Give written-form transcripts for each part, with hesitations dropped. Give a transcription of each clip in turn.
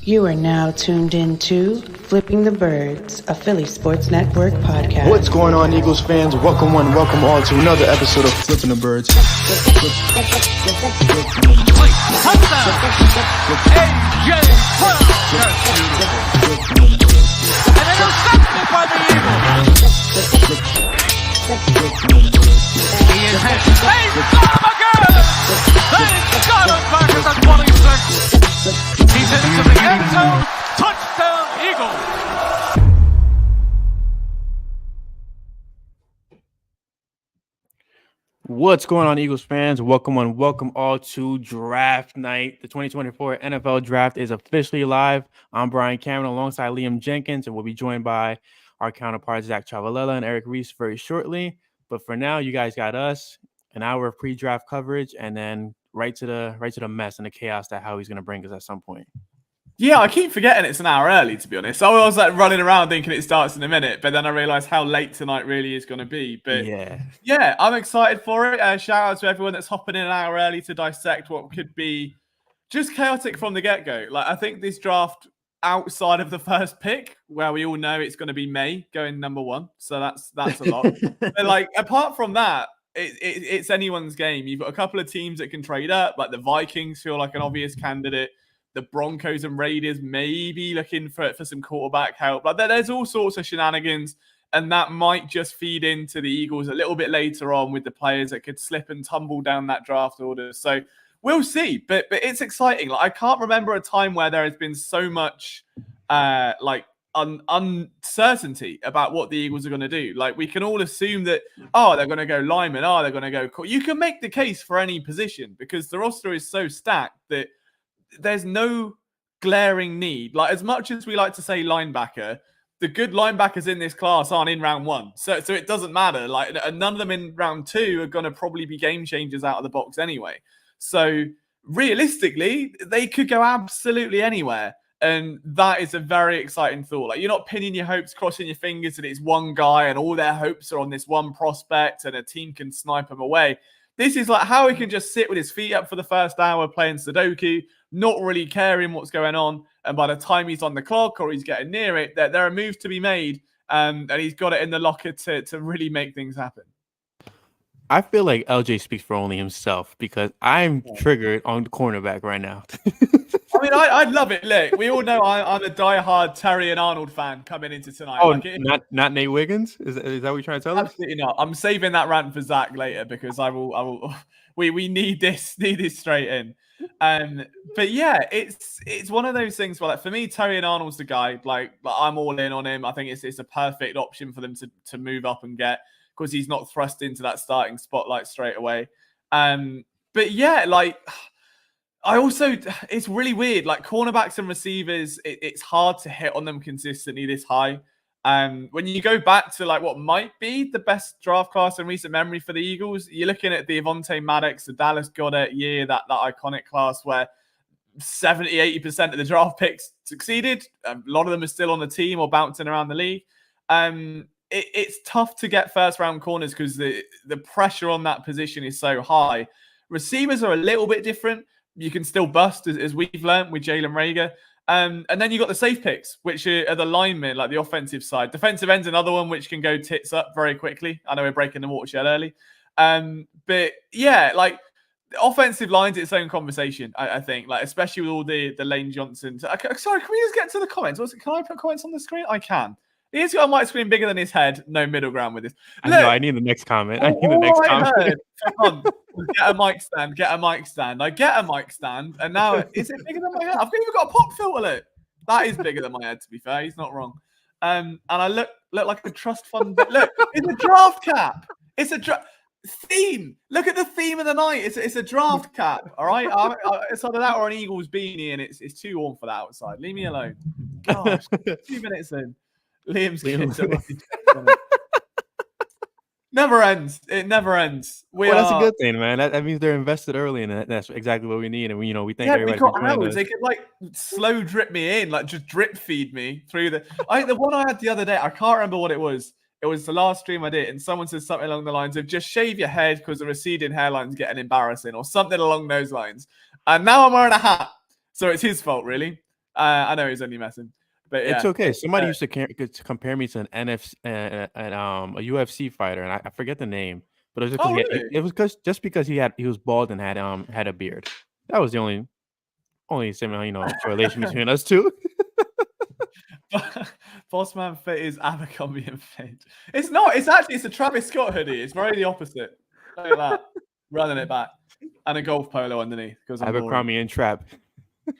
You are now tuned into Flipping the Birds, a Philly Sports Network podcast. What's going on, Eagles fans? Welcome one, welcome all to another episode of Flipping the Birds. He's into the end zone. Touchdown, Eagles. What's going on, Eagles fans? Welcome one, welcome all to Draft Night. The 2024 NFL Draft is officially live. I'm Brian Cameron alongside Liam Jenkins, and we'll be joined by our counterparts Zach Chavalella and Eric Reese very shortly. But for now, you guys got us, an hour of pre-draft coverage, and then right to the mess and the chaos that Howie's going to bring us at some point. Yeah, I keep forgetting it's an hour early, to be honest. I was like running around thinking it starts in a minute, but then I realized how late tonight really is going to be. But yeah, I'm excited for it. Shout out to everyone that's hopping in an hour early to dissect what could be just chaotic from the get-go. Like, I think this draft outside of the first pick, where we all know it's going to be May going number one, so that's a lot. But like, apart from that, it's anyone's game. You've got a couple of teams that can trade up, like the Vikings feel like an obvious candidate. The Broncos and Raiders maybe looking for some quarterback help. Like, there's all sorts of shenanigans, and that might just feed into the Eagles a little bit later on with the players that could slip and tumble down that draft order. So we'll see, but it's exciting. Like, I can't remember a time where there has been so much uncertainty about what the Eagles are going to do. Like, we can all assume that, they're going to go lineman, they're going to go. You can make the case for any position because the roster is so stacked that there's no glaring need. Like, as much as we like to say linebacker, the good linebackers in this class aren't in round one. So it doesn't matter. Like, none of them in round two are going to probably be game changers out of the box anyway. So realistically, they could go absolutely anywhere. And that is a very exciting thought. Like, you're not pinning your hopes, crossing your fingers that it's one guy and all their hopes are on this one prospect and a team can snipe them away. This is like how he can just sit with his feet up for the first hour playing Sudoku, not really caring what's going on. And by the time he's on the clock or he's getting near it, there are moves to be made. And he's got it in the locker to really make things happen. I feel like LJ speaks for only himself because I'm triggered on the cornerback right now. I mean, I love it. Look, we all know I'm a diehard Terry and Arnold fan coming into tonight. Oh, not Nate Wiggins? Is that what you're trying to tell us? Absolutely not. I'm saving that rant for Zach later because I will. We need this straight in. But yeah, it's one of those things where, like, for me, Terry and Arnold's the guy. Like I'm all in on him. I think it's a perfect option for them to move up and get, because he's not thrust into that starting spotlight straight away. But yeah, like, it's really weird. Like, cornerbacks and receivers, it's hard to hit on them consistently this high. When you go back to like what might be the best draft class in recent memory for the Eagles, you're looking at the Avonte Maddox, the Dallas Goedert year, that iconic class where 70-80% of the draft picks succeeded. A lot of them are still on the team or bouncing around the league. It's tough to get first round corners because the pressure on that position is so high. Receivers are a little bit different. You can still bust, as we've learned with Jalen Reagor. And then you've got the safe picks, which are the linemen, like the offensive side. Defensive end's another one which can go tits up very quickly. I know we're breaking the watershed early. But yeah, like, the offensive line's its own conversation, I think. Like, especially with all the Lane Johnson. Sorry, can we just get to the comments? Can I put comments on the screen? I can. He's got a mic screen bigger than his head. No middle ground with this. Look, I need the next comment. Come on, get a mic stand. I get a mic stand, and now is it bigger than my head? I've even got a pop filter. Look, that is bigger than my head. To be fair, he's not wrong. And I look like a trust fund. Look, it's a draft cap. It's a theme. Look at the theme of the night. It's a draft cap. All right, it's either that or an Eagles beanie, and it's too warm for that outside. Leave me alone. Gosh, 2 minutes in. Liam's kids never ends. It never ends. That's a good thing, man. That means they're invested early, and that's exactly what we need. And we thank everybody. We got hours. They could like slow drip me in, like just drip feed me through the one I had the other day. I can't remember what it was. It was the last stream I did, and someone said something along the lines of just shave your head because the receding hairline's getting embarrassing, or something along those lines. And now I'm wearing a hat, so it's his fault, really. I know he's only messing, but yeah, It's okay. Somebody used to compare me to an NFC a UFC fighter, and I forget the name, but it was because really? it was because he was bald and had a beard. That was the only similar correlation between us two. Bossman fit is Abercrombie and Fitch. It's not. It's a Travis Scott hoodie. It's very the opposite. Look at that, running it back, and a golf polo underneath because I'm Abercrombie and Trap.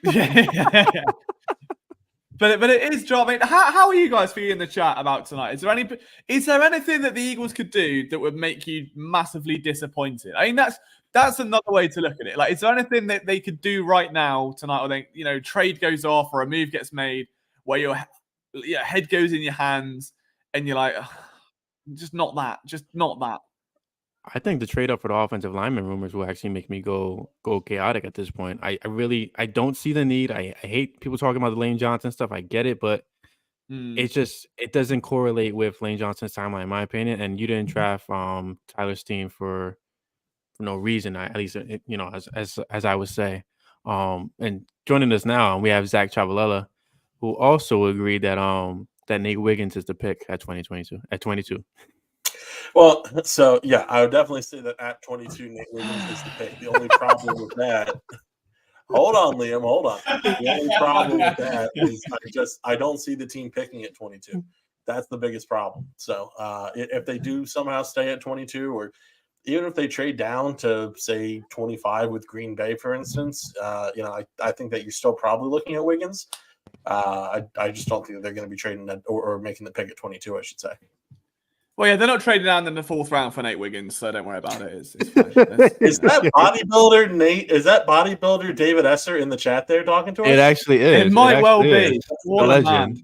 yeah. But it is dropping. How are you guys feeling in the chat about tonight? Is there anything that the Eagles could do that would make you massively disappointed? I mean, that's another way to look at it. Like, is there anything that they could do right now tonight, or they, trade goes off or a move gets made where your head goes in your hands and you're like, just not that. I think the trade up for the offensive lineman rumors will actually make me go chaotic at this point. I don't see the need. I hate people talking about the Lane Johnson stuff. I get it, but it doesn't correlate with Lane Johnson's timeline, in my opinion. And you didn't draft Tyler Steen for no reason. At least as I would say. And joining us now, we have Zach Chavalella, who also agreed that that Nate Wiggins is the pick at 22. Well, so yeah, I would definitely say that at 22, Nate Wiggins is the pick. The only problem with that, hold on, Liam, hold on. The only problem with that is I don't see the team picking at 22. That's the biggest problem. So if they do somehow stay at 22, or even if they trade down to say 25 with Green Bay, for instance, I think that you're still probably looking at Wiggins. I just don't think that they're going to be trading that or making the pick at 22, I should say. Well, yeah, they're not trading down in the 4th round for Nate Wiggins, so don't worry about it. It's fine. Is that bodybuilder Nate? Is that bodybuilder David Esser in the chat there talking to us? It actually is. It might well be. What a legend.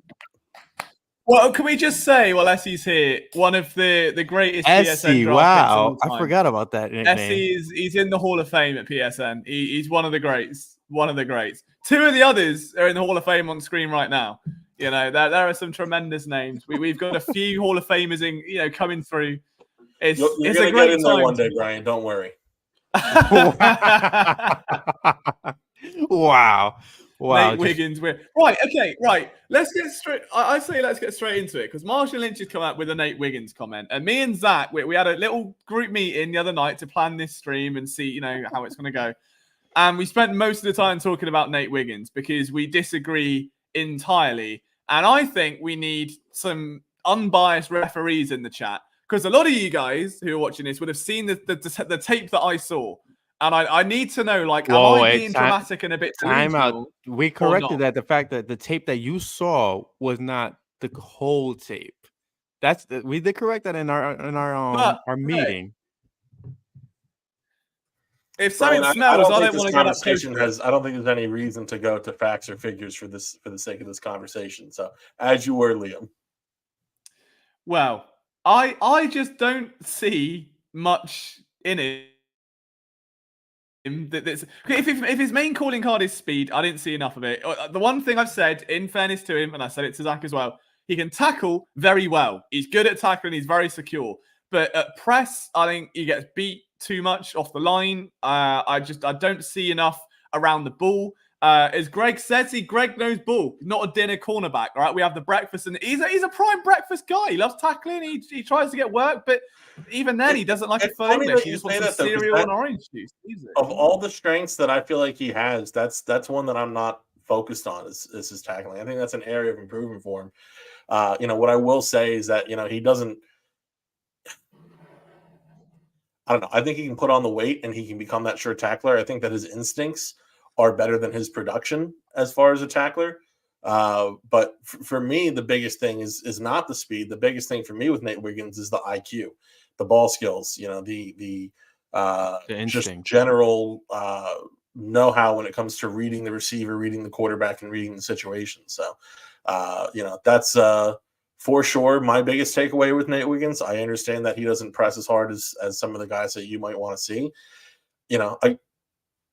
Well, can we just say, while Essie's here, one of the greatest Essie, PSN draft wow. picks of all time. I forgot about that nickname. Essie he's in the Hall of Fame at PSN. He's one of the greats. One of the greats. Two of the others are in the Hall of Fame on screen right now. There are some tremendous names. We've got a few Hall of Famers coming through. It's a great in time there one day, Brian. Don't worry. Wow. Nate Wiggins. Right. Okay. Right. Let's get straight. I say let's get straight into it because Marshall Lynch has come out with a Nate Wiggins comment, and me and Zach we had a little group meeting the other night to plan this stream and see how it's going to go, and we spent most of the time talking about Nate Wiggins because we disagree entirely. And I think we need some unbiased referees in the chat because a lot of you guys who are watching this would have seen the tape that I saw. And I need to know, am I being dramatic and a bit time out? We corrected that. The fact that the tape that you saw was not the whole tape. We did correct that in our meeting. If something smells, I don't want to get up. I don't think there's any reason to go to facts or figures for the sake of this conversation. So, as you were, Liam. Well, I just don't see much in it. If his main calling card is speed, I didn't see enough of it. The one thing I've said, in fairness to him, and I said it to Zach as well, he can tackle very well. He's good at tackling. He's very secure. But at press, I think he gets beat too much off the line. I don't see enough around the ball. As Greg says, Greg knows ball, not a dinner cornerback. All right, we have the breakfast, and he's a prime breakfast guy. He loves tackling. He tries to get work, but even then, he doesn't like a phone. He just wants some cereal and orange juice. Of all the strengths that I feel like he has, that's one that I'm not focused on. Is his tackling? I think that's an area of improvement for him. What I will say is that he doesn't. I don't know. I think he can put on the weight and he can become that sure tackler. I think that his instincts are better than his production as far as a tackler. But for me, the biggest thing is not the speed. The biggest thing for me with Nate Wiggins is the IQ, the ball skills, the just general know-how when it comes to reading the receiver, reading the quarterback, and reading the situation. So, that's for sure my biggest takeaway with Nate Wiggins. I understand that he doesn't press as hard as some of the guys that you might want to see.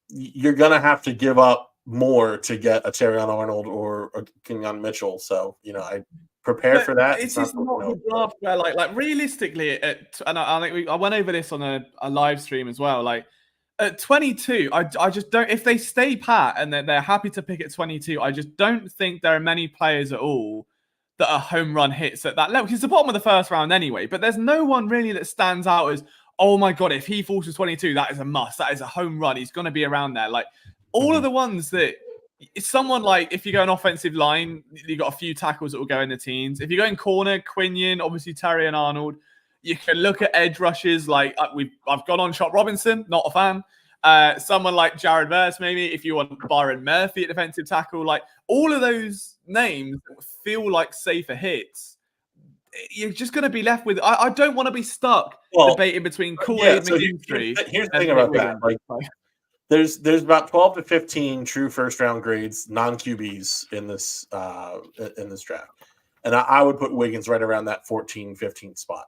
You're going to have to give up more to get a Terrion Arnold or a Kenyon Mitchell. So, I prepare for that. It's just not the draft where, realistically, and I think I went over this on a live stream as well. At 22, I just don't. If they stay pat and they're happy to pick at 22, I just don't think there are many players at all that are home run hits at that level. He's the bottom of the first round anyway, but there's no one really that stands out as, oh my God, if he falls to 22, that is a must. That is a home run. He's going to be around there. Like all of the ones that it's someone like, if you go an offensive line, you've got a few tackles that will go in the teens. If you go in corner, Quinion, obviously Terry and Arnold. You can look at edge rushes like I've gone on Shot Robinson, not a fan. Someone like Jared Verse, maybe, if you want Byron Murphy at defensive tackle. Like all of those names feel like safer hits. You're just going to be left with. I don't want to be stuck debating between Kool-Aid and McKinstry. Here's the thing about that. Like, there's about 12 to 15 true first round grades, non QBs in this draft, and I would put Wiggins right around that 14, 15 spot.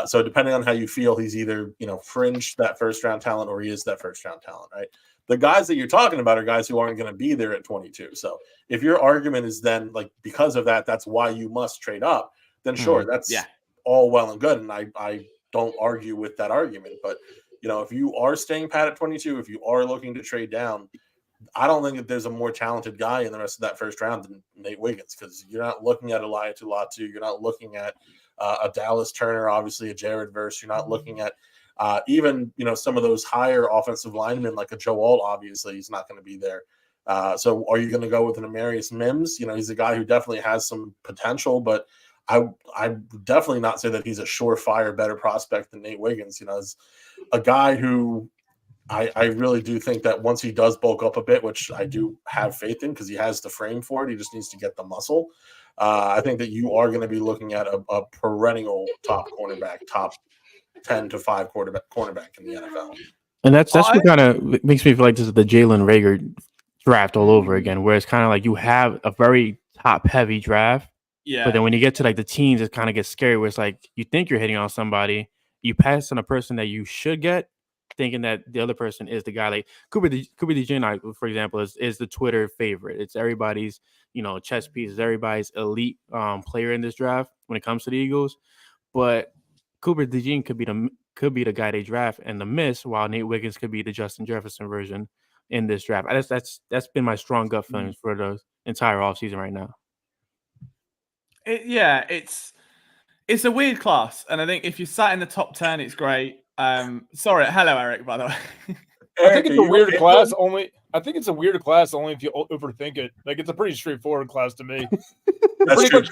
So depending on how you feel, he's either, fringe that first round talent or he is that first round talent, right? The guys that you're talking about are guys who aren't going to be there at 22. So if your argument is then like, because of that, that's why you must trade up, then sure, that's all well and good. And I don't argue with that argument, but if you are staying pat at 22, if you are looking to trade down, I don't think that there's a more talented guy in the rest of that first round than Nate Wiggins, because you're not looking at Elia Tulatu, you're not looking at a Dallas Turner, obviously a Jared Verse. You're not looking at even some of those higher offensive linemen like a Joe Alt. Obviously, he's not going to be there. So, are you going to go with an Amarius Mims? He's a guy who definitely has some potential, but I would definitely not say that he's a surefire better prospect than Nate Wiggins. As a guy who I really do think that once he does bulk up a bit, which I do have faith in because he has the frame for it, he just needs to get the muscle. I think that you are going to be looking at a perennial top cornerback, top 10 to 5 cornerback in the NFL. And that's what kind of makes me feel like this is the Jalen Reagor draft all over again, where it's kind of like you have a very top heavy draft. Yeah. But then when you get to like the teens, it kind of gets scary where it's like you think you're hitting on somebody, you pass on a person that you should get, thinking that the other person is the guy. Like Cooper DeJean, for example, is the Twitter favorite. It's everybody's, chess piece. It's everybody's elite player in this draft when it comes to the Eagles. But Cooper DeJean could be the guy they draft and the miss, while Nate Wiggins could be the Justin Jefferson version in this draft. That's been my strong gut feelings for the entire offseason right now. It's a weird class, and I think if you sat in the top 10, it's great. Sorry, hello Eric, by the way. I think it's a weird class only. I think it's a weird class only if you overthink it. Like it's a pretty straightforward class to me. That's true.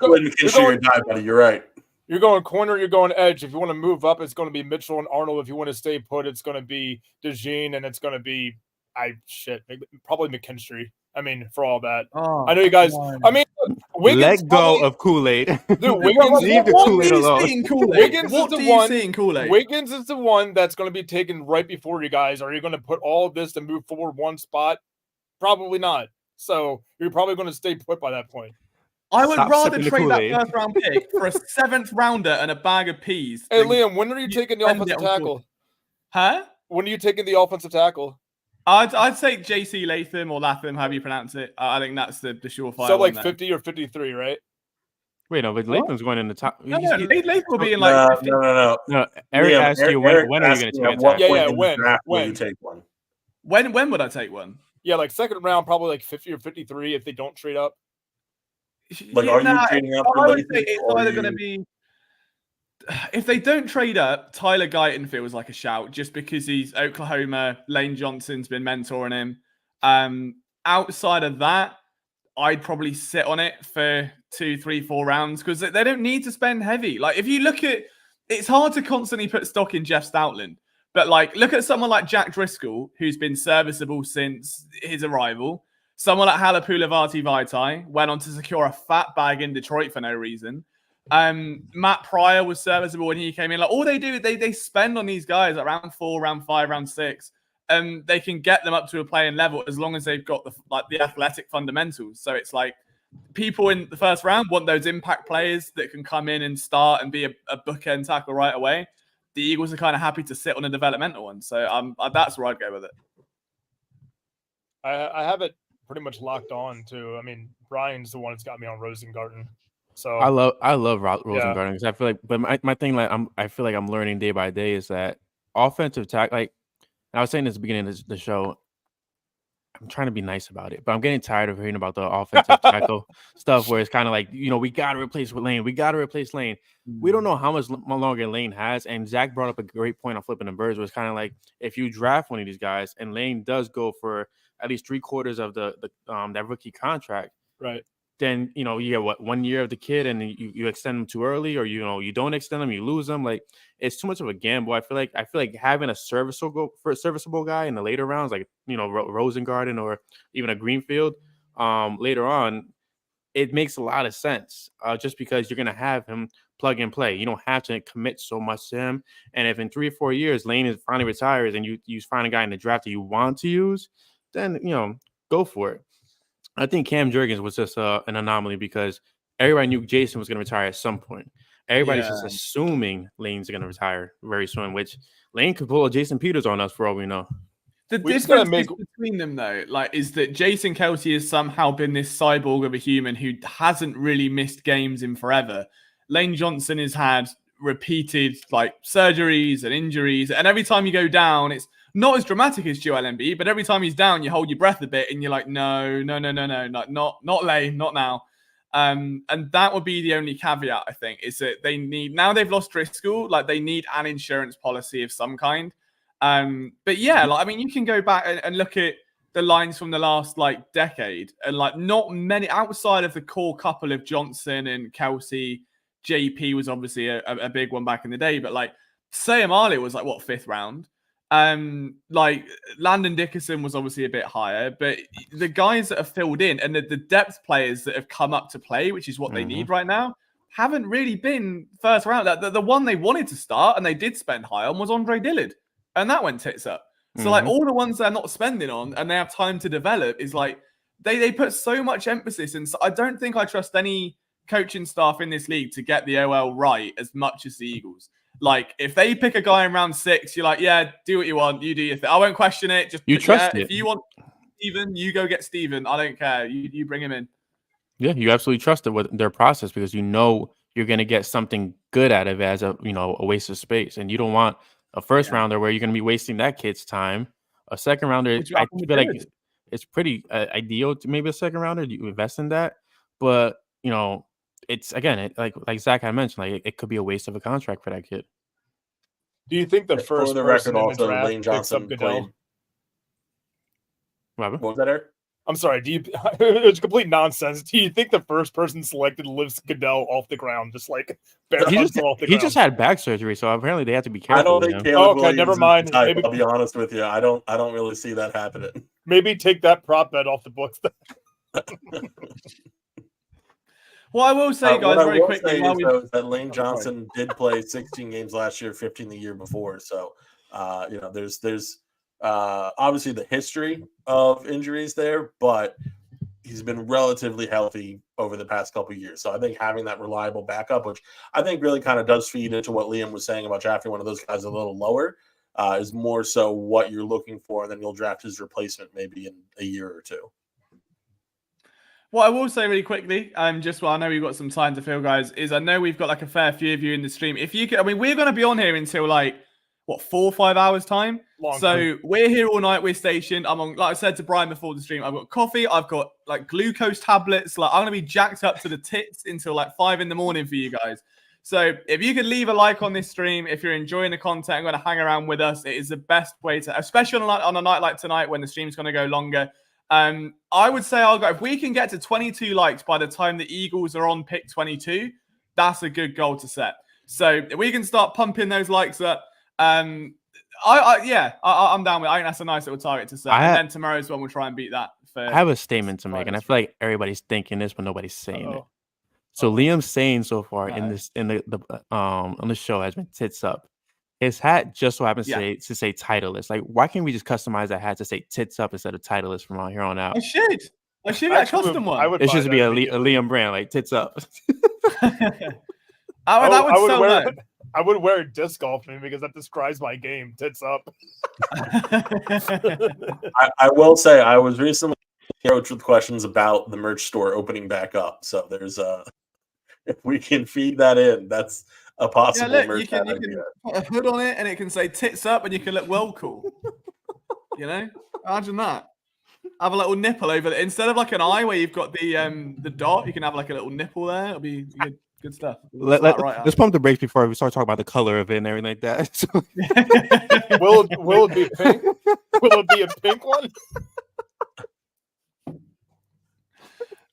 You're right. You're going corner, you're going edge. If you want to move up, it's going to be Mitchell and Arnold. If you want to stay put, it's going to be DeJean, and it's going to be probably McKinstry. I mean, for all that, I know you guys. I mean, Wiggins let go of Kool-Aid. Dude, Wiggins, leave the Kool-Aid alone. Wiggins is the one. Wiggins is the one that's going to be taken right before you guys. Are you going to put all of this to move forward one spot? Probably not. So you're probably going to stay put by that point. I would rather trade that first round pick for a 7th rounder and a bag of peas. Hey, Liam, when are you taking the offensive tackle? Huh? When are you taking the offensive tackle? I'd say JC Latham or Latham, however you pronounce it. I think that's the surefire. So like 50 or 53, right? Wait, no, but Latham's going in the top. No, Latham will be in like 50. No. Eric asked you when are you going to take a tackle? When you take one? When would I take one? Yeah, like 2nd round, probably like 50 or 53 if they don't trade up. Like, are you trading up? I would say it's either going to be. If they don't trade up, Tyler Guyton feels like a shout just because he's Oklahoma. Lane Johnson's been mentoring him. Outside of that, I'd probably sit on it for 2, 3, 4 rounds because they don't need to spend heavy. Like if you look at, it's hard to constantly put stock in Jeff Stoutland, but like look at someone like Jack Driscoll, who's been serviceable since his arrival. Someone like Halapoulivaati Vaitai went on to secure a fat bag in Detroit for no reason. Matt Pryor was serviceable when he came in. Like all they do, they spend on these guys at round 4, round 5, round 6, and they can get them up to a playing level as long as they've got the athletic fundamentals. So it's like people in the first round want those impact players that can come in and start and be a bookend tackle right away. The Eagles are kind of happy to sit on a developmental one. So that's where I'd go with it. I have it pretty much locked on too. I mean, Brian's the one that's got me on Rosengarten. So I love Rosengarten because I feel like, but my thing, like I feel like I'm learning day by day is that offensive tackle, like And I was saying this at the beginning of the show. I'm trying to be nice about it, but I'm getting tired of hearing about the offensive tackle stuff where it's kind of like, we got to replace Lane. We got to replace Lane. We don't know how much longer Lane has. And Zach brought up a great point on flipping the birds, where it's kind of like if you draft one of these guys and Lane does go for at least 3/4 of the that rookie contract, right? Then you get 1 year of the kid, and you extend them too early, or you don't extend them, you lose them. Like, it's too much of a gamble. I feel like having a serviceable guy in the later rounds, like Rosengarten or even a Greenfield, later on, it makes a lot of sense. Just because you're gonna have him plug and play, you don't have to commit so much to him. And if in 3 or 4 years Lane is finally retires and you find a guy in the draft that you want to use, then go for it. I think Cam Jurgens was just an anomaly because everybody knew Jason was going to retire at some point. Everybody's just assuming Lane's going to retire very soon, which Lane could pull a Jason Peters on us for all we know. The difference between them, though, is that Jason Kelce has somehow been this cyborg of a human who hasn't really missed games in forever. Lane Johnson has had repeated surgeries and injuries, and every time you go down, it's not as dramatic as Joel Embiid, but every time he's down, you hold your breath a bit and you're like, no, not Lane, not now. And that would be the only caveat, I think, is that now they've lost Driscoll, they need an insurance policy of some kind. But yeah, you can go back and look at the lines from the last decade, and not many outside of the core couple of Johnson and Kelce. JP was obviously a big one back in the day, but Sam Ali was 5th round. Landon Dickerson was obviously a bit higher, but the guys that have filled in and the depth players that have come up to play, which is what they need right now, haven't really been first round. The one they wanted to start and they did spend high on was Andre Dillard, and that went tits up. So all the ones they're not spending on and they have time to develop is they put so much emphasis, and so I don't think I trust any coaching staff in this league to get the OL right as much as the Eagles. If they pick a guy in round 6, you're yeah, do what you want. You do your thing. I won't question it. Just trust it. If you want Steven, you go get Steven. I don't care. You bring him in. Yeah, you absolutely trust it with their process because you're going to get something good out of it as a waste of space. And you don't want a first rounder where you're going to be wasting that kid's time. A second rounder, I feel like it's pretty ideal to maybe a second rounder. You invest in that. But, it's again, like Zach had mentioned, it could be a waste of a contract for that kid. Do you think the first person in the draft Lane Johnson picks up Goodell? What was that, Eric? I'm sorry. It's complete nonsense. Do you think the first person selected lifts Goodell off the ground, just bare he ground? just had back surgery, so apparently they have to be careful. I don't think Caleb Williams never mind. Maybe, I'll be honest with you. I don't really see that happening. Maybe take that prop bet off the books. Well, I will say, guys, very quickly, is that Lane Johnson did play 16 games last year, 15 the year before. So, there's obviously the history of injuries there, but he's been relatively healthy over the past couple of years. So I think having that reliable backup, which I think really kind of does feed into what Liam was saying about drafting one of those guys a little lower, is more so what you're looking for, and then you'll draft his replacement maybe in a year or two. What I will say really quickly, I know we've got some time to fill, guys, is I know we've got a fair few of you in the stream. If you could, we're going to be on here until 4 or 5 hours time. We're here all night. We're stationed. I'm on, like I said to Brian before the stream, I've got coffee. I've got glucose tablets. I'm going to be jacked up to the tits until 5 in the morning for you guys. So if you could leave a like on this stream, if you're enjoying the content, I'm going to hang around with us. It is the best way to, especially on a night like tonight when the stream's going to go longer. I would say I'll go, if we can get to 22 likes by the time the Eagles are on pick 22, that's a good goal to set. So if we can start pumping those likes up, I'm down with it. I think that's a nice little target to set. And then tomorrow's one, we'll try and beat that. I have a statement to make, and I feel like everybody's thinking this, but nobody's saying it. So Liam's saying so far on the show has been tits up. His hat just so happens to say Titleist. Why can't we just customize that hat to say tits up instead of Titleist from here on out? I should get a custom one. It should be a Liam brand, tits up. I would wear disc golfing because that describes my game. Tits up. I will say I was recently approached with questions about the merch store opening back up. So there's if we can feed that in, that's a possible merch. You can put a hood on it and it can say tits up and you can look well cool. You know, imagine that. Have a little nipple over there instead of like an eye where you've got the dot. You can have like a little nipple there. It'll be good stuff. Let's pump the brakes before we start talking about the color of it and everything like that. So... will it be pink? Will it be a pink one?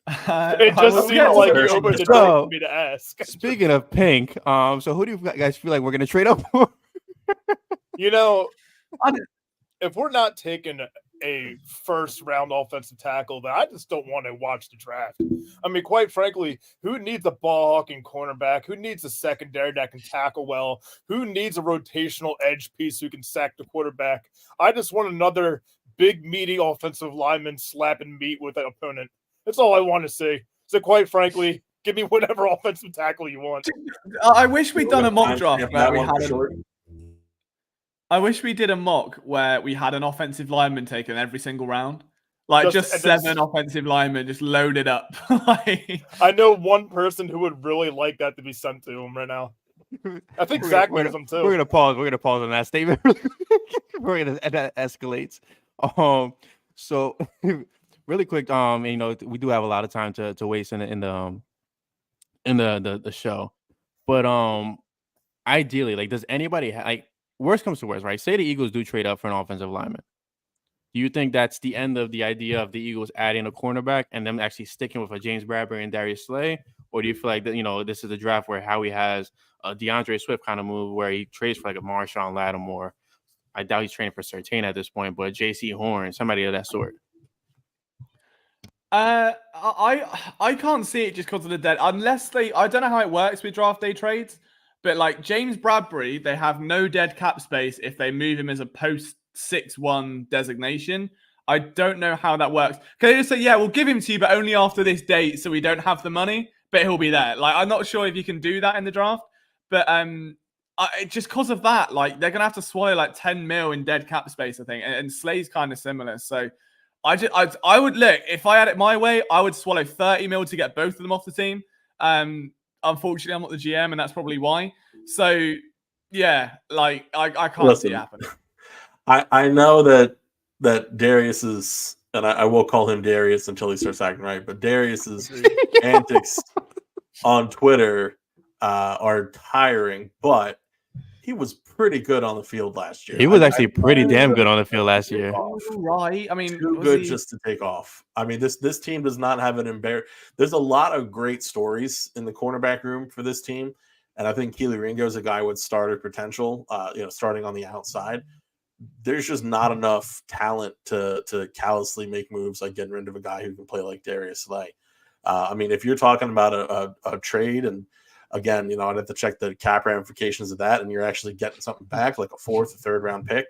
It just seemed like you opened the door for me to ask. Speaking of pink, so who do you guys feel like we're gonna trade up for? You know, if we're not taking a first round offensive tackle, then I just don't want to watch the draft. I mean, quite frankly, who needs a ball hawking cornerback? Who needs a secondary that can tackle well? Who needs a rotational edge piece who can sack the quarterback? I just want another big, meaty offensive lineman slapping meat with an opponent. That's all I want to see. So quite frankly, give me whatever offensive tackle you want. I wish we'd done a mock draft where we had I wish we did a mock where we had an offensive lineman taken every single round. Like just 7 offensive linemen just loaded up. I know one person who would really like that to be sent to him right now. I think Zach knows him too. We're gonna pause on that statement. That escalates. So really quick, you know, we do have a lot of time to waste in the show. But ideally, like, does anybody like, worst comes to worst, right? Say the Eagles do trade up for an offensive lineman. Do you think that's the end of the idea of the Eagles adding a cornerback and them actually sticking with a James Bradbury and Darius Slay? Or do you feel like that, you know, this is a draft where Howie has a DeAndre Swift kind of move where he trades for like a Marshawn Lattimore? I doubt he's training for Surtain at this point, but J.C. Horn, somebody of that sort. I can't see it just because of the dead. Unless I don't know how it works with draft day trades, but like James Bradbury, they have no dead cap space if they move him as a post 6-1 designation. I don't know how that works. Can they just say, yeah, we'll give him to you, but only after this date, so we don't have the money, but he'll be there. Like, I'm not sure if you can do that in the draft, but just because of that, like, they're gonna have to swallow like 10 mil in dead cap space, I think, and Slay's kind of similar. So I would look, if I had it my way, I would swallow 30 mil to get both of them off the team. Unfortunately, I'm not the GM, and that's probably why. So, yeah, like I can't see it happening. I know that Darius is, and I will call him Darius until he starts acting right, but Darius's antics on Twitter are tiring, but he was pretty good on the field last year. He was actually pretty damn good on the field last year. Right. I mean, too good just to take off. I mean, this team does not have an There's a lot of great stories in the cornerback room for this team, and I think Keely Ringo is a guy with starter potential. Starting on the outside, there's just not enough talent to callously make moves like getting rid of a guy who can play like Darius Slay. I mean, if you're talking about a trade, and again, you know, I'd have to check the cap ramifications of that, and you're actually getting something back, like a 4th or 3rd round pick.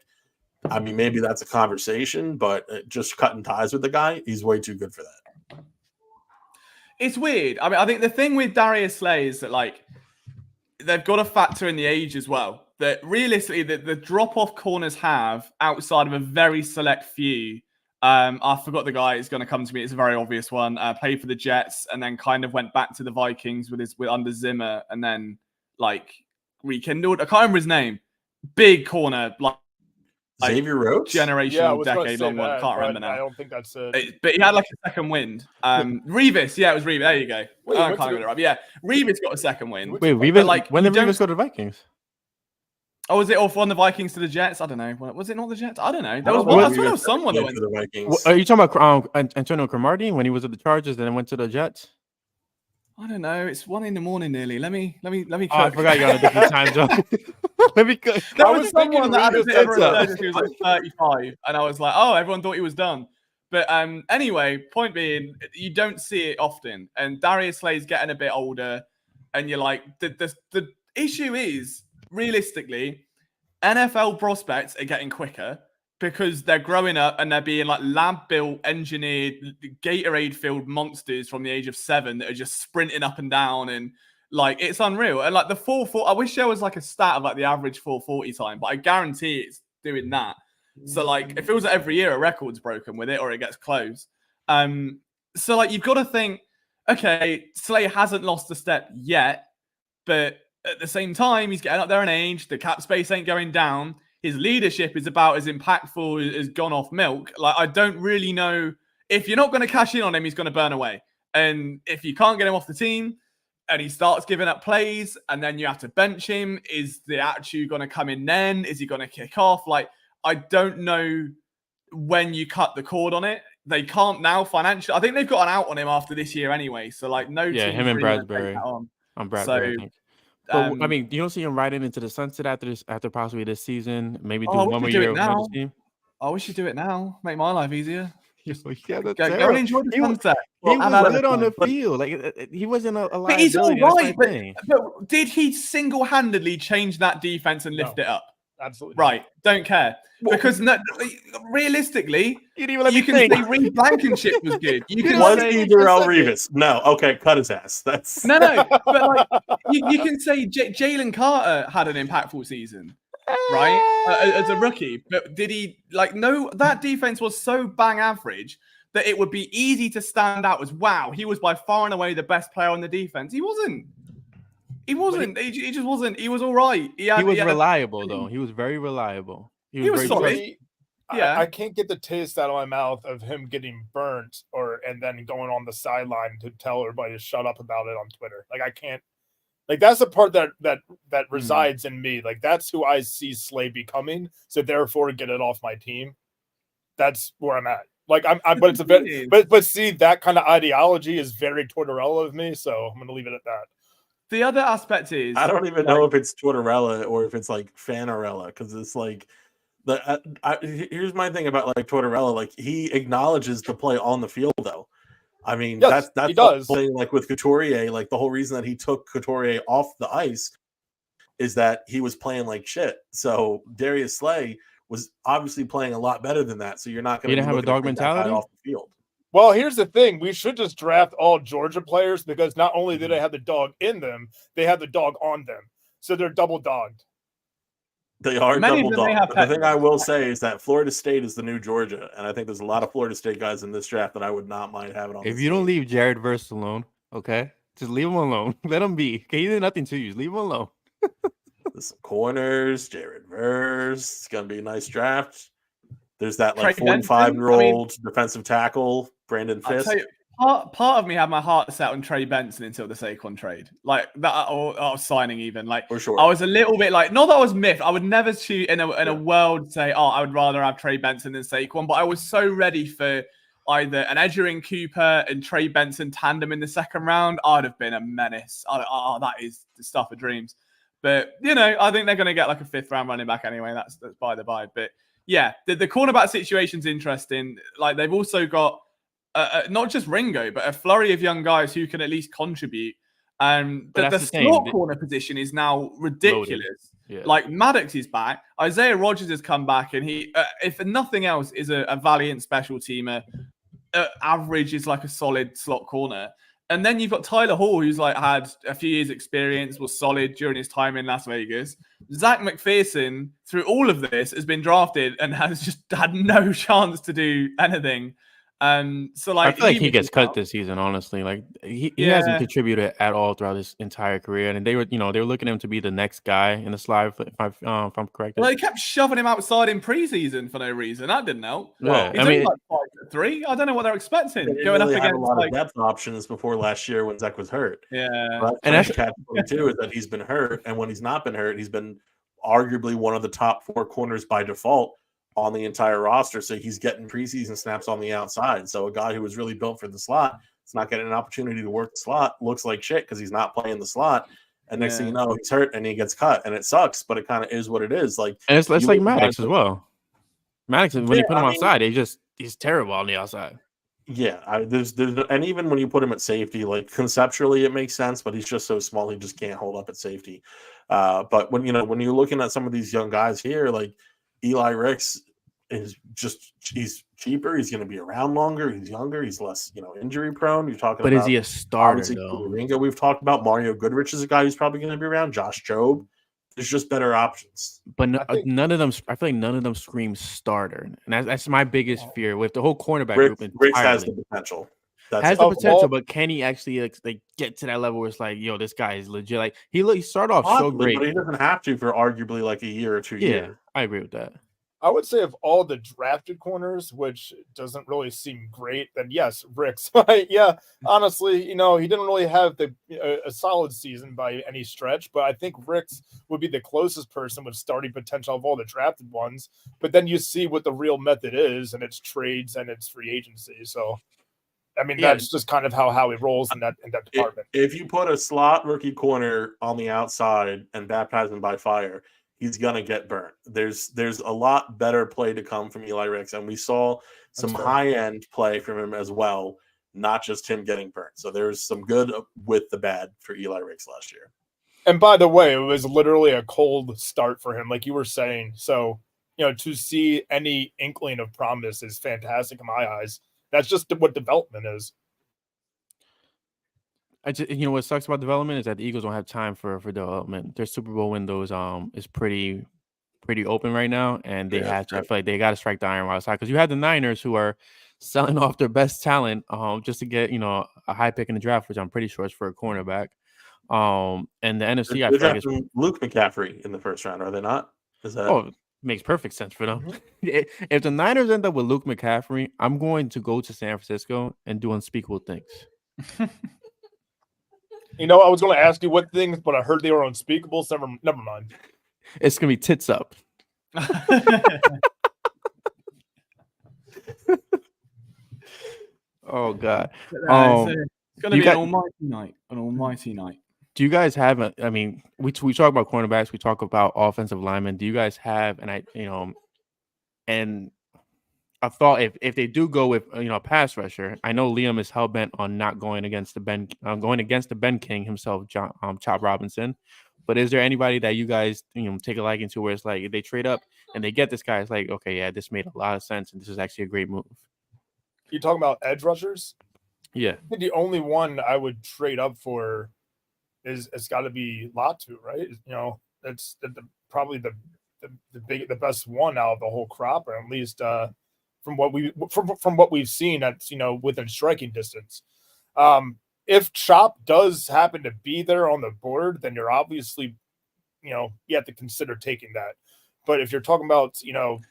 I mean, maybe that's a conversation, but just cutting ties with the guy, he's way too good for that. It's weird. I mean, I think the thing with Darius Slay is that, like, they've got to factor in the age as well. That realistically, the drop-off corners have, outside of a very select few, I forgot the guy is going to come to me. It's a very obvious one. Played for the Jets and then kind of went back to the Vikings with under Zimmer and then like rekindled. I can't remember his name. Big corner, like Xavier Rhodes, generational, decade-long one. I can't remember now. I don't think that's it. But he had like a second wind. Revis, yeah, it was Revis. There you go. I can't remember it right. Yeah, Revis got a second win. Wait, Revis? Like, when did Revis go to the Vikings? Oh, was it off on the Vikings to the Jets? I don't know. Was it not the Jets? I don't know. There was someone that went to the Vikings. Are you talking about Antonio Cromartie when he was at the Chargers and then went to the Jets? I don't know. It's 1 a.m. nearly. Let me. Oh, I forgot you're on a different time zone. Let me. There was someone that had a bit of he was like 35, and I was like, oh, everyone thought he was done. But anyway, point being, you don't see it often, and Darius Slay's getting a bit older, and you're like, the issue is, realistically, NFL prospects are getting quicker because they're growing up and they're being like lab-built, engineered, Gatorade-filled monsters from the age of 7 that are just sprinting up and down, and like it's unreal. And like the 4.40, I wish there was like a stat of like the average 4.40 time, but I guarantee it's doing that. So like it feels like every year a record's broken with it or it gets close. So like you've got to think, okay, Slay hasn't lost a step yet, but at the same time, he's getting up there in age. The cap space ain't going down. his leadership is about as impactful as gone off milk. Like, I don't really know if you're not going to cash in on him, he's going to burn away. And if you can't get him off the team and he starts giving up plays and then you have to bench him, is the attitude going to come in then? Is he going to kick off? Like, I don't know when you cut the cord on it. They can't now financially. I think they've got an out on him after this year anyway. So, like, no team. Him and really Bradbury. on Bradbury, I think. But I mean, you don't see him riding into the sunset after possibly this season. Maybe do one more year with another team. I wish you do it now. Make my life easier. Yeah, go and enjoy the sunset. He was good on the field. Like, he wasn't a liability. But he's all right. But did he single-handedly change that defense and lift it up? Absolutely. Right. Don't care. Because realistically, you can say Reed Blankenship was good. You can was say Darrell Revis. No. Okay, cut his ass. That's no. But like, you can say Jalen Carter had an impactful season, right? As a rookie. But did he no, that defense was so bang average that it would be easy to stand out as, wow, he was by far and away the best player on the defense. He wasn't. He just wasn't. He was all right. He was reliable, though. He was very reliable. He was solid. Yeah, I can't get the taste out of my mouth of him getting burnt and then going on the sideline to tell everybody to shut up about it on Twitter. Like, I can't. Like, that's the part that resides in me. Like, that's who I see Slay becoming. So therefore, get it off my team. That's where I'm at. Like, but it's a bit. But see, that kind of ideology is very Tortorella of me. So I'm gonna leave it at that. The other aspect is, I don't even know if it's Tortorella or if it's like Fanarella, because it's like here's my thing about like Tortorella. Like, he acknowledges the play on the field, though. I mean, yes, that's he does. The thing, like with Couturier. Like, the whole reason that he took Couturier off the ice is that he was playing like shit. So Darius Slay was obviously playing a lot better than that. So you're not going to have a dog mentality off the field. Well, here's the thing. We should just draft all Georgia players, because not only do they have the dog in them, they have the dog on them. So they're double dogged. They are double dogged. The thing I will say is that Florida State is the new Georgia. And I think there's a lot of Florida State guys in this draft that I would not mind having on. If you don't leave Jared Verse alone, okay? Just leave him alone. Let him be. Okay, he did nothing to you. Just leave him alone. There's some corners, Jared Verse. It's going to be a nice draft. There's that like 45-year-old defensive tackle, Brandon Fisk. Part of me had my heart set on Trey Benson until the Saquon trade, like that, or signing even. Like, for sure, I was a little bit like, not that I was miffed. I would never shoot in a world say, oh, I would rather have Trey Benson than Saquon. But I was so ready for either an Edgerrin Cooper and Trey Benson tandem in the second round. I'd have been a menace. That is the stuff of dreams. But I think they're going to get like a 5th round running back anyway. That's by the by. But yeah, the cornerback situation's interesting. Like, they've also got not just Ringo, but a flurry of young guys who can at least contribute. The slot corner position is now ridiculous. Yeah. Like, Maddox is back. Isaiah Rodgers has come back, and he, if nothing else, is a valiant special teamer. Average is like a solid slot corner. And then you've got Tyler Hall, who's like had a few years' experience, was solid during his time in Las Vegas. Zach McPherson, through all of this, has been drafted and has just had no chance to do anything. So like, I feel like he gets cut this season. Honestly, like he hasn't contributed at all throughout his entire career, and they were looking at him to be the next guy in the slide. If I'm correct, well, they kept shoving him outside in preseason for no reason. That didn't help. Yeah, he's only like 5'3". I don't know what they're expecting. Going up against a lot of depth options before last year when Zach was hurt. Yeah, and that's catch-22 is that he's been hurt, and when he's not been hurt, he's been arguably one of the top 4 corners by default on the entire roster. So he's getting preseason snaps on the outside. So a guy who was really built for the slot, it's not getting an opportunity to work the slot, looks like shit because he's not playing the slot. And next thing you know, he's hurt and he gets cut, and it sucks, but it kind of is what it is. Like, and it's like Maddox as well. Maddox, when you put him outside, he's terrible on the outside. Yeah, there's and even when you put him at safety, like conceptually it makes sense, but he's just so small he just can't hold up at safety. But when you're looking at some of these young guys here, like Eli Ricks he's cheaper, he's going to be around longer, he's younger, he's less injury prone. You're talking but about, is he a starter though? Ringo, we've talked about. Mario Goodrich is a guy who's probably going to be around. Josh Jobe. There's just better options. But none of them. I feel like none of them scream starter, and that's my biggest fear with the whole cornerback group. Ricks has the potential. But can he actually like get to that level where it's like, yo, this guy is legit? Like he started off so great, but he doesn't have to for arguably like a year or 2 years. I agree with that. I would say of all the drafted corners, which doesn't really seem great, then yes, Ricks. Yeah, honestly, he didn't really have a solid season by any stretch, but I think Ricks would be the closest person with starting potential of all the drafted ones. But then you see what the real method is, and it's trades and it's free agency. So, I mean, that's just kind of how he rolls in that department. If you put a slot rookie corner on the outside and baptize him by fire, he's gonna get burnt. There's a lot better play to come from Eli Ricks, and we saw some high end play from him as well, not just him getting burnt. So there's some good with the bad for Eli Ricks last year. And by the way, it was literally a cold start for him, like you were saying. So to see any inkling of promise is fantastic in my eyes. That's just what development is. What sucks about development is that the Eagles don't have time for development. Their Super Bowl windows is pretty open right now, and they I feel like they got to strike the iron while it's hot, because you have the Niners who are selling off their best talent just to get a high pick in the draft, which I'm pretty sure is for a cornerback. And the NFC, I feel like Luke McCaffrey in the first round, are they not? Makes perfect sense for them. If the Niners end up with Luke McCaffrey, I'm going to go to San Francisco and do unspeakable things. I was going to ask you what things, but I heard they were unspeakable, so never mind. It's going to be tits up. Oh, God. It's going to be an almighty night. Do you guys have we talk about cornerbacks, we talk about offensive linemen. Do you guys have, and I thought if they do go with a pass rusher, I know Liam is hell bent on not going against the Ben King himself, Chop Robinson. But is there anybody that you guys take a liking to, where it's like if they trade up and they get this guy, it's like, okay, yeah, this made a lot of sense and this is actually a great move? You talking about edge rushers? Yeah. I think the only one I would trade up for it's got to be Latu, right? That's probably the best one out of the whole crop, or at least from what we've seen, that's within striking distance. If Chop does happen to be there on the board, then you're obviously you have to consider taking that. But if you're talking about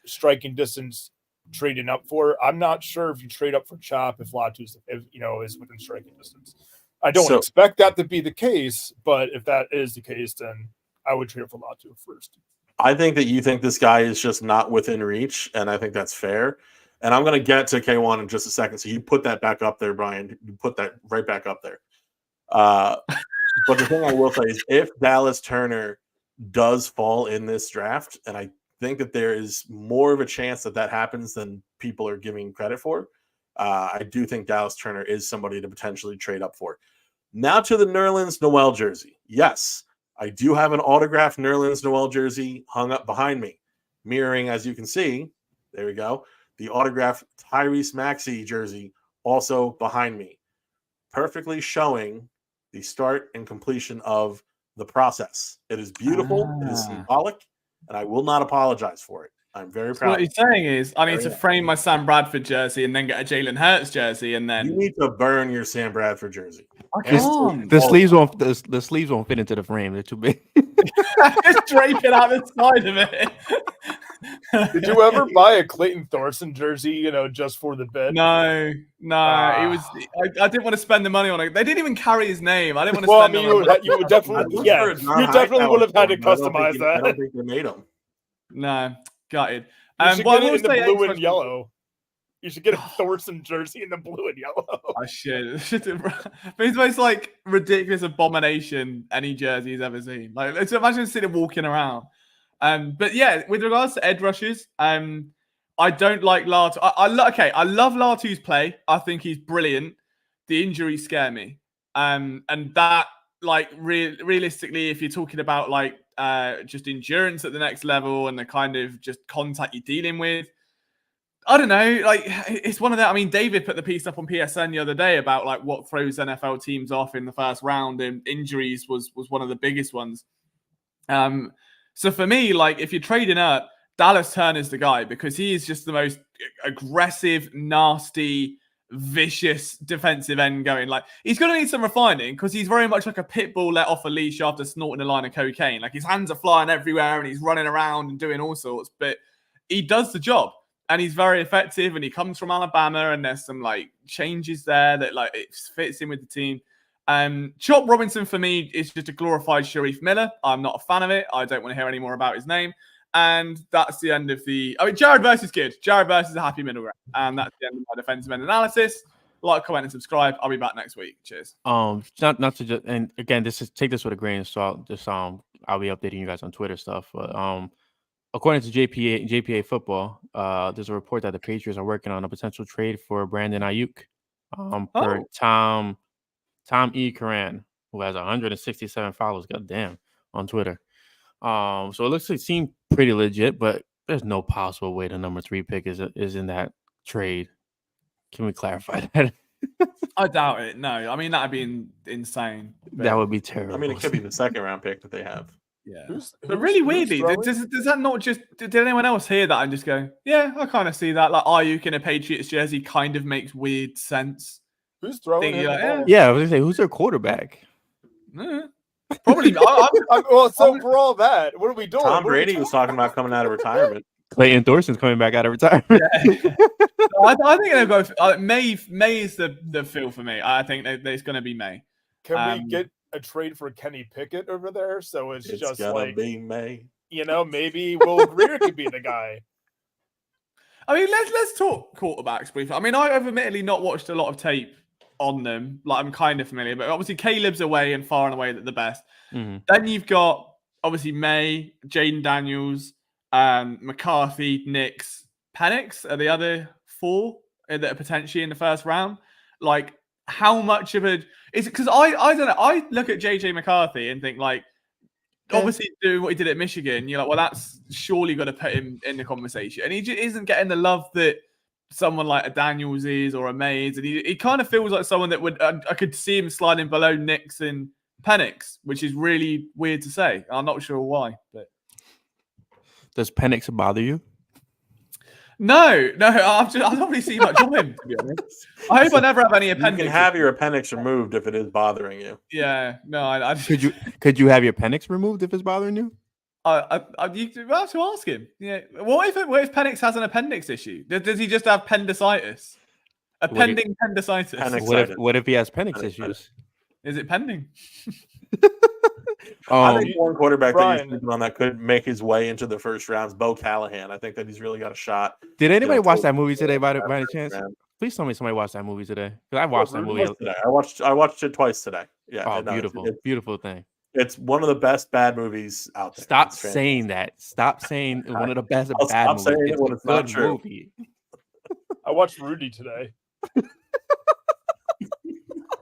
striking distance trading up for, I'm not sure if you trade up for Chop if Latu is within striking distance. I don't expect that to be the case, but if that is the case, then I would trade for Latu first. I think that you think this guy is just not within reach, and I think that's fair. And I'm going to get to K1 in just a second. So you put that back up there, Brian. You put that right back up there. But the thing I will say is, if Dallas Turner does fall in this draft, and I think that there is more of a chance that happens than people are giving credit for, I do think Dallas Turner is somebody to potentially trade up for. Now to the Nerlens Noel jersey. Yes, I do have an autographed Nerlens Noel jersey hung up behind me, mirroring, as you can see, there we go, the autographed Tyrese Maxey jersey also behind me, perfectly showing the start and completion of the process. It is beautiful. It is symbolic, and I will not apologize for it. I'm very proud. What he's saying is, I need to frame my Sam Bradford jersey and then get a Jalen Hurts jersey, and then you need to burn your Sam Bradford jersey. The sleeves won't fit into the frame. They're too big. Just drape it out the side of it. Did you ever buy a Clayton Thorson jersey, just for the bid? No. It was. I didn't want to spend the money on it. They didn't even carry his name. I didn't want to spend. You would definitely, you definitely would have had to customize that. I don't think they made them. No, gutted. You should get it in the blue and yellow. You should get a Thorson jersey in the blue and yellow. I should. But it's the most ridiculous abomination any jersey has ever seen. Let's imagine sitting walking around. But yeah, with regards to edge rushes, I don't like Latu. I love Latu's play. I think he's brilliant. The injuries scare me. And that realistically, if you're talking about just endurance at the next level and the kind of just contact you're dealing with, I don't know. It's one of that. I mean, David put the piece up on PSN the other day about what throws NFL teams off in the first round, and injuries was one of the biggest ones. So for me, if you're trading up, Dallas Turner's the guy, because he is just the most aggressive, nasty, vicious defensive end going. Like, he's going to need some refining because he's very much like a pit bull let off a leash after snorting a line of cocaine. Like, his hands are flying everywhere and he's running around and doing all sorts, but he does the job and he's very effective, and he comes from Alabama, and there's some like changes there that like it fits in with the team. Chop Robinson for me is just a glorified Sharif Miller. I'm not a fan of it. I don't want to hear any more about his name. And that's the end of Jared Verse is good. Jared Verse is a happy middle ground. And that's the end of my defensive end analysis. Like, comment, and subscribe. I'll be back next week. Cheers. Not to just, and again, take this with a grain of salt. I'll be updating you guys on Twitter stuff. But according to JPA Football, there's a report that the Patriots are working on a potential trade for Brandon Ayuk. For Tom E. Curran, who has 167 followers, goddamn, on Twitter. So it seemed pretty legit, but there's no possible way the number 3 pick is in that trade. Can we clarify that? I doubt it. No, I mean that'd be insane. That would be terrible. I mean, it could be the 2nd round pick that they have. Yeah, but really weirdly, does that not just? Did anyone else hear that and just go, "Yeah, I kind of see that"? Like Ayuk in a Patriots jersey kind of makes weird sense. Who's throwing him? Yeah, I was gonna say, who's their quarterback? Probably. For all that, what are we doing? Tom Brady was talking about coming out of retirement. Clayton Thorson's coming back out of retirement. Yeah. I think they'll go. May is the feel for me. I think it's going to be May. Can we get a trade for Kenny Pickett over there? So it's just like be May. Maybe Will Greer could be the guy. I mean, let's talk quarterbacks briefly. I mean, I've admittedly not watched a lot of tape on them. Like, I'm kind of familiar, but obviously Caleb's away and far and away the best. Mm-hmm. Then you've got obviously May, Jaden Daniels, McCarthy, Nix, Penix are the other 4 that are potentially in the first round. Like, how much of a is it? Because I don't know. I look at JJ McCarthy and think, like, obviously doing what he did at Michigan, you're like, well, that's surely got to put him in the conversation, and he just isn't getting the love that someone like a Daniels is or a Mays, and he kind of feels like someone that would I could see him sliding below Nix and Penix, which is really weird to say. I'm not sure why, but does Penix bother you? No, I don't really see much of him, to be honest. I hope I never have any appendix. You can have your appendix removed if it is bothering you. Yeah, no, I could you have your appendix removed if it's bothering you? You have to ask him. Yeah, what if Penix has an appendix issue? Does he just have appendicitis? Pending appendicitis. What if he has penix issues? Is it pending? I think one quarterback that could make his way into the first round is Bo Callahan. I think that he's really got a shot. Did anybody watch that movie today by any chance? Please tell me somebody watched that movie today. Because I watched that movie today. I watched it twice today. Yeah. Oh, beautiful. Beautiful thing. It's one of the best bad movies out there. Stop saying that. Stop saying one of the best bad movies. Saying it when it's not true. Movie. I watched Rudy today.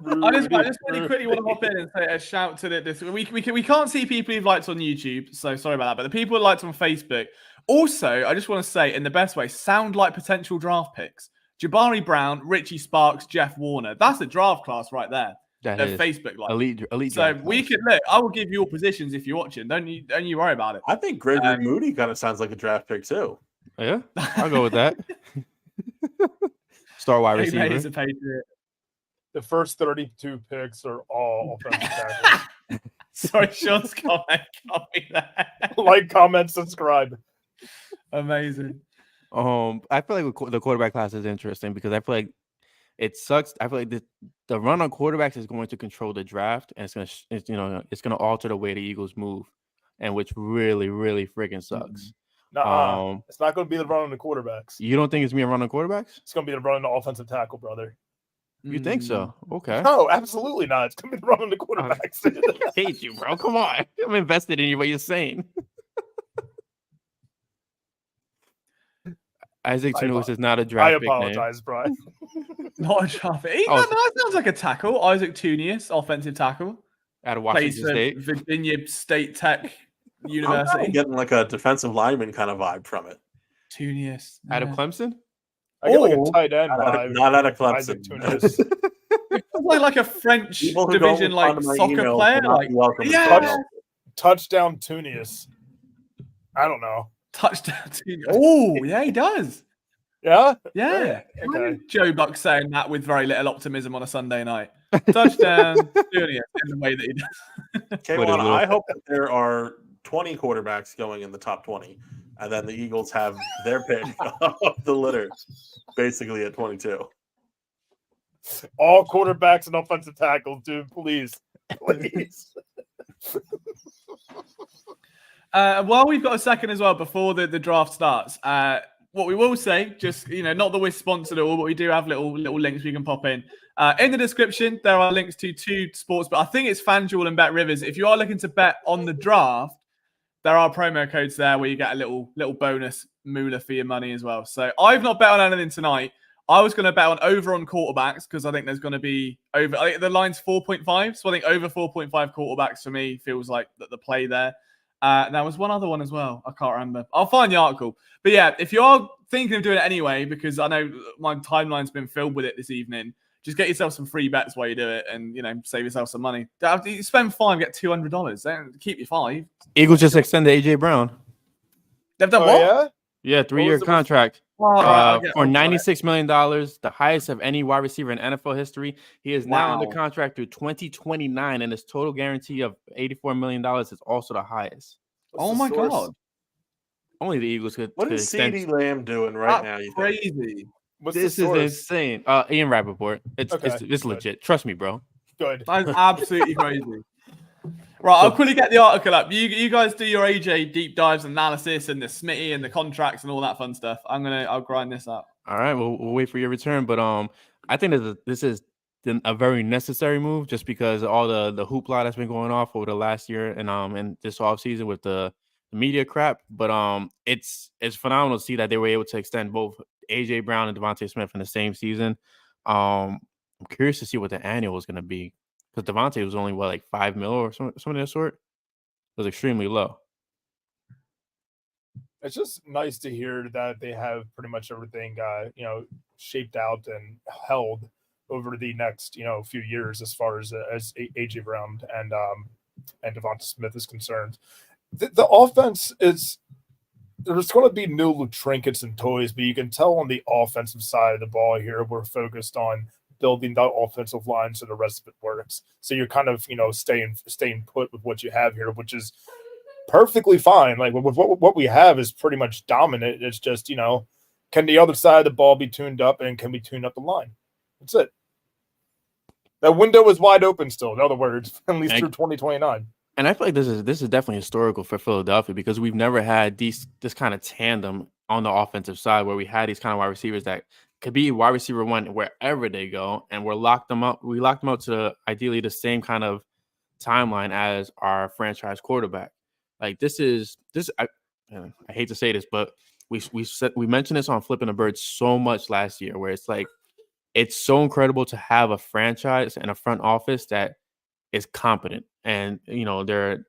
I just really quickly want to hop in and say a shout to this. We can't see people who've liked on YouTube, so sorry about that. But the people who liked on Facebook, also, I just want to say in the best way, sound like potential draft picks. Jabari Brown, Richie Sparks, Jeff Warner. That's a draft class right there. That is Facebook like elite. So we can look. I will give you your positions if you're watching. Don't you worry about it. I think Gregory Moody kind of sounds like a draft pick too. Yeah, I'll go with that. Star wide receiver. He's a Patriot. The first 32 picks are all offensive tackles. Sorry, Sean's comment. Copy that. Like, comment, subscribe. Amazing. I feel like the quarterback class is interesting because I feel like it sucks. I feel like the run on quarterbacks is going to control the draft, and it's gonna alter the way the Eagles move, and which really, really freaking sucks. It's not going to be the run on the quarterbacks. You don't think it's going to be a run on quarterbacks? It's going to be the run on the offensive tackle, brother. You think so? Okay. No, absolutely not. It's going to be the run on the quarterbacks. I hate you, bro. Come on. I'm invested in you, what you're saying. Isaac Tunis is not a draft pick. I apologize, Brian. Not a draft pick. That sounds like a tackle. Isaac Tunis, offensive tackle. Out of Washington State. Virginia State Tech University. I'm getting like a defensive lineman kind of vibe from it. Tunis. Out of Clemson? I get like a tight end vibe. Not out of Clemson. like a French division, like soccer player. Like, Touchdown Tunis. I don't know. Touchdown Tunis. Oh, yeah, he does. Yeah? Yeah. Okay. Joe Buck saying that with very little optimism on a Sunday night. Touchdown, doing it in the way that he does. K1, I hope that there are 20 quarterbacks going in the top 20, and then the Eagles have their pick of the litter basically at 22. All quarterbacks and offensive tackles, dude. Please. Please. While we've got a second as well before the draft starts, what we will say, just not that we're sponsored at all, but we do have little links we can pop in. In the description, there are links to 2 sports, but I think it's FanDuel and BetRivers. If you are looking to bet on the draft, there are promo codes there where you get a little bonus moolah for your money as well. So I've not bet on anything tonight. I was going to bet on over on quarterbacks because I think there's going to be over. I think the line's 4.5, so I think over 4.5 quarterbacks for me feels like the play there. There was one other one as well. I can't remember. I'll find the article. But yeah, if you are thinking of doing it anyway, because I know my timeline's been filled with it this evening, just get yourself some free bets while you do it and, save yourself some money. You spend $5, get $200. Keep your $5. Eagles just extended AJ Brown. They've done what? Yeah? Yeah, 3-year contract for $96 million, the highest of any wide receiver in NFL history. He is now under contract through 2029, and his total guarantee of $84 million is also the highest. Oh my God! Only the Eagles could. What is CeeDee Lamb doing right now? You crazy. This is insane. Ian Rappaport. It's legit. Trust me, bro. Good. That's absolutely crazy. Right, I'll quickly get the article up. You guys do your AJ deep dives analysis and the Smitty and the contracts and all that fun stuff. I'll grind this up. All right, we'll wait for your return. But I think that this is a very necessary move just because all the hoopla that's been going off over the last year and this offseason with the media crap. But it's phenomenal to see that they were able to extend both AJ Brown and Devontae Smith in the same season. I'm curious to see what the annual is going to be. Because Devontae was only, like $5 million or something of that sort? It was extremely low. It's just nice to hear that they have pretty much everything, shaped out and held over the next, few years as far as AJ Brown and Devonta Smith is concerned. The offense is there's going to be new trinkets and toys, but you can tell on the offensive side of the ball here we're focused on building the offensive line so the rest of it works. So you're kind of, staying put with what you have here, which is perfectly fine. Like what we have is pretty much dominant. It's just, can the other side of the ball be tuned up and can we tune up the line? That's it. That window is wide open still, in other words, at least through 2029. And I feel like this is definitely historical for Philadelphia because we've never had this kind of tandem on the offensive side where we had these kind of wide receivers that could be wide receiver one wherever they go, and we locked them up to ideally the same kind of timeline as our franchise quarterback. Like I hate to say this, but we mentioned this on Flipping the Bird so much last year, where it's like it's so incredible to have a franchise and a front office that is competent, and they're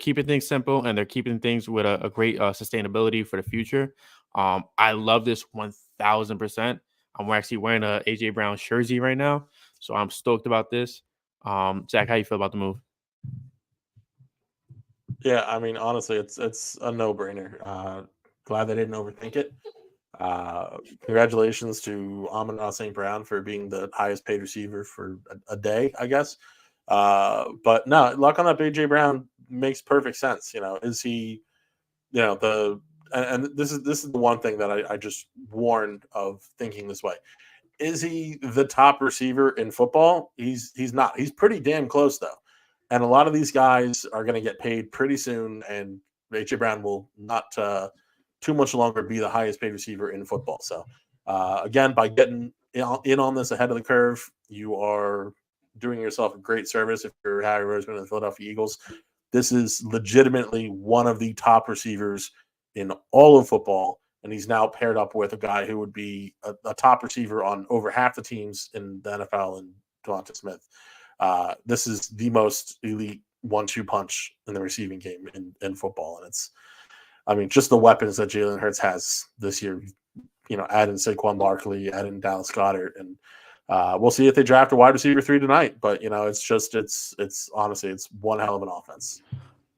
keeping things simple and they're keeping things with a great sustainability for the future. I love this 1,000%. I'm actually wearing a AJ Brown jersey right now, so I'm stoked about this. Zach, how you feel about the move? Yeah, I mean, honestly, it's a no-brainer. Glad they didn't overthink it. Congratulations to Amon-Ra St. Brown for being the highest paid receiver for a day, I guess. But no, luck on that AJ Brown makes perfect sense. Is he, and this is the one thing that I just warned of thinking this way. Is he the top receiver in football? He's not. He's pretty damn close though. And a lot of these guys are going to get paid pretty soon, and AJ Brown will not too much longer be the highest paid receiver in football. So again, by getting in on this ahead of the curve, you are doing yourself a great service if you're Harry Roseman of the Philadelphia Eagles. This is legitimately one of the top receivers in all of football, and he's now paired up with a guy who would be a top receiver on over half the teams in the NFL, and Devonta Smith. This is the most elite 1-2 punch in the receiving game in football, and it's, I mean, just the weapons that Jalen Hurts has this year. Add in Saquon Barkley, add in Dallas Goedert, and we'll see if they draft a wide receiver 3 tonight. But it's honestly, it's one hell of an offense.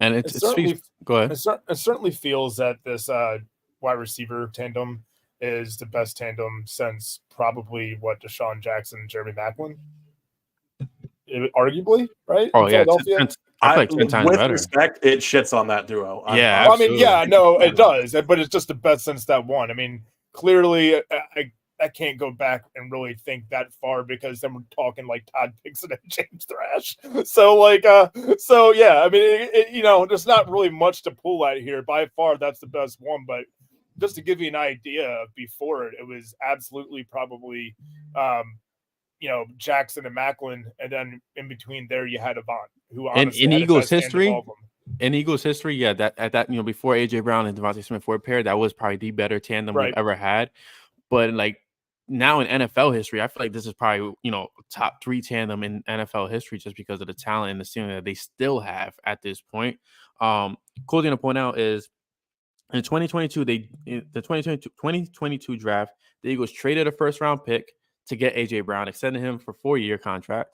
And it certainly, go ahead. It certainly feels that this wide receiver tandem is the best tandem since probably Deshaun Jackson and Jeremy Maclin. Arguably, right? Oh, in yeah. Philadelphia. I feel like 10 times with better. respect, it shits on that duo. Yeah, I mean, yeah, no, it does, but it's just the best since that one. I mean, clearly, I can't go back and really think that far because then we're talking like Todd Dixon and James Thrash. So yeah, I mean, there's not really much to pull at here. By far, that's the best one. But just to give you an idea, before it was absolutely probably, Jackson and Maclin, and then in between there you had Avant, who honestly in had Eagles the best tandem of history. all of them. In Eagles history, yeah, that before AJ Brown and Devontae Smith were paired, that was probably the better tandem we've ever had. But like now in NFL history, I feel like this is probably top 3 tandem in NFL history just because of the talent and the ceiling that they still have at this point. Cool thing to point out is in 2022, the 2022 draft, the Eagles traded a first round pick to get AJ Brown, extended him for 4-year contract,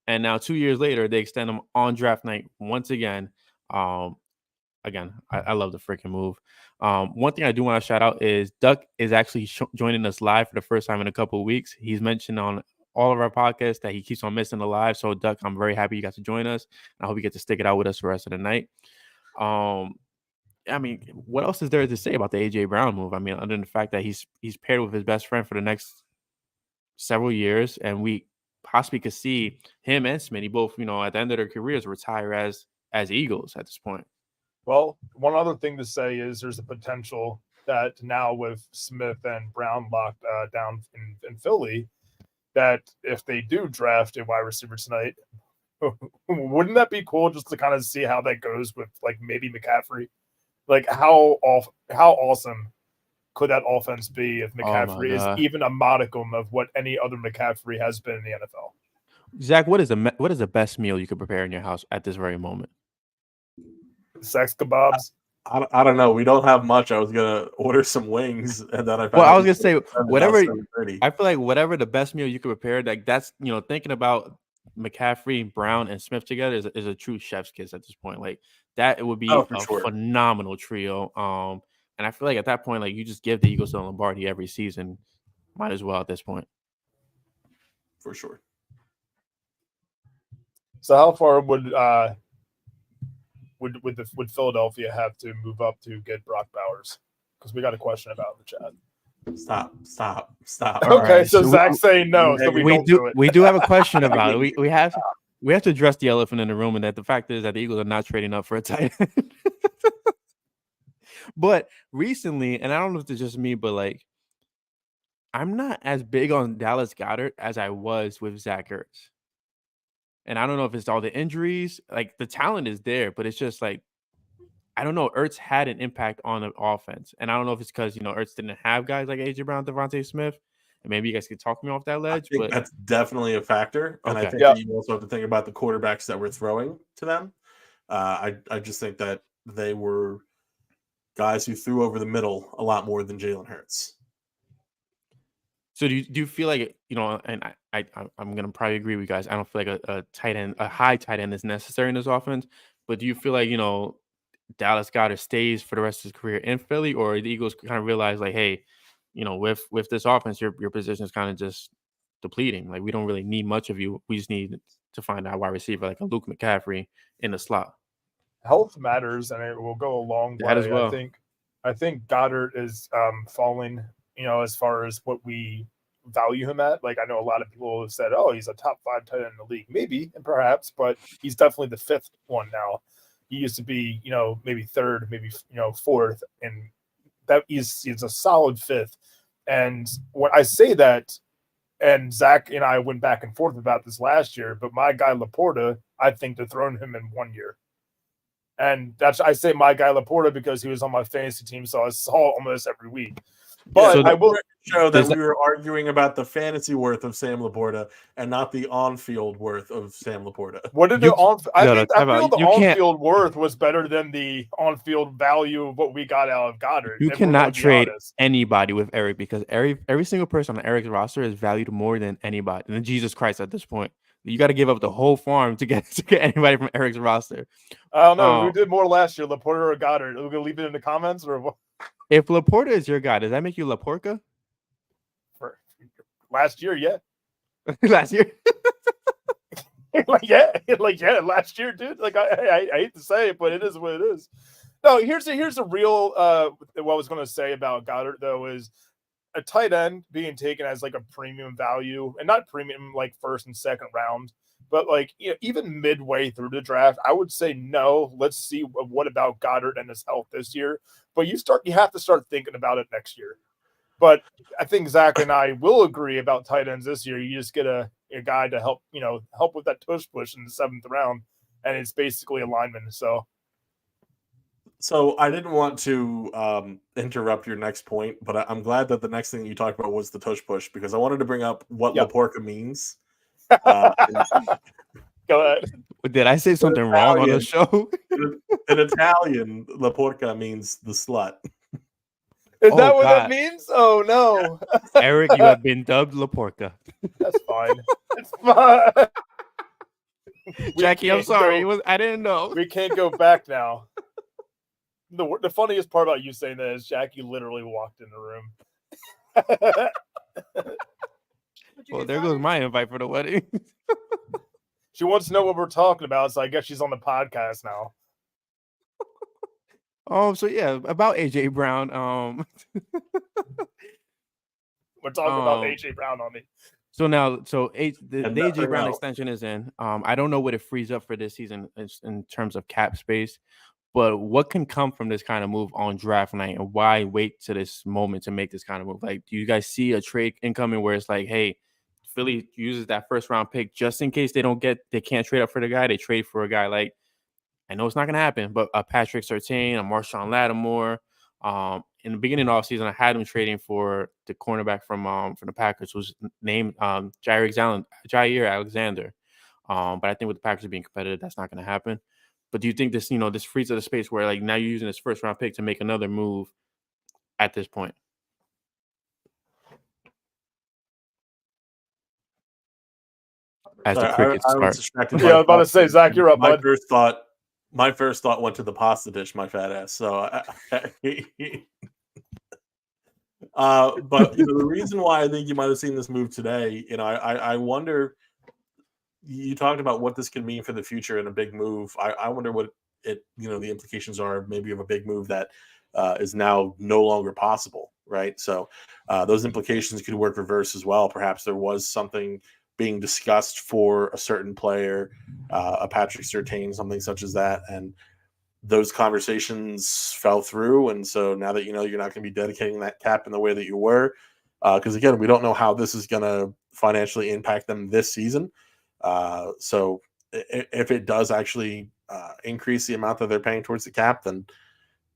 and now 2 years later they extend him on draft night once again. Again, I love the freaking move. One thing I do want to shout out is Duck is actually joining us live for the first time in a couple of weeks. He's mentioned on all of our podcasts that he keeps on missing the live. So Duck, I'm very happy you got to join us. I hope you get to stick it out with us for the rest of the night. I mean, what else is there to say about the AJ Brown move? I mean, other than the fact that he's paired with his best friend for the next several years, and we possibly could see him and Smitty both, at the end of their careers retire as Eagles at this point. Well, one other thing to say is there's a potential that now with Smith and Brown locked down in Philly, that if they do draft a wide receiver tonight, wouldn't that be cool just to kind of see how that goes with like maybe McCaffrey? Like how awesome could that offense be if McCaffrey is even a modicum of what any other McCaffrey has been in the NFL? Zach, what is the best meal you could prepare in your house at this very moment? Sex kebabs. I don't know. We don't have much. I was gonna order some wings, and then I was gonna say whatever. I feel like whatever the best meal you could prepare, like that's thinking about McCaffrey, Brown, and Smith together is a true chef's kiss at this point. Like that, it would be phenomenal trio. And I feel like at that point, like you just give the Eagles to Lombardi every season. Might as well at this point. For sure. So how far would Philadelphia have to move up to get Brock Bowers? Because we got a question about in the chat. Stop. Okay, right. So Zach's saying no, so we don't do it. We do have a question about it. We have to address the elephant in the room, and that the fact is that the Eagles are not trading up for a tight end. But recently, and I don't know if it's just me, but like I'm not as big on Dallas Goedert as I was with Zach Ertz. And I don't know if it's all the injuries. Like the talent is there, but it's just like I don't know. Ertz had an impact on the offense, and I don't know if it's because Ertz didn't have guys like AJ Brown, Devontae Smith, and maybe you guys could talk me off that ledge. But that's definitely a factor, and I think that you also have to think about the quarterbacks that we're throwing to them. I just think that they were guys who threw over the middle a lot more than Jalen Hurts. So do you feel like and I'm gonna probably agree with you guys. I don't feel like a tight end, a high tight end is necessary in this offense. But do you feel like Dallas Goedert stays for the rest of his career in Philly, or the Eagles kind of realize like, hey, with this offense, your position is kind of just depleting. Like we don't really need much of you. We just need to find out wide receiver like a Luke McCaffrey in the slot. Health matters, and it will go a long way. As well. I think Goddard is falling, as far as what we value him at. Like I know a lot of people have said, "Oh, he's a top 5 tight end in the league." Maybe and perhaps, but he's definitely the 5th one now. He used to be, maybe 3rd, maybe 4th, and that he's a solid 5th. And when I say that, and Zach and I went back and forth about this last year, but my guy Laporta, I think they're throwing him in 1 year. And I say my guy Laporta because he was on my fantasy team, so I saw almost every week. But I will show that we were arguing about the fantasy worth of Sam Laporta and not the on-field worth of Sam Laporta. What did I feel the on-field worth was better than the on-field value of what we got out of Goddard. You cannot trade anybody with Eric because every single person on Eric's roster is valued more than anybody. And Jesus Christ at this point. You got to give up the whole farm to get anybody from Eric's roster. I don't know. Who did more last year, Laporta or Goddard? Are we going to leave it in the comments? Or what? If Laporta is your guy, does that make you Laporca? last year, yeah. Last year. Last year, dude. Like I hate to say it, but it is what it is. No, here's a real what I was gonna say about Goddard though is a tight end being taken as like a premium value, and not premium like first and second round, but like even midway through the draft, I would say no. Let's see what about Goddard and his health this year. But you have to start thinking about it next year. But I think Zach and I will agree about tight ends this year. You just get a guy to help with that tush push in the 7th round, and it's basically a lineman. So I didn't want to interrupt your next point, but I'm glad that the next thing you talked about was the tush push, because I wanted to bring up what Laporca means. Go ahead. Did I say something wrong on the show? In Italian, Laporca means the slut. Is that what that means? Oh no, Eric, you have been dubbed Laporca. That's fine. It's fine. Jackie, I'm sorry. I didn't know. We can't go back now. The funniest part about you saying that is Jackie literally walked in the room. Well, there goes my invite for the wedding. She wants to know what we're talking about, so I guess she's on the podcast now. So yeah, about AJ Brown. We're talking about AJ Brown on me. So now, the AJ Brown extension is in. I don't know what it frees up for this season in terms of cap space, but what can come from this kind of move on draft night, and why wait to this moment to make this kind of move? Like, do you guys see a trade incoming where it's like, hey, Philly uses that first round pick just in case they can't trade up for the guy, they trade for a guy like, I know it's not going to happen, but Patrick Surtain, a Marshawn Lattimore. In the beginning of the offseason, I had him trading for the cornerback from the Packers, was named Jair Alexander. But I think with the Packers being competitive, that's not going to happen. But do you think this, this frees up the space where like now you're using this first round pick to make another move at this point? As the crickets start. I was about to say, Zach, you're up, bud. My first thought went to the pasta dish, my fat ass. So, but the reason why I think you might have seen this move today, I wonder. You talked about what this can mean for the future in a big move. I wonder what the implications are, maybe of a big move that is now no longer possible, right? So, those implications could work reverse as well. Perhaps there was something being discussed for a certain player, a Patrick Surtain, something such as that, and those conversations fell through. And so now that you're not going to be dedicating that cap in the way that you were, because again, we don't know how this is going to financially impact them this season. So if it does actually increase the amount that they're paying towards the cap, then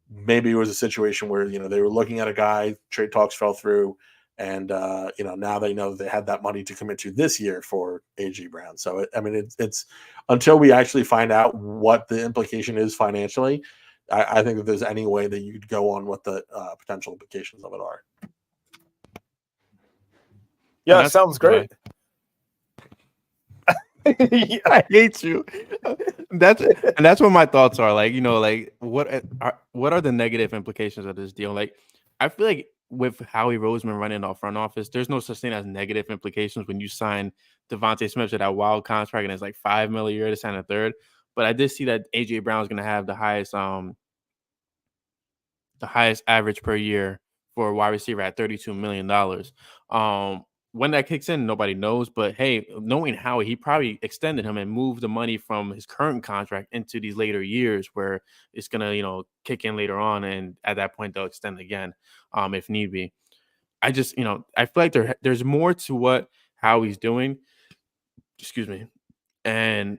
maybe it was a situation where they were looking at a guy, trade talks fell through. And, now they know that they had that money to commit to this year for AJ Brown. So, it's until we actually find out what the implication is financially, I think that there's any way that you could go on what the potential implications of it are. Yeah, that sounds great. I hate you. That's what my thoughts are. Like, what are the negative implications of this deal? Like, I feel like with Howie Roseman running our front office, there's no such thing as negative implications when you sign Devontae Smith to that wild contract and it's like $5 million a year to sign a third. But I did see that AJ Brown is going to have the highest average per year for a wide receiver at $32 million. When that kicks in, nobody knows. But hey, knowing Howie, he probably extended him and moved the money from his current contract into these later years where it's gonna, kick in later on, and at that point they'll extend again, if need be. I just, I feel like there's more to what Howie's doing. Excuse me, and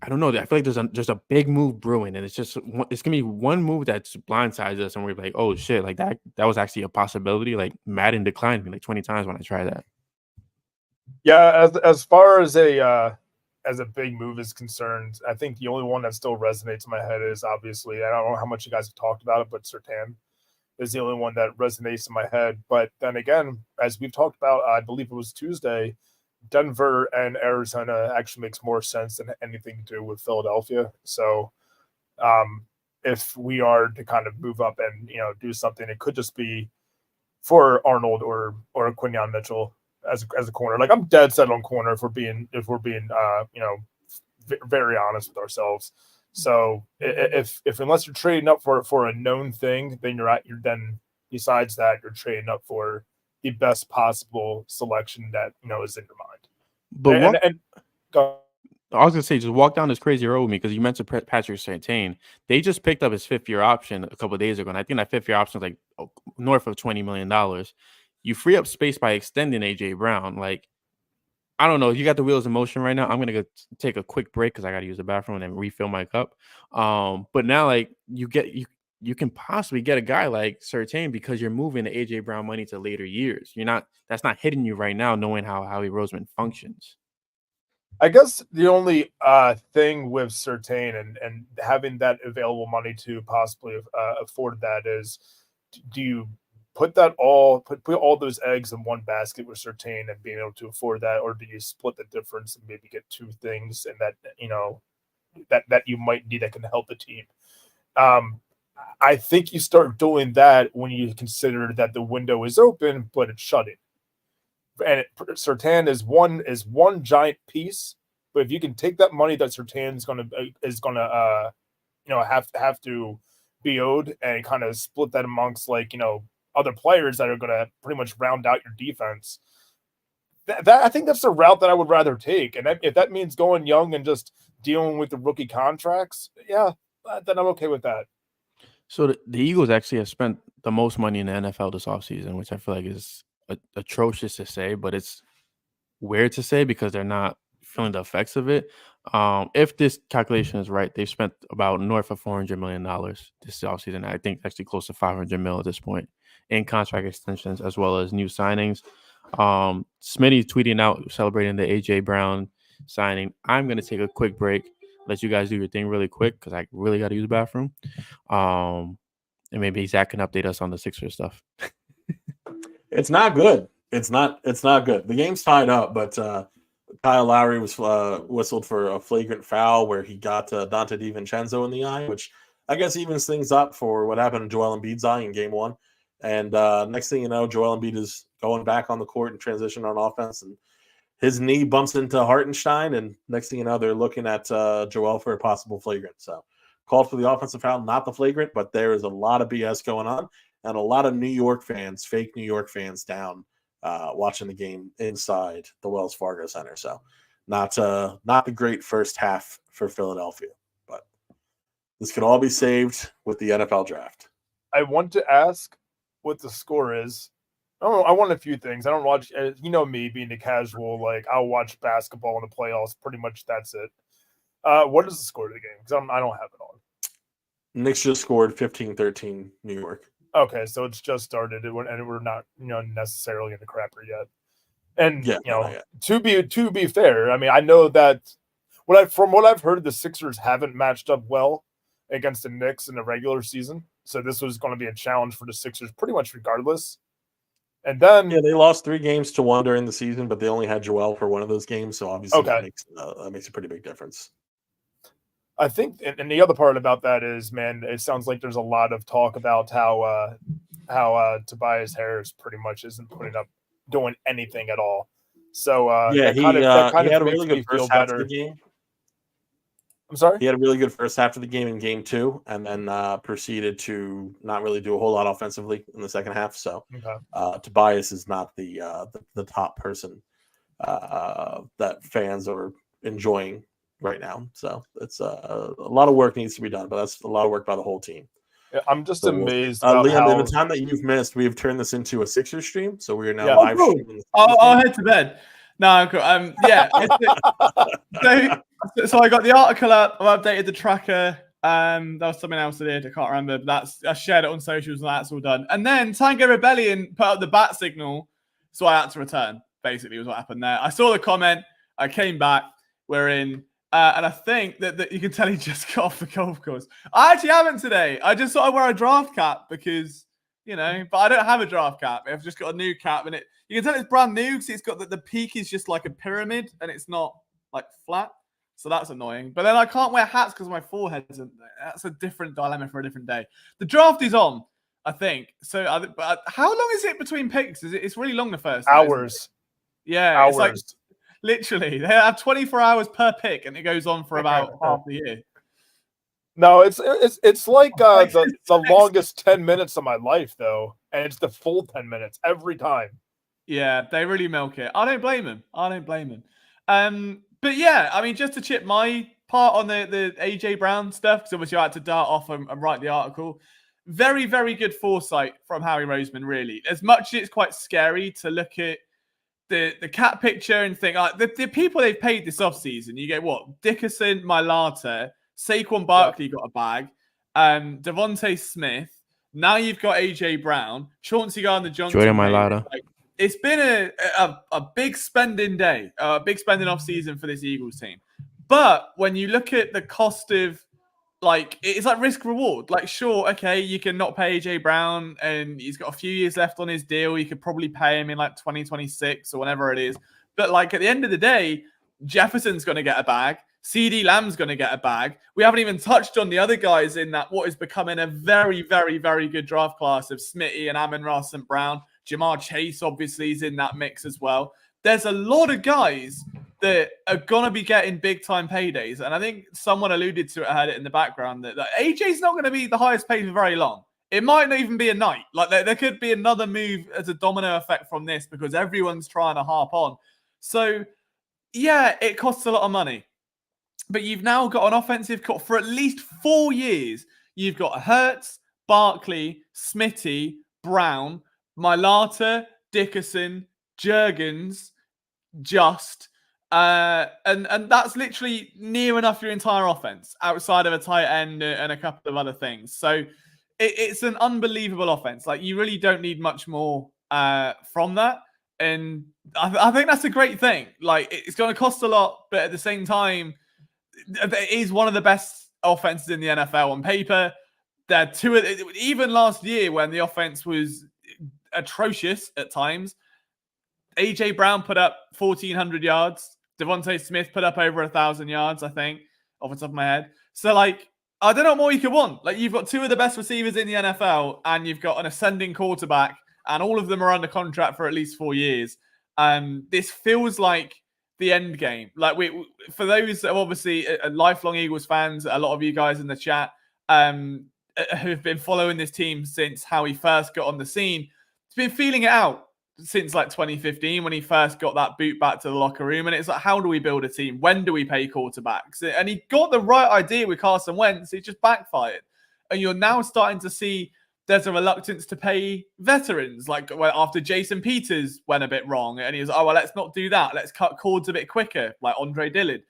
I don't know. I feel like there's a big move brewing, and it's gonna be one move that's blindsides us, and we're like, oh shit, like that was actually a possibility. Like Madden declined me like 20 times when I tried that. Yeah, as far as a big move is concerned, I think the only one that still resonates in my head is obviously, I don't know how much you guys have talked about it, but Surtain is the only one that resonates in my head. But then again, as we've talked about, I believe it was Tuesday, Denver and Arizona actually makes more sense than anything to do with Philadelphia. So if we are to kind of move up and do something, it could just be for Arnold or Quinyon Mitchell. as a corner. Like I'm dead set on corner if we're being very honest with ourselves. So if unless you're trading up for a known thing, then then besides that you're trading up for the best possible selection that is in your mind. But go. I was gonna say, just walk down this crazy road with me because you mentioned Patrick Surtain. They just picked up his 5th-year option a couple of days ago, and I think that 5th-year option is like north of $20 million. You free up space by extending AJ Brown. Like, I don't know. You got the wheels in motion right now. I'm gonna go take a quick break because I got to use the bathroom and then refill my cup. But now, like, you can possibly get a guy like Surtain because you're moving the AJ Brown money to later years. That's not hitting you right now, knowing how Howie Roseman functions. I guess the only thing with Surtain and having that available money to possibly afford that is, do you put all those eggs in one basket with Surtain and being able to afford that, or do you split the difference and maybe get 2 things and that you might need that can help the team? I think you start doing that when you consider that the window is open but it's shutting. And Surtain is one giant piece, but if you can take that money that Surtain is gonna have to be owed and kind of split that amongst other players that are gonna pretty much round out your defense, that I think that's the route that I would rather take. And if that means going young and just dealing with the rookie contracts, yeah, then I'm okay with that. So the Eagles actually have spent the most money in the NFL this offseason, which I feel like is atrocious to say, but it's weird to say because they're not feeling the effects of it. If this calculation is right, they've spent about north of $400 million this offseason. I think actually close to $500 million at this point in contract extensions as well as new signings. Smitty tweeting out celebrating the AJ Brown signing. I'm going to take a quick break, let you guys do your thing really quick because I really got to use the bathroom. And maybe Zach can update us on the Sixers stuff. It's not good. It's not good. The game's tied up, but Kyle Lowry was whistled for a flagrant foul where he got Dante DiVincenzo in the eye, which I guess evens things up for what happened to Joel Embiid's eye in Game 1. And next thing you know, Joel Embiid is going back on the court and transition on offense, and his knee bumps into Hartenstein, and next thing you know, they're looking at Joel for a possible flagrant. So called for the offensive foul, not the flagrant, but there is a lot of BS going on, and a lot of New York fans, fake New York fans down watching the game inside the Wells Fargo Center. So not the great first half for Philadelphia, but this could all be saved with the NFL draft. I want to ask what the score is. I want a few things. I don't watch, me being a casual, like I'll watch basketball in the playoffs. Pretty much that's it. What is the score of the game? Because I don't have it on. Knicks just scored 15-13 New York. Okay, so it's just started, and we're not, necessarily in the crapper yet. And to be fair, I mean, I know that from what I've heard, the Sixers haven't matched up well against the Knicks in the regular season. So this was going to be a challenge for the Sixers, pretty much regardless. And then they lost 3 games to 1 during the season, but they only had Joel for one of those games, so obviously that makes a pretty big difference. I think, and the other part about that is, man, it sounds like there's a lot of talk about how Tobias Harris pretty much isn't doing anything at all. So he had a really good first half of the game. I'm sorry? He had a really good first half of the game in Game 2, and then proceeded to not really do a whole lot offensively in the second half. So Tobias is not the top person that fans are enjoying right now. So it's a lot of work needs to be done, but that's a lot of work by the whole team. Yeah, I'm just amazed. Liam, in the time that you've missed, we have turned this into a Sixers stream, so we are now live streaming. I'll head to bed. No, cool. So I got the article up. I've updated the tracker. That was something else I did. I can't remember. But I shared it on socials, and that's all done. And then Tango Rebellion put up the bat signal, so I had to return. Basically, was what happened there. I saw the comment. I came back. We're in. And I think that you can tell he just got off the golf course. I actually haven't today. I just thought I'd wear a draft cap because, but I don't have a draft cap. I've just got a new cap, and you can tell it's brand new because it's got the peak is just like a pyramid and it's not like flat. So that's annoying. But then I can't wear hats because my forehead isn't there. That's a different dilemma for a different day. The draft is on, I think. So, but how long is it between picks? It's really long the first hours. Yeah, hours. it's like literally they have 24 hours per pick, and it goes on for about half the year. No, it's like the longest 10 minutes of my life though, and it's the full 10 minutes every time. Yeah, they really milk it. I don't blame them. But yeah, I mean, just to chip my part on the AJ Brown stuff, because obviously I had to dart off and write the article. Very, very good foresight from Howie Roseman, really. As much as it's quite scary to look at the cat picture and think, like, the people they've paid this offseason, you get what? Dickerson, Mailata, Saquon Barkley got a bag, Devontae Smith. Now you've got AJ Brown, Chauncey Gardner-Johnson. Jordan Mailata. It's been a big spending day, a big spending off season for this Eagles team. But when you look at the cost of, like, it's like risk reward. Like, sure, okay, you can not pay AJ Brown and he's got a few years left on his deal. You could probably pay him in like 2026 or whenever it is. But like at the end of the day, Jefferson's going to get a bag. CD Lamb's going to get a bag. We haven't even touched on the other guys in that what is becoming a very, very, very good draft class of Smitty and Amon-Ra St. Brown. Jamar Chase obviously is in that mix as well. There's a lot of guys that are going to be getting big-time paydays. And I think someone alluded to it, I heard it in the background, that AJ's not going to be the highest paid for very long. It might not even be a night. Like, there could be another move as a domino effect from this because everyone's trying to harp on. So, yeah, it costs a lot of money. But you've now got an offensive core for at least 4 years. You've got Hurts, Barkley, Smitty, Brown, Mailata, Dickerson, Juergens, and that's literally near enough your entire offense outside of a tight end and a couple of other things. So it's an unbelievable offense. Like, you really don't need much more from that. And I think that's a great thing. Like, it's going to cost a lot, but at the same time, it is one of the best offenses in the NFL on paper. They're even last year when the offense was atrocious at times, AJ Brown put up 1,400 yards. Devontae Smith put up over 1,000 yards, I think, off the top of my head. So, like, I don't know what more you could want. Like, you've got two of the best receivers in the NFL, and you've got an ascending quarterback, and all of them are under contract for at least 4 years. This feels like the end game. Like, for those that are obviously lifelong Eagles fans, a lot of you guys in the chat who've been following this team since how he first got on the scene, he's been feeling it out since like 2015 when he first got that boot back to the locker room. And it's like, how do we build a team? When do we pay quarterbacks? And he got the right idea with Carson Wentz. It just backfired. And you're now starting to see there's a reluctance to pay veterans. Like, after Jason Peters went a bit wrong and he was, oh, well, let's not do that. Let's cut cords a bit quicker, like Andre Dillard.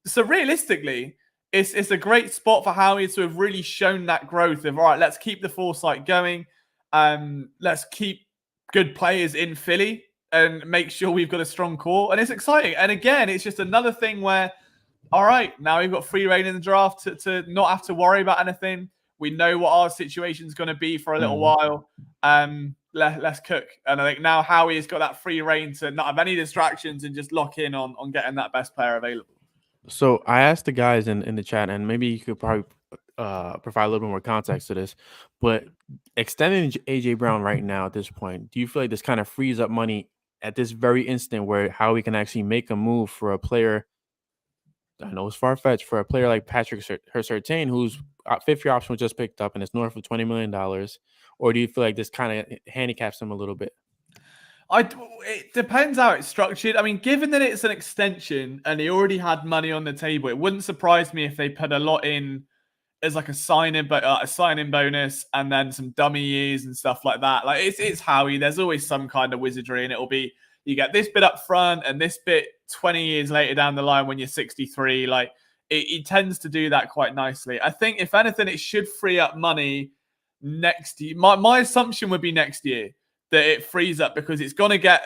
So realistically, it's a great spot for Howie to have really shown that growth of, all right, let's keep the foresight going. Let's keep good players in Philly and make sure we've got a strong core. And it's exciting. And again, it's just another thing where, all right, now we've got free reign in the draft to not have to worry about anything. We know what our situation's going to be for a little while. Let's cook. And I think now Howie has got that free reign to not have any distractions and just lock in on getting that best player available. So I asked the guys in the chat, and maybe you could probably provide a little bit more context to this, but extending AJ Brown right now at this point, do you feel like this kind of frees up money at this very instant where Howie can actually make a move for a player? I know it's far-fetched, for a player like Patrick Surtain, whose fifth-year option was just picked up and it's north of $20 million, or do you feel like this kind of handicaps him a little bit? It depends how it's structured. I mean, given that it's an extension and he already had money on the table, it wouldn't surprise me if they put a lot in as like a sign-in bonus and then some dummy years and stuff like that. Like, it's Howie. There's always some kind of wizardry, and it'll be, you get this bit up front and this bit 20 years later down the line when you're 63. Like, it tends to do that quite nicely. I think, if anything, it should free up money next year. My assumption would be next year that it frees up, because it's going to get,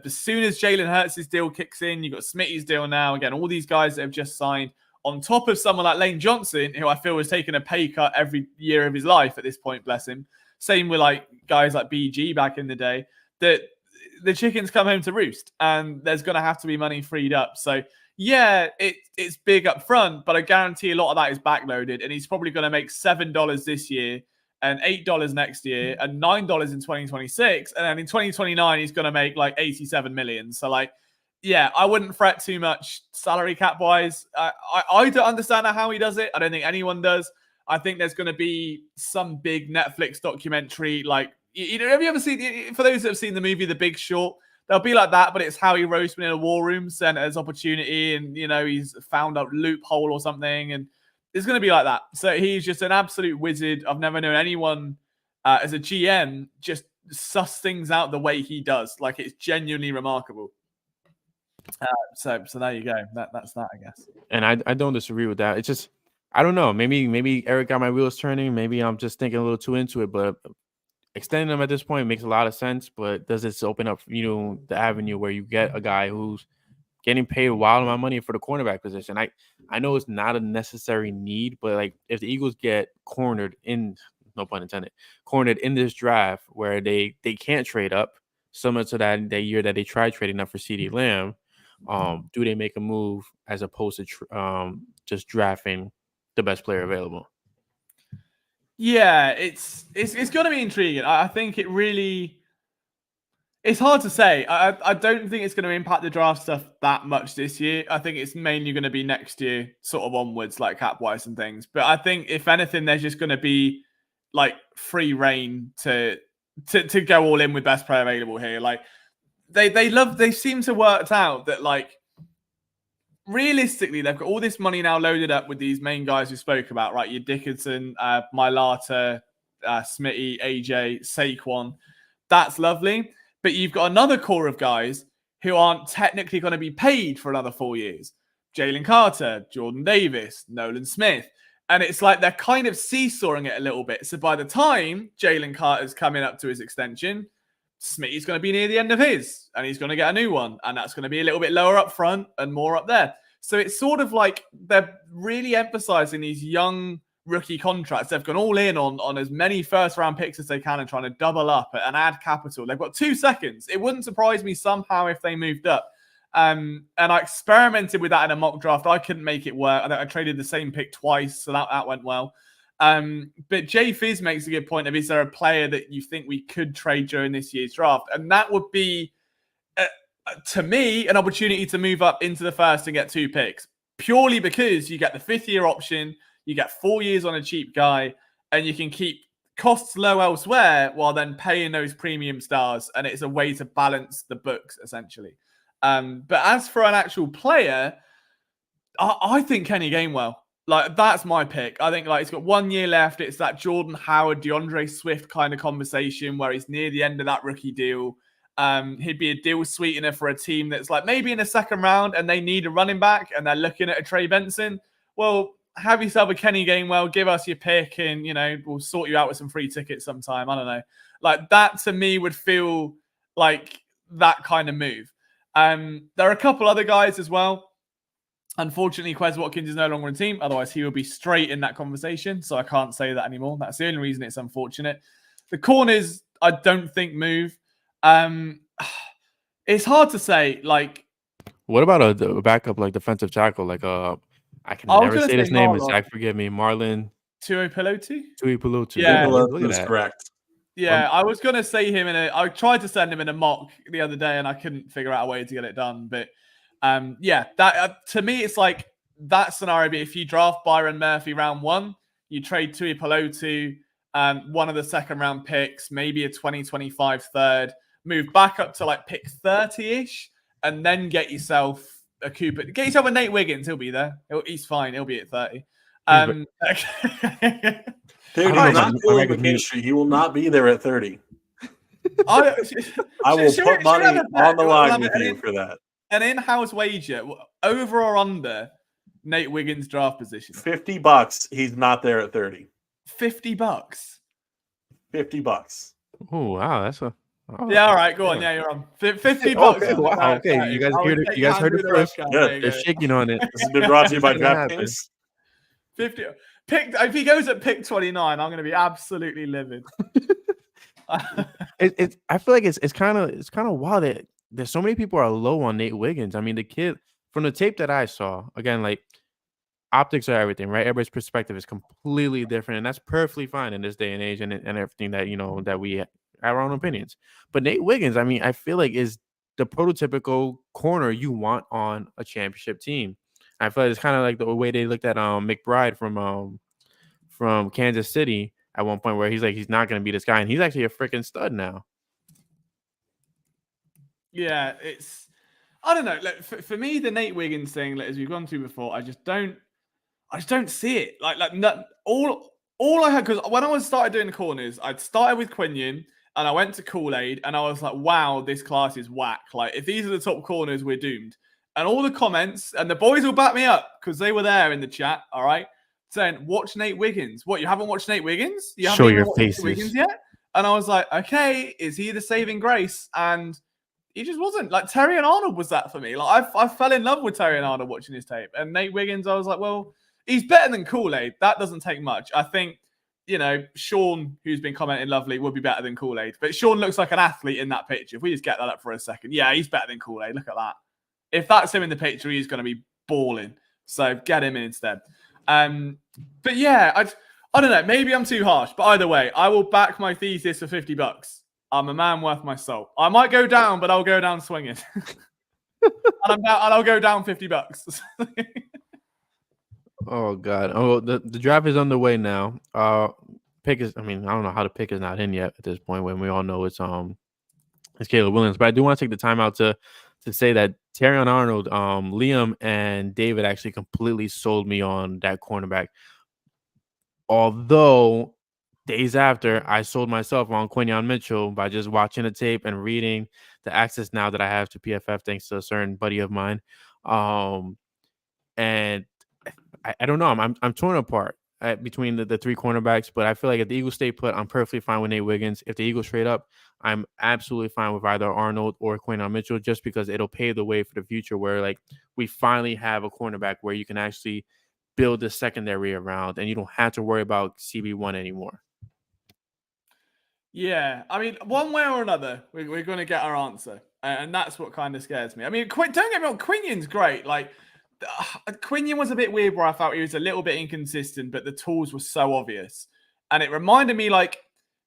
as soon as Jalen Hurts' deal kicks in, you've got Smitty's deal now. Again, all these guys that have just signed, on top of someone like Lane Johnson, who I feel was taking a pay cut every year of his life at this point, bless him. Same with like guys like BG back in the day, that the chickens come home to roost, and there's going to have to be money freed up. So yeah, it's big up front, but I guarantee a lot of that is backloaded, and he's probably going to make $7 this year and $8 next year, and $9 in 2026, and then in 2029 he's going to make like 87 million. So like, yeah, I wouldn't fret too much salary cap wise. I don't understand how he does it. I don't think anyone does. I think there's going to be some big Netflix documentary. Like, have you ever seen, for those that have seen the movie The Big Short, they'll be like that, but it's Howie Roseman in a war room, Senator's opportunity, and, he's found a loophole or something, and it's going to be like that. So he's just an absolute wizard. I've never known anyone as a GM just suss things out the way he does. Like, it's genuinely remarkable. So there you go. That's that, I guess. And I don't disagree with that. It's just, I don't know. Maybe Eric got my wheels turning. Maybe I'm just thinking a little too into it. But extending them at this point makes a lot of sense. But does this open up, the avenue where you get a guy who's getting paid a wild amount of money for the cornerback position? I know it's not a necessary need, but like if the Eagles get cornered in, no pun intended, cornered in this draft where they can't trade up, similar to that year that they tried trading up for CeeDee Lamb. Do they make a move as opposed to just drafting the best player available? Yeah, it's going to be intriguing. I think it's hard to say. I don't think it's going to impact the draft stuff that much this year. I think it's mainly going to be next year, sort of onwards, like cap-wise and things. But I think if anything, there's just going to be like free reign to go all in with best player available here. Like, they seem to work out that, like, realistically, they've got all this money now loaded up with these main guys we spoke about, right? Your Dickinson, Mailata, Smitty, AJ, Saquon. That's lovely. But you've got another core of guys who aren't technically going to be paid for another 4 years. Jalen Carter, Jordan Davis, Nolan Smith. And it's like they're kind of seesawing it a little bit. So by the time Jalen Carter's coming up to his extension, Smitty's going to be near the end of his, and he's going to get a new one, and that's going to be a little bit lower up front and more up there. So it's sort of like they're really emphasizing these young rookie contracts. They've gone all in on as many first-round picks as they can and trying to double up and add capital. They've got 2 seconds. It wouldn't surprise me somehow if they moved up. And I experimented with that in a mock draft. I couldn't make it work. I traded the same pick twice, so that went well. But Jay Fizz makes a good point of, is there a player that you think we could trade during this year's draft? And that would be, to me, an opportunity to move up into the first and get 2 picks, purely because you get the 5th-year option, you get 4 years on a cheap guy, and you can keep costs low elsewhere while then paying those premium stars. And it's a way to balance the books, essentially. But as for an actual player, I think Kenny Gainwell. Like, that's my pick. I think, like, he's got 1 year left. It's that Jordan Howard, DeAndre Swift kind of conversation where he's near the end of that rookie deal. He'd be a deal sweetener for a team that's like maybe in the second round and they need a running back and they're looking at a Trey Benson. Well, have yourself a Kenny Gainwell, give us your pick, and, we'll sort you out with some free tickets sometime. I don't know. Like, that to me would feel like that kind of move. There are a couple other guys as well. Unfortunately, Quez Watkins is no longer on the team. Otherwise, he would be straight in that conversation. So I can't say that anymore. That's the only reason it's unfortunate. The corners, I don't think move. It's hard to say. Like, what about a backup, like defensive tackle? Like, I can never say his name. Zach, forgive me. Marlon Tuipulotu? Tuipulotu. Yeah, that's correct. Yeah, I was going to say him I tried to send him in a mock the other day and I couldn't figure out a way to get it done. But that to me, it's like that scenario. But if you draft Byron Murphy round 1, you trade Tuipulotu, one of the second round picks, maybe a 2025 third, move back up to like pick 30-ish, and then get yourself a Cooper. Get yourself a Nate Wiggins. He'll be there. He's fine. He'll be at 30. Dude, he's not pulling McKinstry. He will not be there at 30. I will put money on the line with you for that. An in-house wager, over or under Nate Wiggins' draft position? $50. He's not there at 30. $50. $50. Oh wow, that's a. Oh, yeah, all right, go on. Yeah, you're on. $50. Okay, wow. Okay, you guys heard it first. They're shaking on it. This has been brought to you by DraftKings. 50. If he goes at pick 29, I'm going to be absolutely livid. I feel like it's kind of wild that there's so many people are low on Nate Wiggins. I mean, the kid, from the tape that I saw, again, like, optics are everything, right? Everybody's perspective is completely different, and that's perfectly fine in this day and age, and everything that that we have our own opinions. But Nate Wiggins, I mean, I feel like is the prototypical corner you want on a championship team. I feel like it's kind of like the way they looked at McBride from Kansas City at one point, where he's like he's not going to be this guy, and he's actually a freaking stud now. Yeah, I don't know. Like, for me, the Nate Wiggins thing, like, as we've gone through before, I just don't see it. All I had, because when I started doing the corners, I'd started with Quinion and I went to Kool-Aid and I was like, wow, this class is whack. Like, if these are the top corners, we're doomed. And all the comments, and the boys will back me up because they were there in the chat, all right, saying, watch Nate Wiggins. What, you haven't watched Nate Wiggins? You haven't Show even your watched faces. Wiggins yet? And I was like, okay, is he the saving grace? And he just wasn't. Like, Terry and Arnold was that for me. Like, I fell in love with Terry and Arnold watching his tape. And Nate Wiggins, I was like, well, he's better than Kool-Aid. That doesn't take much. I think, Sean, who's been commenting lovely, would be better than Kool-Aid. But Sean looks like an athlete in that picture. If we just get that up for a second. Yeah, he's better than Kool-Aid. Look at that. If that's him in the picture, he's going to be balling. So get him in instead. But yeah, I don't know. Maybe I'm too harsh. But either way, I will back my thesis for $50. I'm a man worth my salt. I might go down, but I'll go down swinging. and I'll go down $50. Oh God! Oh, the draft is underway now. Pick is. I mean, I don't know how the pick is not in yet at this point. When we all know it's Caleb Williams, but I do want to take the time out to say that Terry Arnold, Liam, and David actually completely sold me on that cornerback. Although days after, I sold myself on Quinyon Mitchell by just watching the tape and reading the access now that I have to PFF thanks to a certain buddy of mine. And I don't know. I'm torn apart between the three cornerbacks, but I feel like if the Eagles stay put, I'm perfectly fine with Nate Wiggins. If the Eagles trade up, I'm absolutely fine with either Arnold or Quinyon Mitchell, just because it'll pave the way for the future where like we finally have a cornerback where you can actually build the secondary around and you don't have to worry about CB1 anymore. Yeah, I mean, one way or another, we're going to get our answer. And that's what kind of scares me. I mean, don't get me wrong, Quinion's great. Like, Quinion was a bit weird where I felt he was a little bit inconsistent, but the tools were so obvious. And it reminded me, like,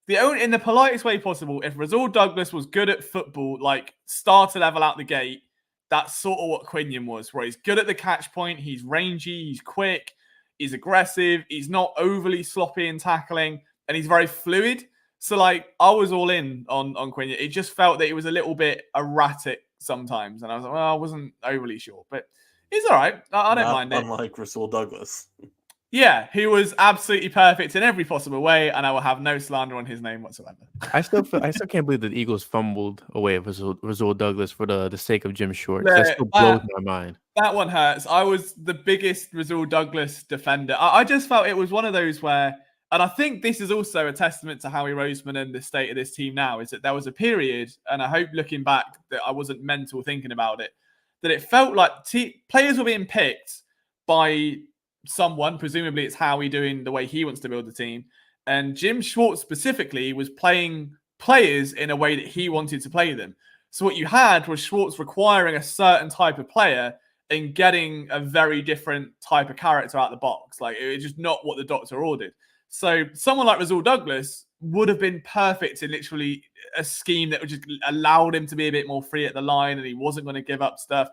in the politest way possible, if Rasul Douglas was good at football, like, starter level out the gate, that's sort of what Quinion was, where he's good at the catch point, he's rangy, he's quick, he's aggressive, he's not overly sloppy in tackling, and he's very fluid. So, like, I was all in on Quinion. It just felt that he was a little bit erratic sometimes. And I was like, well, I wasn't overly sure. But he's all right. I don't mind it. Unlike Rasul Douglas. Yeah, he was absolutely perfect in every possible way. And I will have no slander on his name whatsoever. I still can't believe that the Eagles fumbled away Rasul Douglas for the sake of Jim Short. That still blows my mind. That one hurts. I was the biggest Rasul Douglas defender. I just felt it was one of those where... And I think this is also a testament to Howie Roseman and the state of this team now, is that there was a period, and I hope looking back that I wasn't mental thinking about it, that it felt like players were being picked by someone, presumably it's Howie doing the way he wants to build the team, and Jim Schwartz specifically was playing players in a way that he wanted to play them. So what you had was Schwartz requiring a certain type of player and getting a very different type of character out of the box. Like, it was just not what the doctor ordered. So someone like Rasul Douglas would have been perfect in literally a scheme that would just allowed him to be a bit more free at the line and he wasn't going to give up stuff.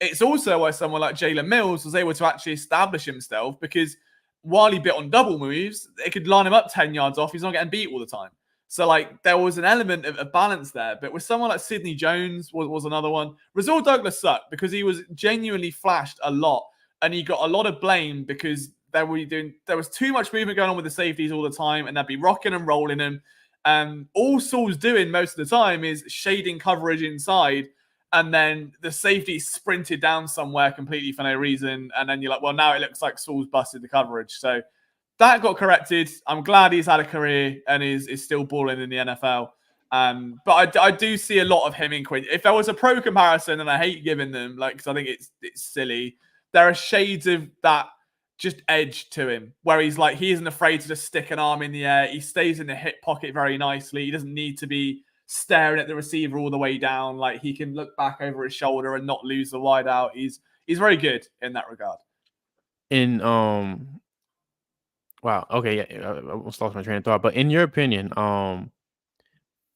It's also why someone like Jalen Mills was able to actually establish himself, because while he bit on double moves, they could line him up 10 yards off. He's not getting beat all the time. So, like, there was an element of balance there. But with someone like Sidney Jones was another one. Rasul Douglas sucked because he was genuinely flashed a lot and he got a lot of blame because there was too much movement going on with the safeties all the time, and they'd be rocking and rolling them. And all Saul's doing most of the time is shading coverage inside, and then the safety sprinted down somewhere completely for no reason. And then you're like, well, now it looks like Saul's busted the coverage. So that got corrected. I'm glad he's had a career and is still balling in the NFL. But I do see a lot of him in Quinn. If there was a pro comparison, and I hate giving them, like, because I think it's silly, there are shades of that just edge to him, where he's like, he isn't afraid to just stick an arm in the air. He stays in the hip pocket very nicely. He doesn't need to be staring at the receiver all the way down. Like, he can look back over his shoulder and not lose the wide out. He's very good in that regard. in wow, okay, yeah, I almost lost my train of thought. But in your opinion,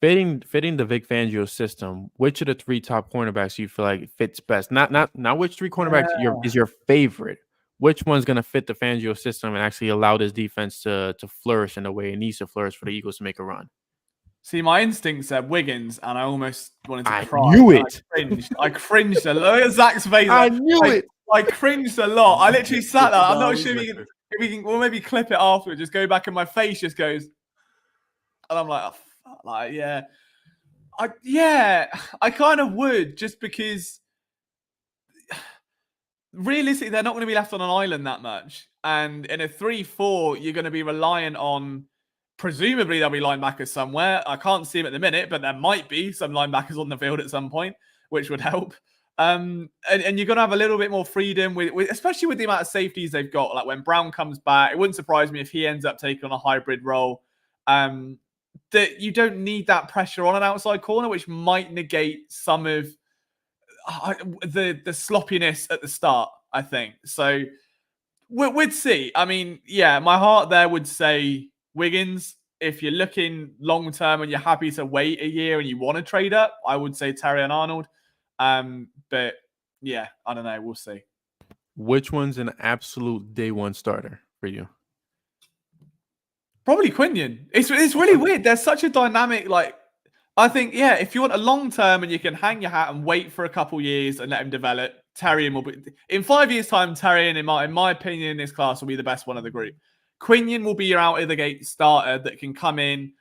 fitting the Vic Fangio system, which of the 3 top cornerbacks you feel like fits best? Not which 3 cornerbacks is your favorite. Which one's gonna fit the Fangio system and actually allow this defense to flourish in the way it needs to flourish for the Eagles to make a run? See, my instinct said Wiggins, and I almost wanted to I cry. knew it. I cringed a lot. Look at Zach's face. I knew it. I cringed a lot. I literally sat there. I'm not sure if we can. We'll maybe clip it afterwards. Just go back, and my face just goes, and I'm like, oh, fuck, like, yeah, I kind of would, just because realistically they're not going to be left on an island that much, and in a 3-4, you're going to be reliant on. Presumably there'll be linebackers somewhere. I can't see them at the minute, but there might be some linebackers on the field at some point, which would help. And you're going to have a little bit more freedom, with especially with the amount of safeties they've got. Like when Brown comes back, it wouldn't surprise me if he ends up taking on a hybrid role. That you don't need that pressure on an outside corner, which might negate some of the sloppiness at the start, I think. So we'd see. I mean, yeah, my heart there would say Wiggins. If you're looking long term and you're happy to wait a year and you want to trade up, I would say Terry and Arnold. But yeah, I don't know. We'll see. Which one's an absolute day one starter for you? Probably Quinion. It's really weird. There's such a dynamic, like, I think, yeah, if you want a long term and you can hang your hat and wait for a couple years and let him develop, Terrian will be in 5 years' time. Terrian, in my opinion, in this class will be the best one of the group. Quinion will be your out of the gate starter that can come in,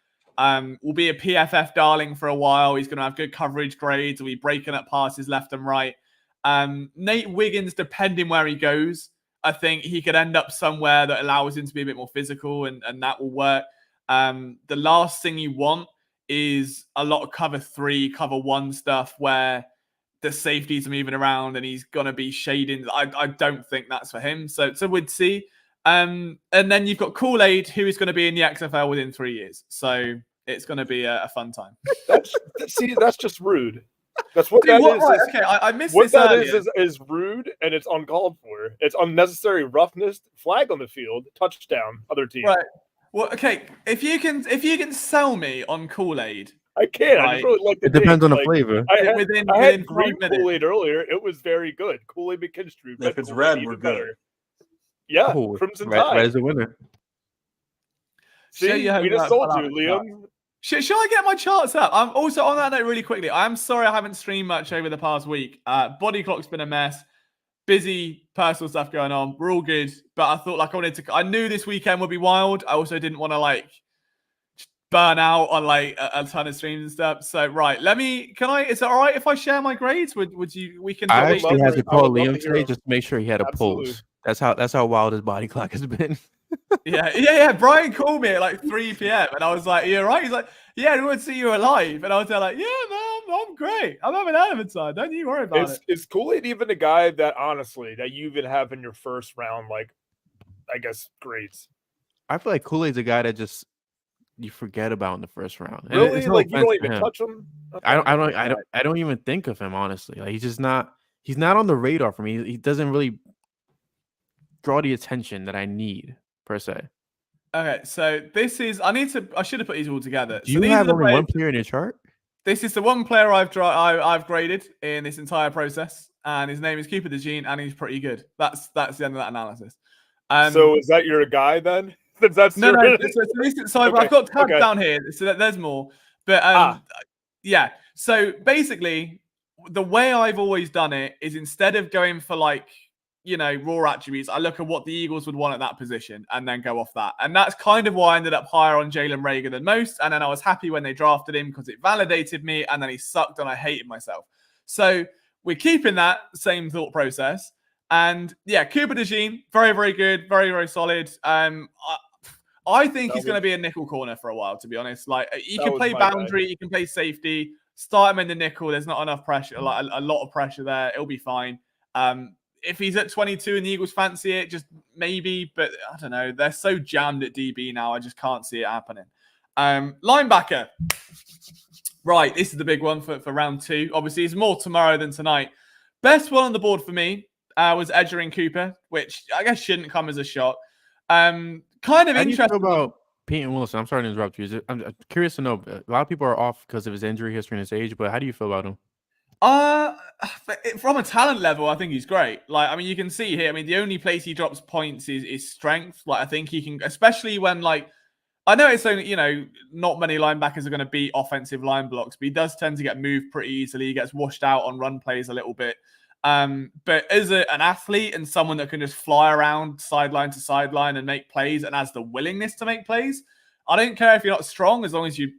will be a PFF darling for a while. He's going to have good coverage grades. Will be breaking up passes left and right. Nate Wiggins, depending where he goes, I think he could end up somewhere that allows him to be a bit more physical, and that will work. The last thing you want is a lot of cover 3, cover 1 stuff where the safeties are moving around and he's going to be shading. I don't think that's for him. So we'd see. And then you've got Kool-Aid, who is going to be in the XFL within 3 years. So it's going to be a fun time. That's just rude. That's what that is. Right, okay, I missed what this that earlier. is rude, and it's uncalled for. It's unnecessary roughness. Flag on the field, touchdown, other team. Right. Well, okay. If you can sell me on Kool-Aid, I can. Right. I just really like the It depends on the like, flavor. I had green Kool-Aid earlier. It was very good. Kool-Aid McKinstry. If it's red, we're good. Yeah, Oh, Crimson red, Tide. red is the winner. See, we just told you, Liam. Shall I get my charts up? I'm also on that note really quickly. I'm sorry I haven't streamed much over the past week. Body clock's been a mess. Busy personal stuff going on. We're all good, but I thought I knew this weekend would be wild. I also didn't want to burn out on a ton of streams and stuff. So right, is it all right if I share my grades? Would you? We can. I actually had to call Liam to today just to make sure he had a pulse. That's how wild his body clock has been. Yeah. Brian called me at 3 p.m. and I was like, "You're right." He's like, "Yeah, we want to see you alive." And I was there like, "Yeah, man, I'm great. I'm having a hell of a time. Don't you worry about it." Is Kool-Aid even a guy that honestly that you even have in your first round, I guess, grades? I feel like Kool-Aid's a guy that just you forget about in the first round. Really? You don't even touch him? Okay. I don't even think of him, honestly. He's just not. He's not on the radar for me. He doesn't really draw the attention that I need per se. Okay, so this is. I should have put these all together. Do you have only one player in your chart? This is the one player I've graded in this entire process, and his name is Cooper DeJean, and he's pretty good. That's the end of that analysis. So is that your guy then? No. So I've got tabs down here, so there's more. But yeah. So basically, the way I've always done it is instead of going for raw attributes, I look at what the Eagles would want at that position and then go off that. And that's kind of why I ended up higher on Jalen Reagor than most. And then I was happy when they drafted him because it validated me, and then he sucked and I hated myself. So we're keeping that same thought process. And yeah, Cooper DeJean, very, very good, very, very solid. I think he's going to be a nickel corner for a while, to be honest. He can play boundary, he can play safety. Start him in the nickel. There's not enough pressure, a lot of pressure there. It'll be fine. If he's at 22 and the Eagles fancy it, just maybe, but I don't know. They're so jammed at DB now. I just can't see it happening. Linebacker. Right, this is the big one for round 2. Obviously, it's more tomorrow than tonight. Best one on the board for me, was Edgerrin Cooper, which I guess shouldn't come as a shock. Kind of How do you feel interesting. about Peyton Wilson? I'm sorry to interrupt you. I'm curious to know. A lot of people are off because of his injury history and his age, but how do you feel about him? From a talent level, I think he's great. Like, I mean, you can see here. I mean, the only place he drops points is strength. Like, I think he can, especially when I know it's only not many linebackers are going to beat offensive line blocks, but he does tend to get moved pretty easily. He gets washed out on run plays a little bit. But as an athlete and someone that can just fly around sideline to sideline and make plays and has the willingness to make plays, I don't care if you're not strong as long as you've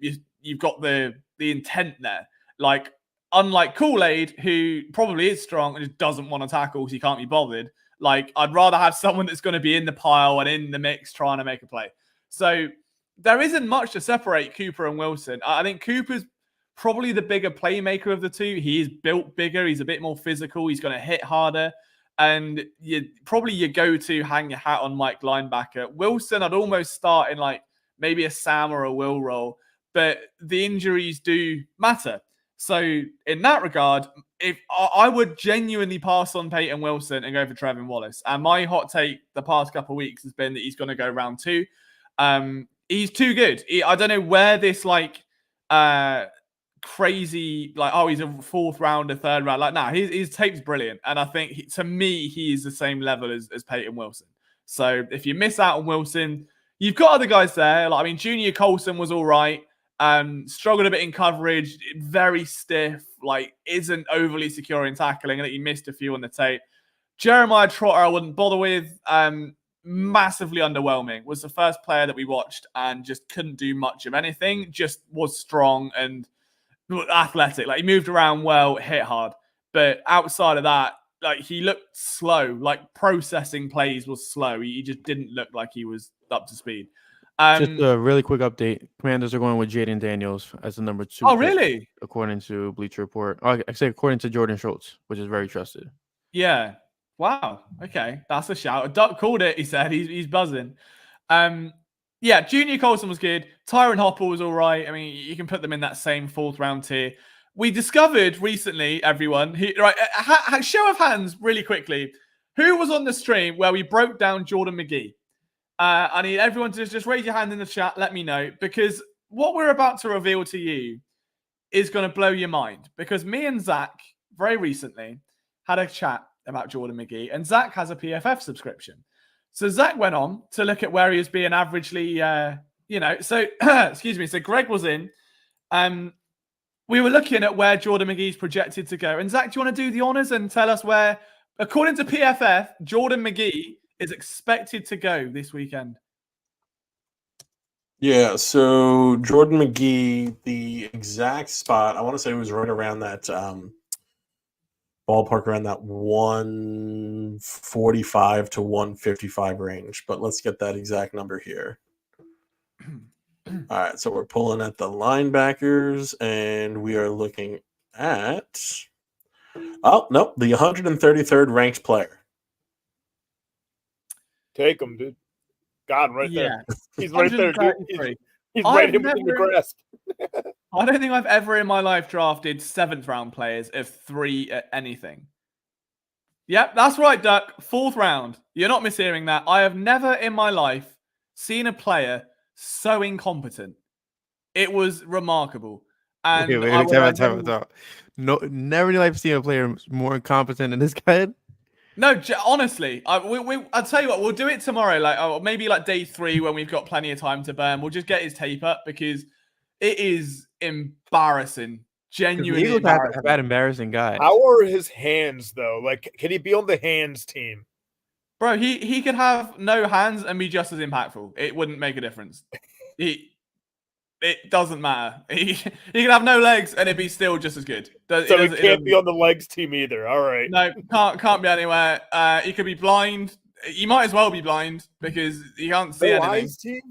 got the intent there. Like, unlike Kool-Aid, who probably is strong and just doesn't want to tackle because he can't be bothered. Like, I'd rather have someone that's going to be in the pile and in the mix trying to make a play. So there isn't much to separate Cooper and Wilson. I think Cooper's probably the bigger playmaker of the two. He is built bigger. He's a bit more physical. He's going to hit harder. And probably your go-to hang your hat on Mike linebacker. Wilson, I'd almost start in maybe a Sam or a Will role, but the injuries do matter. So in that regard, if I would genuinely pass on Peyton Wilson and go for Trevin Wallace. And my hot take the past couple of weeks has been that he's going to go round 2. He's too good. I don't know where this crazy he's a 4th rounder, 3rd round. His tape's brilliant, and I think to me he's the same level as Peyton Wilson. So if you miss out on Wilson, you've got other guys there. Junior Colson was all right. Struggled a bit in coverage, very stiff, isn't overly secure in tackling. I think he missed a few on the tape. Jeremiah Trotter I wouldn't bother with. Massively underwhelming. Was the first player that we watched and just couldn't do much of anything. Just was strong and athletic. He moved around well, hit hard. But outside of that, he looked slow. Processing plays was slow. He just didn't look like he was up to speed. Just a really quick update. Commanders are going with Jaden Daniels as the number 2. Oh, really? According to Bleacher Report. I say according to Jordan Schultz, which is very trusted. Yeah. Wow. Okay. That's a shout. Duck called it, he said. He's buzzing. Junior Colson was good. Tyron Hopper was all right. I mean, you can put them in that same 4th round tier. We discovered recently, everyone, show of hands really quickly. Who was on the stream where we broke down Jordan McGee? I need everyone to just raise your hand in the chat. Let me know, because what we're about to reveal to you is going to blow your mind. Because me and Zach very recently had a chat about Jordan McGee, and Zach has a PFF subscription. So Zach went on to look at where he was being averagely, So, excuse me. So Greg was in. We were looking at where Jordan McGee's projected to go. And Zach, do you want to do the honors and tell us where, according to PFF, Jordan McGee is expected to go this weekend? Yeah, so Jordan McGee, the exact spot, I want to say it was right around that ballpark, around that 145 to 155 range. But let's get that exact number here. All right, so we're pulling at the linebackers, and we are looking at, the 133rd ranked player. Take him, dude. God, right there. He's right there, dude. He's right in the grasp. I don't think I've ever in my life drafted 7th round players of 3 at anything. Yep, that's right, Duck. 4th round. You're not mishearing that. I have never in my life seen a player so incompetent. It was remarkable. And time out. No, never in your life seen a player more incompetent than this guy. No, honestly, I'll tell you what, we'll do it tomorrow, maybe day 3 when we've got plenty of time to burn. We'll just get his tape up because it is embarrassing. Genuinely embarrassing. Have that embarrassing guy. How are his hands, though? Can he be on the hands team? Bro, he could have no hands and be just as impactful. It wouldn't make a difference. It doesn't matter. He can have no legs and it'd be still just as good. So he can't be on the legs team either. All right. No, can't be anywhere. He could be blind. He might as well be blind because he can't see anything. Eyes team?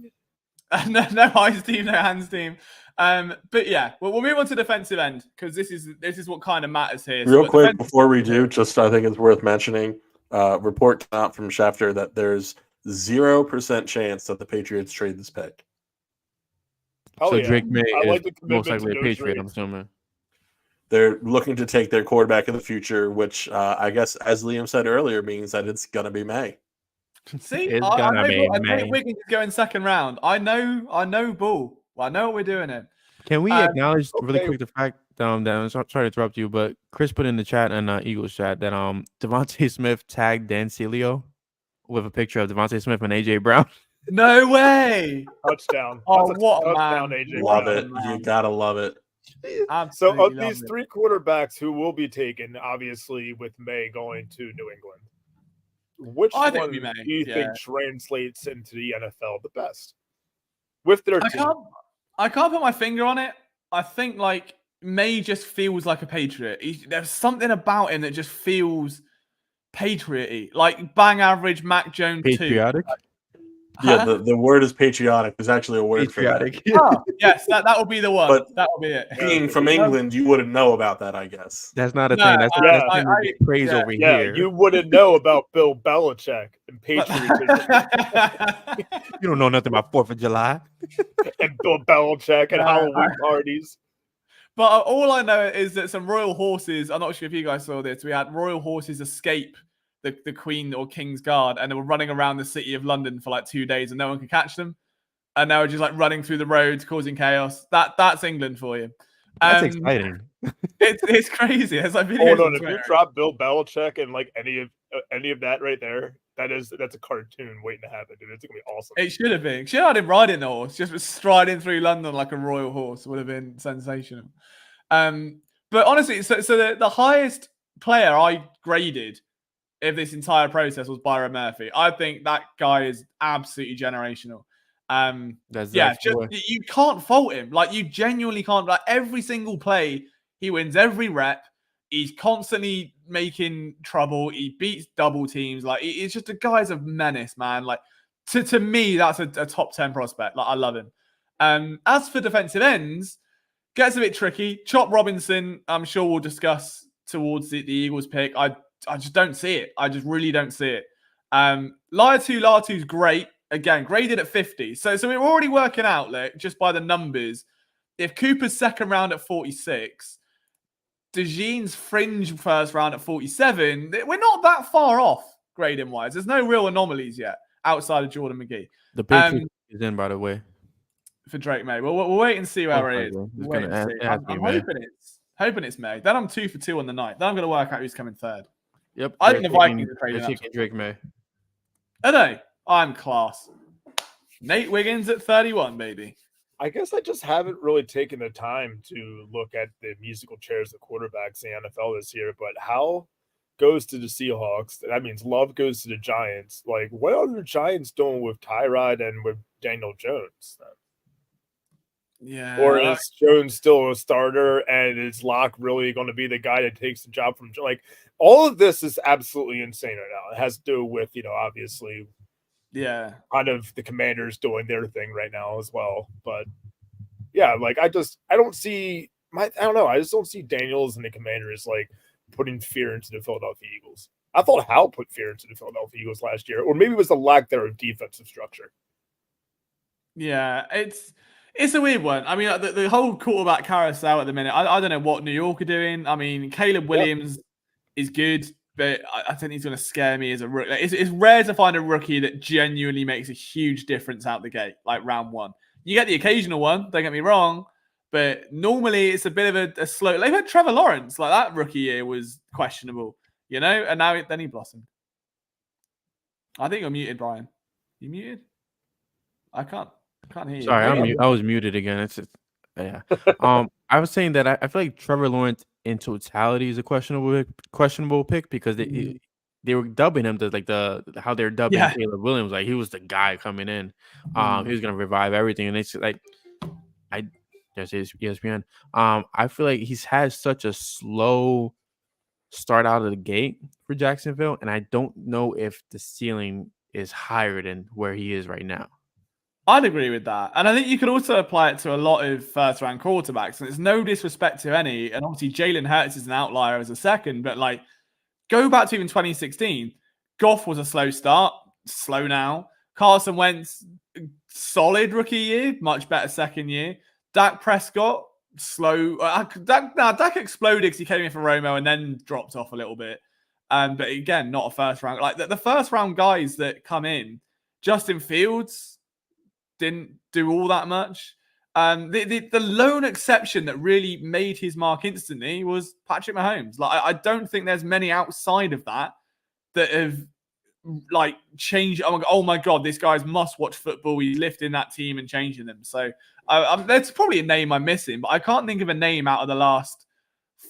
no eyes team, no hands team. But yeah, we'll move on to defensive end because this is what kind of matters here. Real quick before we do, I think it's worth mentioning. Report out from Schefter that there's 0% chance that the Patriots trade this pick. So Drake May is most likely a Patriot, I'm assuming. They're looking to take their quarterback of the future, which I guess, as Liam said earlier, means that it's going to be May. See, It's I gonna be think May. Wiggins is going second round. I know ball. Well, I know what we're doing here. Can we acknowledge really okay. quick the fact that I'm sorry to interrupt you, but Chris put in the chat and Eagles chat that Devontae Smith tagged Dan Celio with a picture of Devontae Smith and AJ Brown. No way! Touchdown. Oh, That's a what a touchdown, man. AJ Love Brown. it. You got to love it. So Absolutely of love these it. 3 quarterbacks who will be taken, obviously with May going to New England, which I think one we may, do you yeah. think translates into the NFL the best? With their team. I can't put my finger on it. I think like May just feels like a Patriot. There's something about him that just feels patrioty, like bang average Mac Jones Patriotic. 2. Yeah, the word is patriotic. There's actually a word Patriotic. for that. Oh, yes, that will be the one. But that will be it. Being from England, you wouldn't know about that, I guess. That's not a No, thing. That's I- thing we get praise over Yeah, here. you wouldn't know about Bill Belichick and patriotism You don't know nothing about 4th of July. and Bill Belichick and Halloween parties. But all I know is that some royal horses, I'm not sure if you guys saw this, we had royal horses escape the Queen or King's Guard, and they were running around the city of London for like 2 days and no one could catch them. And they were just like running through the roads, causing chaos. That's England for you. That's exciting. It's crazy. It's like videos Hold on, on if you Twitter. drop Bill Belichick and like any of that right there, that's a cartoon waiting to happen, dude. It's gonna be awesome. It should have been. Should have had him riding the horse, just striding through London like a royal horse would have been sensational. But honestly, so the highest player I graded of this entire process was Byron Murphy. I think that guy is absolutely generational. That's you can't fault him. Like you genuinely can't. Like every single play, he wins every rep. He's constantly making trouble. He beats double teams. Like it's just a guy's a menace, man. Like to me, that's a top 10 prospect. Like I love him. As for defensive ends, gets a bit tricky. Chop Robinson, I'm sure we'll discuss towards the Eagles pick. I just don't see it. I just really don't see it. Latu's great. Again, graded at 50. So we're already working out, like, just by the numbers. If Cooper's second round at 46, DeJean's fringe first round at 47, we're not that far off grading wise. There's no real anomalies yet outside of Jordan McGee. The Patriots is in, by the way. For Drake May. We'll wait and see where it is. I'm hoping it's May. Then I'm 2 for 2 on the night. Then I'm going to work out who's coming third. Yep. I think the Vikings are trading up. Drake May. Are they? I'm class. Nate Wiggins at 31, baby. I guess I just haven't really taken the time to look at the musical chairs of quarterbacks in the NFL this year. But Hal goes to the Seahawks. That means Love goes to the Giants. Like, what are the Giants doing with Tyrod and with Daniel Jones? Yeah. Or is Jones still a starter and is Locke really going to be the guy that takes the job from, like, all of this is absolutely insane right now. It has to do with, obviously, kind of the Commanders doing their thing right now as well. But yeah, like I don't see I just don't see Daniels and the Commanders like putting fear into the Philadelphia Eagles. I thought Hal put fear into the Philadelphia Eagles last year, or maybe it was the lack there of defensive structure. Yeah, it's a weird one. I mean, the whole quarterback carousel at the minute, I don't know what New York are doing. I mean, Caleb Williams is good, but I think he's going to scare me as a rookie. Like, it's rare to find a rookie that genuinely makes a huge difference out the gate, like round one. You get the occasional one, don't get me wrong, but normally it's a bit of a slow. They've had Trevor Lawrence, like that rookie year was questionable, and now then he blossomed. I think you're muted, Brian. You muted? I can't hear you. Sorry, I was muted again. Yeah. I was saying that I feel like Trevor Lawrence in totality is a questionable pick because they were dubbing him how they're dubbing Caleb Williams, like he was the guy coming in. He was gonna revive everything, and it's like it's ESPN. I feel like he's had such a slow start out of the gate for Jacksonville, and I don't know if the ceiling is higher than where he is right now. I'd agree with that. And I think you could also apply it to a lot of first-round quarterbacks. And it's no disrespect to any. And obviously, Jalen Hurts is an outlier as a second. But, like, go back to even 2016. Goff was a slow start. Slow now. Carson Wentz, solid rookie year. Much better second year. Dak Prescott, slow. Dak exploded because he came in for Romo and then dropped off a little bit. But again, not a first round. Like the first round guys that come in, Justin Fields didn't do all that much. The lone exception that really made his mark instantly was Patrick Mahomes. Like I don't think there's many outside of that have like changed. Oh my god, this guy's must watch football. He's lifting that team and changing them. So there's probably a name I'm missing, but I can't think of a name out of the last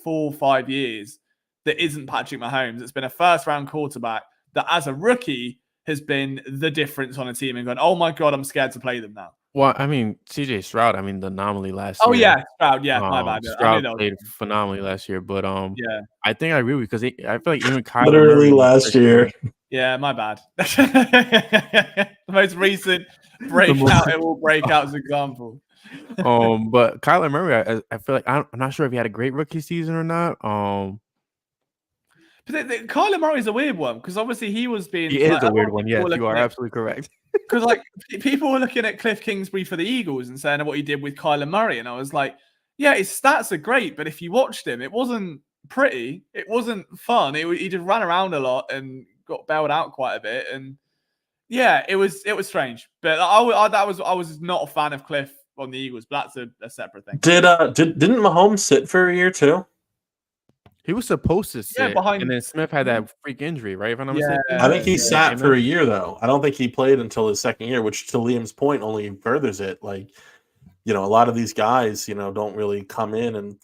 4 or 5 years that isn't Patrick Mahomes. It's been a first round quarterback that as a rookie has been the difference on a team and gone, oh my God, I'm scared to play them now. Well, I mean, CJ Stroud, I mean, the anomaly last year. Oh, yeah, Stroud. Yeah, my bad. Stroud played phenomenally last year, but yeah, I think I agree with you because I feel like even Kyler literally last year. Yeah, my bad. The most recent breakout, it will break out as an example. But Kyler Murray, I feel like I'm not sure if he had a great rookie season or not. But Kyler Murray is a weird one because obviously he was being. He is a weird one. Yes, you are absolutely correct. Because like people were looking at Cliff Kingsbury for the Eagles and saying what he did with Kyler Murray, and I was like, yeah, his stats are great, but if you watched him, it wasn't pretty. It wasn't fun. He just ran around a lot and got bailed out quite a bit, and yeah, it was strange. But I was not a fan of Cliff on the Eagles, but that's a separate thing. Didn't Mahomes sit for a year too? He was supposed to sit, and then Smith had that freak injury, right? If I'm not mistaken. I think he sat for a year, though. I don't think he played until his second year, which, to Liam's point, only furthers it. Like, a lot of these guys, don't really come in and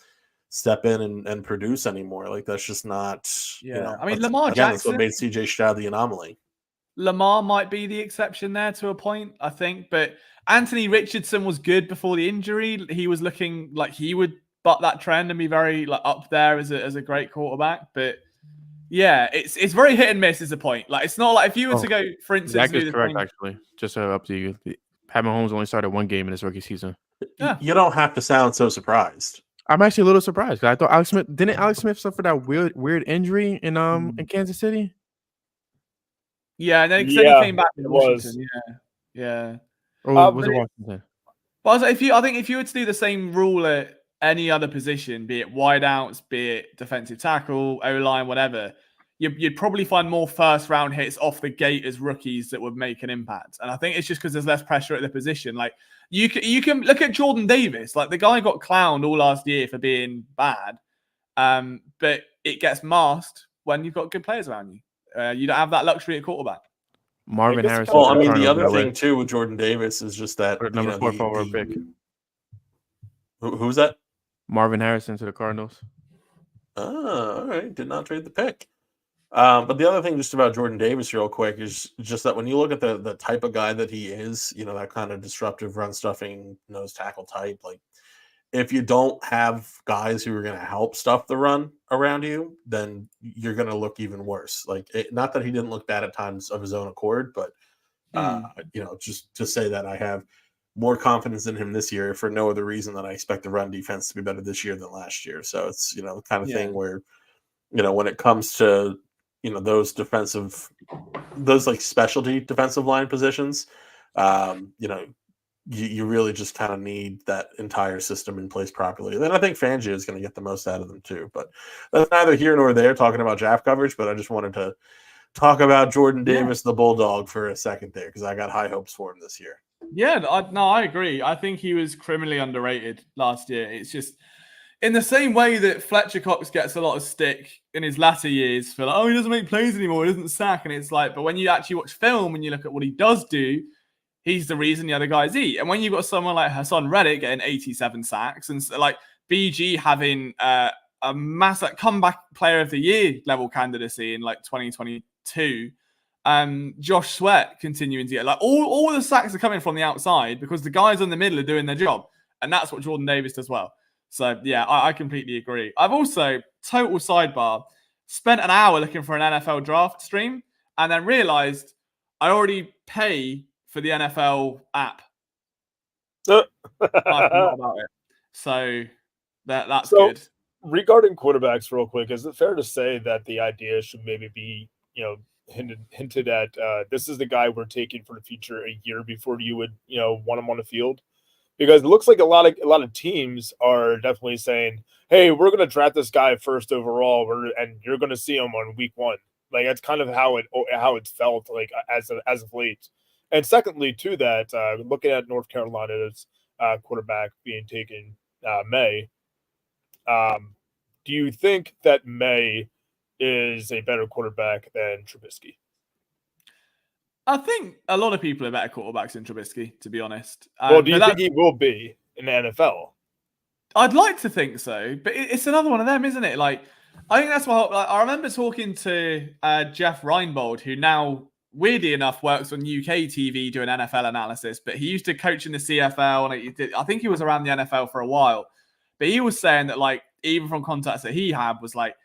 step in and produce anymore. Like, that's just not. I mean, Lamar Jackson. That's what made CJ Stroud the anomaly. Lamar might be the exception there to a point, I think, but Anthony Richardson was good before the injury. He was looking like he would butt that trend and be very up there as a great quarterback. But yeah, it's very hit and miss is the point. Like it's not like if you were to go, for instance, that is correct actually. Just up to you. Pat Mahomes only started one game in his rookie season. Yeah. You don't have to sound so surprised. I'm actually a little surprised because I thought Alex Smith suffer that weird injury in Kansas City? Yeah, and then he came back to Washington. Yeah. Or was it Washington? But I think if you were to do the same rule at any other position, be it wideouts, be it defensive tackle, O-line, whatever, you'd probably find more first-round hits off the gate as rookies that would make an impact. And I think it's just because there's less pressure at the position. Like you can look at Jordan Davis. Like the guy got clowned all last year for being bad, but it gets masked when you've got good players around you. You don't have that luxury at quarterback. Marvin Harrison. Well, I mean, the other thing too with Jordan Davis is just that number 4 forward pick. Who's that? Marvin Harrison to the Cardinals. Oh, all right. Did not trade the pick. But the other thing just about Jordan Davis real quick is just that when you look at the type of guy that he is, that kind of disruptive run stuffing nose tackle type, like if you don't have guys who are going to help stuff the run around you, then you're going to look even worse. Like not that he didn't look bad at times of his own accord, but just to say that I have more confidence in him this year for no other reason than I expect the run defense to be better this year than last year. So it's, the kind of thing where, when it comes to, those like specialty defensive line positions, you really just kind of need that entire system in place properly. Then I think Fangio is going to get the most out of them too, but that's neither here nor there talking about draft coverage, but I just wanted to talk about Jordan Davis, the Bulldog, for a second there, because I got high hopes for him this year. Yeah, I agree. I think he was criminally underrated last year. It's just in the same way that Fletcher Cox gets a lot of stick in his latter years for like, oh, he doesn't make plays anymore, he doesn't sack. And it's like, but when you actually watch film and you look at what he does do, he's the reason the other guys eat. And when you've got someone like Hassan Reddick getting 87 sacks and like BG having a massive comeback player of the year level candidacy in like 2022, Josh Sweat continuing to get like all the sacks are coming from the outside because the guys in the middle are doing their job. And that's what Jordan Davis does well. So yeah, I completely agree. I've also, total sidebar, spent an hour looking for an NFL draft stream and then realized I already pay for the NFL app. I forgot about it. So that's good. Regarding quarterbacks real quick, is it fair to say that the idea should maybe be, hinted at this is the guy we're taking for the future a year before you would, want him on the field? because it looks like a lot of teams are definitely saying, "Hey, we're going to draft this guy first overall, and you're going to see him on week 1." Like that's kind of how it's felt like as of late. And secondly, to that, looking at North Carolina's quarterback being taken May, do you think that May is a better quarterback than Trubisky? I think a lot of people are better quarterbacks than Trubisky, to be honest. Well, do you think he will be in the NFL? I'd like to think so, but it's another one of them, isn't it? Like, I think that's why I remember talking to Jeff Reinbold, who now, weirdly enough, works on UK TV doing NFL analysis, but he used to coach in the CFL, and I think he was around the NFL for a while. But he was saying that, like, even from contacts that he had, was like,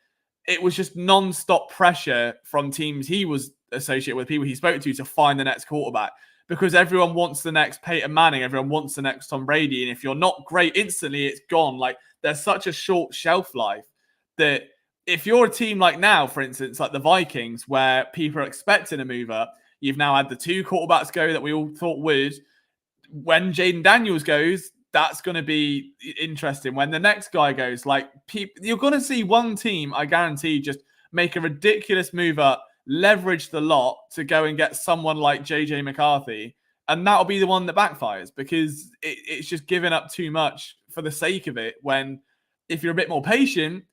it was just non-stop pressure from teams he was associated with, people he spoke to find the next quarterback, because everyone wants the next Peyton Manning, everyone wants the next Tom Brady, and if you're not great instantly, it's gone. Like, there's such a short shelf life that if you're a team like now, for instance, like the Vikings, where people are expecting a move up, you've now had the 2 quarterbacks go that we all thought would. When Jaden Daniels goes, that's going to be interesting. When the next guy goes, like, you're going to see one team, I guarantee, just make a ridiculous move up, leverage the lot to go and get someone like JJ McCarthy, and that'll be the one that backfires, because it's just giving up too much for the sake of it. When if you're a bit more patient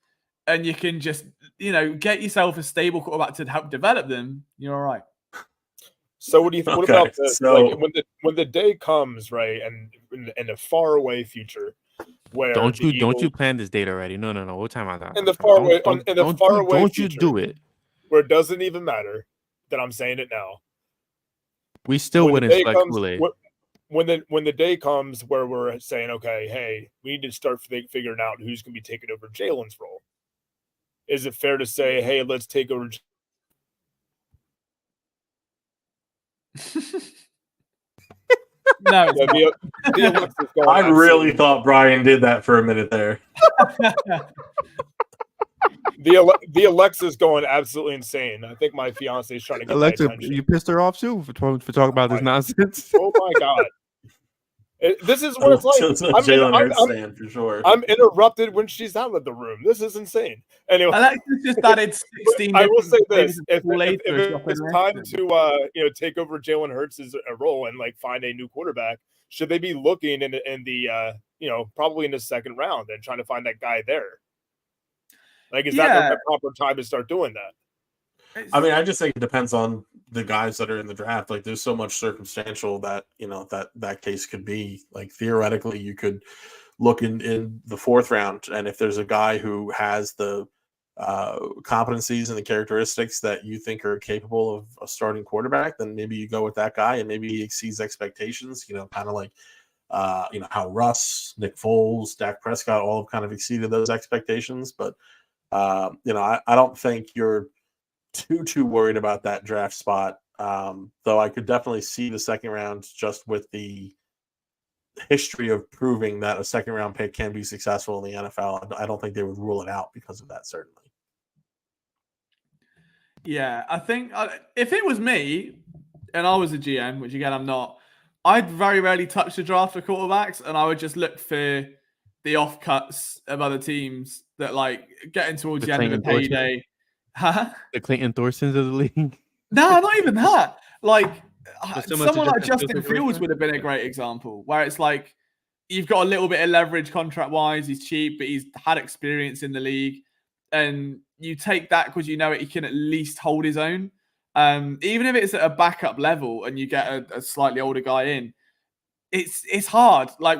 and you can just, get yourself a stable quarterback to help develop them, you're all right. So what do you think? What about this? Like when the day comes, right, and in the far away future, where don't you plan this date already? No. What time on that? In the far away, don't you do it where it doesn't even matter that I'm saying it now. We still wouldn't select Kool-Aid. When the day comes where we're saying, okay, hey, we need to start figuring out who's going to be taking over Jalen's role. Is it fair to say, hey, let's take over? No, I really thought Brian did that for a minute there. The Alexa's going absolutely insane. I think my fiance is trying to get Alexa. You pissed her off too for talking about this nonsense. Oh my god! This is what it's like. Jalen Hurts fan for sure. I'm interrupted when she's out of the room. This is insane. Anyway, Alexa's just added 16. I will say this: if it's time to take over Jalen Hurts' role and like find a new quarterback, should they be looking in the probably in the second round and trying to find that guy there? Like, is that the proper time to start doing that? I mean, I just think it depends on the guys that are in the draft. Like, there's so much circumstantial that, that case could be. Like, theoretically, you could look in the 4th round, and if there's a guy who has the competencies and the characteristics that you think are capable of a starting quarterback, then maybe you go with that guy, and maybe he exceeds expectations, kind of like how Russ, Nick Foles, Dak Prescott all have kind of exceeded those expectations. But I don't think you're too worried about that draft spot. Though I could definitely see the second round, just with the history of proving that a second round pick can be successful in the NFL. I don't think they would rule it out because of that, certainly. Yeah, I think if it was me and I was a GM, which again I'm not, I'd very rarely touch the draft for quarterbacks, and I would just look for the offcuts of other teams that like getting towards the end of the payday. Huh? The Clayton Thorsons of the league. No, not even that. Like someone like Justin Fields would have been a great example, where it's like you've got a little bit of leverage contract-wise. He's cheap, but he's had experience in the league, and you take that because he can at least hold his own. Even if it's at a backup level and you get a slightly older guy in, it's hard. Like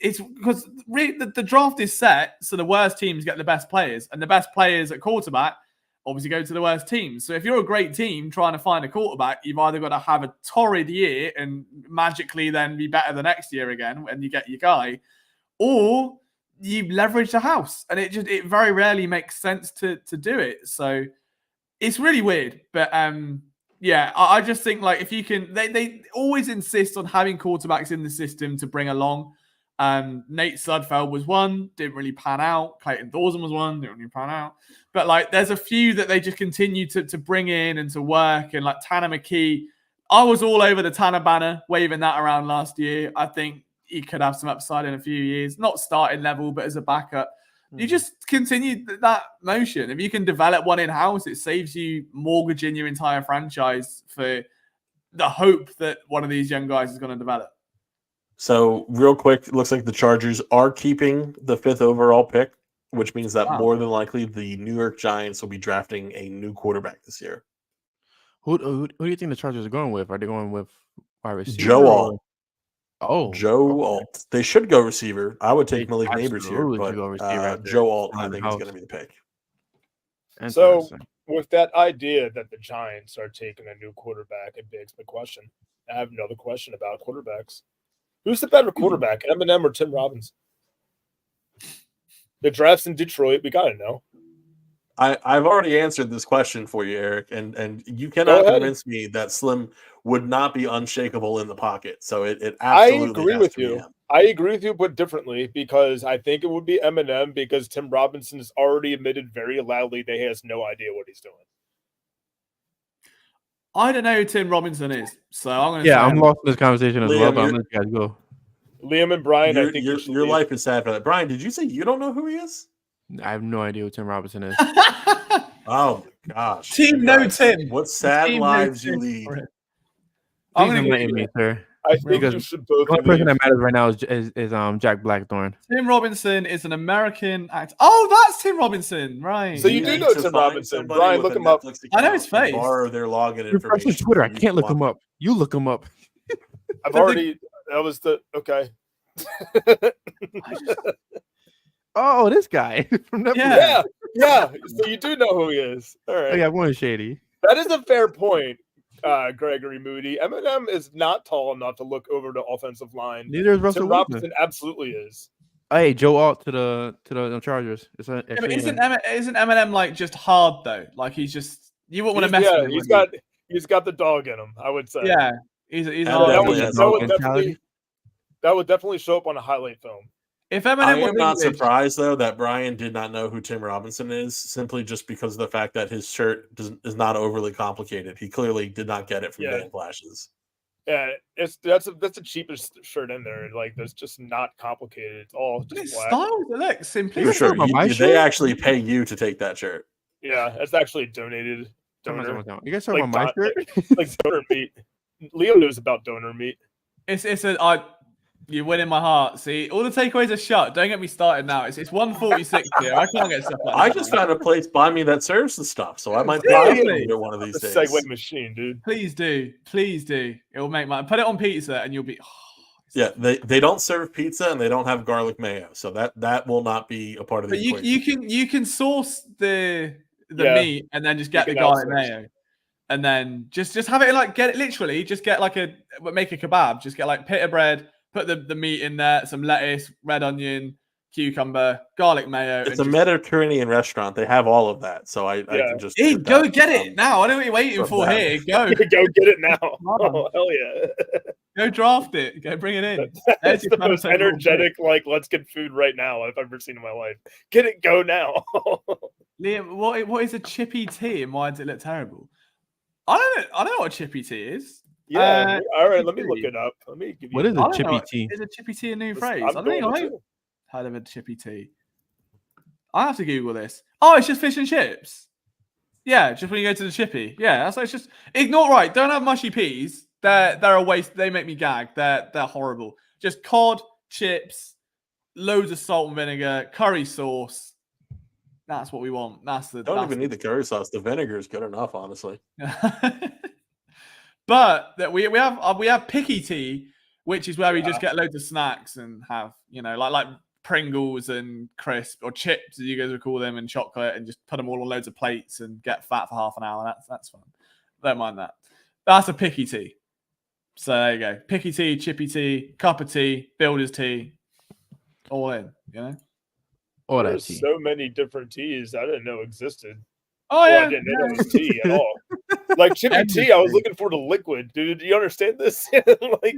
it's because the draft is set, so the worst teams get the best players, and the best players at quarterback obviously go to the worst teams. So if you're a great team trying to find a quarterback, you've either got to have a torrid year and magically then be better the next year again when you get your guy, or you leverage the house, and it very rarely makes sense to do it. So it's really weird, but I just think like if you can, they always insist on having quarterbacks in the system to bring along. Nate Sudfeld was one, didn't really pan out. Clayton Thorson was one, didn't really pan out. But like, there's a few that they just continue to bring in and to work. And like Tanner McKee, I was all over the Tanner banner, waving that around last year. I think he could have some upside in a few years, not starting level, but as a backup. You just continue that motion. If you can develop one in-house, it saves you mortgaging your entire franchise for the hope that one of these young guys is going to develop. So real quick, it looks like the Chargers are keeping the 5th overall pick, which means that more than likely the New York Giants will be drafting a new quarterback this year. Who do you think the Chargers are going with? Are they going with wide receiver? Joe Alt. Joe Alt. They should go receiver. I would take Malik Neighbors here, but Joe Alt, I think, is going to be the pick. So, with that idea that the Giants are taking a new quarterback, it begs the question. I have another question about quarterbacks. Who's the better quarterback, Eminem or Tim Robbins? The draft's in Detroit. We got to know. I've already answered this question for you, Eric, and you cannot convince me that Slim would not be unshakable in the pocket. So it absolutely. I agree with you. I agree with you, but differently, because I think it would be Eminem because Tim Robinson has already admitted very loudly that he has no idea what he's doing. I don't know who Tim Robinson is, so I'm going to. Yeah, I'm lost in this conversation as well. But I'm going to let you guys go. Liam and Brian, I think your life is sad for that. Brian, did you say you don't know who he is? I have no idea who Tim Robinson is. Oh my gosh! Team no Tim. What sad lives you lead? Please enlighten me, sir. I think you should both. The only person that matters right now is Jack Blackthorne. Tim Robinson is an American actor. Oh, that's Tim Robinson, right? So you do know Tim Robinson, Brian? Look him up. I know his face. Borrow their login You're fresh on information. Twitter. I can't look him up. You look him up. I've already. That was the okay. Oh, this guy from yeah. So you do know who he is. All right. Oh, yeah, one shady. That is a fair point, Gregory Moody. Eminem is not tall enough to look over the offensive line. Neither is Russell Tim Robinson. Absolutely is. Hey, Joe Alt to the Chargers. Isn't Eminem like just hard though? Like he's just you wouldn't want to mess with him. He's got the dog in him. I would say. Yeah, he's that would definitely show up on a highlight film. If Eminem I am not surprised though that Brian did not know who Tim Robinson is, simply just because of the fact that his shirt is not overly complicated. He clearly did not get it from Dan Flashes. Yeah, that's the cheapest shirt in there. Like that's just not complicated. It's all just black. Style, look, simply. For sure, they actually pay you to take that shirt. Yeah, it's actually donated. Donor. You guys talking about my shirt? Like donor meat. Leo knows about donor meat. You win in my heart. See, all the takeaways are shut. Don't get me started now. It's 1:46 here. I can't get stuff like that. I just found a place by me that serves the stuff, so I might buy it one of these days. Segue machine, dude. Please do. It will make my put it on pizza and you'll be. Yeah, they don't serve pizza and they don't have garlic mayo, so that will not be a part of the equation. You can source the meat and then just get the garlic mayo. And then just have it like get it literally just get like make a kebab. Just get like pita bread. Put the meat in there, some lettuce, red onion, cucumber, garlic mayo. It's a Mediterranean restaurant. They have all of that. So I can just go get it now. I don't know what you're waiting for here. Go get it now. Oh, hell yeah. Go draft it. Go bring it in. That's the most energetic, like, let's get food right now I've ever seen in my life. Get it, go now. Liam, what is a chippy tea and why does it look terrible? I don't know what a chippy tea is. Yeah, all right. Let me look it up. Let me give you. What is a chippy tea? Is a chippy tea a new phrase? I don't think I've heard of a chippy tea. I have to Google this. Oh, it's just fish and chips. Yeah, just when you go to the chippy. Yeah, that's like it's just ignore. Right, don't have mushy peas. They're a waste. They make me gag. They're horrible. Just cod, chips, loads of salt and vinegar, curry sauce. That's what we want. Don't even need the curry sauce. The vinegar is good enough, honestly. But that we have picky tea, which is where we just get loads of snacks and have like Pringles and crisp or chips as you guys would call them and chocolate and just put them all on loads of plates and get fat for half an hour. That's fun. Don't mind that. That's a picky tea. So there you go. Picky tea, chippy tea, cup of tea, builder's tea, all in. All There's so many different teas I didn't know existed. Oh yeah, I didn't know that was tea at all. Like chippy tea, I was looking for the liquid, dude. Do you understand this? Like,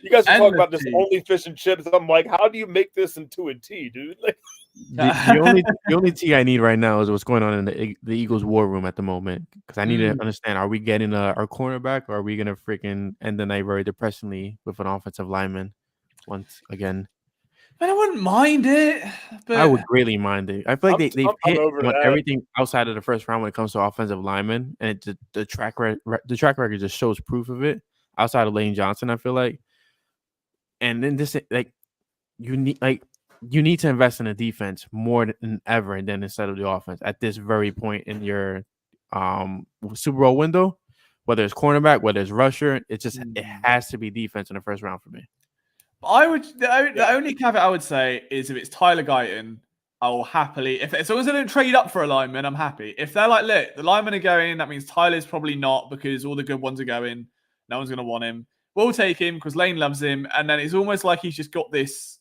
You guys are talking about Endless just tea. only fish and chips. I'm like, how do you make this into a tea, dude? Like, The only tea I need right now is what's going on in the Eagles war room at the moment, because I need to understand: are we getting our cornerback, or are we gonna freaking end the night very depressingly with an offensive lineman once again? I wouldn't mind it, but I would greatly mind it. I feel like they've I'm hit over on that. everything outside of the first round when it comes to offensive linemen, and the track record just shows proof of it. Outside of Lane Johnson, I feel like, and then this like you need to invest in the defense more than ever, and then instead of the offense at this very point in your Super Bowl window, whether it's cornerback, whether it's rusher, it has to be defense in the first round for me. the only caveat I would say is if it's Tyler Guyton, I will happily, if as long as they don't trade up for a lineman, I'm happy. If they're like, look, the linemen are going, that means Tyler's probably not because all the good ones are going. No one's going to want him. We'll take him because Lane loves him, and then it's almost like he's just got this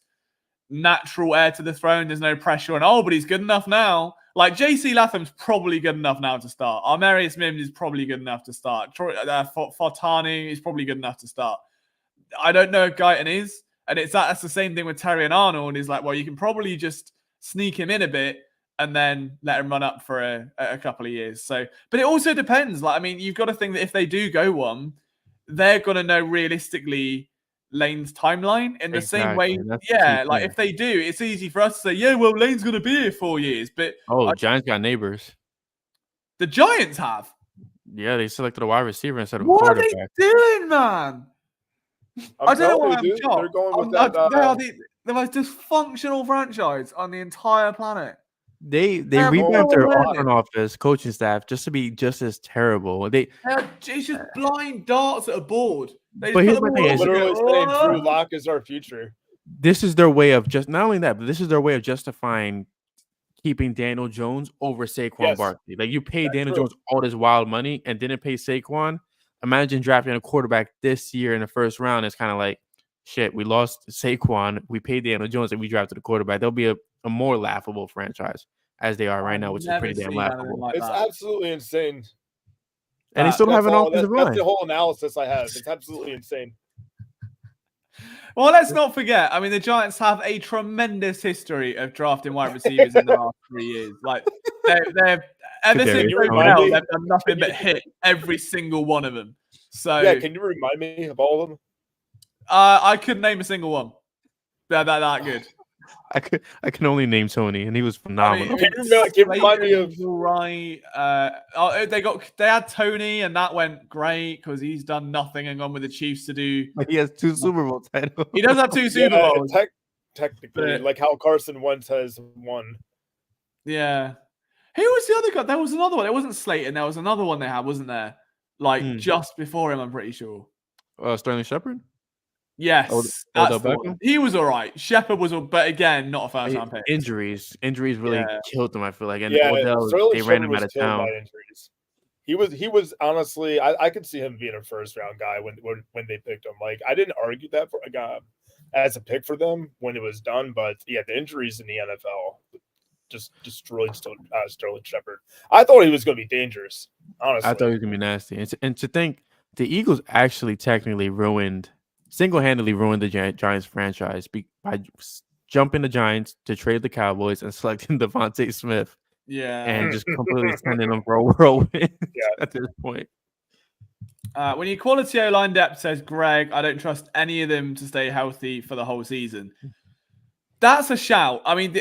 natural heir to the throne. There's no pressure on, but he's good enough now. Like JC Latham's probably good enough now to start. Armarius Mims is probably good enough to start. Fortani is probably good enough to start. I don't know if Guyton is. And that's the same thing with Terry and Arnold. Is like, well, you can probably just sneak him in a bit and then let him run up for a couple of years. So, but it also depends. Like, I mean, you've got to think that if they do go one, they're going to know realistically Lane's timeline in the same way. Yeah, like if they do, it's easy for us to say, yeah, well, Lane's going to be here 4 years. But Giants got neighbors. The Giants have. Yeah, they selected a wide receiver instead of a quarterback. quarterback. What are they doing, man? I don't know why I'm shocked. They're going with that. They are the most dysfunctional franchise on the entire planet. They revamped their front office, coaching staff, just to be just as terrible. It's just blind darts at a board. But here's my thing: literally saying Drew Lock is our future. This is their way of not only that, but this is their way of justifying keeping Daniel Jones over Saquon Barkley. Like you paid Daniel Jones all this wild money and didn't pay Saquon. Imagine drafting a quarterback this year in the first round. It's kind of like, shit, we lost Saquon, we paid Daniel Jones, and we drafted a quarterback. They'll be a more laughable franchise as they are right now, which is pretty damn laughable. It's absolutely insane. And they still don't have an offensive line. That's the whole analysis I have. It's absolutely insane. Well, let's not forget. I mean, the Giants have a tremendous history of drafting wide receivers in the last 3 years. Like they've ever since they've done nothing but hit every single one of them. So yeah, can you remind me of all of them? I couldn't name a single one. They're that good. I can only name Tony, and he was phenomenal. Can you remind me of right? They had Tony, and that went great because he's done nothing and gone with the Chiefs to do. He has 2 Super Bowl titles. He does have 2 Super Bowls. Technically, like how Carson Wentz has won. Yeah. Who was the other guy? There was another one. It wasn't Slayton. There was another one they had, wasn't there? Like just before him, I'm pretty sure. Sterling Shepard? Yes. He was all right. Shepard was, but again, not a first round pick. Injuries really killed him, I feel like. And Odell, they ran him out of town. He was honestly, I could see him being a first round guy when they picked him. Like I didn't argue that for a guy as a pick for them when it was done, but yeah, the injuries in the NFL just destroyed Sterling Shepard. I thought he was going to be dangerous. Honestly, I thought he was going to be nasty. And to think the Eagles actually technically single-handedly ruined the Giants franchise by jumping the Giants to trade the Cowboys and selecting Devontae Smith. Yeah, and just completely sending them for a whirlwind at this point. When your quality O-line depth, says Greg, I don't trust any of them to stay healthy for the whole season. That's a shout. I mean,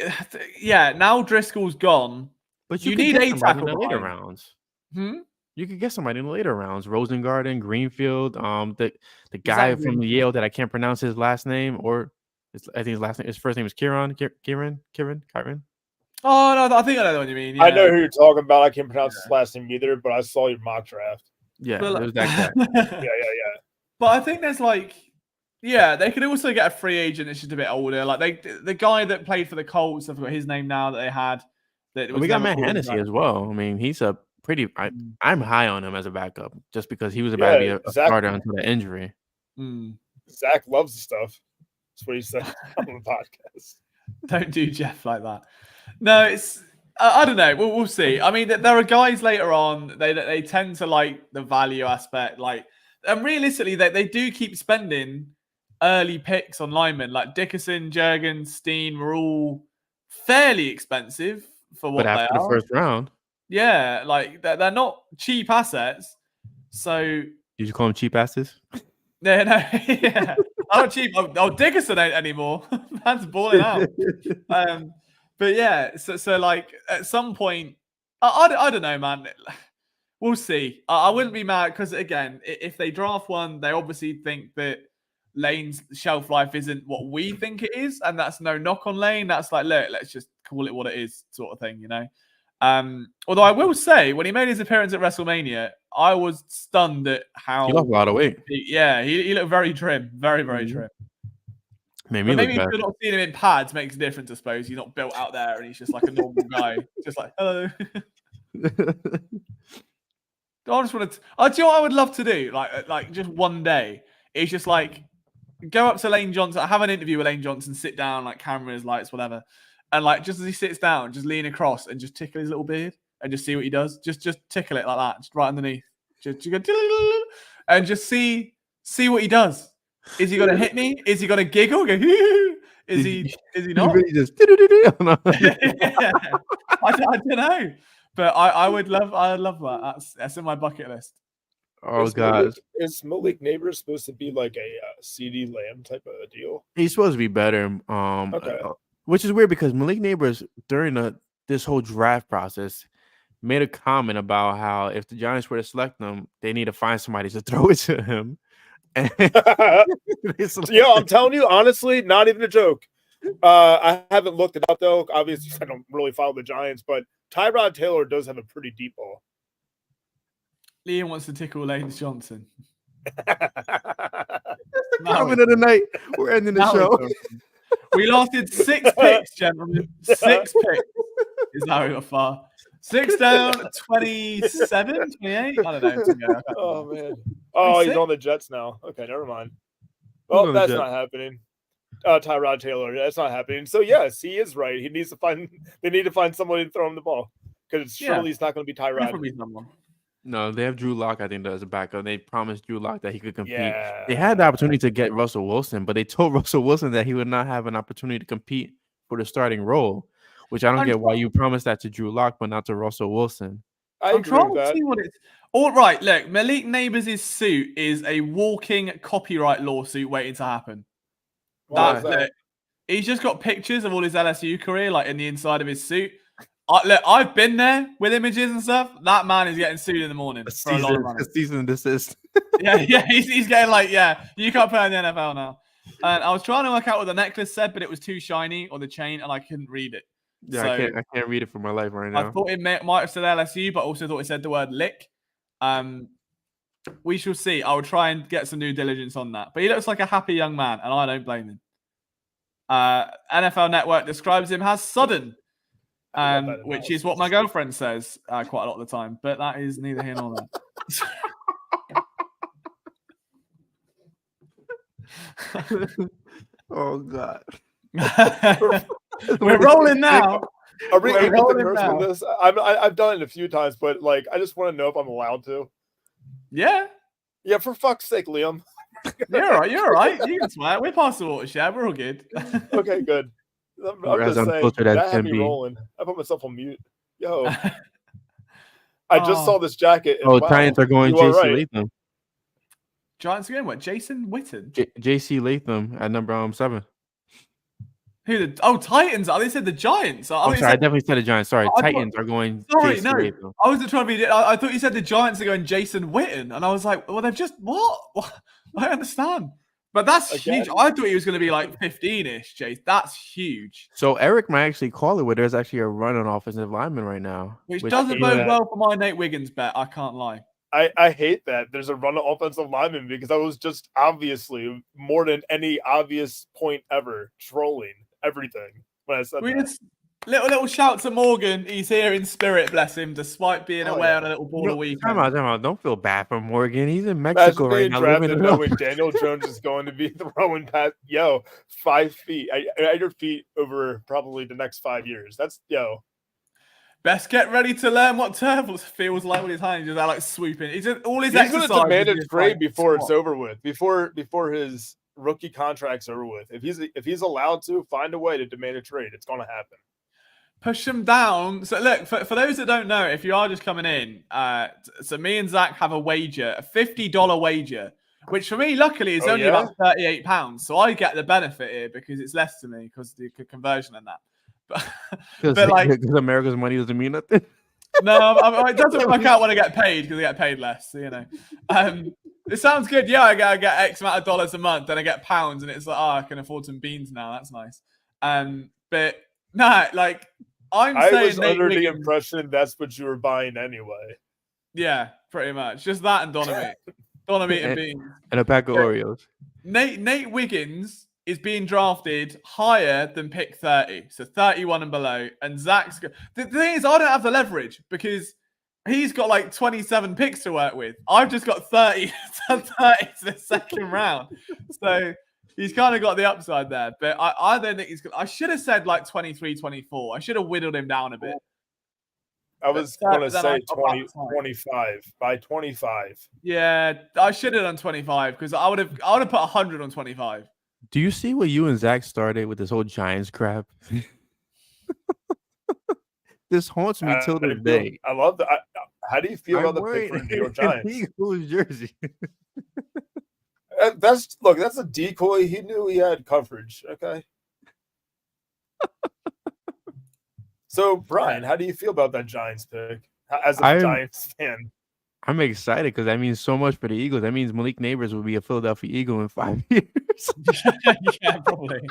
now Driscoll's gone, but you need a tackle in the later rounds. You could get somebody in the later rounds. Rosengarten, Greenfield, the guy from Yale that I can't pronounce his last name, or I think his first name is Kieran. Oh no, I think I know the one you mean. Yeah. I know who you're talking about. I can't pronounce his last name either, but I saw your mock draft. Yeah, it was that guy. yeah. But I think there's they could also get a free agent that's just a bit older. Like the guy that played for the Colts, I forgot his name now that they had. We got Matt Hennessy as well. I mean, he's a pretty. I'm high on him as a backup just because he was about to be a starter until the injury. Zach loves the stuff. That's what he said on the podcast. Don't do Jeff like that. No, it's I don't know. We'll see. I mean, there are guys later on. They tend to like the value aspect, and realistically, they do keep spending early picks on linemen. Like Dickerson, Jurgens, Steen were all fairly expensive for what But after they the are. first round, Yeah, like they're not cheap assets. So did you call them cheap asses? yeah, no, yeah, not cheap. Oh, Dickerson ain't anymore. Man's balling out. But yeah, so like at some point, I don't know, man. We'll see. I wouldn't be mad because again, if they draft one, they obviously think that Lane's shelf life isn't what we think it is, and that's no knock on Lane. That's like, look, let's just call it what it is, sort of thing, you know. Although I will say, when he made his appearance at WrestleMania, I was stunned at how He lost a lot of weight. he looked very trim, very trim. Maybe But maybe if better. you're not seeing him in pads makes a difference, I suppose. He's not built out there, and he's just like a normal guy, just like hello. I just want to. Do you know what I would love to do? Like just one day, it's just like go up to Lane Johnson, have an interview with Lane Johnson, sit down, like cameras, lights, whatever, and like just as he sits down, just lean across and just tickle his little beard and just see what he does. Just tickle it like that, just right underneath, just go, and just see what he does. Is he gonna hit me? Is he gonna giggle? Go, is he not? Really just Yeah. I don't know, but I would love that. That's in my bucket list. Oh gosh, is Malik Neighbors supposed to be like a CD Lamb type of deal? he's supposed to be better. Okay. Which is weird because Malik Neighbors during this whole draft process made a comment about how if the Giants were to select him, they need to find somebody to throw it to him. Yeah, I'm telling you, honestly, not even a joke. I haven't looked it up though. Obviously, I don't really follow the Giants, but Tyrod Taylor does have a pretty deep ball. Liam wants to tickle Lane Johnson. Comment of the night. We're ending the show. We lasted 6 picks, gentlemen. 6 picks. Is how we got far. 6 down, 27, 28? I don't know. Oh, man. Oh, he's on the Jets now. Okay, never mind. Well, that's not happening. Tyrod Taylor, that's not happening. So, yes, he is right. They need to find somebody to throw him the ball because surely it's not going to be Tyrod. No, they have Drew Lock, I think, as a backup. They promised Drew Lock that he could compete. Yeah. They had the opportunity to get Russell Wilson, but they told Russell Wilson that he would not have an opportunity to compete for the starting role, which I don't get why you promised that to Drew Lock, but not to Russell Wilson. I'm trying to see what it's... All right, look, Malik Neighbors' suit is a walking copyright lawsuit waiting to happen. That's it. He's just got pictures of all his LSU career, like in the inside of his suit. Look, I've been there with images and stuff. That man is getting sued in the morning for a lot of money. Cease and desist. Yeah, he's getting like, you can't play in the NFL now. And I was trying to work out what the necklace said, but it was too shiny, or the chain, and I couldn't read it. Yeah, so, I can't read it for my life right now. I thought it might have said LSU, but also thought it said the word lick. We shall see. I will try and get some due diligence on that. But he looks like a happy young man, and I don't blame him. NFL Network describes him as sudden. Which is what my girlfriend says quite a lot of the time, but that is neither here nor there. Oh God, we're rolling now. Are we able to curse on this? I've done it a few times, but like I just want to know if I'm allowed to. Yeah, for fuck's sake, Liam. You're all right. You can swear. We're past the watershed. We're all good. Okay, good. I'm just saying, that had me rolling. I put myself on mute. Yo. I just saw this jacket. And Giants are going J.C. Latham. Giants are going what? Jason Witten? J.C. Latham at number 7. Who Titans? They said the Giants. I definitely said the Giants. Sorry, Titans are going J.C. Latham. I wasn't trying to be... I thought you said the Giants are going Jason Witten. And I was like, well, they've just... What? I understand. But that's huge. I thought he was going to be like 15-ish, Chase. That's huge. So Eric might actually call it where there's actually a run on offensive lineman right now. Which doesn't bode well for my Nate Wiggins bet. I can't lie. I hate that there's a run on offensive lineman because I was just obviously more than any obvious point ever trolling everything when I said that. Little shout to Morgan. He's here in spirit, bless him, despite being away on a little ball a week. Time out. Don't feel bad for Morgan. He's in Mexico right now. Knowing Daniel Jones is going to be throwing past 5 feet at your feet over probably the next 5 years. That's Best get ready to learn what turf feels like with his hands. Just like swooping. He's going to demand a trade before it's over with. Before his rookie contract's over with. If he's allowed to find a way to demand a trade, it's going to happen. Push him down. So look, for those that don't know, if you are just coming in, so me and Zach have a wager, a $50 wager, which for me, luckily, is only about £38. So I get the benefit here because it's less to me because the conversion and that. But like, because America's money doesn't mean nothing. No, it doesn't work out when I get paid because I get paid less. So, you know, it sounds good. Yeah, I get X amount of dollars a month, then I get pounds, and it's like, I can afford some beans now. That's nice. But nah, like I was under the impression that's what you were buying anyway. Yeah, pretty much. Just that and Donovan. Donovan and beans. And a pack of Oreos. Nate Wiggins is being drafted higher than pick 30. So 31 and below. And Zach's... The thing is, I don't have the leverage because he's got like 27 picks to work with. I've just got 30 to the second round. So he's kind of got the upside there. But I don't think he's... I should have said like 23, 24. I should have whittled him down a bit. I was going to say 25. By 25. Yeah, I should have done 25 because I would have put 100 on 25. Do you see what you and Zach started with this whole Giants crap? This haunts me till this day. I love that. How do you feel about the pick for the New York Giants? Eagles jersey. That's a decoy. He knew he had coverage. Okay. So, Brian, how do you feel about that Giants pick as a Giants fan? I'm excited because that means so much for the Eagles. That means Malik Neighbors will be a Philadelphia Eagle in 5 years. Yeah, probably.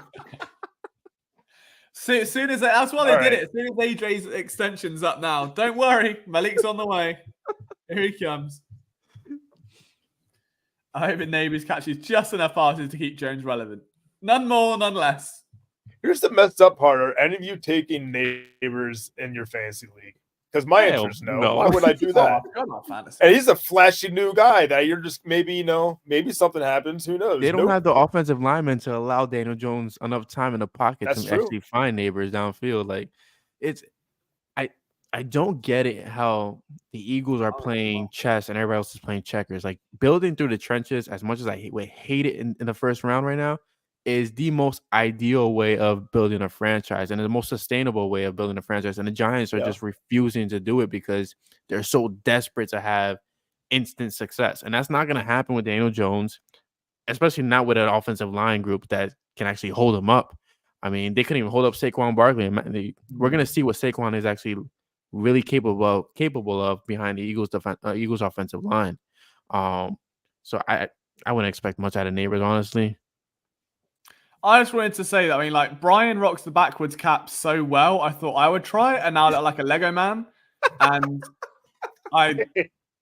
As soon as that's why they did it. As soon as AJ's extension's up now, don't worry, Malik's on the way. Here he comes. I hope Neighbors catches just enough passes to keep Jones relevant. None more, none less. Here's the messed up part. Are any of you taking Neighbors in your fantasy league? Because my answer is no. Why would I do that? And he's a flashy new guy that you're just maybe something happens. Who knows? They don't have the offensive linemen to allow Daniel Jones enough time in the pocket to actually find Neighbors downfield. Like I don't get it how the Eagles are playing chess and everybody else is playing checkers. Like building through the trenches, as much as I hate it in the first round right now, is the most ideal way of building a franchise and the most sustainable way of building a franchise. And the Giants are just refusing to do it because they're so desperate to have instant success. And that's not going to happen with Daniel Jones, especially not with an offensive line group that can actually hold him up. I mean, they couldn't even hold up Saquon Barkley. We're going to see what Saquon is actually really capable of behind the Eagles offensive line. So I wouldn't expect much out of Neighbors, honestly. I just wanted to say that, I mean, like, Brian rocks the backwards cap so well, I thought I would try it, and now I look like a Lego man, and I'm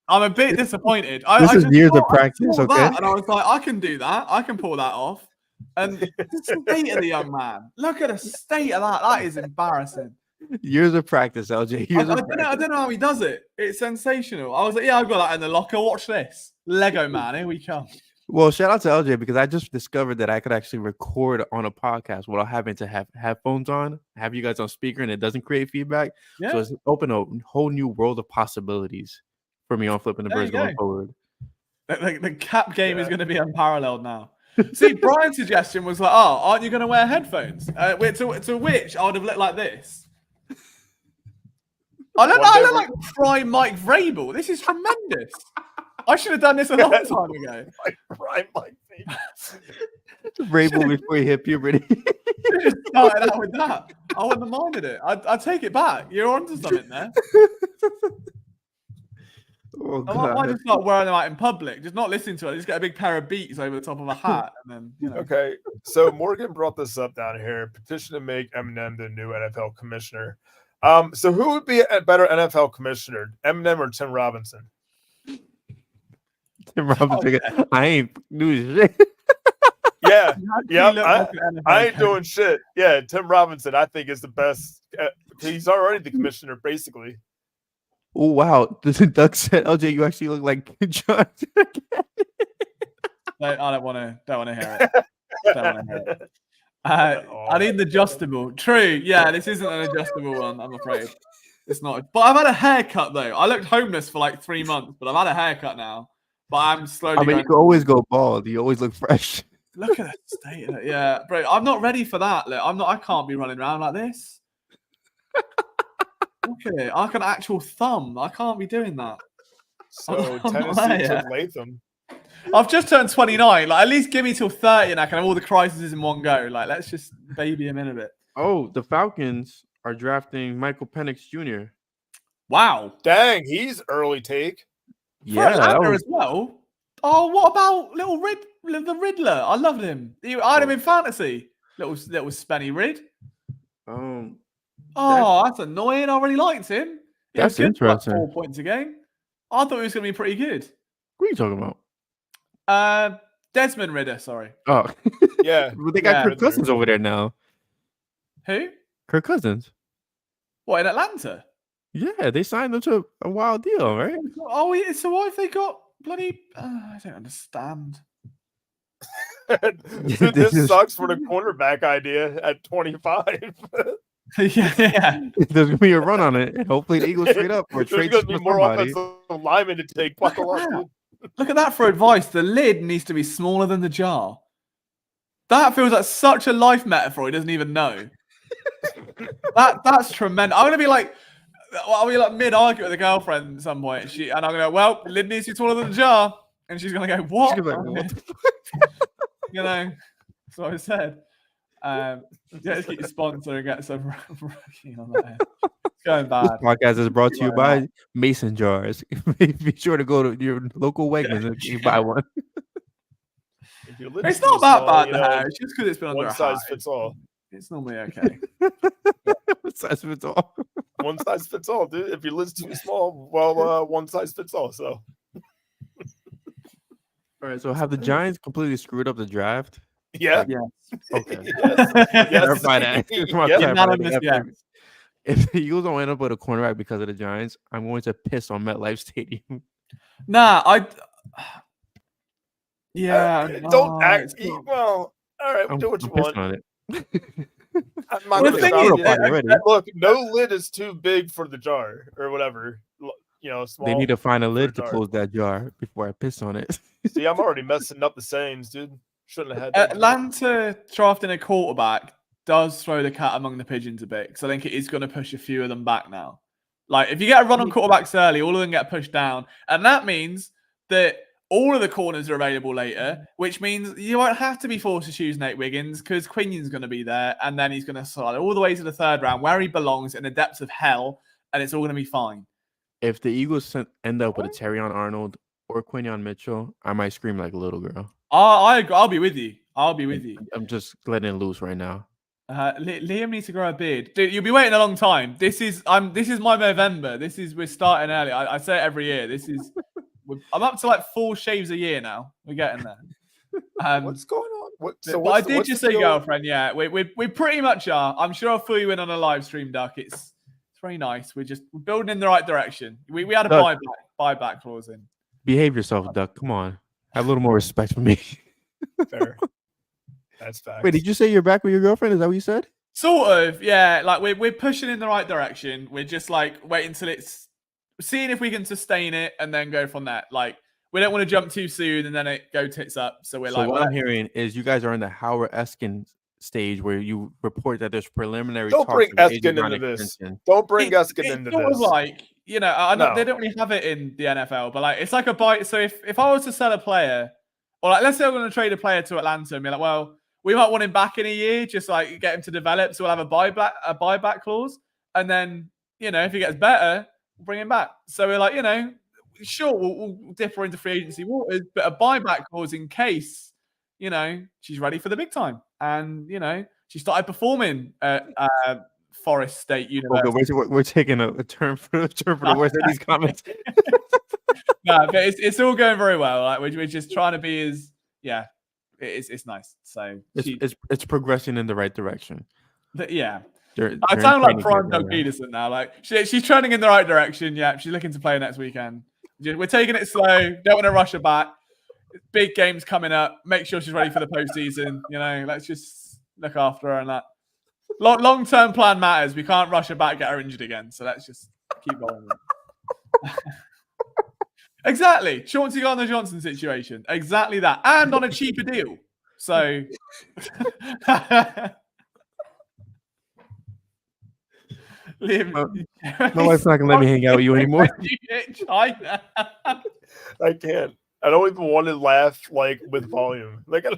a bit disappointed. This is years of practice, okay? And I was like, I can do that. I can pull that off. And the state of the young man. Look at the state of that. That is embarrassing. Years of practice, LJ. I don't know how he does it. It's sensational. I was like, yeah, I've got that in the locker. Watch this. Lego man, here we come. Well, shout out to LJ because I just discovered that I could actually record on a podcast without having to have headphones on, have you guys on speaker, and it doesn't create feedback. Yeah. So it's opened a whole new world of possibilities for me on Flipping the Birds going forward. The cap game is going to be unparalleled now. See, Brian's suggestion was like, oh, aren't you going to wear headphones? To which I would have looked like this. I look like prime Mike Vrabel. This is tremendous. I should have done this a long time ago. Prime Mike Vrabel before he hit puberty. Just started out with that. I wouldn't have minded it. I'd take it back. You're onto something there. I might just start wearing them out in public, just not listening to it. Just get a big pair of Beats over the top of a hat, and then Okay, so Morgan brought this up down here. Petition to make Eminem the new NFL commissioner. So who would be a better NFL commissioner, Eminem or Tim Robinson? Tim Robinson. Okay. I ain't doing shit. Yeah. I ain't doing shit. Yeah, Tim Robinson, I think, is the best. He's already the commissioner, basically. Oh, wow. Doug said, LJ, you actually look like John. I don't want to hear it. Don't want to hear it. I need the adjustable. True. Yeah, this isn't an adjustable one, I'm afraid. It's not. But I've had a haircut, though. I looked homeless for like 3 months, but I've had a haircut now. But I'm slowly. I mean, you can always go bald. You always look fresh. Look at the state of it. Yeah, bro, I'm not ready for that. Look, I can't be running around like this. Look at it. I got an actual thumb. I can't be doing that. So I'm not Tennessee there took yet. Latham. I've just turned 29. Like, at least give me till 30 and I can have all the crises in one go. Like, let's just baby him in a bit. Oh, the Falcons are drafting Michael Penix Jr. Wow. Dang, he's early take. For Atlanta as well. Oh, what about the Riddler? I loved him. I had him in fantasy. Little spenny Rid. That's annoying. I really liked him. That's interesting. 4 points a game. I thought he was going to be pretty good. What are you talking about? Desmond Ridder, sorry. Oh, Yeah. They got Kirk Cousins over there now. Who? Kirk Cousins. What, in Atlanta? Yeah, they signed him to a wild deal, right? Oh, yeah, so why have they got bloody... I don't understand. Dude, this sucks for the cornerback idea at 25. yeah. There's gonna be a run on it, and hopefully the Eagles trade up or trade There's gonna be more somebody. offensive linemen to take. Buckle up, dude. Look at that for advice. The lid needs to be smaller than the jar. That feels like such a life metaphor he doesn't even know. That's tremendous. I'm gonna be like, I'll be like mid-argument with a girlfriend at some point. And I'm gonna go, well, the lid needs to be taller than the jar. And she's gonna go, what? She's gonna be like, what You know, that's what I said. Let's get your sponsor and get some rookie on that. It's going bad. This podcast is brought to you by Mason Jars. Be sure to go to your local Wiggins and buy one. It's not that bad, the hair. It's just because it's been under one size high. fits all. It's normally okay. One size fits all. One size fits all, dude. If your lid's too small, well, one size fits all. So, all right. So have the Giants completely screwed up the draft? yeah. Okay. Yes. Clarify that. Yes. If the Eagles don't end up with a cornerback because of the Giants, I'm going to piss on MetLife Stadium. Nah, Don't act. Well, all right, do what you want. On it. I'm not Well, gonna the thing stop is, you. Look, no lid is too big for the jar or whatever. Small. They need to find a lid to close that jar before I piss on it. See, I'm already messing up the sayings, dude. Shouldn't have had that. Atlanta drafting a quarterback does throw the cat among the pigeons a bit, because I think it is going to push a few of them back now. Like, if you get a run on quarterbacks early, all of them get pushed down. And that means that all of the corners are available later, which means you won't have to be forced to choose Nate Wiggins, because Quinion's going to be there, and then he's going to slide all the way to the third round where he belongs in the depths of hell, and it's all going to be fine. If the Eagles end up with a Terrion Arnold or Quinion Mitchell, I might scream like a little girl. I'll be with you. I'm just letting it loose right now. Liam needs to grow a beard, dude. You'll be waiting a long time. This is my November. We're starting early. I say it every year. I'm up to like 4 shaves a year now. We're getting there. What's going on? I did just say girlfriend. Yeah, we pretty much are. I'm sure I'll fill you in on a live stream, Duck. It's very nice. We're building in the right direction. We had a buyback clause in. Behave yourself, Duck. Come on. Have a little more respect for me. Fair. That's facts. Wait, did you say you're back with your girlfriend? Is that what you said? Sort of, yeah. Like we're pushing in the right direction. We're just like waiting till it's seeing if we can sustain it and then go from there. Like we don't want to jump too soon and then it go tits up. So what I'm hearing is you guys are in the Howard Eskin stage where you report that there's preliminary. Don't bring Eskin into this. Don't bring Eskin into this. Sort of like, they don't really have it in the NFL, but like it's like a buy. So if I was to sell a player, or like let's say I'm going to trade a player to Atlanta and be like, well, we might want him back in a year, just like get him to develop. So we'll have a buyback clause, and then if he gets better, we'll bring him back. So we're like, sure, we'll differ into free agency waters, but a buyback clause in case she's ready for the big time, and she started performing at Forest State University. Okay, we're taking a turn for the worst of these comments. No, but it's all going very well. Like we're just trying to be as it's nice. So it's progressing in the right direction. Yeah. I sound like prime Doug Peterson now. Like she's trending in the right direction. Yeah, she's looking to play next weekend. We're taking it slow. Don't want to rush her back. Big games coming up. Make sure she's ready for the postseason. Let's just look after her and that. Long-term plan matters. We can't rush her back, get her injured again. So let's just keep going. Exactly. Chauncey Gardner-Johnson situation. Exactly that. And on a cheaper deal. So Liam, My wife's not gonna let me hang out with you anymore. China. I can't. I don't even want to laugh like with volume. Like, I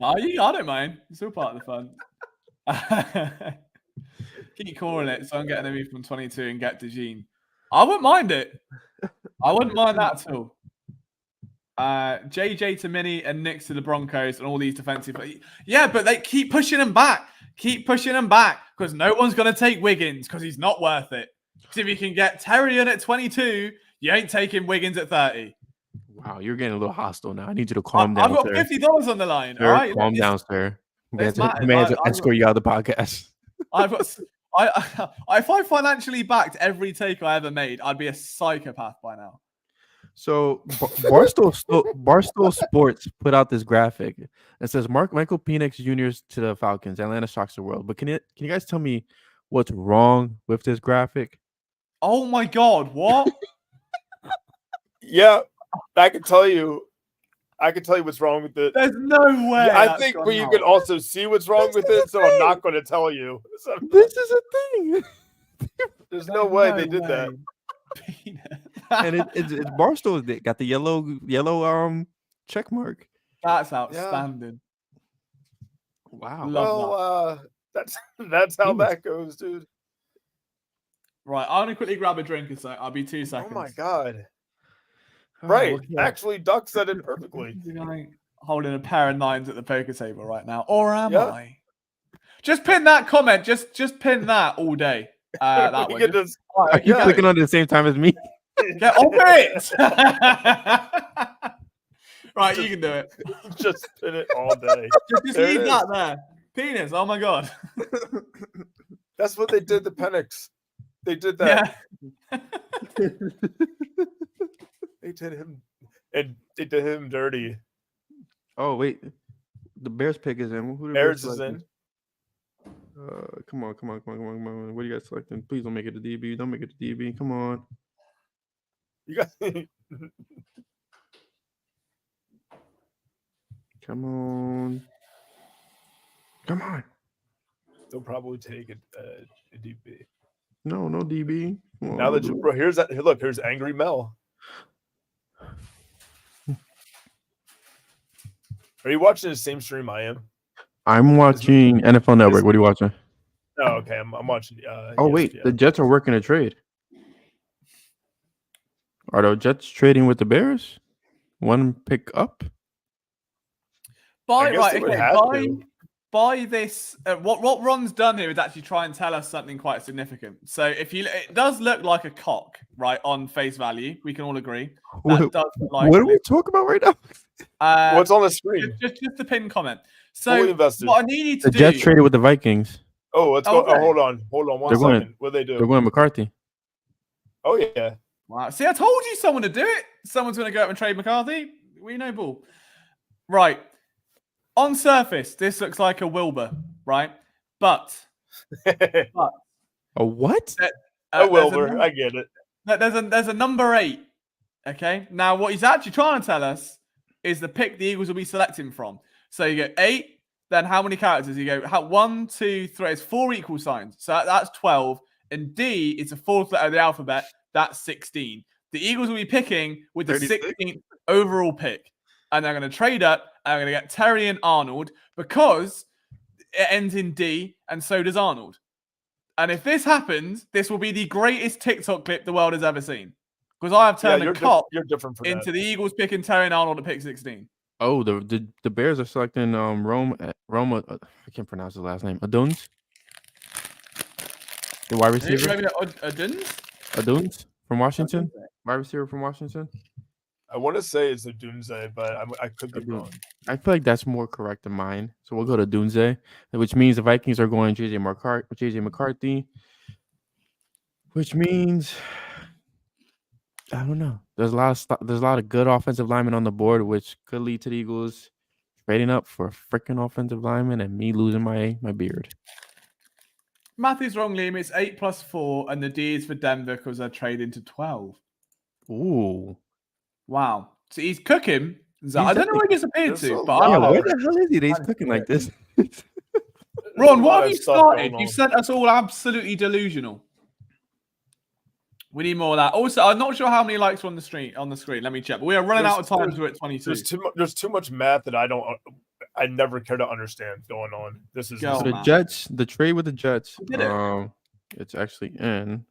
don't mind. It's all part of the fun. Keep calling it, so I'm getting a move from 22 and get to Gene. I wouldn't mind it. I wouldn't mind that at all. JJ to Mini and Knicks to the Broncos and all these defensive. Yeah, but they keep pushing them back. Keep pushing them back because no one's going to take Wiggins because he's not worth it. Because if you can get Terrion at 22, you ain't taking Wiggins at 30. Wow, you're getting a little hostile now. I need you to calm down. I've got $50 on the line. Sir, all right, calm down, sir. We It's have to escort you out of the podcast. I've got. If I financially backed every take I ever made, I'd be a psychopath by now. So Barstool Sports put out this graphic. It says Michael Penix Jr. to the Falcons. Atlanta shocks the world. But can you guys tell me what's wrong with this graphic? Oh my God! What? yeah, I can tell you what's wrong with it. There's no way. Yeah, I think you can also see what's wrong with it, so I'm not going to tell you. So, this is a thing. There's no way they did that. And it's Barstool. They got the yellow check mark. That's outstanding. Yeah. Wow. Love that. That's how that goes, dude. Right, I'm gonna quickly grab a drink and say I'll be 2 seconds. Oh my God. Right. Okay. Actually, Duck said it perfectly. Holding a pair of 9s at the poker table right now. Or am I? Just pin that comment. Just pin that all day. That one. Are you clicking on it at the same time as me? Get off it! Right, you can do it. Just pin it all day. Just leave that there. Penis. Oh my God. That's what they did to Penix. They did that. Yeah. They did him dirty. Oh wait, the Bears pick is in. Who the Bears is in. Come on. What are you guys selecting? Please don't make it a DB. Don't make it a DB. Come on. You got. Come on. They'll probably take a DB. No DB. Now that here's Angry Mel. Are you watching the same stream I am? I'm watching NFL Network. What are you watching? Oh, okay. I'm watching. Oh, wait. The Jets are working a trade. Are the Jets trading with the Bears? One pick up? Buy this. What Ron's done here is actually try and tell us something quite significant. So it does look like a cock, right, on face value. We can all agree. What are we talking about right now? What's on the screen? Just the pin comment. So what I need you to do. The Jets traded with the Vikings. Oh, let's go. Oh, hold on 1 second. What they do? They're going McCarthy. Oh yeah. Wow. See, I told you someone to do it. Someone's going to go up and trade McCarthy. We know ball. Right. On surface, this looks like a Wilbur, right? But a what? A Wilbur. I get it. There's a number 8. Okay. Now, what he's actually trying to tell us is the pick the Eagles will be selecting from. So you go 8. Then how many characters? You go 1, 2, 3. It's 4 equal signs. So that's 12. And D is the 4th letter of the alphabet. That's 16. The Eagles will be picking with the 16th overall pick. And they're going to trade up and they're going to get Terry and Arnold because it ends in D and so does Arnold. And if this happens, this will be the greatest TikTok clip the world has ever seen. Because I have turned a cop into the Eagles picking Terry and Arnold at pick 16. Oh, the Bears are selecting Roma. I can't pronounce his last name. Aduns. The wide receiver. Aduns from Washington. Wide receiver from Washington. I want to say it's a Dunze, but I could be wrong. I feel like that's more correct than mine. So we'll go to Dunze, which means the Vikings are going JJ McCarthy, which means I don't know. There's a lot of good offensive linemen on the board, which could lead to the Eagles trading up for a freaking offensive lineman and me losing my beard. Math is wrong, Liam. It's 8 + 4, and the D is for Denver because they're trading to 12. Ooh. Wow. So he's cooking, I don't know where he disappeared to, but yeah, I where the hell is he? He's cooking like this. Ron, what have you started? You sent us all absolutely delusional. We need more of that. Also, I'm not sure how many likes are on the screen. Let me check. But we are running out of time to at 22. There's too much math that I never care to understand going on. This is the Jets. The trade with the Jets. It's actually in.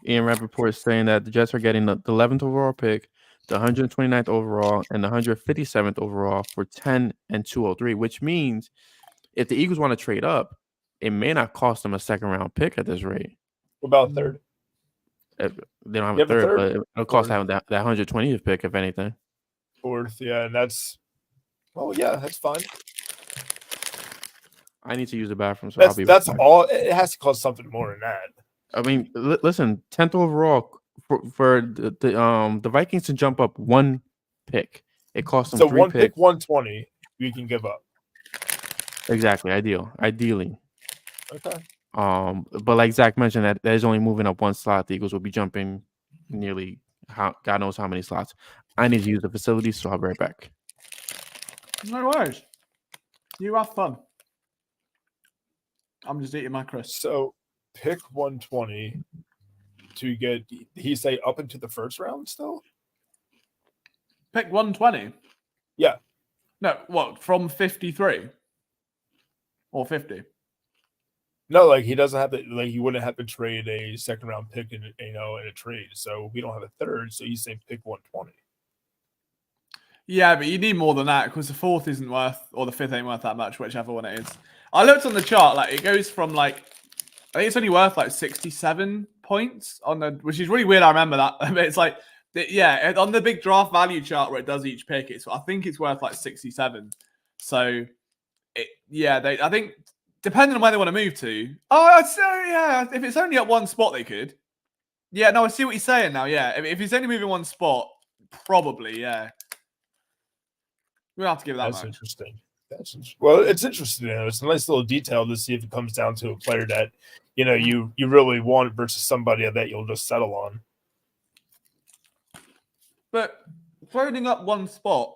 Ian Rappaport is saying that the Jets are getting the 11th overall pick, the 129th overall, and the 157th overall for 10 and 203, which means if the Eagles want to trade up, it may not cost them a second-round pick at this rate. What about a third? They don't have a third, but it'll cost having that 120th pick, if anything. Fourth, yeah, and that's that's fine. I need to use the bathroom, so that's all. It has to cost something more than that. I mean, listen, 10th overall for the Vikings to jump up one pick, it costs them 3 one picks. Pick 120, you can give up. Exactly, ideally. Okay. But like Zach mentioned, that is only moving up one slot. The Eagles will be jumping nearly God knows how many slots. I need to use the facility, so I'll be right back. No worries. You have fun. I'm just eating my crisps. So pick 120 to get, he say up into the first round still? Pick 120? Yeah. No, what, from 53? Or 50? No, like he doesn't have to, like he wouldn't have to trade a second round pick in a trade. So we don't have a third. So he's saying pick 120. Yeah, but you need more than that because the fourth isn't worth, or the fifth ain't worth that much, whichever one it is. I looked on the chart, like it goes from like, I think it's only worth like 67 points on the, which is really weird. I remember that. But it's like, yeah, on the big draft value chart where it does each pick, I think it's worth like 67. So, I think depending on where they want to move to. Oh, so yeah, if it's only at one spot, they could. Yeah, no, I see what you're saying now. Yeah, if he's only moving one spot, probably, yeah. We'll have to give that. That's interesting. Well, it's interesting. It's a nice little detail to see if it comes down to a player that you really want versus somebody that you'll just settle on. But trading up one spot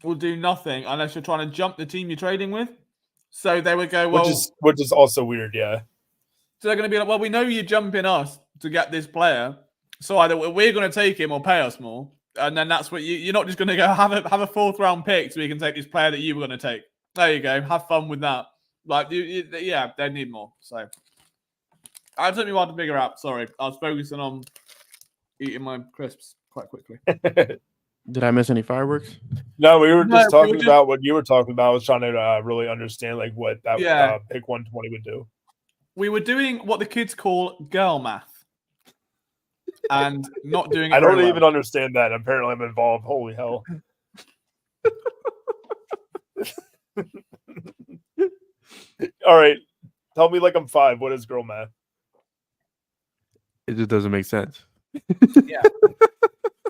will do nothing unless you're trying to jump the team you're trading with. So they would go, well, which is also weird, yeah. So they're going to be like, well, we know you're jumping us to get this player, so either we're going to take him or pay us more. And then that's what you're not just going to go have a fourth round pick so we can take this player that you were going to take. There you go. Have fun with that. Like, yeah, they need more. So I took me a while to figure out. Sorry, I was focusing on eating my crisps quite quickly. Did I miss any fireworks? No, we were just talking about what you were talking about. I was trying to really understand like what that pick 120 would do. We were doing what the kids call girl math. And not doing it. I don't even understand that. Apparently, I'm involved. Holy hell! All right, tell me like I'm 5. What is girl math? It just doesn't make sense. Yeah,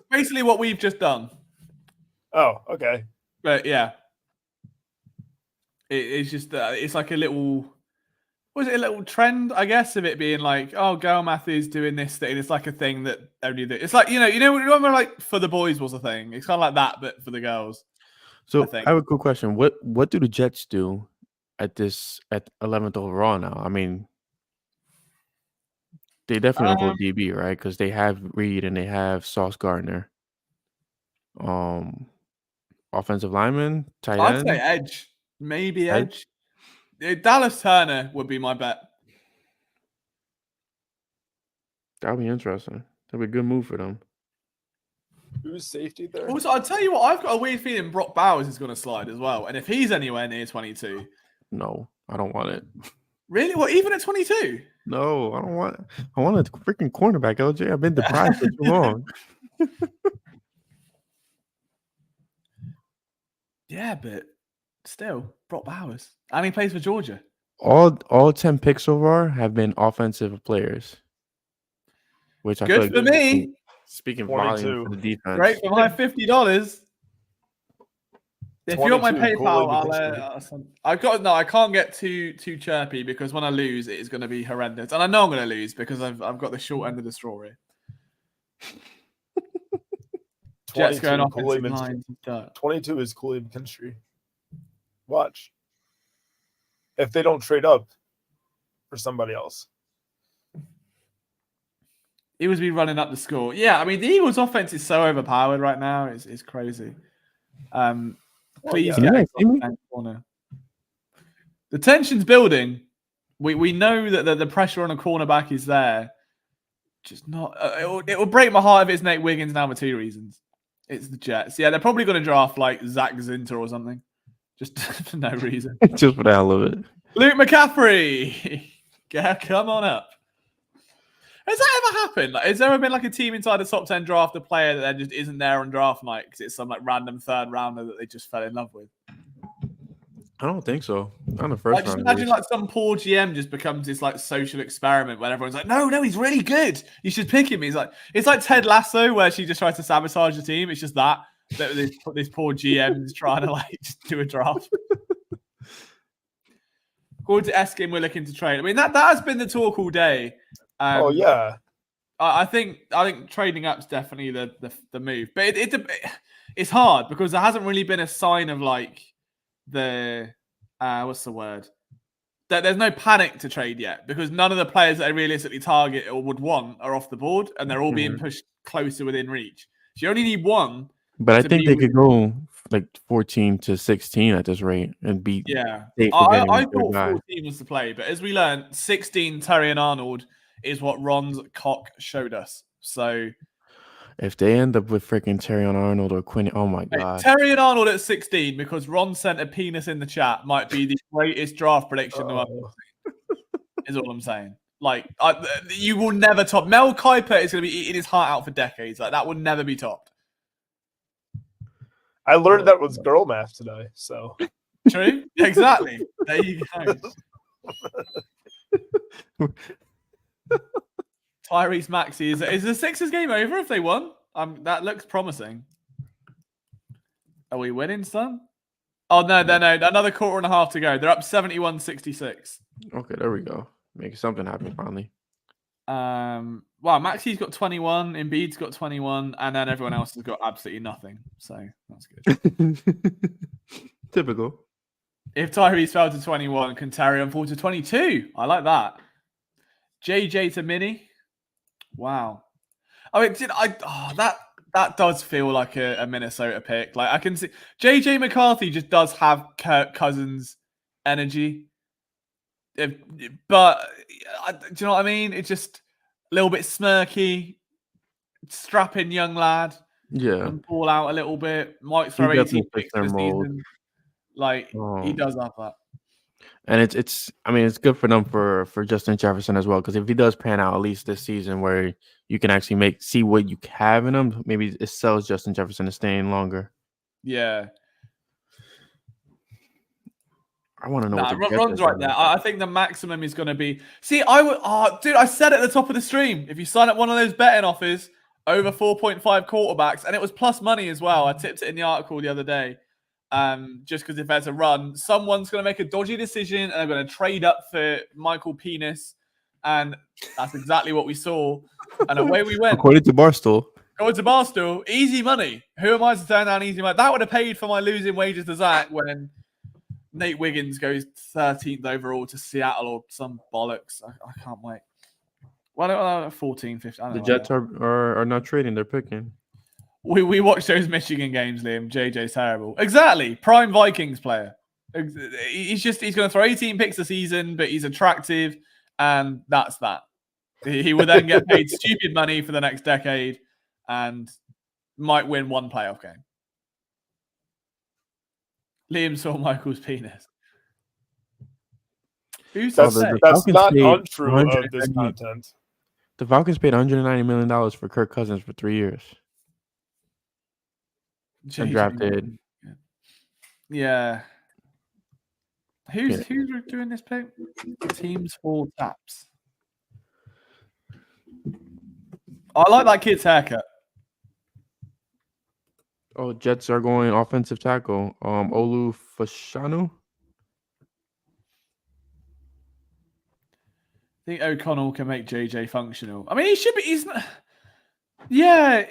basically what we've just done. Oh, okay. But yeah, it's just it's like a little. Was it a little trend, I guess, of it being like, oh, girl math is doing this thing. It's like a thing that only do. It's like, remember like for the boys was a thing. It's kind of like that, but for the girls. So I have a cool question. What do the Jets do at 11th overall now? I mean, they definitely don't go DB, right? Because they have Reed and they have Sauce Gardner. Offensive lineman, tight end. I'd say edge. Maybe edge. Dallas Turner would be my bet. That would be interesting. That would be a good move for them. Who's safety there? Also, I'll tell you what, I've got a weird feeling Brock Bowers is going to slide as well. And if he's anywhere near 22. No, I don't want it. Really? What, even at 22? No, I don't want it. I want a freaking cornerback, LJ. I've been deprived for too long. Yeah, but still, Brock Bowers. And he plays for Georgia. All 10 picks so far have been offensive players. Which I feel good for me. Speaking volume for the defense. Great for my $50. If you want my PayPal, I can't get too chirpy because when I lose, it is going to be horrendous. And I know I'm going to lose because I've got the short end of the straw here. Jets going 22 offensive Cooley line. 22 is Cooley McKinstry. Watch. If they don't trade up for somebody else. He was be running up the score. Yeah, I mean, the Eagles' offense is so overpowered right now. It's crazy. Please get a corner. The tension's building. We know that the pressure on a cornerback is there. Just not. It will break my heart if it's Nate Wiggins now for two reasons. It's the Jets. Yeah, they're probably going to draft like Zach Zinter or something, just for no reason. Just for the hell of it. Luke McCaffrey, come on up. Has that ever happened? Like, has there ever been like a team inside the top 10 draft a player that then just isn't there on draft night because it's some like random third rounder that they just fell in love with? I don't think so. Not the first Like, just round. imagine like some poor GM just becomes this like social experiment where everyone's like, no, he's really good. You should pick him. He's like, it's like Ted Lasso where she just tries to sabotage the team. It's just that this poor GM is trying to like just do a draft. According to Eskin, we're looking to trade. I mean, that has been the talk all day. Yeah. I think trading up's definitely the move, but it's hard because there hasn't really been a sign of like the what's the word? There's no panic to trade yet because none of the players that they realistically target or would want are off the board, and they're all being pushed closer within reach. So you only need one. But I think they could go like 14 to 16 at this rate and beat. Yeah, I thought 14 was the play, but as we learned, 16 Terry and Arnold is what Ron's cock showed us. So if they end up with freaking Terry and Arnold or Quinn, oh my god, Terry and Arnold at 16 because Ron sent a penis in the chat might be the greatest draft prediction I've ever seen. Is all I'm saying. Like you will never top. Mel Kiper is going to be eating his heart out for decades. Like that will never be topped. I learned that was girl math today, so true. Exactly. There you go. Tyrese Maxey is the Sixers game over if they won? That looks promising. Are we winning, son? Oh no, another quarter and a half to go. They're up 71-66. Okay, there we go. Make something happen finally. Wow, Maxey's got 21, Embiid's got 21, and then everyone else has got absolutely nothing. So that's good. Typical. If Tyrese fell to 21, can Terry fall to 22? I like that. JJ to Mini. Wow. I mean, that does feel like a Minnesota pick. Like I can see JJ McCarthy just does have Kirk Cousins energy. But do you know what I mean? It's just a little bit smirky, strapping young lad. Yeah. And ball out a little bit. Might throw 18 picks this season. Like he does have that. And it's good for them for Justin Jefferson as well, because if he does pan out at least this season where you can actually see what you have in him, maybe it sells Justin Jefferson to staying longer. Yeah. I want to know. Ron's right there. I think the maximum is going to be. See, I said at the top of the stream, if you sign up one of those betting offers over 4.5 quarterbacks, and it was plus money as well. I tipped it in the article the other day. Just because if there's a run, someone's going to make a dodgy decision and they're going to trade up for Michael Penis, and that's exactly what we saw. And away we went. According to Barstool. Easy money. Who am I to turn down easy money? That would have paid for my losing wages to Zach when Nate Wiggins goes 13th overall to Seattle or some bollocks. I can't wait. Well, 14, 15. The Jets are not trading. They're picking. We watched those Michigan games, Liam. JJ's terrible. Exactly. Prime Vikings player. He's going to throw 18 picks a season, but he's attractive, and that's that. He will then get paid stupid money for the next decade and might win one playoff game. Liam saw Michael's penis. Who's that's not untrue of this content. The Falcons paid $190 million for Kirk Cousins for 3 years. And drafted. Yeah. Who's doing this pick? Teams for taps. I like that kid's haircut. Oh, Jets are going offensive tackle. Olu Fashanu. I think O'Connell can make JJ functional. I mean, he should be. He's not. Yeah,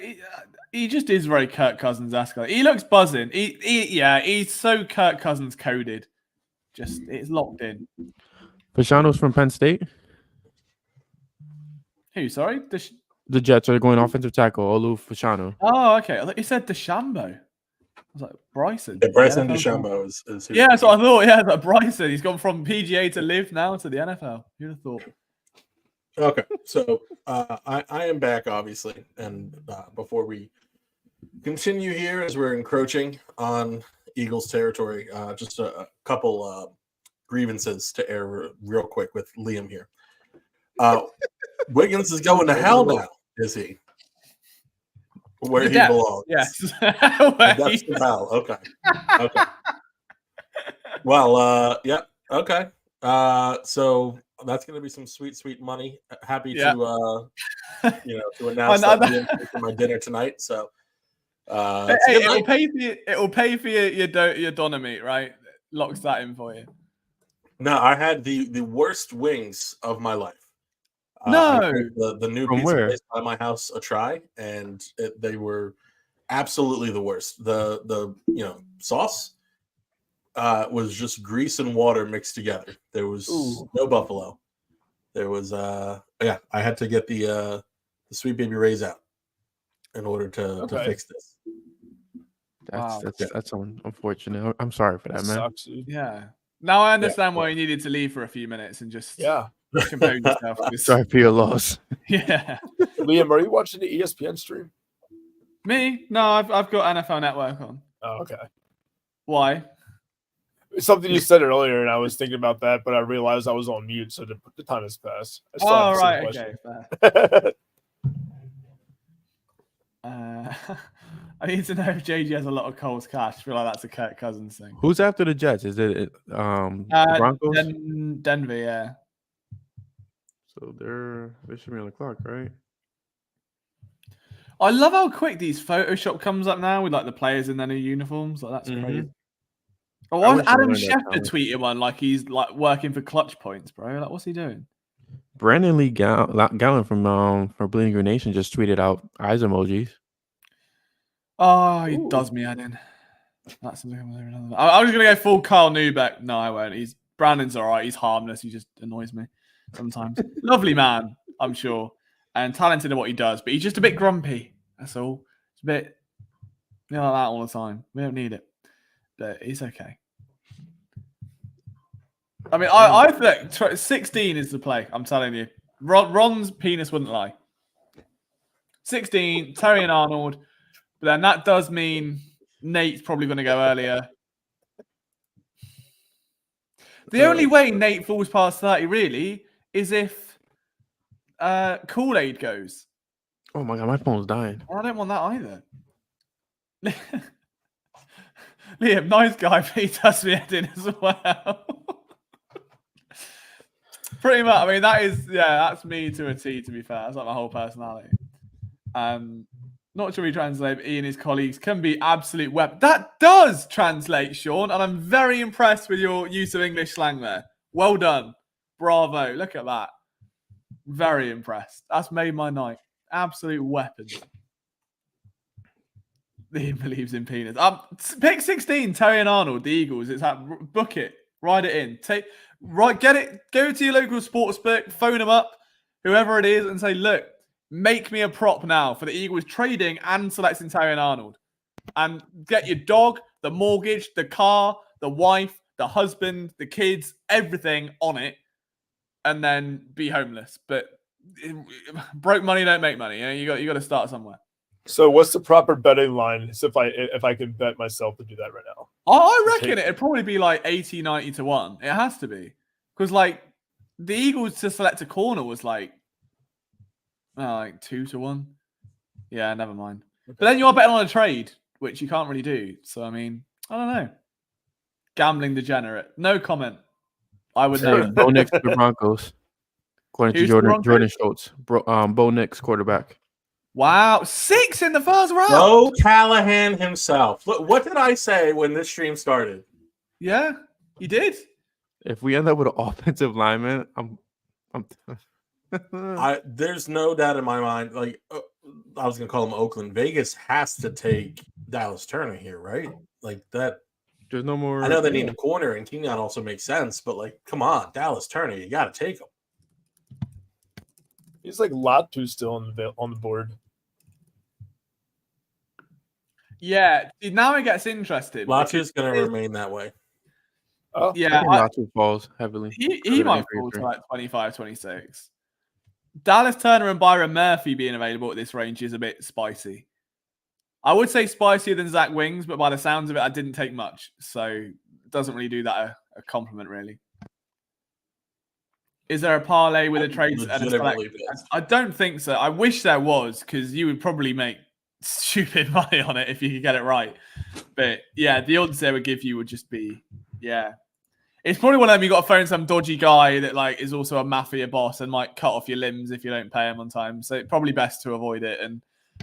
he just is very Kirk Cousins-esque. He looks buzzing. He's so Kirk Cousins coded. Just it's locked in. Fashano's from Penn State. Who? Sorry, The Jets are going offensive tackle Olu Fashanu. Oh, okay. I thought you said DeChambeau. I was like Bryson. Yeah, Bryson DeChambeau is who. Yeah, that's what I thought. Yeah, like Bryson. He's gone from PGA to live now to the NFL. Who'd have thought? Okay, so I am back, obviously, and before we continue here, as we're encroaching on Eagles territory, just a couple grievances to air real quick with Liam here. Wiggins is going to hell now, is he? Where he belongs. Yes. That's the hell. Okay. Well, yeah. Okay. So that's going to be some sweet, sweet money. Happy to, to announce that for my dinner tonight. So, it'll pay for your doner meat, right? Locks that in for you. No, I had the worst wings of my life. No, the new pizza place by my house a try, and they were absolutely the worst. The sauce was just grease and water mixed together. There was no buffalo. There was I had to get the Sweet Baby Ray's out in order to fix this. That's unfortunate. I'm sorry for that, man. Sucks, dude. Yeah. Now I understand why you needed to leave for a few minutes and just compose yourself. Sorry for your loss. Yeah. Liam, are you watching the ESPN stream? Me? No, I've got NFL Network on. Oh, okay. Why? It's something you said earlier, and I was thinking about that, but I realized I was on mute, so the time has passed. Oh, right. Okay. Fair. I need to know if JG has a lot of Coles cash. I feel like that's a Kirk Cousins thing. Who's after the Jets? Is it the Broncos? Denver, yeah. So they should be on the clock, right? I love how quick these Photoshop comes up now with like the players in their new uniforms. Like that's crazy. Oh, why was Adam Schefter tweeting one like he's like working for Clutch Points, bro? Like, what's he doing? Brandon Lee Gallen from Bleeding Green Nation just tweeted out eyes emojis. Oh, he does me head in. That's I was gonna go full Carl Neubeck. No, I won't. Brandon's all right. He's harmless. He just annoys me sometimes. Lovely man, I'm sure, and talented at what he does, but he's just a bit grumpy. That's all. It's a bit like that all the time. We don't need it, but he's okay. I mean, I think 16 is the play. I'm telling you, Ron's penis wouldn't lie. 16, Terry and Arnold. But then that does mean Nate's probably going to go earlier. The only way Nate falls past 30, really, is if Kool-Aid goes. Oh, my God. My phone's dying. I don't want that either. Liam, nice guy, but he does me head in as well. Pretty much. I mean, that's me to a T, to be fair. That's like my whole personality. Not sure we translate, but he and his colleagues can be absolute weapons. That does translate, Sean, and I'm very impressed with your use of English slang there. Well done. Bravo. Look at that. Very impressed. That's made my night. Absolute weapons. He believes in penis. Pick 16, Terry and Arnold, the Eagles. It's book it. Write it in. Get it. Go to your local sports book, phone them up, whoever it is, and say, look, make me a prop now for the Eagles trading and selecting Terry and Arnold. And get your dog, the mortgage, the car, the wife, the husband, the kids, everything on it, and then be homeless. But broke money don't make money. You got to start somewhere. So what's the proper betting line? So if I can bet myself to do that right now? I reckon it'd probably be like 80, 90 to 1. It has to be. Because like the Eagles to select a corner was like 2 to 1. Yeah, never mind. Okay. But then you are betting on a trade, which you can't really do. So, I mean, I don't know. Gambling degenerate. No comment. I would know. Bo Nix to the Broncos. According to Jordan Schultz. Bo Nix, quarterback. Wow. 6 in the first round. Bo Callahan himself. Look, what did I say when this stream started? Yeah, you did. If we end up with an offensive lineman, I'm there's no doubt in my mind. Like I was going to call him Oakland. Vegas has to take Dallas Turner here, right? Like that. There's no more. I know they need a corner, and Kenyon also makes sense, but like, come on, Dallas Turner, you got to take him. He's like Latu still on the board. Yeah, now it gets interesting. Latu's going to remain that way. Oh, yeah, Latu falls heavily. He might fall to like 25, 26. Dallas Turner and Byron Murphy being available at this range is a bit spicy. I would say spicier than Zach Wings, but by the sounds of it, I didn't take much. So it doesn't really do that a compliment, really. Is there a parlay with a trade and a selection? I don't think so. I wish there was, because you would probably make stupid money on it if you could get it right. But yeah, the odds they would give you would just be, yeah. It's probably one of them you got to phone some dodgy guy that like is also a mafia boss and might cut off your limbs if you don't pay him on time. So it's probably best to avoid it and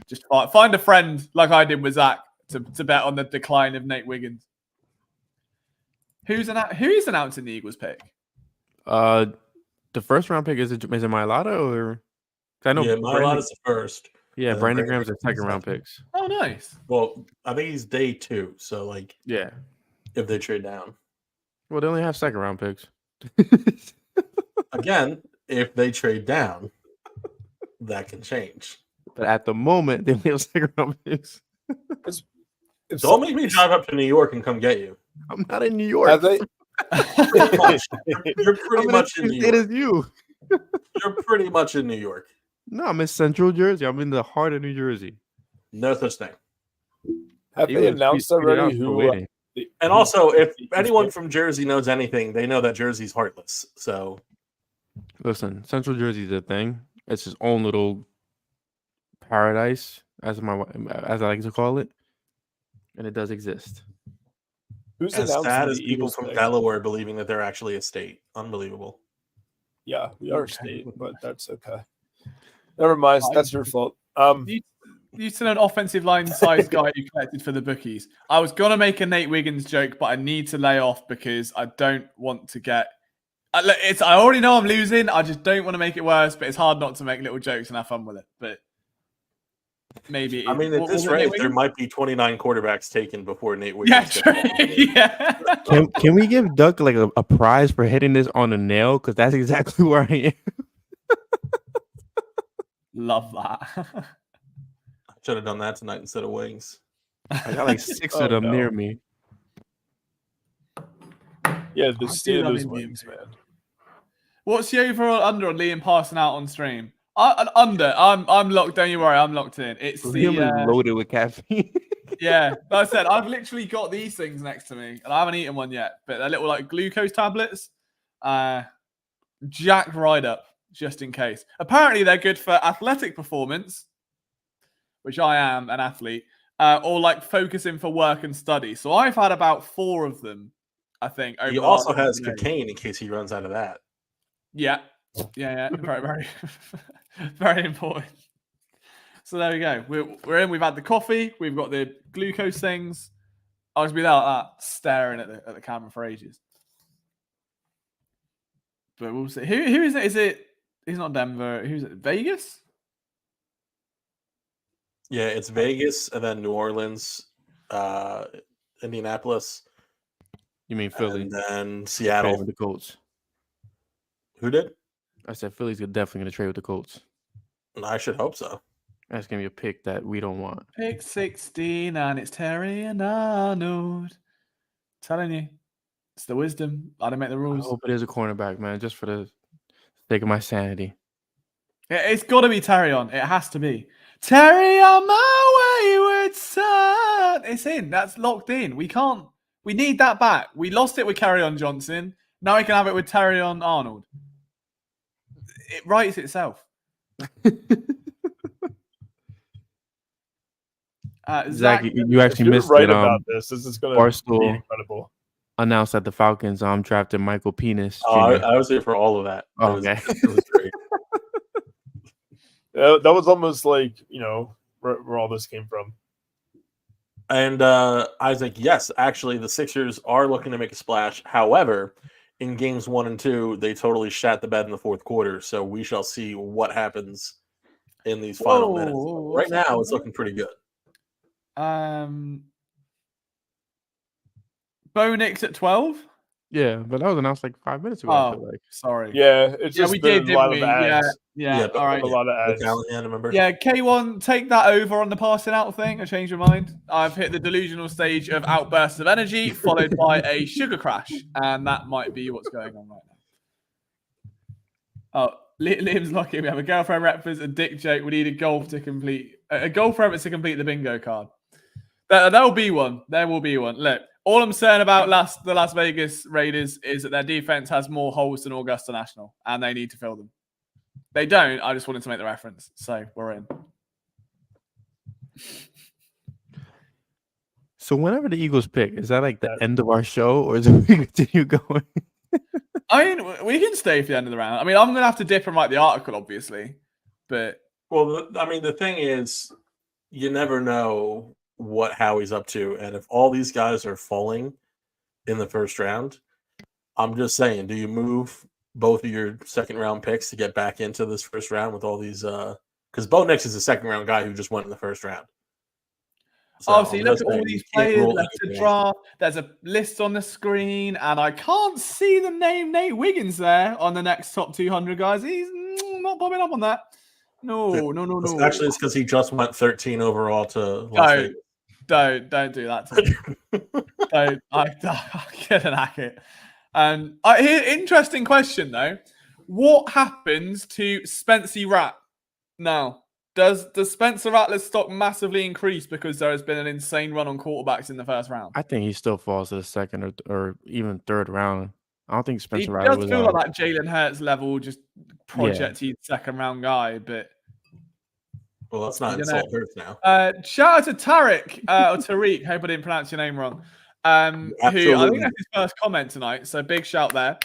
just find a friend like I did with Zach to bet on the decline of Nate Wiggins. Who's announcing the Eagles pick? The first round pick is it Mailata or? I know Mailata's the first. Yeah, Brandon Graham's the second round picks. Oh, nice. Well, I think he's day 2, so like, yeah, if they trade down. Well, they only have second round picks. Again, if they trade down, that can change. But at the moment, they only have second round picks. Don't make me drive up to New York and come get you. I'm not in New York. Have they? You're pretty much in New York. It is you. You're pretty much in New York. No, I'm in Central Jersey. I'm in the heart of New Jersey. No such thing. Have they announced already who? And also, if anyone from Jersey knows anything, they know that Jersey's heartless. So, listen, Central Jersey is a thing. It's its own little paradise, as I like to call it, and it does exist. Who's as sad as people from Delaware believing that they're actually a state? Unbelievable. Yeah, we are a state, but that's okay. Never mind. That's your fault. You said an offensive line size guy you collected for the bookies. I was going to make a Nate Wiggins joke, but I need to lay off because I don't want to get... I already know I'm losing. I just don't want to make it worse, but it's hard not to make little jokes and have fun with it. But maybe... I mean, at this rate, there might be 29 quarterbacks taken before Nate Wiggins. Yeah. Can we give Duck like a prize for hitting this on a nail? Because that's exactly where I am. Love that. Should have done that tonight instead of wings. I got like 6 of them near me. Yeah, the Steelers wings, man. What's the overall under on Liam passing out on stream? Under. I'm locked. Don't you worry. I'm locked in. It's loaded with caffeine. Yeah, like I said, I've literally got these things next to me, and I haven't eaten one yet. But they're little like glucose tablets, jacked right up just in case. Apparently, they're good for athletic performance, which I am an athlete, or like focusing for work and study. So I've had about 4 of them, I think. He also has cocaine in case he runs out of that. Yeah. Very, very, very important. So there we go. We're in. We've had the coffee. We've got the glucose things. I'll just be there like that, staring at the camera for ages. But we'll see. Who is it? Is it? He's not Denver. Who's it? Vegas? Yeah, it's Vegas and then New Orleans, Indianapolis. You mean Philly? And then Seattle with the Colts. Who did? I said Philly's definitely going to trade with the Colts. I should hope so. That's going to be a pick that we don't want. Pick 16, and it's Terry and Arnold. Telling you, it's the wisdom. I don't make the rules. I hope it is a cornerback, man, just for the sake of my sanity. It's got to be Terry on. It has to be. Terry on my wayward son. It's in. That's locked in. We need that back. We lost it with Kerryon Johnson. Now we can have it with Terry on Arnold. It writes itself. Zach, you actually missed right it. About this is going to be incredible. Announced that the Falcons drafted Michael Penis. I was there for all of that. Oh, okay. It was great. That was almost like, where all this came from. And Isaac, yes, actually, the Sixers are looking to make a splash. However, in games 1 and 2, they totally shat the bed in the fourth quarter. So we shall see what happens in these final minutes. Whoa, Right now, it's looking pretty good. Bo Nix at 12. Yeah, but that was announced like 5 minutes ago. I feel like. Sorry. Yeah, it's just we been did, a lot didn't of we? ads. Yeah. All right. A lot of ads. Callahan, remember? Yeah, K1, take that over on the passing out thing. I changed my mind. I've hit the delusional stage of outbursts of energy, followed by a sugar crash, and that might be what's going on right now. Oh, Liam's lucky. We have a girlfriend reference, a dick joke. We need a golf reference to complete the bingo card. There will be one. There will be one. Look, all I'm saying about the Las Vegas Raiders is that their defense has more holes than Augusta National, and they need to fill them. They don't. I just wanted to make the reference. So we're in. So whenever the Eagles pick, is that like the end of our show, or is it we continue going? I mean, we can stay for the end of the round. I mean, I'm going to have to dip and write the article, obviously. But the thing is, you never know what Howie's up to, and if all these guys are falling in the first round, I'm just saying, do you move both of your second round picks to get back into this first round with all these? Because Bo Nix is a second round guy who just went in the first round. So you look at all these players left to draft. There's a list on the screen, and I can't see the name Nate Wiggins there on the next top 200 guys. He's not popping up on that. No. Actually, it's because he just went 13 overall to Las Vegas. Don't do that to me. Don't. I get an hacket. And interesting question though. What happens to Spencer Ratt now? Does Spencer Rattler's stock massively increase because there has been an insane run on quarterbacks in the first round? I think he still falls to the second or even third round. I don't think Spencer Rattler was. He does feel like that Jalen Hurts level, just projected second round guy, but. Well, that's not insult Hurts now. Shout out to Tariq or Tariq. Hope I didn't pronounce your name wrong. Who I think that's his first comment tonight. So big shout there.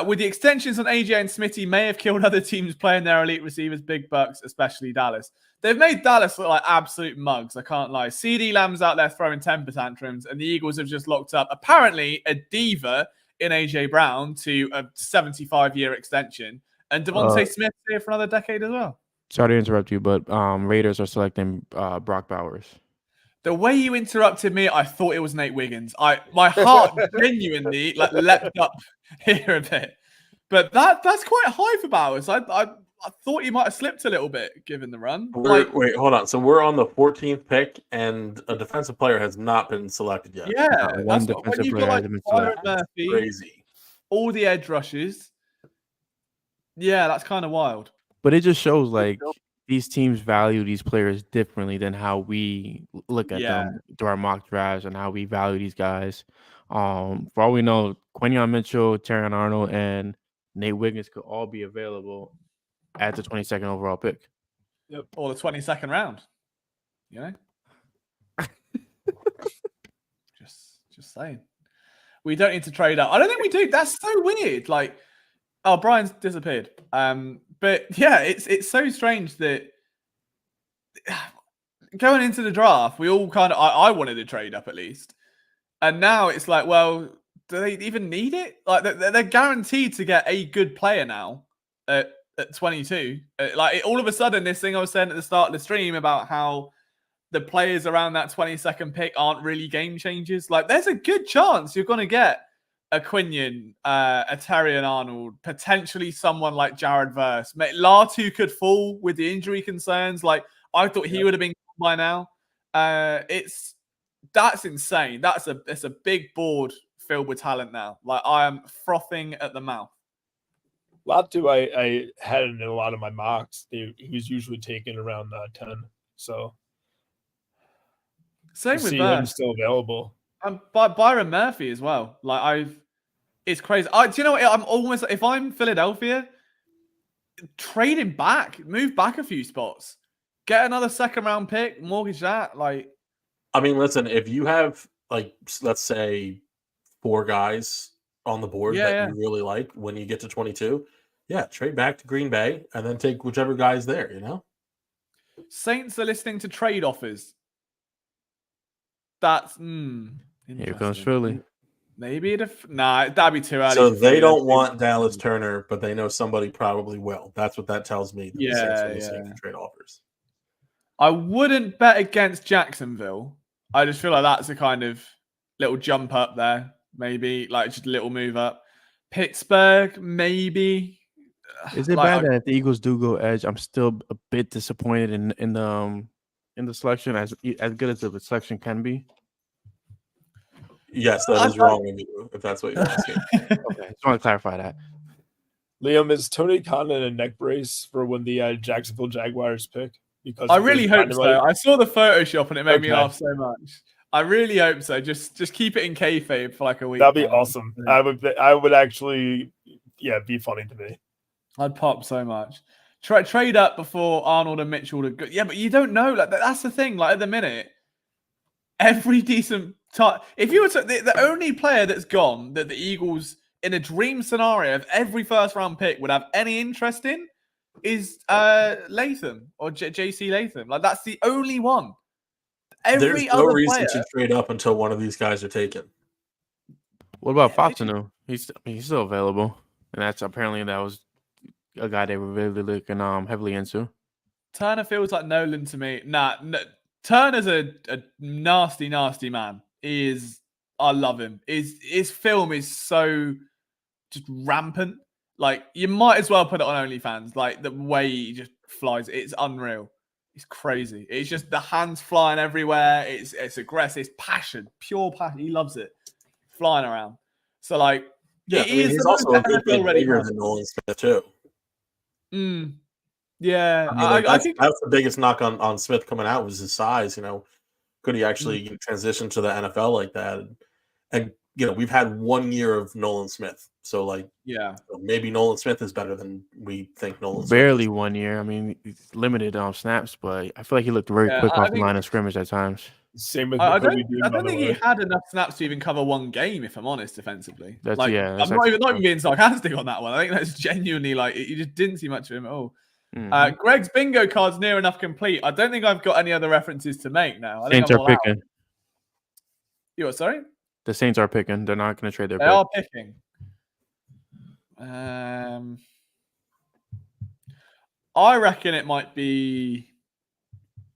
With the extensions on AJ and Smitty may have killed other teams playing their elite receivers, big bucks, especially Dallas. They've made Dallas look like absolute mugs. I can't lie. CD Lamb's out there throwing temper tantrums, and the Eagles have just locked up apparently a diva in AJ Brown to a 75-year extension, and Devontae Smith here for another decade as well. Sorry to interrupt you, but Raiders are selecting Brock Bowers. The way you interrupted me, I thought it was Nate Wiggins. My heart genuinely leapt up here a bit. But that's quite high for Bowers. I thought he might have slipped a little bit given the run. Wait, hold on. So we're on the 14th pick, and a defensive player has not been selected yet. Yeah, one defensive player hasn't been selected. Murphy, crazy. All the edge rushes. Yeah, that's kind of wild. But it just shows like these teams value these players differently than how we look at them through our mock drafts and how we value these guys. For all we know, Quinyon Mitchell, Terrion Arnold, and Nate Wiggins could all be available at the 22nd overall pick. Yep. Or the 22nd round. You know? just saying. We don't need to trade up. I don't think we do. That's so weird. Like, oh, Brian's disappeared. But yeah, it's so strange that going into the draft, we all kind of I wanted to trade up at least. And now it's like, well, do they even need it? Like they're guaranteed to get a good player now at 22. All of a sudden, this thing I was saying at the start of the stream about how the players around that 22nd pick aren't really game changers. Like there's a good chance you're going to get a Quinyon, a Terrion Arnold, potentially someone like Jared Verse. Latu could fall with the injury concerns. Like I thought he would have been by now. That's insane. It's a big board filled with talent now. Like I am frothing at the mouth. Latu, I had in a lot of my mocks. He was usually taken around 10. So same with him still available. Byron Murphy as well. It's crazy. Do you know what? I'm almost, if I'm Philadelphia, trade him back, move back a few spots, get another second round pick, mortgage that. I mean, listen, if you have let's say 4 guys on the board that you really like when you get to 22, trade back to Green Bay and then take whichever guy's there. You know, Saints are listening to trade offers. That's here comes Philly. Maybe nah, that'd be too early. So they don't want Dallas Turner, but they know somebody probably will. That's what that tells me. That the Saints are receiving trade offers. I wouldn't bet against Jacksonville. I just feel like that's a kind of little jump up there. Maybe like just a little move up. Pittsburgh, maybe. Is it bad that if the Eagles do go edge, I'm still a bit disappointed in the selection as good as the selection can be? Yes, that is wrong of you, if that's what you're asking. Okay, just want to clarify that. Liam, is Tony Khan in a neck brace for when the Jacksonville Jaguars pick? Because I really hope so. I saw the Photoshop and it made me laugh so much. I really hope so. Just keep it in kayfabe for like a week. That'd be awesome. I would actually, be funny to me. I'd pop so much. Trade up before Arnold and Mitchell to go. Yeah, but you don't know. Like that's the thing. Like at the minute, every decent if you were to the only player that's gone that the Eagles in a dream scenario of every first round pick would have any interest in is Latham or JC Latham. Like that's the only one. There's no reason to trade up until one of these guys are taken. What about Fotinu? He's still available, and that was a guy they were really looking heavily into. Turner feels like Nolan to me. Turner's a nasty, nasty man. I love him. His film is so just rampant. Like you might as well put it on OnlyFans. Like the way he just flies, it's unreal. It's crazy. It's just the hands flying everywhere. It's aggressive. It's passion, pure passion. He loves it, flying around. So like, he's also a good bit bigger than Nolan Smith too. Yeah, I think that's the biggest knock on Smith coming out was his size. Could he actually transition to the NFL like that? And we've had 1 year of Nolan Smith, so maybe Nolan Smith is better than we think Nolan. Barely Smith is. 1 year. I mean, he's limited on snaps, but I feel like he looked very quick off the line of scrimmage at times. Same with I don't think he had enough snaps to even cover one game, if I'm honest, defensively. That's I'm not even being sarcastic on that one. I think that's genuinely you just didn't see much of him at all. Mm-hmm. Greg's bingo card's near enough complete. I don't think I've got any other references to make now. I think Saints are picking. You what, sorry? The Saints are picking. They're not going to trade their pick. They are picking. I reckon it might be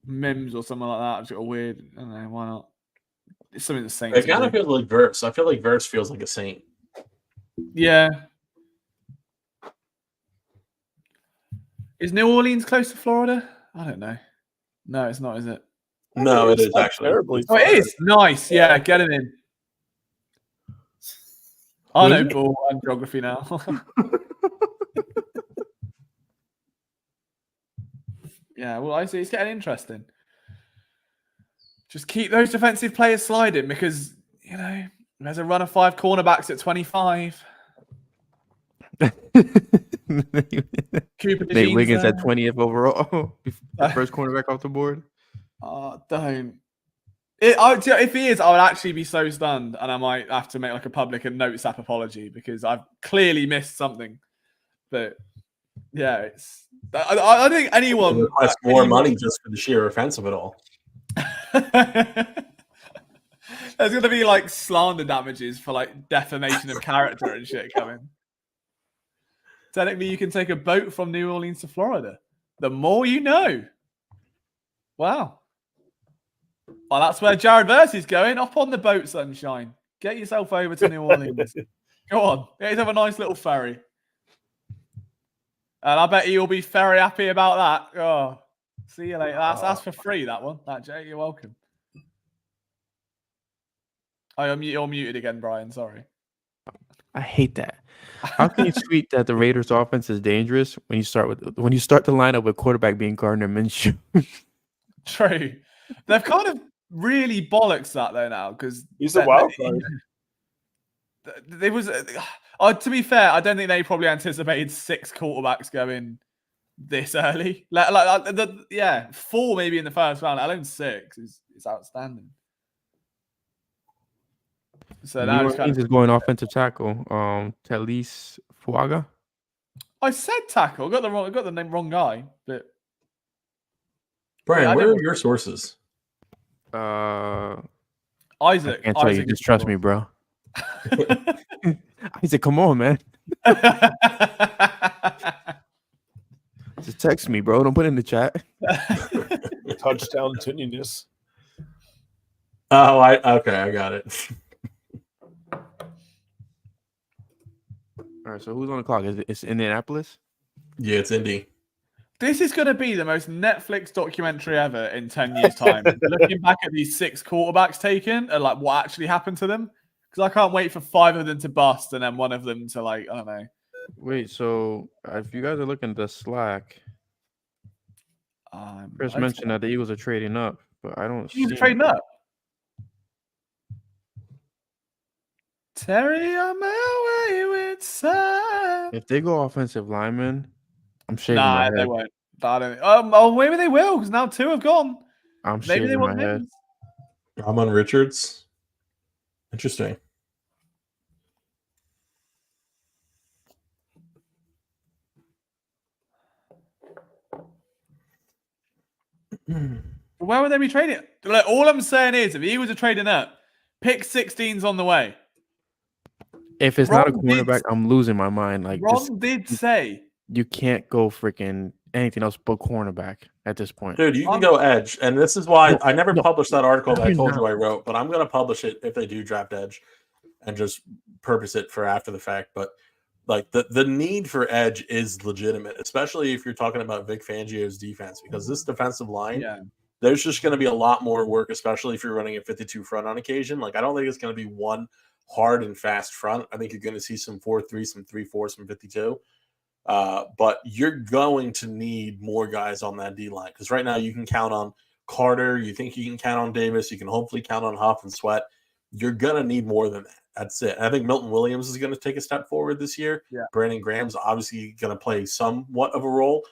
Mims or something like that. I've got a weird. I don't know why not. It's something the Saints. It kind of feels like Verse. I feel like Verse feels like a Saint. Yeah. Is New Orleans close to Florida? I don't know. No, it's not, is it? No, it is actually. Terribly. Oh, it is. Nice. Yeah, get it in. I know ball and geography now. Yeah, well, I see. It's getting interesting. Just keep those defensive players sliding because, there's a run of 5 cornerbacks at 25. Nate Wiggins at 20th overall. First cornerback off the board. Don't. If he is, I would actually be so stunned, and I might have to make a public and notes app apology because I've clearly missed something. But yeah, I think anyone request more money just for the sheer offense of it all. There's going to be slander damages for defamation of character and shit coming. Technically, you can take a boat from New Orleans to Florida. The more you know. Wow. Well, that's where Jared Verse is going. Up on the boat, sunshine. Get yourself over to New Orleans. Go on. Let's have a nice little ferry. And I bet you'll be very happy about that. Oh, see you later. That's for free, that one. That Jay, you're welcome. Oh, you're muted again, Brian. Sorry. I hate that. How can you tweet that the Raiders' offense is dangerous when you start the lineup with quarterback being Gardner Minshew? True. They've kind of really bollocks that though now because he's a wild card. There was, to be fair, I don't think they probably anticipated 6 quarterbacks going this early. 4 maybe in the first round. Alone 6 is outstanding. So now New is going offensive tackle. Talise Fuaga. I said tackle. I got the name wrong guy, but Brian, where are your sources? Isaac. I can't tell you. Just trust me, bro. He said, "Come on, man. Just text me, bro. Don't put it in the chat." Touchdown tinniness. Oh, okay, I got it. All right, so who's on the clock? It's Indianapolis? Yeah, it's Indy. This is going to be the most Netflix documentary ever in 10 years' time. Looking back at these 6 quarterbacks taken and like what actually happened to them. Because I can't wait for 5 of them to bust and then one of them to like, I don't know. Wait, so if you guys are looking at the Slack, Chris mentioned that the Eagles are trading up, but I don't see. Eagles trading up? Terry, I'm away with Sam. If they go offensive lineman, I'm shaving my head. They won't. I don't. Oh, maybe they will because now 2 have gone. I'm Maybe they shaving want my head. Ramon Richards. Interesting. Where would they be trading? Look, all I'm saying is, if the Eagles are trading up, pick 16's on the way. If it's not a cornerback, I'm losing my mind. Like Ron did say you can't go freaking anything else but cornerback at this point. Dude, you can go edge. And this is why I never published that article that I told you I wrote, but I'm going to publish it if they do draft edge and just purpose it for after the fact. But like the need for edge is legitimate, especially if you're talking about Vic Fangio's defense, because this defensive line, there's just going to be a lot more work, especially if you're running a 52 front on occasion. Like, I don't think it's going to be one hard and fast front. I think you're going to see some 4-3, some 3-4, some 52. But you're going to need more guys on that D line because right now you can count on Carter. You think you can count on Davis. You can hopefully count on Huff and Sweat. You're going to need more than that. That's it. And I think Milton Williams is going to take a step forward this year. Yeah. Brandon Graham's obviously going to play somewhat of a role.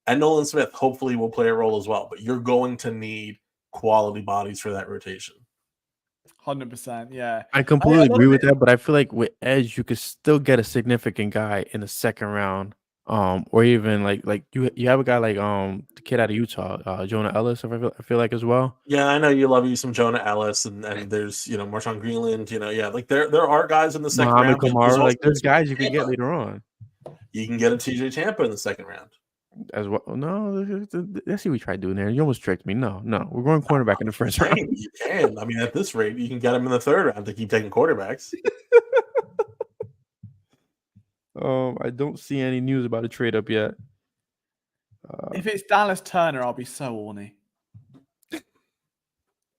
And Nolan Smith hopefully will play a role as well. But you're going to need quality bodies for that rotation. 100%. Yeah. I completely agree with that, but I feel like with edge, you could still get a significant guy in the second round. Or even like you have a guy like the kid out of Utah, Jonah Ellis, I feel like as well. Yeah, I know you love you some Jonah Ellis, and there's Marshawn Greenland, like there are guys in the second round. Kamara, like there's guys you can get later on. You can get a TJ Tampa in the second round as well. No, let's see what we tried doing there. You almost tricked me. No, we're going cornerback in the first round. You can. I mean, at this rate, you can get him in the third round to keep taking quarterbacks. I don't see any news about a trade up yet. If it's Dallas Turner, I'll be so horny.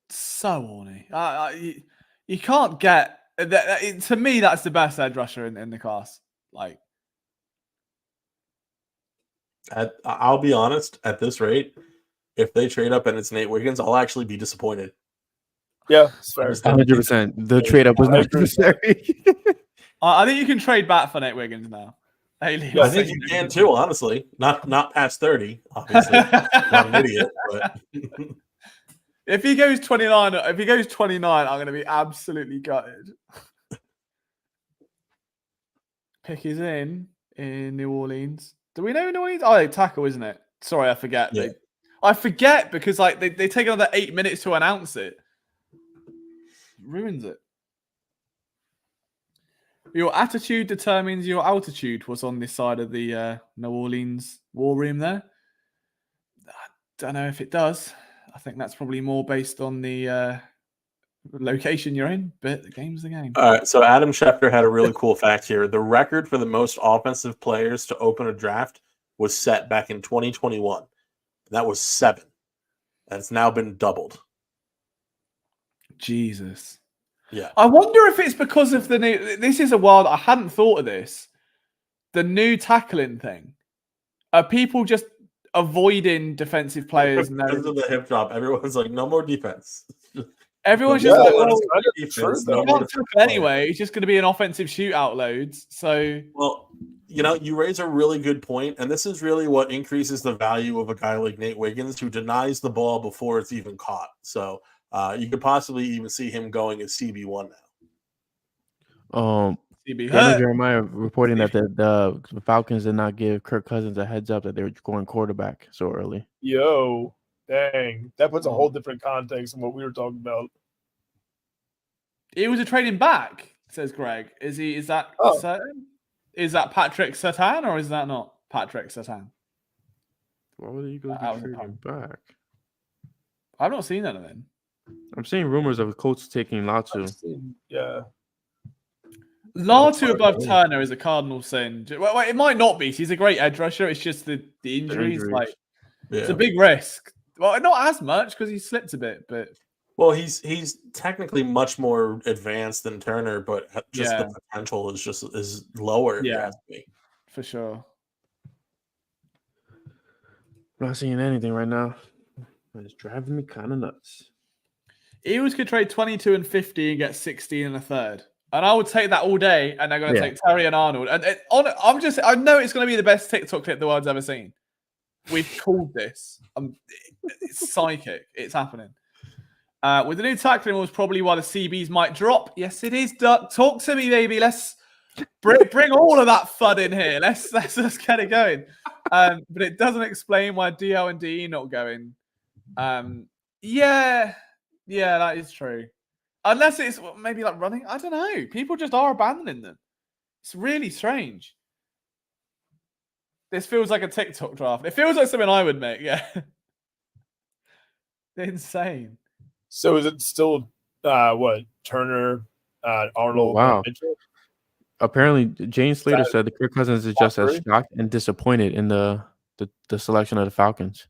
So horny. You can't get that. To me, that's the best edge rusher in the class. Like, I'll be honest. At this rate, if they trade up and it's Nate Wiggins, I'll actually be disappointed. Yeah, it's fair. 100%. The trade up was not necessary. I think you can trade back for Nate Wiggins now. I think you can too, honestly. Not past 30, obviously. Not an idiot, but if he goes 29, I'm going to be absolutely gutted. Pick is in New Orleans. Do we know New Orleans? Oh, they tackle, isn't it? Sorry, I forget. Yeah. I forget because like they take another 8 minutes to announce it. Ruins it. Your attitude determines your altitude was on this side of the New Orleans war room there. I don't know if it does. I think that's probably more based on the location you're in, but the game's the game. All right, so Adam Schefter had a really cool fact here. The record for the most offensive players to open a draft was set back in 2021. That was 7. And it's now been doubled. Jesus. Yeah. I wonder if it's because of the new... This is a wild... I hadn't thought of this. The new tackling thing. Are people just avoiding defensive players? Because of the hip drop, everyone's like, no more defense. Everyone's just like, well, defense, no more tackle anyway. It's just going to be an offensive shootout loads. So... Well, you raise a really good point, and this is really what increases the value of a guy like Nate Wiggins, who denies the ball before it's even caught. So... you could possibly even see him going as CB1 now. Jeremiah reporting that the Falcons did not give Kirk Cousins a heads up that they were going quarterback so early. Yo, dang. That puts a whole different context than what we were talking about. It was a trading back. says Greg. Is that Oh. certain? Is that Patrick Surtain or is that not Patrick Surtain? Why would the Eagles That was be a trading back? I've not seen that of him. I'm seeing rumors of the Colts taking Latu. Yeah. Latu above Turner is a cardinal sin. Well, it might not be. He's a great edge rusher. It's just the injuries. Like it's a big risk. Well, not as much because he slipped a bit, but well, he's technically much more advanced than Turner, but just the potential is lower. If you ask me. For sure. I'm not seeing anything right now. It's driving me kind of nuts. Eagles could trade 22 and 50 and get 16 and a third. And I would take that all day, and they're going to take Terry and Arnold. And I know it's going to be the best TikTok clip the world's ever seen. We've called this. It's psychic. It's happening. With the new tackling rules, probably why the CBs might drop. Yes, it is, Duck. Talk to me, baby. Let's bring all of that FUD in here. Let's get it going. But it doesn't explain why DL and DE not going. Yeah, that is true. Unless it's maybe like running. I don't know. People just are abandoning them. It's really strange. This feels like a TikTok draft. It feels like something I would make. Yeah. Insane. So is it still Turner, Arnold? Oh, wow. Mitchell? Apparently, Jane Slater said that Kirk Cousins is just as shocked and disappointed in the selection of the Falcons.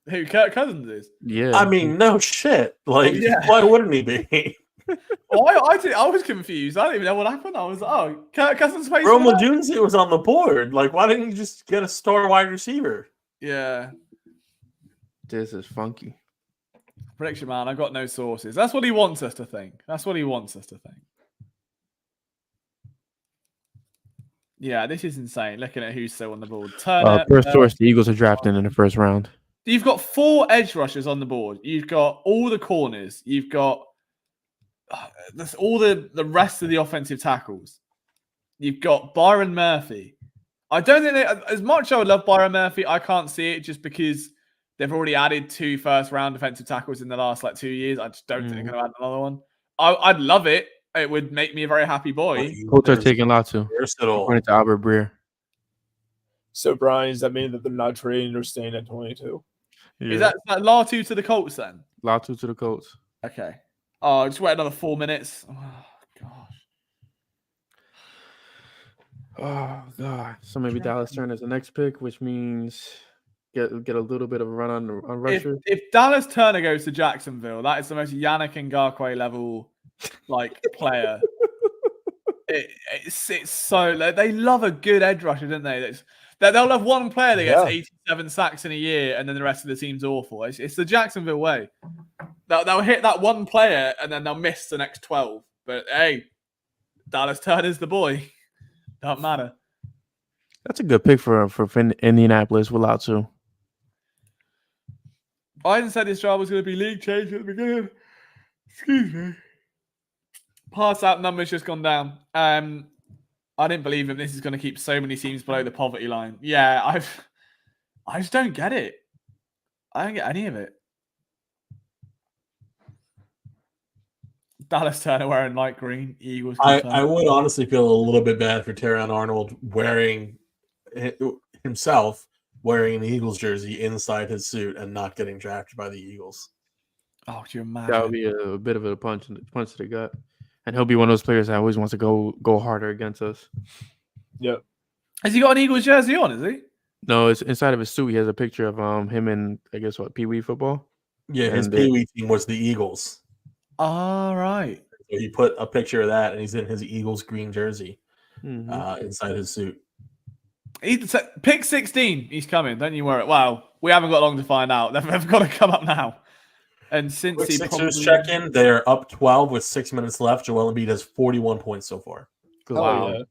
Who Kirk Cousins is? Yeah. I mean, no shit. Like, why wouldn't he be? I was confused. I didn't even know what happened. I was like, Kirk Cousins plays. Roma Junzi was on the board. Like, why didn't you just get a star wide receiver? Yeah. This is funky. Prediction, man. I've got no sources. That's what he wants us to think. Yeah, this is insane. Looking at who's still on the board. Turner, First source, the Eagles are drafting in the first round. You've got 4 edge rushers on the board. You've got all the corners. You've got all the rest of the offensive tackles. You've got Byron Murphy. I don't think as much as I would love Byron Murphy, I can't see it just because they've already added 2 first-round defensive tackles in the last 2 years. I just don't think they're going to add another one. I'd love it. It would make me a very happy boy. Colts are taking Latu. Versatile. According to Albert Breer. So, Brian, does that mean that they're not trading or staying at 22? Yeah. Is that Latu to the Colts then? Latu to the Colts. Okay. Oh, just wait another 4 minutes. Oh, gosh. Oh, God. So maybe Dallas Turner is the next pick, which means get a little bit of a run on rusher. If Dallas Turner goes to Jacksonville, that is the most Yannick Ngakoue level player. It's so they love a good edge rusher, don't they? They'll have one player that gets 87 sacks in a year, and then the rest of the team's awful. It's the Jacksonville way. They'll hit that one player, and then they'll miss the next 12. But hey, Dallas Turner's the boy. Don't matter. That's a good pick for Indianapolis with Latu. Biden said this job was going to be league change at the beginning. Excuse me. Pass out numbers just gone down. I didn't believe him. This is going to keep so many teams below the poverty line. Yeah, I just don't get it. I don't get any of it. Dallas Turner wearing light green. Eagles. I would honestly feel a little bit bad for Terron Arnold wearing an Eagles jersey inside his suit and not getting drafted by the Eagles. Oh, do you imagine? That would be a bit of a punch to the gut. And he'll be one of those players that always wants to go harder against us. Yep. Has he got an Eagles jersey on, is he? No, it's inside of his suit. He has a picture of him in, I guess, Pee Wee football? Yeah, his Pee Wee team was the Eagles. All right. So he put a picture of that, and he's in his Eagles green jersey inside his suit. Pick 16. He's coming. Don't you worry. Wow, we haven't got long to find out. They've got to come up now. And since Quick Sixers check in, they're up 12 with 6 minutes left. Joel Embiid has 41 points so far. Wow. Yeah.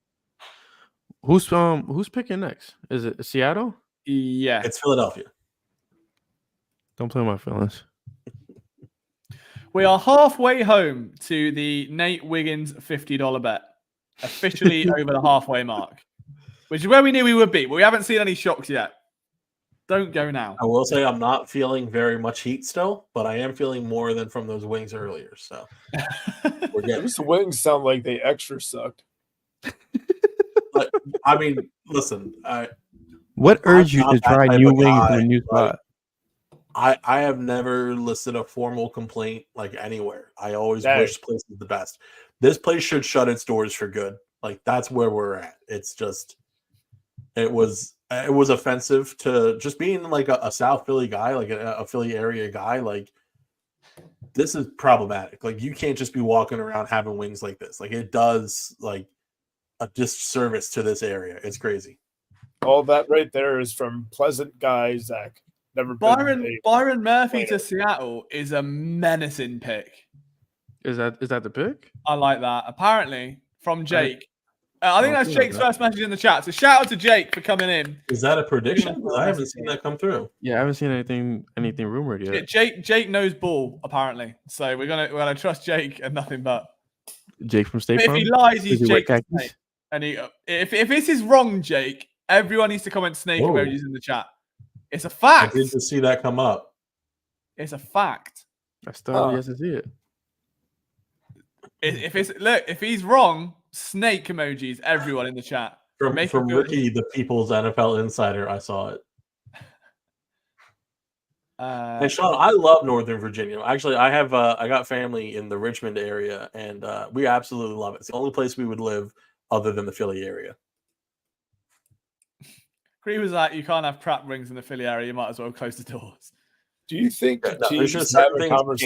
Who's picking next? Is it Seattle? Yeah, it's Philadelphia. Don't play my feelings. We are halfway home to the Nate Wiggins $50 bet. Officially over the halfway mark, which is where we knew we would be, but we haven't seen any shocks yet. Don't go now. I will say I'm not feeling very much heat still, but I am feeling more than from those wings earlier. So we're good. Those wings sound like they extra sucked. Like, I mean, listen. What urged you to try new wings in a new spot? I have never listed a formal complaint like anywhere. I always wish places the best. This place should shut its doors for good. Like that's where we're at. It's just it was offensive to just being like a South Philly guy, like a Philly area guy. Like this is problematic. Like you can't just be walking around having wings like this. Like it does like a disservice to this area. It's crazy. All that right there is from pleasant guy Zach. Never Byron Murphy to Seattle is a menacing pick. Is that the pick? I like that. Apparently from Jake. I think that's Jake's first message in the chat. So shout out to Jake for coming in. Is that a prediction? I haven't seen that come through. Yeah, I haven't seen anything rumored yet. Jake knows ball apparently. So we're gonna trust Jake and nothing but. Jake from State Farm. If he lies, he's Jake. And if this is wrong, Jake, everyone needs to comment snake emojis in the chat. It's a fact. I did just see that come up. It's a fact. I still have to see it. If he's wrong, snake emojis, everyone in the chat. From Ricky, the People's NFL Insider, I saw it. And Sean, I love Northern Virginia. Actually, I got family in the Richmond area, and we absolutely love it. It's the only place we would live other than the Philly area. Cree was like, you can't have crap rings in the Philly area. You might as well close the doors. Do you think there's just certain things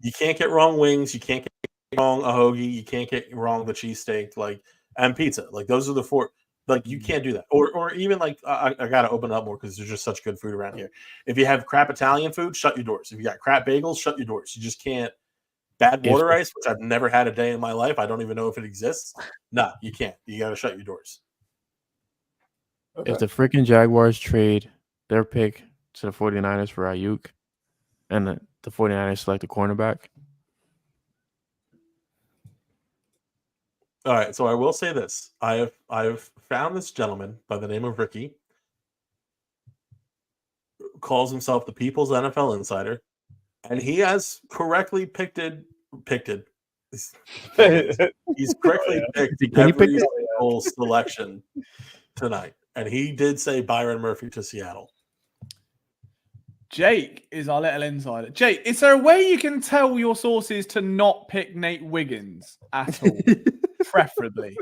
you can't get wrong wings. You can't get wrong a hoagie. You can't get wrong the cheesesteak, and pizza. Like those are the four. Like you can't do that. Or even like I got to open up more because there's just such good food around here. If you have crap Italian food, shut your doors. If you got crap bagels, shut your doors. You just can't. Bad water ice, which I've never had a day in my life. I don't even know if it exists. No, you can't. You got to shut your doors. Okay. If the freaking Jaguars trade their pick to the 49ers for Ayuk and the 49ers select a cornerback. All right, so I will say this. I've found this gentleman by the name of Ricky. Calls himself the People's NFL Insider. And he has correctly picked. He's correctly picked every single selection tonight. And he did say Byron Murphy to Seattle. Jake is our little insider. Jake, is there a way you can tell your sources to not pick Nate Wiggins at all? Preferably.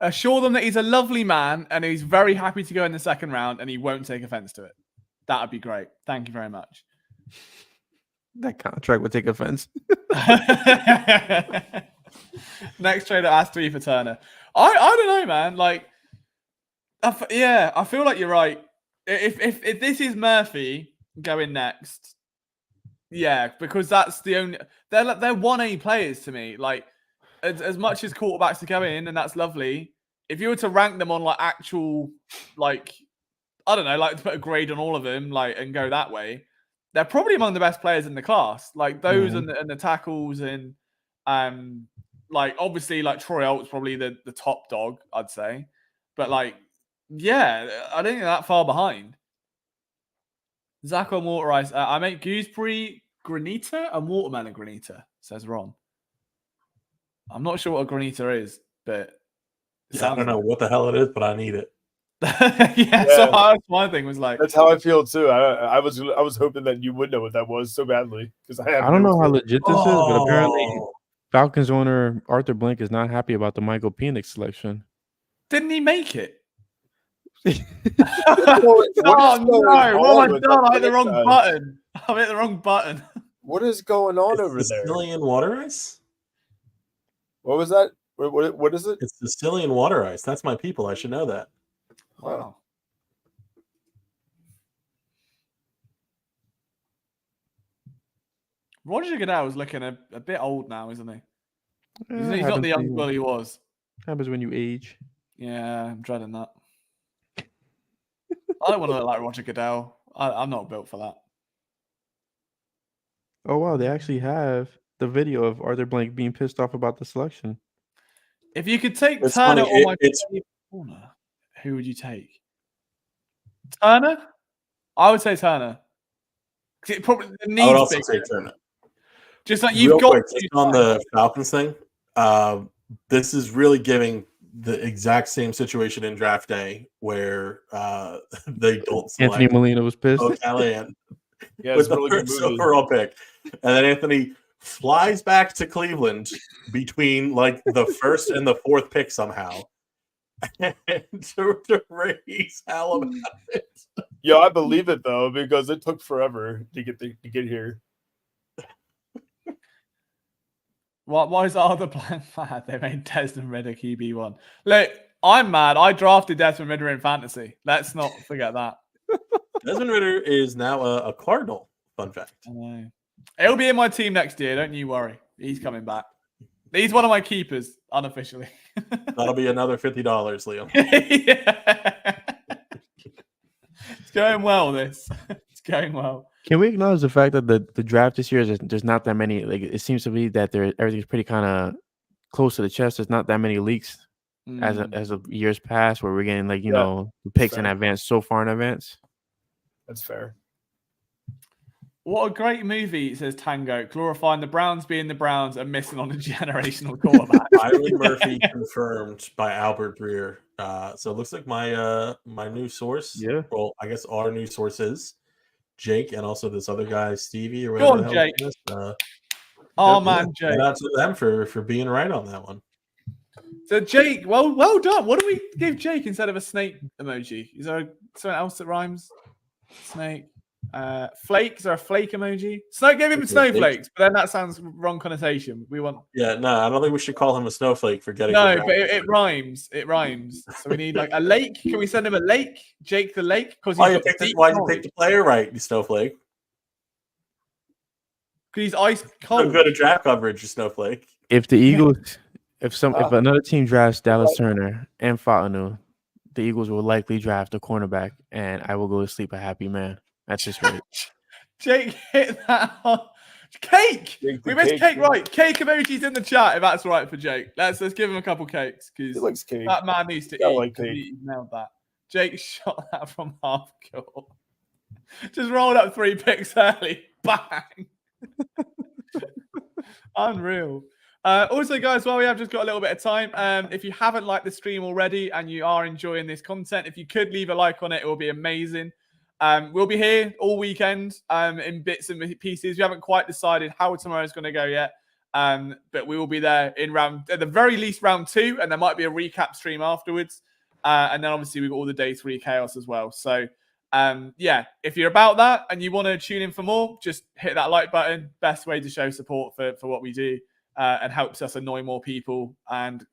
Assure them that he's a lovely man and he's very happy to go in the second round and he won't take offense to it. That would be great. Thank you very much. That contract would take offense. Next trader asked to be for Turner. I don't know, man. Like, I feel like you're right. If this is Murphy going next, yeah, because that's the only they're 1A players to me. Like, as much as quarterbacks are going, and that's lovely. If you were to rank them on like actual, like, I don't know, like to put a grade on all of them, like, and go that way, they're probably among the best players in the class. Like those and the tackles and like obviously like Troy Alt's probably the top dog, I'd say. But like, yeah, I don't think they're that far behind. Zach on water ice. I make gooseberry granita and watermelon granita, says Ron. I'm not sure what a granita is, but I don't know what the hell it is, but I need it. yeah, so that's my thing was like that's how I feel too. I was hoping that you would know what that was so badly because I don't know how legit this is, but apparently Falcons owner Arthur Blank is not happy about the Michael Penix selection. Didn't he make it? No! What have I done? I hit the wrong button. I hit the wrong button. What is going on over there? Sicilian water ice. What was that? What is it? It's Sicilian water ice. That's my people. I should know that. Wow. Roger Goodell is looking a bit old now, isn't he? He's not the young bull he was. Happens when you age. Yeah, I'm dreading that. I don't want to look like Roger Goodell. I'm not built for that. Oh, wow. They actually have the video of Arthur Blank being pissed off about the selection. If you could take Turner or my corner, who would you take? Turner? I would say Turner. It probably needs I would also big. say Turner. Just like you've Real got quick, just on the Falcons thing. This is really giving the exact same situation in draft day where they don't select Anthony Molina was pissed. O'Callaghan Yeah, with it's a the really good first movie. overall pick. And then Anthony flies back to Cleveland between like the first and the fourth pick somehow. And to raise hell about it. Yeah, I believe it though because it took forever to get here. Why is our other plan mad? They made Desmond Ridder QB1. Look, I'm mad. I drafted Desmond Ridder in fantasy. Let's not forget that. Desmond Ridder is now a Cardinal. Fun fact. I know. He'll be in my team next year. Don't you worry. He's coming back. He's one of my keepers, unofficially. That'll be another $50, Liam. Yeah. It's going well, this. It's going well. Can we acknowledge the fact that the draft this year there's not that many? Like it seems to be that everything's pretty kind of close to the chest. There's not that many leaks as of years past where we're getting like the picks in advance so far in advance. That's fair. What a great movie, says Tango, glorifying the Browns being the Browns and missing on a generational quarterback. Byron Murphy confirmed by Albert Breer. So it looks like my my new source. Yeah. Well, I guess our new source is Jake and also this other guy, Stevie, or Go whatever. on, Jake. Jake. Shout out to them for being right on that one. So Jake, well done. What do we give Jake instead of a snake emoji? Is there something else that rhymes? Snake. Flake. Is there a flake emoji? Snow gave him snowflakes, but then that sounds wrong connotation. We want. Yeah, no, I don't think we should call him a snowflake for getting. No, but it rhymes. It rhymes. So we need like a lake. Can we send him a lake? Jake the lake? Because why you pick the player right, you snowflake? Because he's ice cold. So good at draft coverage, you snowflake. If the Eagles, if another team drafts Dallas Turner and Fontenot, the Eagles will likely draft a cornerback, and I will go to sleep a happy man. That's just right. Jake hit that on. Cake. We missed cake right. Cake emojis in the chat if that's right for Jake. Let's give him a couple cakes because he likes cake. That man needs to eat. Like cake. He nailed that. Jake shot that from half court. Just rolled up 3 picks early. Bang. Unreal. Also, guys, while we have just got a little bit of time, if you haven't liked the stream already and you are enjoying this content, if you could leave a like on it, it will be amazing. We'll be here all weekend in bits and pieces. We haven't quite decided how tomorrow's going to go yet, but we will be there in at the very least round 2, and there might be a recap stream afterwards. And then obviously we've got all the day 3 chaos as well. So yeah, if you're about that and you want to tune in for more, just hit that like button. Best way to show support for what we do and helps us annoy more people and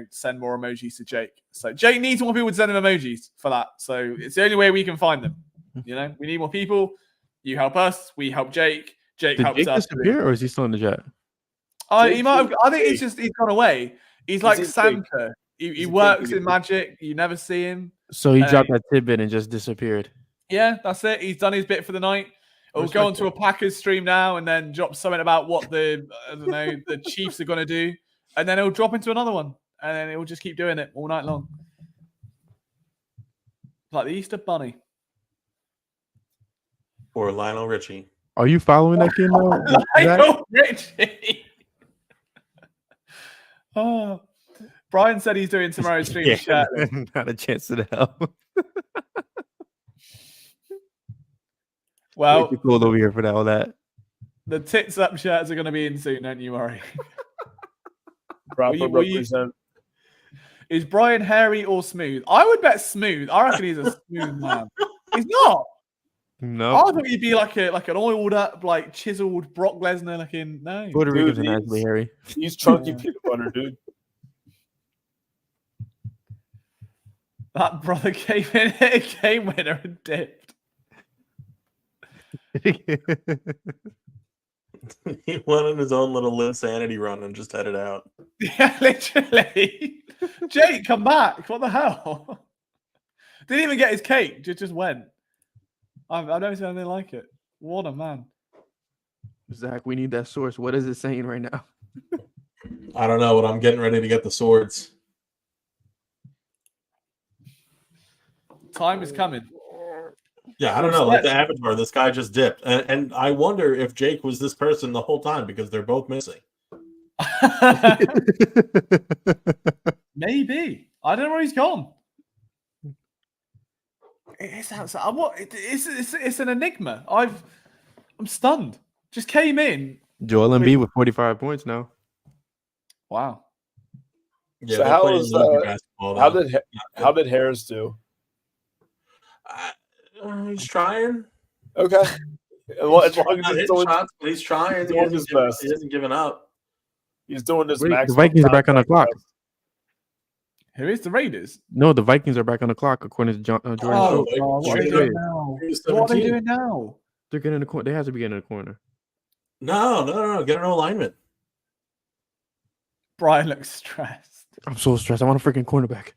send more emojis to Jake. So Jake needs more people to send him emojis for that. So it's the only way we can find them. We need more people. You help us. We help Jake. Jake helps Jake us. disappear, or is he still in the chat? He might have. I think he's gone away. He's like Santa. He works in magic. You never see him. So he dropped that tidbit and just disappeared. Yeah, that's it. He's done his bit for the night. We'll go onto a Packers stream now and then drop something about what the Chiefs are going to do, and then he'll drop into another one, and then he'll just keep doing it all night long, like the Easter Bunny. Or Lionel Richie. Are you following that kid now? Lionel Richie. Oh, Brian said he's doing tomorrow's stream. Yeah, not a chance in hell. Well, too cold over here for all that. The tits up shirts are going to be in soon. Don't you worry. Proper represent. Is Brian hairy or smooth? I would bet smooth. I reckon he's a smooth man. He's not. No, I thought he'd be like an oiled up, like chiseled Brock Lesnar looking. No, Puerto Rican's naturally hairy. He's chunky peanut butter, dude. That brother came in, hit a game winner, and dipped. He went on his own little insanity run and just headed out. Yeah, literally. Jake, come back. What the hell? Didn't even get his cake. Just went. I've never seen anything like it. What a man. Zach, we need that source. What is it saying right now? I don't know, but I'm getting ready to get the swords. Time is coming. Yeah, I don't know. Like the avatar, this guy just dipped. And I wonder if Jake was this person the whole time because they're both missing. Maybe. I don't know where he's gone. It's outside. It's an enigma. I'm stunned. Just came in. Joel Embiid with 45 points now. Wow. Yeah, so how did Harris do? He's trying. Okay. Well, as long as he's doing shots, but he's trying. He hasn't given up. He's doing this. The Vikings are back on the clock. Who is the Raiders? No, the Vikings are back on the clock according to Jordan. What are they doing now? What are they doing now? They're getting in the corner. They have to be getting in the corner. No. Get an alignment. Brian looks stressed. I'm so stressed. I want a freaking cornerback.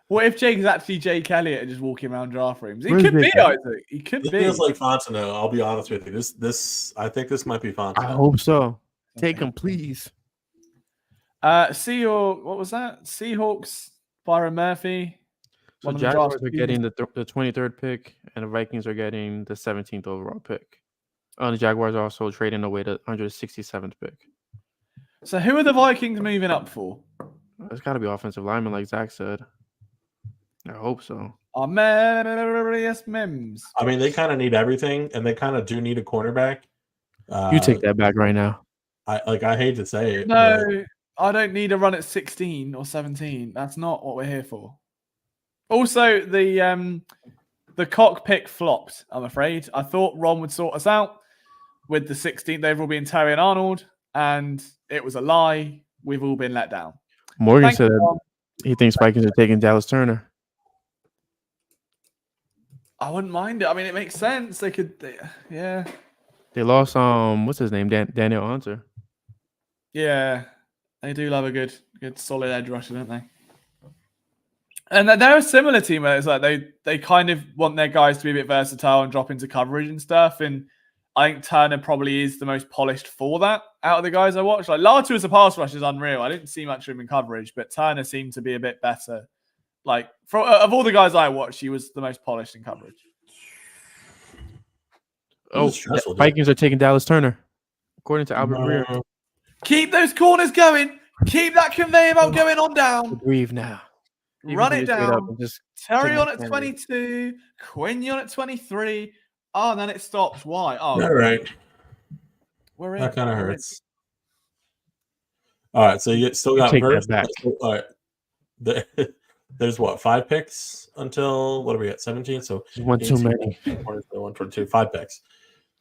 What if Jake is actually Jake Elliott and just walking around draft rooms? He could be, Isaac. He could be. It feels like Fontenot. I'll be honest with you. I think this might be Fontenot. I hope so. Take him, please. Seahawks. What was that? Seahawks. Byron Murphy. So Jaguars are getting the 23rd pick, and the Vikings are getting the 17th overall pick. The Jaguars are also trading away the 167th pick. So who are the Vikings moving up for? It's got to be offensive lineman, like Zach said. I hope so. Yes, Mims. I mean, they kind of need everything, and they kind of do need a cornerback. You take that back right now. I hate to say it. No, I don't need a run at 16 or 17. That's not what we're here for. Also, the cock pick flopped, I'm afraid. I thought Ron would sort us out with the 16th overall being Terry and Arnold, and it was a lie. We've all been let down. Morgan said he thinks Vikings are taking Dallas Turner. I wouldn't mind it. I mean, it makes sense. They lost what's his name? Daniel Hunter. Yeah, they do love a good solid edge rusher, don't they? And they're a similar team where it's like they kind of want their guys to be a bit versatile and drop into coverage and stuff. And I think Turner probably is the most polished for that out of the guys I watched. Like Latu as a pass rush is unreal. I didn't see much of him in coverage, but Turner seemed to be a bit better. Like of all the guys I watched, he was the most polished in coverage. Oh, Vikings are taking Dallas Turner, according to Albert Breer. Keep those corners going. Keep that conveyor belt going on down. Breathe now. Run it down. Terry on at 22. Quinn on at 23. Oh, and then it stops. Why? Oh, all right. We're in. That kind of hurts. All right, so you still got Hurts. All right. There's what, 5 picks until what are we at? 17? So one too many. 1 for 2, 5 picks.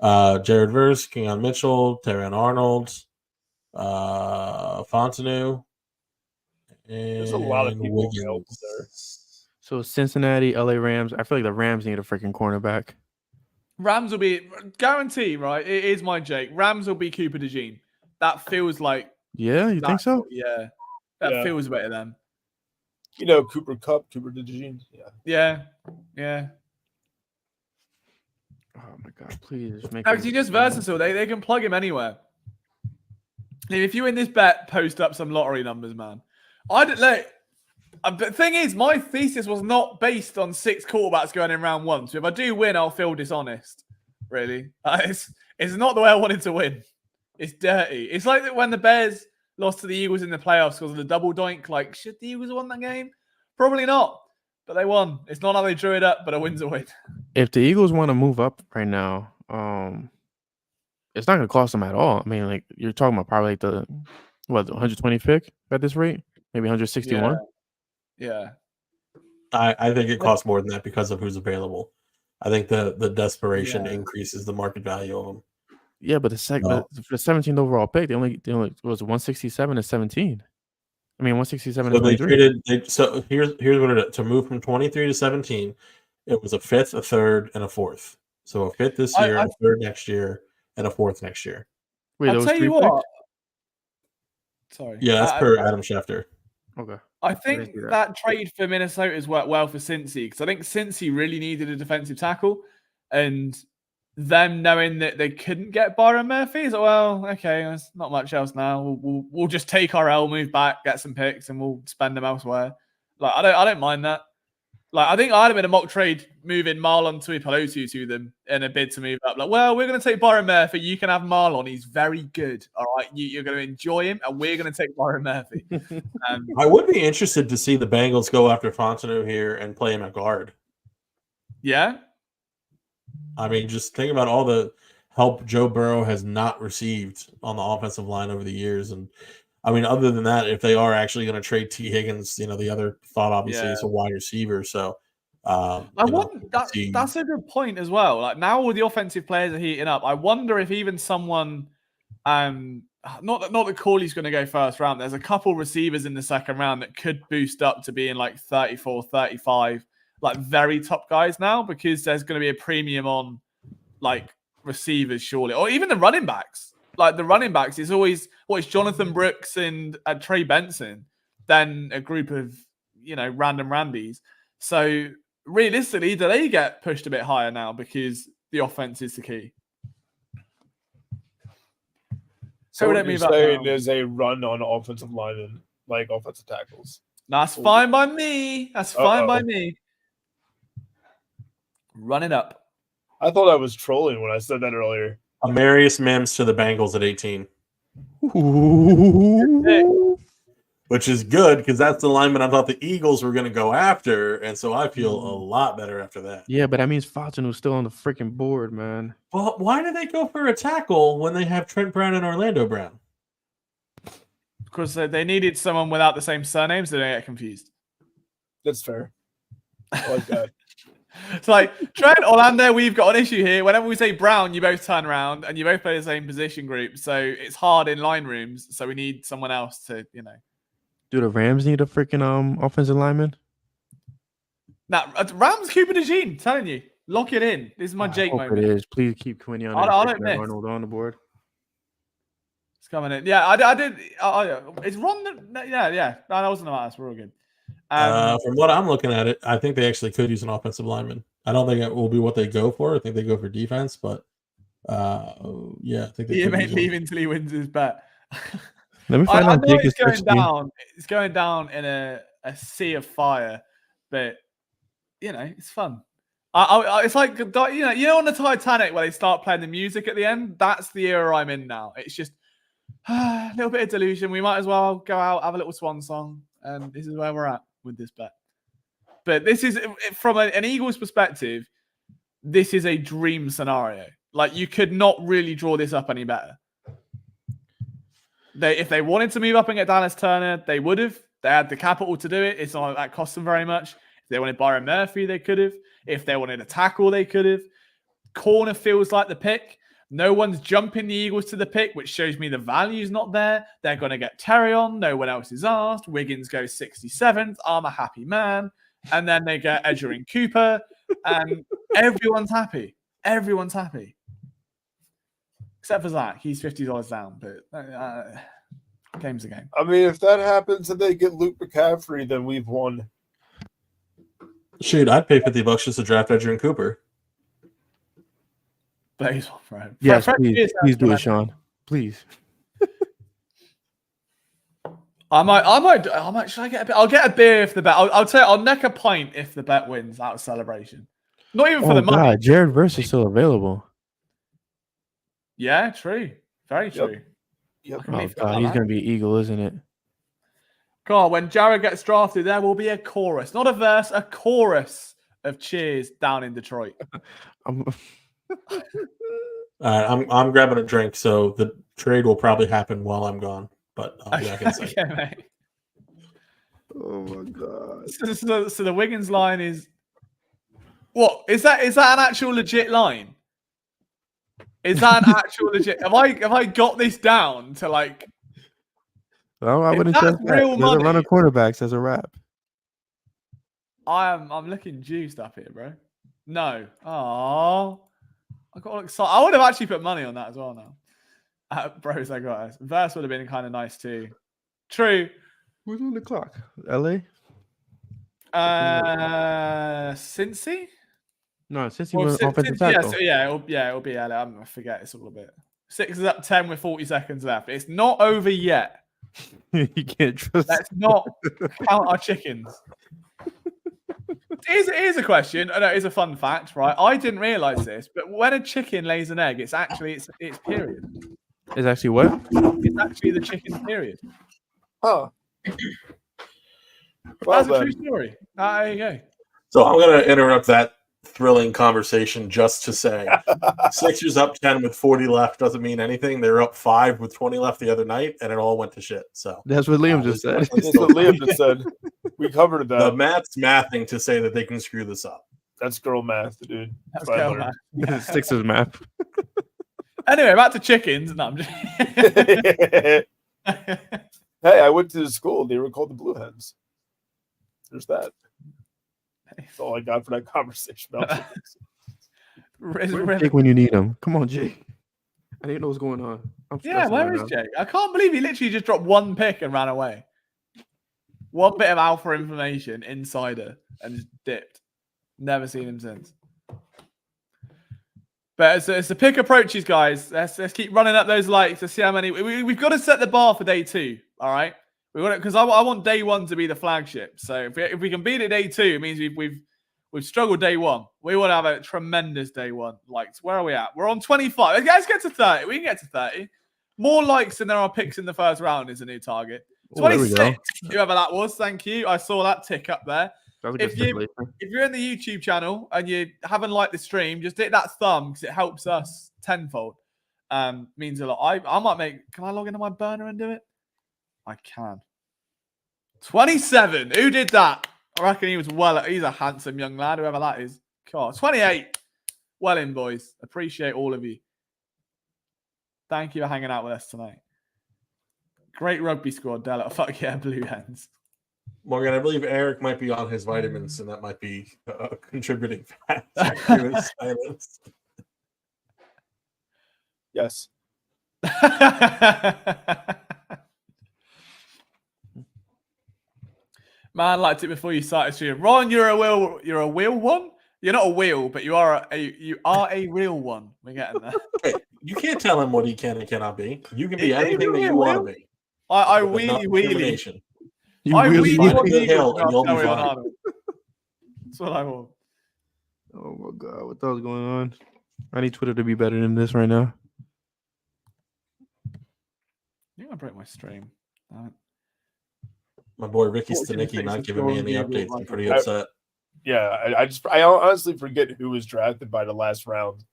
Jared Verse, Kenyon Mitchell, Terran Arnold, Fontenot. There's a lot of people Wiggins there. So Cincinnati, LA Rams. I feel like the Rams need a freaking cornerback. Rams will be guarantee, right? It is my Jake. Rams will be Cooper DeJean. That feels like. Yeah, you think so? Yeah, that feels better than. You know, Cooper Kupp, Cooper DeJean. Yeah. Oh my God! Please make. He's just versatile. They can plug him anywhere. If you win this bet, post up some lottery numbers, man. The thing is, my thesis was not based on 6 quarterbacks going in round 1. So if I do win, I'll feel dishonest. Really, it's not the way I wanted to win. It's dirty. It's like when the Bears lost to the Eagles in the playoffs because of the double doink. Like, should the Eagles have won that game? Probably not. But they won. It's not how they drew it up, but a win's a win. If the Eagles want to move up right now, it's not going to cost them at all. I mean, like you're talking about probably like the 120 pick at this rate, maybe 161. Yeah. I think it costs more than that because of who's available. I think the desperation increases the market value of them. Yeah, but the 17th overall pick, they only was 167 and 17. I mean 167 and 23. So here's what it is. To move from 23 to 17, it was a 5th, a 3rd, and a 4th. So a 5th this year, a 3rd next year, and a 4th next year. Wait, I'll tell you what. Sorry. Yeah, that's per Adam Schefter. Okay. I think that trade for Minnesota has worked well for Cincy because I think Cincy really needed a defensive tackle, and them knowing that they couldn't get Byron Murphy is well, okay, there's not much else now. We'll just take our L, move back, get some picks, and we'll spend them elsewhere. Like I don't mind that. Like, I think I'd have been a mock trade moving Marlon Tuipulotu to them in a bid to move up. Like, well, we're going to take Byron Murphy. You can have Marlon. He's very good. All right. You're going to enjoy him, and we're going to take Byron Murphy. I would be interested to see the Bengals go after Fontenot here and play him at guard. Yeah. I mean, just think about all the help Joe Burrow has not received on the offensive line over the years. And I mean, other than that, if they are actually going to trade T. Higgins, the other thought obviously is a wide receiver. So that's a good point as well. Like, now all the offensive players are heating up. I wonder if even someone, not that Corley's going to go first round. There's a couple receivers in the second round that could boost up to being like 34, 35, like very top guys now, because there's going to be a premium on like receivers, surely, or even the running backs. Like, the running backs is always it's Jonathan Brooks and Trey Benson, then a group of random Randys. So realistically, do they get pushed a bit higher now because the offense is the key? So what you're saying is a run on offensive linemen, like offensive tackles. That's fine by me. That's fine by me. Run it up. I thought I was trolling when I said that earlier. Amarius Mims to the Bengals at 18. Which is good, because that's the lineman I thought the Eagles were going to go after, and so I feel a lot better after that. Yeah, but that means Fontenot was still on the freaking board, man. Well, why did they go for a tackle when they have Trent Brown and Orlando Brown? Because they needed someone without the same surname, so they don't get confused. That's fair. I like that. It's like, Trent, Orlando, we've got an issue here. Whenever we say Brown, you both turn around and you both play the same position group. So it's hard in line rooms. So we need someone else to, Do the Rams need a freaking offensive lineman? Nah, Rams Cooper DeJean, telling you. Lock it in. This is my Jake moment. It is. Please keep Quinn on Arnold on the board. It's coming in. Yeah, I did. It's Ron. Yeah. No, that wasn't about us. We're all good. From what I'm looking at it, I think they actually could use an offensive lineman. I don't think it will be what they go for. I think they go for defense, but I think they may leave until he wins his bet. Let me find out. It's going down. It's going down in a sea of fire, but it's fun. It's like on the Titanic where they start playing the music at the end. That's the era I'm in now. It's just a little bit of delusion. We might as well go out, have a little swan song, and this is where we're at with this bet. But this is, from an Eagles perspective, this is a dream scenario. Like, you could not really draw this up any better. If they wanted to move up and get Dallas Turner, they would have. They had the capital to do it. It's not like that cost them very much. If they wanted Byron Murphy, they could have. If they wanted a tackle, they could have. Corner feels like the pick. No one's jumping the Eagles to the pick, which shows me the value's not there. They're going to get Terry on. No one else is asked. Wiggins goes 67th. I'm a happy man. And then they get Edger and Cooper. And everyone's happy. Everyone's happy. Except for Zach. He's $50 down. But game's a game. I mean, if that happens and they get Luke McCaffrey, then we've won. Shoot, I'd pay $50 just to draft Edger and Cooper. Please, yes, please do it, Sean. Please. I might. Should I get a beer? I'll get a beer if the bet. I'll tell you, I'll neck a pint if the bet wins out of celebration. Not even for the money. Jared Verse is still available. Yeah, true. Very true. Yep. Oh, God, he's going to be Eagle, isn't it? God, when Jared gets drafted, there will be a chorus, not a verse, a chorus of cheers down in Detroit. I'm grabbing a drink, so the trade will probably happen while I'm gone. But I'll be back in a second. Okay, mate. Oh my God! So the Wiggins line is what? Is that an actual legit line? Is that an actual legit? Have I got this down to like? Well, I wouldn't say that. There's a run of quarterbacks as a wrap. I'm looking juiced up here, bro. No. Oh, I got all excited. I would have actually put money on that as well now. Bros, I got us. Verse would have been kind of nice too. True. Who's on the clock? LA? Cincy? No, Cincy was offensive tackle. It'll be LA. I forget. It's all a bit. 6 is up 10 with 40 seconds left. It's not over yet. You can't trust. Let's not count our chickens. Here's a question. I know it's a fun fact, right? I didn't realize this, but when a chicken lays an egg, it's actually its period. It's actually what? It's actually the chicken's period. Huh. Well, That's a true story. There you go. So I'm going to interrupt that thrilling conversation just to say Sixers up 10 with 40 left doesn't mean anything. They were up 5 with 20 left the other night, and it all went to shit. So that's what Liam just said. That's what Liam just said. We covered that. The math's mathing to say that they can screw this up. That's girl math, dude. That's girl math. Yeah. Sixers math. Anyway, back to chickens. No, I'm just... Hey, I went to the school. They were called the Blue Hens. There's that. That's all I got for that conversation. Jake when you need him. Come on, Jake. I didn't know what's going on. Yeah, where is Jake? I can't believe he literally just dropped one pick and ran away. One bit of alpha information, insider, and just dipped. Never seen him since. But as the pick approaches, guys, let's keep running up those likes to see how many. We've got to set the bar for day 2. All right, we want it because I want day 1 to be the flagship. So if we can beat it day 2, it means we've struggled day 1. We want to have a tremendous day 1. Likes. Where are we at? We're on 25. Let's get to 30. We can get to 30. More likes than there are picks in the first round is a new target. 26. Whoever that was, thank you. I saw that tick up there. If you're in the YouTube channel and you haven't liked the stream, just hit that thumb because it helps us tenfold. Means a lot. I might make. Can I log into my burner and do it? I can. 27. Who did that? I reckon he was he's a handsome young lad, whoever that is. God, 28. Well in, boys. Appreciate all of you. Thank you for hanging out with us tonight. Great rugby squad, Della. Fuck yeah, Blue Hens. Morgan, I believe Eric might be on his vitamins, and that might be a contributing factor to his silence. Yes. Man, liked it before you started streaming. Ron, you're a wheel one? You're not a wheel, but you are a real one. We're getting there. Hey, you can't tell him what he can and cannot be. You can be anything that you want to be. I wheelie. I really want the hill and you'll be fine. That's what I want. Oh my god, what the hell's going on? I need Twitter to be better than this right now. You're gonna break my stream. My boy Ricky Stanicki not giving me any updates. I'm pretty upset. I honestly forget who was drafted by the last round.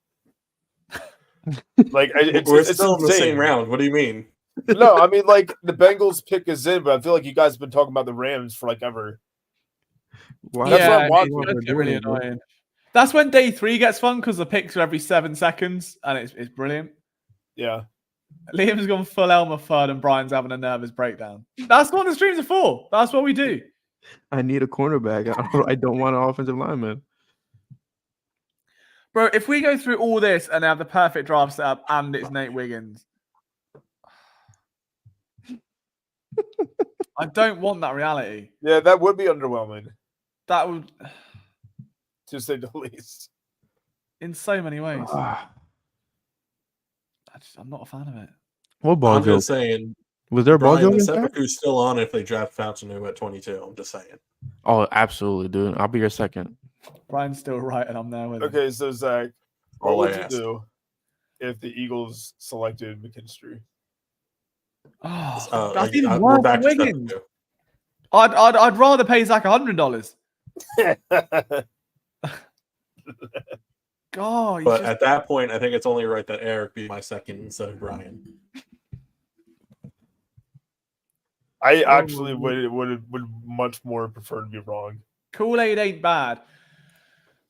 Like we're still in the same round. What do you mean? No, I mean like the Bengals pick is in, but I feel like you guys have been talking about the Rams for like ever. Wow. Yeah, that's really annoying. That's when day 3 gets fun because the picks are every 7 seconds and it's brilliant. Yeah. Liam's gone full Elmer Fudd and Brian's having a nervous breakdown. That's what the streams are for. That's what we do. I need a cornerback. I don't want an offensive lineman. Bro, if we go through all this and have the perfect draft set up and it's Nate Wiggins, I don't want that reality. Yeah, that would be underwhelming. That would, to say the least, in so many ways. I'm not a fan of it. What ball I'm joke? just saying. Was there a ball joke? Sepulchre's still on if they draft Fauntinu at 22. I'm just saying. Oh, absolutely, dude. I'll be your second. Brian's still right, and I'm there with him. Okay, so Zach, what would you do if the Eagles selected McKinstry? That's even worse than Wiggins. I'd rather pay Zach $100. God, but at that point, I think it's only right that Eric be my second instead of Brian. I actually would much more prefer to be wrong. Kool-Aid ain't bad.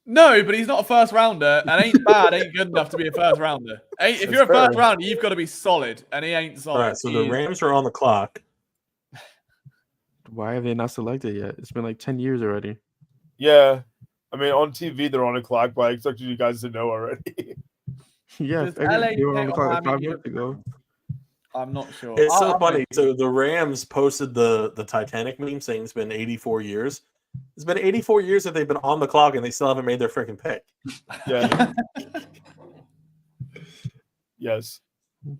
No, but he's not a first rounder, and ain't bad ain't good enough to be a first rounder. If you're a first rounder, you've got to be solid, and he ain't solid. All right, so the Rams are on the clock. Why have they not selected yet? It's been like 10 years already. Yeah. I mean, on TV, they're on the clock, but I expected you guys to know already. Yeah, they were on the clock like 5 minutes ago. I'm not sure. It's so funny. So the Rams posted the Titanic meme saying it's been 84 years. It's been 84 years that they've been on the clock and they still haven't made their freaking pick. Yeah. Yes.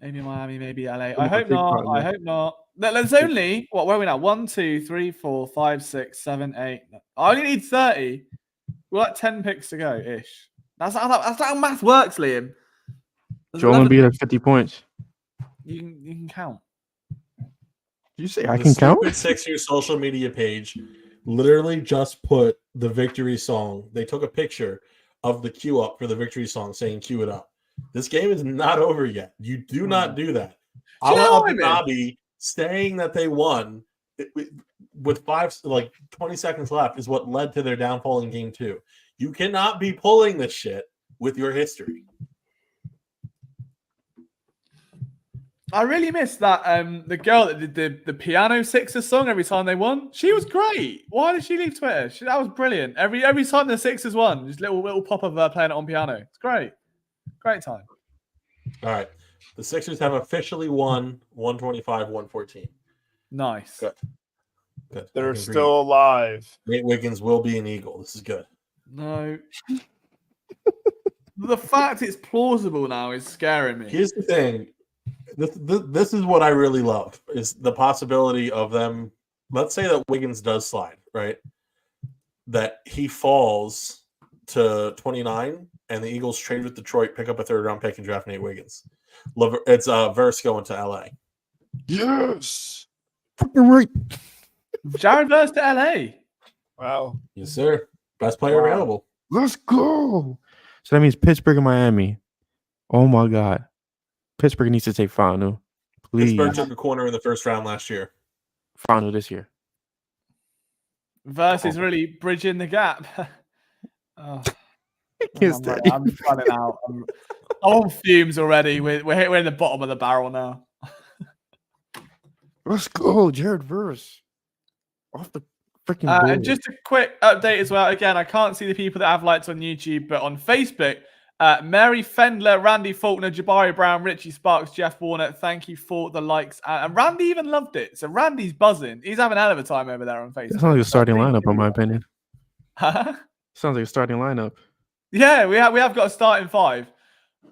Maybe Miami, maybe LA. I hope not. I hope not. There's only where are we now? 1, 2, 3, 4, 5, 6, 7, 8. I only need 30. We're like 10 picks to go ish. That's how math works, Liam. Joel Embiid has 50 points. You can count. You say I The can count? stupid Sixers social media page literally just put the victory song. They took a picture of the cue up for the victory song saying cue it up. This game is not over yet. You do not do that. Do you know Allah what I mean? Nabi saying that they won with 20 seconds left is what led to their downfall in game 2. You cannot be pulling this shit with your history. I really missed that. The girl that did the piano Sixers song every time they won. She was great. Why did she leave Twitter? That was brilliant. Every time the Sixers won, just little pop of her playing it on piano. It's great. Great time. All right. The Sixers have officially won 125-114. Nice. Good. They're still alive. Nate Wiggins will be an Eagle. This is good. No. The fact it's plausible now is scaring me. Here's the thing. This is what I really love is the possibility of them. Let's say that Wiggins does slide, right? That he falls to 29 and the Eagles trade with Detroit, pick up a 3rd-round pick and draft Nate Wiggins. It's Verse going to LA. Yes. Fucking right. Jared Verse to LA. Wow. Yes, sir. Best player available. Let's go. So that means Pittsburgh and Miami. Oh my God. Pittsburgh needs to take Fanu. Please. Pittsburgh took a corner in the 1st round last year. Fanu this year. Verse is really bridging the gap. I'm running out. I'm on fumes already. We're in the bottom of the barrel now. Let's go, Jared Verse. Off the freaking board. And just a quick update as well. Again, I can't see the people that have likes on YouTube, but on Facebook, Mary Fendler, Randy Faulkner, Jabari Brown, Richie Sparks, Jeff Warner, thank you for the likes. And Randy even loved it. So Randy's buzzing. He's having a hell of a time over there on Facebook. That sounds like a starting lineup, in my opinion. Huh? Sounds like a starting lineup. Yeah, we have got a starting 5.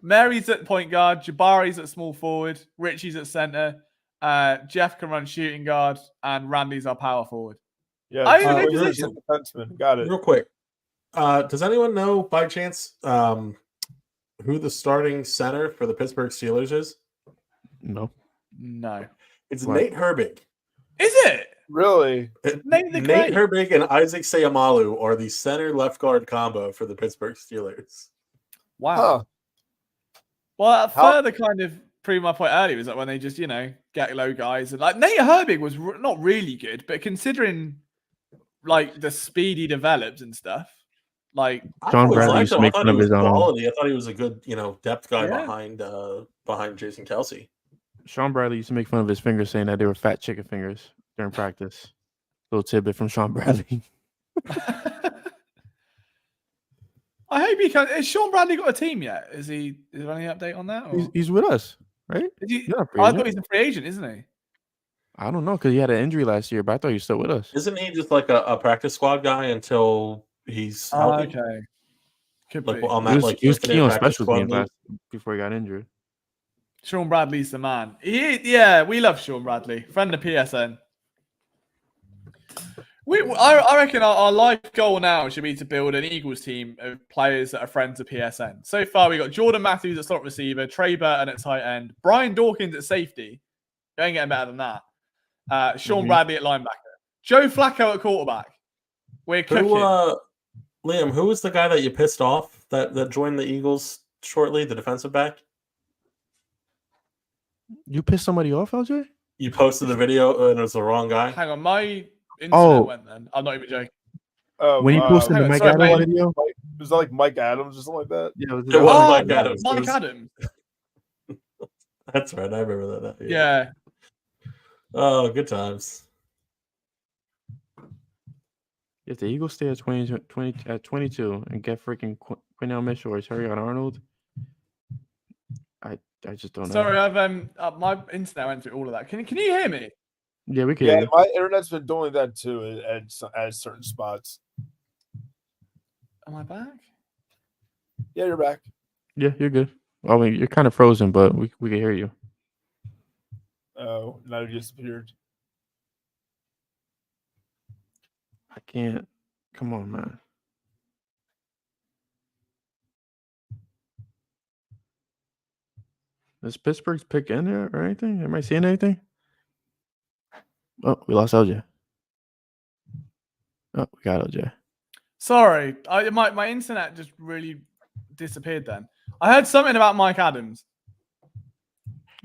Mary's at point guard, Jabari's at small forward, Richie's at center, Jeff can run shooting guard, and Randy's our power forward. Yeah, position. Defenseman. Got it. Real quick. Does anyone know by chance who the starting center for the Pittsburgh Steelers is? No. It's Nate Herbig. Is it? Really? Nate Herbig and Isaac Sayamalu are the center left guard combo for the Pittsburgh Steelers. Wow. Huh. Well, further kind of proved my point earlier is that when they just, get low guys. And like Nate Herbig was not really good, but considering like the speed he developed and stuff, like John Bradley used to make fun of his quality. I thought he was a good, depth guy behind Jason Kelsey. Sean Bradley used to make fun of his fingers, saying that they were fat chicken fingers during practice. Little tidbit from Sean Bradley. I hope he can. Has Sean Bradley got a team yet? Is there any update on that? Or? He's with us, right? I thought he's a free agent, isn't he? I don't know because he had an injury last year, but I thought he was still with us. Isn't he just like a practice squad guy until he's healthy? Okay. Could like be. on that, he was key on special teams before he got injured. Sean Bradley's the man. We love Sean Bradley, friend of PSN. I reckon our life goal now should be to build an Eagles team of players that are friends of PSN. So far, we got Jordan Matthews at slot receiver, Trey Burton at tight end, Brian Dawkins at safety. You ain't getting better than that. Sean Bradley at linebacker, Joe Flacco at quarterback. We're cooking. Liam, who was the guy that you pissed off that joined the Eagles shortly? The defensive back. You pissed somebody off, LJ? You posted the video and it was the wrong guy. Hang on, my internet went then. I'm not even joking. When you posted the Mike Adams video, was that like Mike Adams or something like that? Yeah, it was Mike Adams. Mike Adams. That's right. I remember that. Yeah. Oh, good times. If the Eagles stay at 22 and get freaking Quinnell Mitchell or Terrion Arnold, I just don't know. Sorry, I've my internet went through all of that. Can you hear me? Yeah, we can. Yeah, my internet's been doing that too at certain spots. Am I back? Yeah, you're back. Yeah, you're good. I mean, you're kind of frozen, but we can hear you. Oh, now you disappeared. I can't. Come on, man. Is Pittsburgh's pick in there or anything? Am I seeing anything? Oh, we lost LJ. Oh, we got LJ. Sorry, my internet just really disappeared then. I heard something about Mike Adams.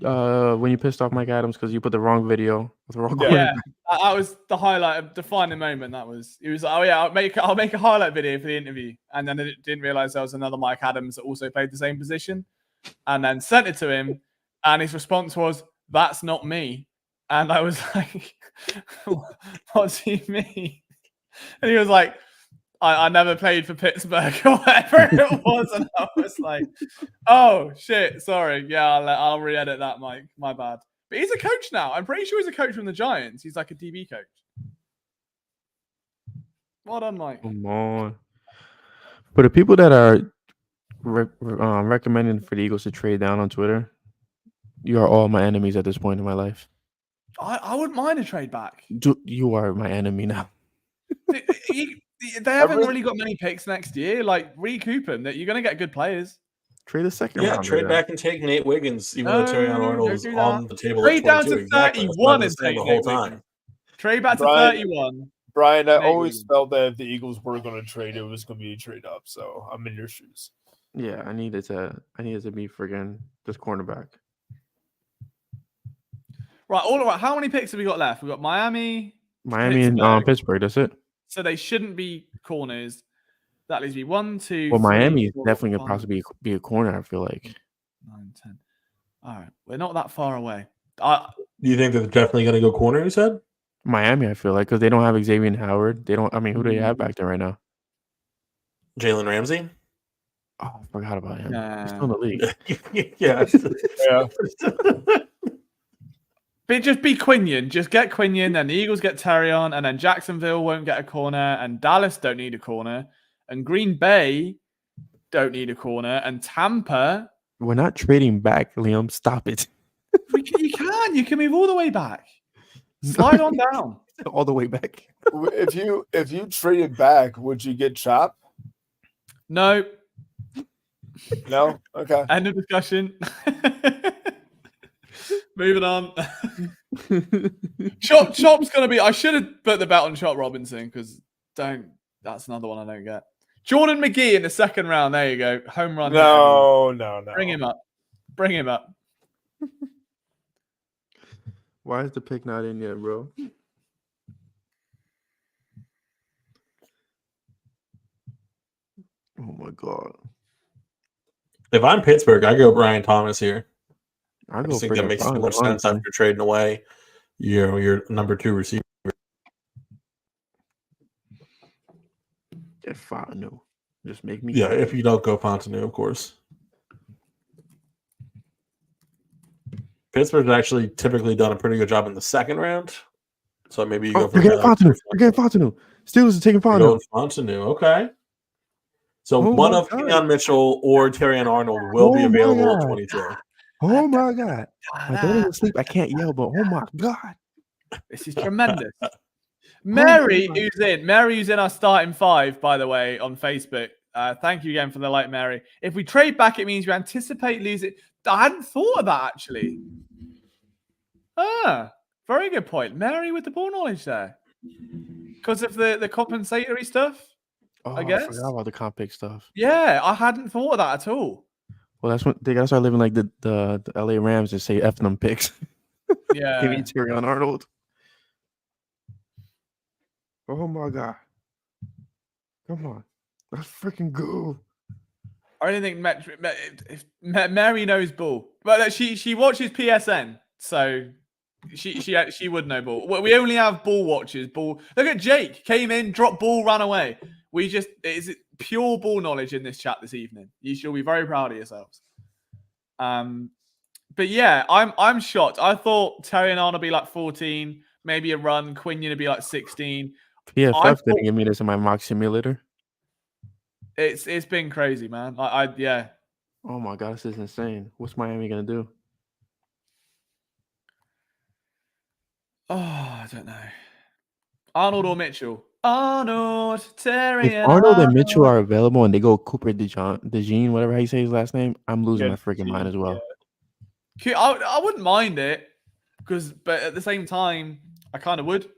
When you pissed off Mike Adams because you put the wrong video with the wrong Yeah, that was the highlight of defining moment. He was like, oh yeah, I'll make a highlight video for the interview, and then I didn't realize there was another Mike Adams that also played the same position, and then sent it to him, and his response was, "That's not me," and I was like, "What do you mean?" And he was like, I never played for Pittsburgh or whatever it was. And I was like, oh, shit. Sorry. Yeah, I'll re-edit that, Mike. My bad. But he's a coach now. I'm pretty sure he's a coach from the Giants. He's like a DB coach. Well done, Mike. Come on. For the people that are recommending for the Eagles to trade down on Twitter, you are all my enemies at this point in my life. I wouldn't mind a trade back. You are my enemy now. They haven't really got many picks next year. Like, recoup them. You're going to get good players. Trade a second round. Trade back and take Nate Wiggins, even though Terry Arnold is on the table. Trade down to 31 and take the whole time. Trade back to 31. Brian, I always felt that if the Eagles were going to trade, it was going to be a trade up. So I'm in your shoes. Yeah, I needed to be friggin' this cornerback. Right, all right. How many picks have we got left? We've got Miami and Pittsburgh. That's it. So they shouldn't be corners. That leaves me 1, 2. Well, 3, Miami is 4, definitely 5, gonna possibly be a corner. I feel like 9, 10. All right, we're not that far away. Do you think they're definitely going to go corner? You said Miami. I feel like because they don't have Xavier Howard. They don't. I mean, who do they have back there right now? Jalen Ramsey. Oh, I forgot about him. He's still in the league. Yeah. But just be Quinion. Just get Quinion, then the Eagles get Terrion, and then Jacksonville won't get a corner, and Dallas don't need a corner, and Green Bay don't need a corner, and Tampa. We're not trading back, Liam. Stop it. You can move all the way back. Slide on down. All the way back. If you traded back, would you get Chop? No. No? Okay. End of discussion. Moving on. Chop's gonna be. I should have put the bet on Chop Robinson because that's another one I don't get. Jordan McGee in the second round. There you go. Home run. No. Bring him up. Why is the pick not in yet, bro? Oh my god. If I'm Pittsburgh, I go Brian Thomas here. I just think that makes too much sense after trading away your number 2 receiver. Get Fontenot. Just make me. Yeah, if you don't go Fontenot, of course. Pittsburgh's actually typically done a pretty good job in the second round. So maybe you go for Fontenot. Forget Fontenot. Steelers are taking Fontenot. Fontenot, okay. So one of Keon Mitchell or Terrion Arnold will be available at 22. Oh my god! My daughter's asleep. I can't yell, but oh my god, this is tremendous. Mary, who's in our starting 5, by the way, on Facebook. Thank you again for the like, Mary. If we trade back, it means we anticipate losing. I hadn't thought of that actually. Very good point, Mary, with the ball knowledge there. Because of the compensatory stuff. I guess. I forgot about the comp pick stuff. Yeah, I hadn't thought of that at all. Well, that's when they gotta start living like the LA Rams and say F them picks. Yeah. Give me Terrion Arnold. Oh my god. Come on. Let's freaking go. I don't think Mary knows ball. But she watches PSN, so she would know ball. We only have ball watchers. Look at Jake. Came in, dropped ball, ran away. It's pure ball knowledge in this chat this evening. You should be very proud of yourselves. But yeah, I'm shocked. I thought Terrion Arnold would be like 14, maybe a run. Quinion would be like 16. PFF didn't give me this in my mock simulator. It's been crazy, man. Yeah. Oh my god, this is insane. What's Miami gonna do? Oh, I don't know. Arnold or Mitchell? Arnold, Terry, if Arnold and Mitchell are available and they go Cooper DeJean, whatever how you say his last name, I'm losing my freaking mind as well. I wouldn't mind it but at the same time, I kind of would.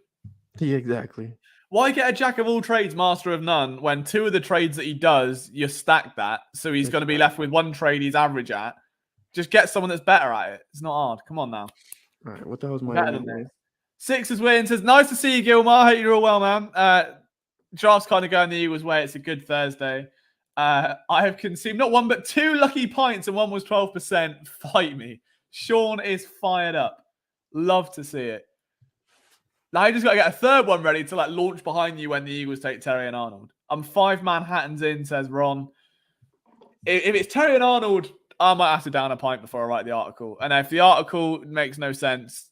Yeah, exactly. Why get a jack of all trades, master of none, when 2 of the trades that he does, you stack that, so he's going to be left with 1 trade he's average at. Just get someone that's better at it. It's not hard. Come on now. All right, what the hell's my Better than this. Sixers win says, nice to see you, Gilmar. I hope you're all well, man. Draft's kind of going the Eagles' way. It's a good Thursday. I have consumed not 1 but 2 lucky pints, and 1 was 12%. Fight me. Sean is fired up. Love to see it. Now you just got to get a 3rd one ready to launch behind you when the Eagles take Terry and Arnold. I'm 5 Manhattans in, says Ron. If it's Terry and Arnold, I might have to down a pint before I write the article. And if the article makes no sense,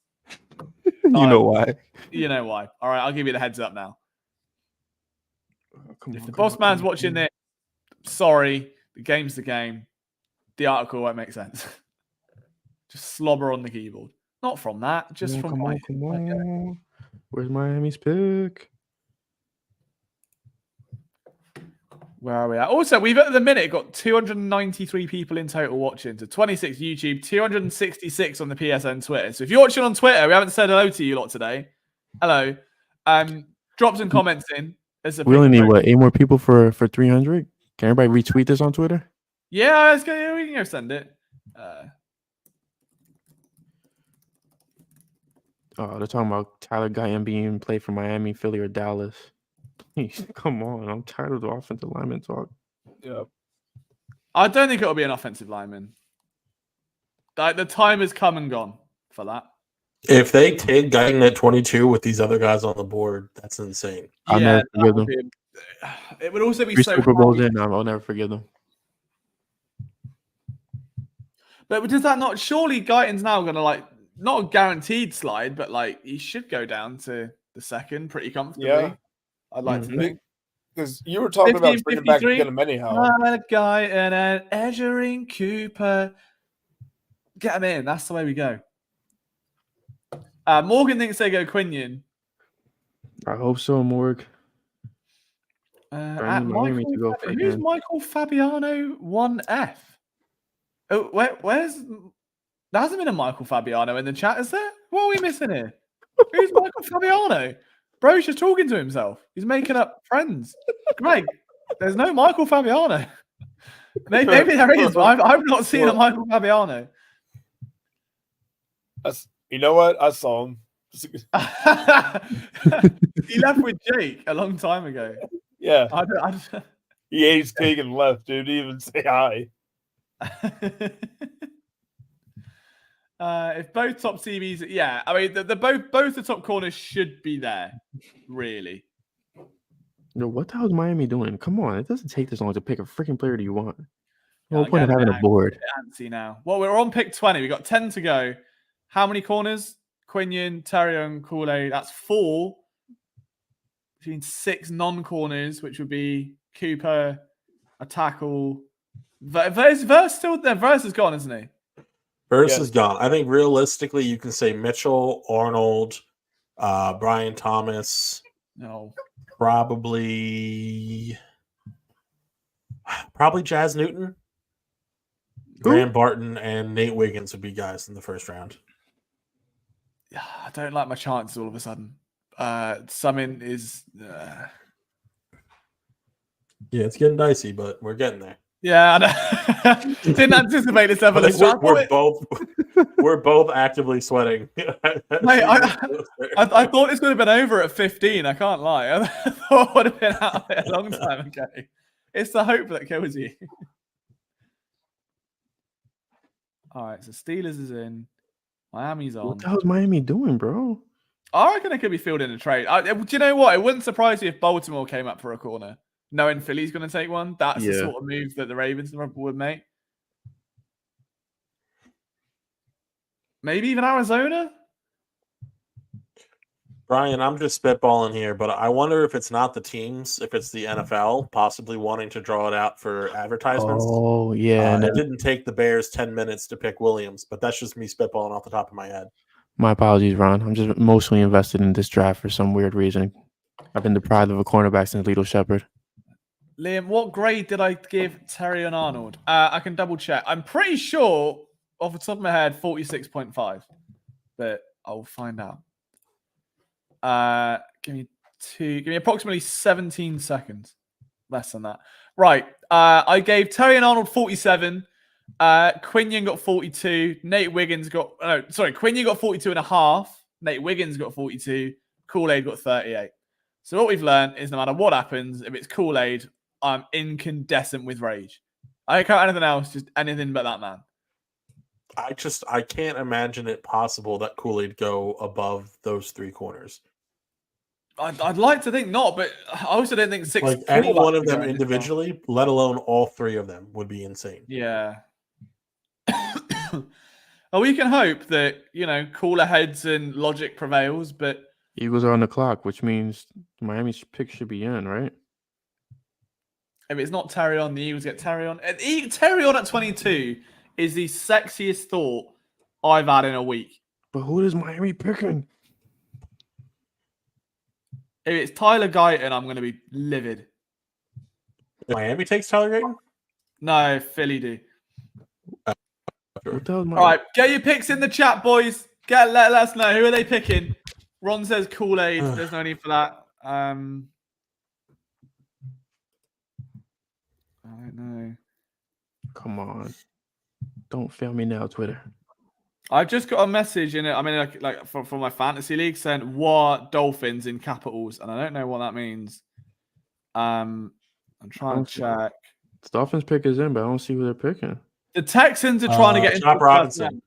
you know why. You know why. All right, I'll give you the heads up now. If the boss man's watching this, sorry, the game's the game. The article won't make sense. Just slobber on the keyboard. Not from that, just from my. Come on. Where's Miami's pick? Where are we at? Also, we've at the minute got 293 people in total watching. So 26 YouTube, 266 on the PSN Twitter. So if you're watching on Twitter, we haven't said hello to you lot today. Hello. Drop some comments in. We only need 8 more people for 300. Can everybody retweet this on Twitter? Yeah, let's go. We can go send it. They're talking about Tyler Guyton being played for Miami, Philly, or Dallas. Please, come on. I'm tired of the offensive lineman talk. Yeah. I don't think it'll be an offensive lineman. The time has come and gone for that. If they take Guyton at 22 with these other guys on the board, that's insane. I'll never forgive them. It would also be 3 so Super Bowls in, I'll never forgive them. But does that not? Surely Guyton's now going to not a guaranteed slide, but he should go down to the 2nd pretty comfortably. Yeah. I'd like to think. Because you were talking about bringing back him anyhow. Guyton and Edgerrin Cooper. Get him in. That's the way we go. Morgan thinks they go Quinion. I hope so, Morg. Who's Michael Fabiano 1F? Oh, where's... There hasn't been a Michael Fabiano in the chat, is there? What are we missing here? Who's Michael Fabiano? Bro's just talking to himself. He's making up friends. Greg, there's no Michael Fabiano. Maybe there is, but I've not seen a Michael Fabiano. You know what? I saw him. He left with Jake a long time ago. Yeah. He ate his cake and left, dude. Didn't even say hi. If both top CBs, yeah, I mean, both the top corners should be there, really. No, what the hell is Miami doing? Come on, it doesn't take this long to pick a freaking player do you want. No point of having a board. Fancy now. Well, we're on pick 20. We've got 10 to go. How many corners? Quinion, Terrion, Kool-Aid. That's 4. Between 6 non-corners, which would be Cooper, a tackle. Verse still there. Verse is gone, isn't he? Verse is gone. I think realistically, you can say Mitchell, Arnold, Brian Thomas. No. Probably Jazz Newton, Graham Barton, and Nate Wiggins would be guys in the first round. I don't like my chances all of a sudden. Summon is... Yeah, it's getting dicey, but we're getting there. Yeah, I didn't anticipate this evolution. We're both actively sweating. Mate, I thought this would have been over at 15. I can't lie. I thought it would have been out there a long time ago. It's the hope that kills you. All right, so Steelers is in. Miami's on. What the hell is Miami doing, bro? I reckon it could be fielding a trade. Do you know what? It wouldn't surprise you if Baltimore came up for a corner. Knowing Philly's going to take one, that's the sort of move that the Ravens would make. Maybe even Arizona? Brian, I'm just spitballing here, but I wonder if it's not the teams, if it's the NFL possibly wanting to draw it out for advertisements. Oh, yeah. It didn't take the Bears 10 minutes to pick Williams, but that's just me spitballing off the top of my head. My apologies, Ron. I'm just emotionally invested in this draft for some weird reason. I've been deprived of a cornerback since Lito Shepherd. Liam, what grade did I give Terry and Arnold? I can double check. I'm pretty sure off the top of my head, 46.5. But I'll find out. Give me approximately 17 seconds. Less than that. Right. I gave Terry and Arnold 47. Quinion got 42. Quinion got 42 and a half. Nate Wiggins got 42. Kool-Aid got 38. So what we've learned is no matter what happens, if it's Kool-Aid, I'm incandescent with rage. I don't count anything else, just anything but that man. I can't imagine it possible that Kool-Aid go above those three corners. I'd like to think not, but I also don't think six. Like any one of them individually, let alone all three of them, would be insane. Yeah. Well, we can hope that, cooler heads and logic prevails, but Eagles are on the clock, which means Miami's pick should be in, right? if it's not Terry on, the Eagles get Terry on. Terry on at 22 is the sexiest thought I've had in a week. But who is Miami picking? If it's Tyler Guyton, I'm going to be livid. Miami takes Tyler Guyton? No, Philly do. All right, get your picks in the chat, boys. Let us know. Who are they picking? Ron says Kool-Aid. There's no need for that. I don't know. Come on. Don't fail me now, Twitter. I've just got a message in it. I mean, like from my fantasy league saying "What Dolphins" in capitals, and I don't know what that means. I'm trying to check. The Dolphins pick is in, but I don't see who they're picking. The Texans are trying to get into Chop Robinson.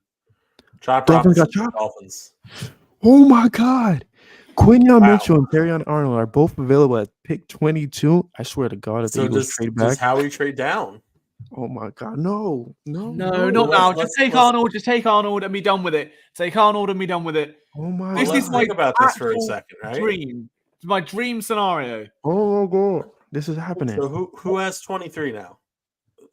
Chop Dolphins Robinson. got Dolphins. Oh my God. Quinion Mitchell and Terrion Arnold are both available at pick 22. I swear to God, if the Eagles trade back. Does Howie trade down? Oh my God. No, not now. Just take Arnold. Just take Arnold and be done with it. Take Arnold and be done with it. Oh my God. Let's think about this for a second, right? Dream. It's my dream scenario. Oh God. This is happening. So who has 23 now?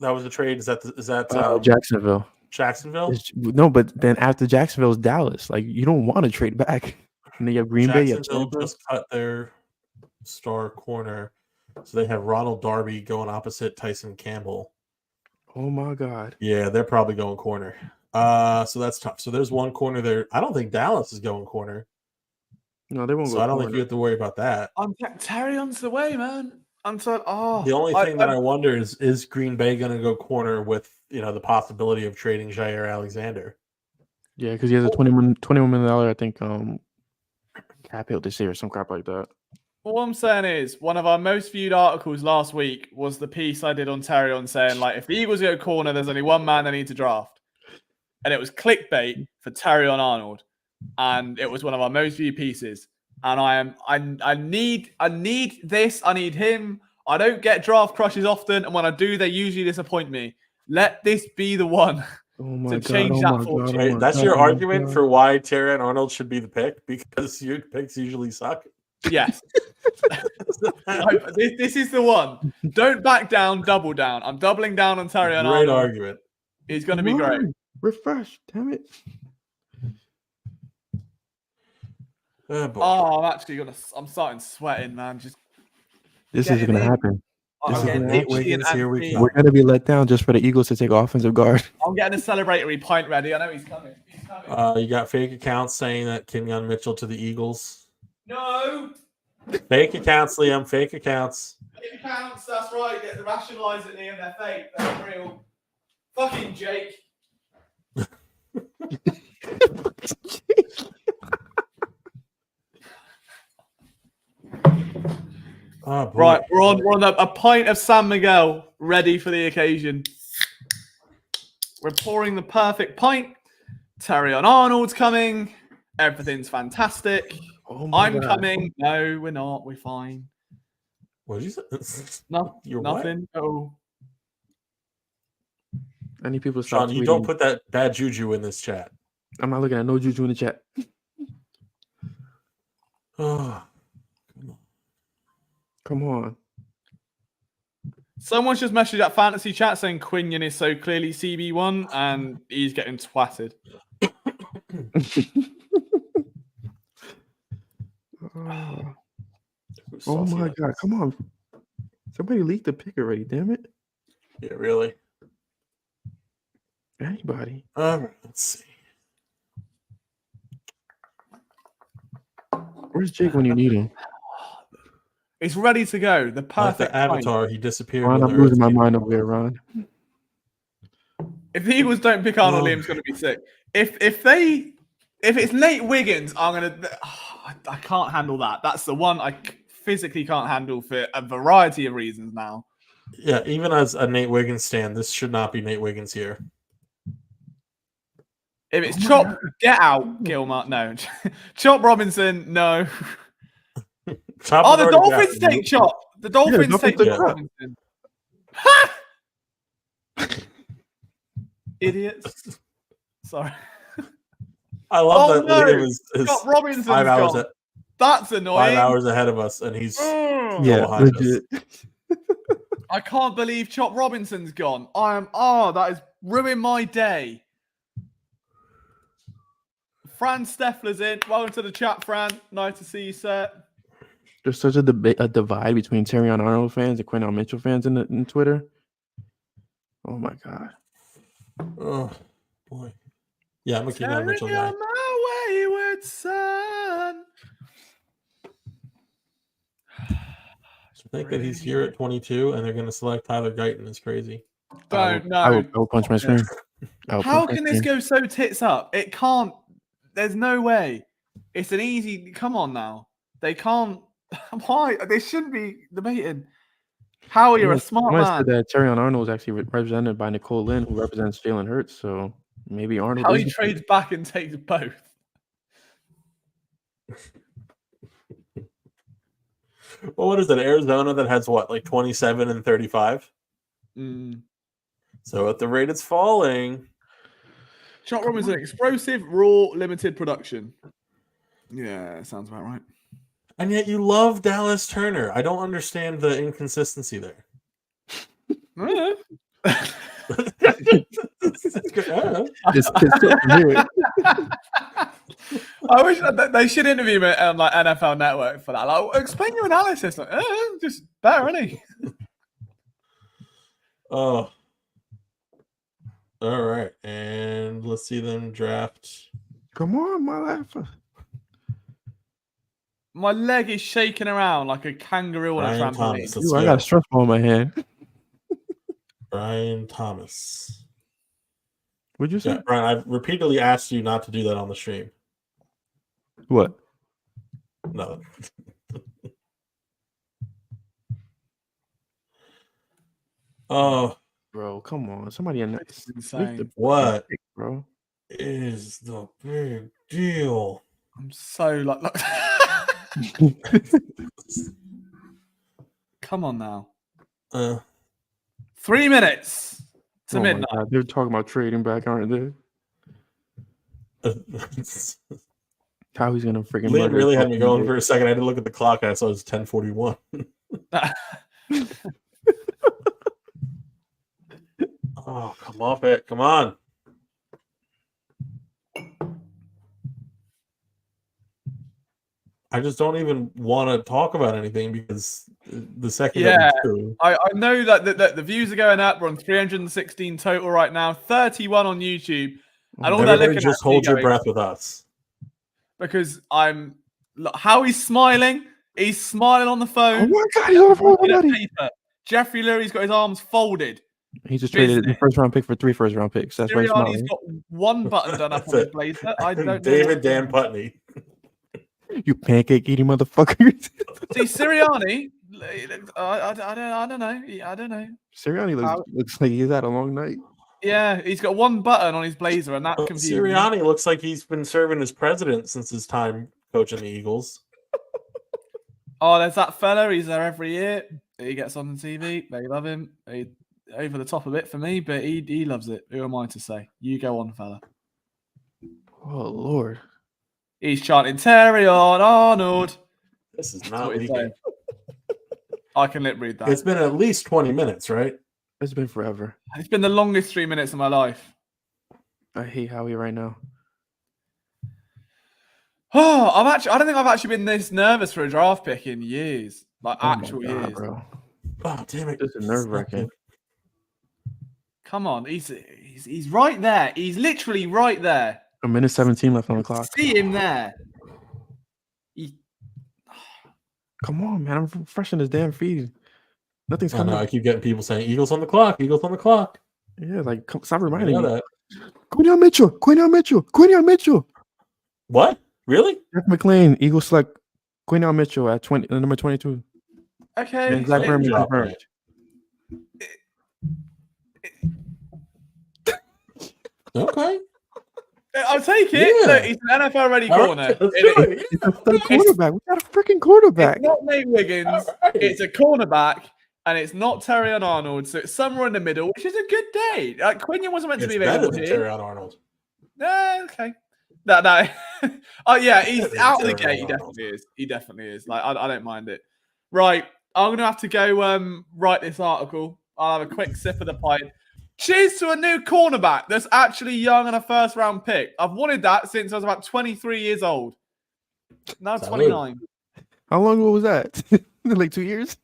That was a trade. Is that Jacksonville? Jacksonville? No, but then after Jacksonville's Dallas. Like, you don't want to trade back. And then you have Green Bay. Jacksonville just cut their star corner. So they have Ronald Darby going opposite Tyson Campbell. Oh my God. Yeah, they're probably going corner. So that's tough. So there's one corner there. I don't think Dallas is going corner. No, they won't go So I don't corner. think you have to worry about that. Terry on's the way, man. The only thing that I wonder is Green Bay going to go corner with the possibility of trading Jair Alexander? Yeah, because he has a $21 million, I think, cap hit this year or some crap like that. All I'm saying is one of our most viewed articles last week was the piece I did on Terry on saying, like, if the Eagles go corner, there's only one man they need to draft. And it was clickbait for Terry on Arnold. And it was one of our most viewed pieces. And I need this. I need him. I don't get draft crushes often. And when I do, they usually disappoint me. Let this be the one to change that fortune. Wait, that's your argument for why Terry and Arnold should be the pick? Because your picks usually suck? Yes. This is the one. Don't back down, double down. I'm doubling down on Terry and Arnold. Great argument. He's going to be great. Refresh, damn it. I'm starting sweating, man. This is going to happen. Wiggins, here we go. We're going to be let down just for the Eagles to take offensive guard. I'm getting a celebratory pint ready. I know he's coming. You got fake accounts saying that Kenyon Mitchell to the Eagles. No. Fake accounts, Liam. Fake accounts. Fake accounts. That's right. Get the rationalize it, Liam. They're fake. They're real. Fucking Jake. Oh, right, we're on a pint of San Miguel ready for the occasion. We're pouring the perfect pint. Terry on Arnold's coming. Everything's fantastic. I'm coming. No, we're not. We're fine. What did you say? No, nothing. Oh. I need people to stop Sean, you don't put that bad juju in this chat. I'm not looking at no juju in the chat. Oh, come on. Someone's just messaged that fantasy chat saying Quinion is so clearly CB1 and he's getting twatted. Oh my God. Come on. Somebody leaked the pick already, damn it. Yeah, really. Anybody. Let's see. Where's Jake when you need him? It's ready to go. The Like perfect the Avatar, he disappeared. Ron, when I'm the losing Earth my came mind down. over here, Ron. If the Eagles don't pick Arnold, Oh. Liam's going to be sick. If it's Nate Wiggins, I can't handle that. That's the one I physically can't handle for a variety of reasons now. Yeah, even as a Nate Wiggins stan, this should not be Nate Wiggins here. If it's Chop, get out, Gilmar. No. Chop Robinson, no. Chop The already Dolphins got- take Chop. The Dolphins Dolphins take took Chop Chop. Robinson. Idiots. Sorry. I love that no. Liam is Chop Robinson's 5 hours gone. That's annoying. 5 hours ahead of us, and he's Yeah, behind us. legit. I can't believe Chop Robinson's gone. That has ruined my day. Fran Steffler's in. Welcome to the chat, Fran. Nice to see you, sir. There's such a divide between Terrion Arnold fans and Quinell Mitchell fans in Twitter. Oh my god. Oh boy. Yeah, I'm a Keenan Mitchell guy. My wayward son. I think that he's here at 22, and they're going to select Tyler Guyton is crazy. Don't know. I will punch my screen. How can this go so tits up? It can't. There's no way. It's an easy. Come on now. They can't. Why? They shouldn't be debating. How you're a smart man. man. That Terrion Arnold is actually represented by Nicole Lynn, who represents Jalen Hurts. So maybe Arnold. How he trades back and takes both. Well, what is it? Arizona that has what, like 27 and 35? So at the rate it's falling. Chop Robinson, explosive, raw, limited production. Yeah, sounds about right. And yet you love Dallas Turner. I don't understand the inconsistency there. I wish they should interview me on like NFL Network for that. Like, explain your analysis. Like, just better, isn't he? Oh. All right. And let's see them draft. Come on, my life. My leg is shaking around like a kangaroo on a Brian trampoline. Thomas. I got a stress ball in my hand. Brian Thomas. What'd you say? Yeah, Brian, I've repeatedly asked you not to do that on the stream. What? No. Oh, Bro, come on. Somebody in This is insane. what bro. is the big deal? I'm so like come on now. 3 minutes to Oh my midnight. God, they're talking about trading back, aren't they? How he's gonna freaking Liam murder really his had me fucking going dick. for a second. I had to look at the clock and I saw it was 10:41. Oh, come off it. Come on. I just don't even want to talk about anything because the second that we do, I know that the views are going up. We're on 316 total right now, 31 on YouTube. And all they're everybody looking just at me hold your going, breath with us. because look, how he's smiling. He's smiling on the Oh phone. my God, he's on the phone with looking at somebody. paper. Jeffrey Lurie's got his arms folded. He just traded the Business. first round pick for 3 first round picks. That's why he's Sirianni's smiling. got one button done up That's on his it. blazer. I don't know. David Dan Putney. You pancake eating motherfucker. See, Sirianni, I don't know. I don't know. Sirianni looks like he's had a long night. Yeah, he's got one button on his blazer, and that confuses me. Sirianni looks like he's been serving as president since his time coaching the Eagles. Oh, there's that fella. He's there every year. He gets on the TV. They love him. Over the top a bit for me, but he loves it. Who am I to say? You go on, fella. Oh Lord. He's chanting Terry on Arnold. This is That's not what he's leaking. saying. I can lip read that. It's been at least 20 minutes, right? It's been forever. It's been the longest 3 minutes of my life. I hate Howie right now. Oh, I don't think I've actually been this nervous for a draft pick in years. Like Oh my actual God, years. bro. Oh, damn it. This is nerve wracking. Come on, he's right there. He's literally right there. A minute 17 left on the clock. See him there. Come on, man! I'm refreshing this damn feed. Nothing's I coming. know. I keep getting people saying Eagles on the clock. Eagles on the clock. Yeah, like stop reminding me. That. Quinion Mitchell. What? Really? Jeff McClain, Eagles select Quinion Mitchell at number 22. Okay. And Zach Berman confirmed. Okay. I'll take it. Yeah. Look, he's an NFL ready corner. It's a stud quarterback. We got a freaking quarterback. It's not Nate Wiggins. Right. It's a cornerback, and it's not Terrion Arnold. So it's somewhere in the middle, which is a good day. Like Quinion wasn't meant to be available better than here. Terrion Arnold. Okay. No. Oh yeah, he's out of the Terrion gate. Arnold. He definitely is. Like I don't mind it. Right, I'm gonna have to go write this article. I'll have a quick sip of the pint. Cheers to a new cornerback that's actually young and a first-round pick. I've wanted that since I was about 23 years old. Now 29. How long ago was that? Like 2 years?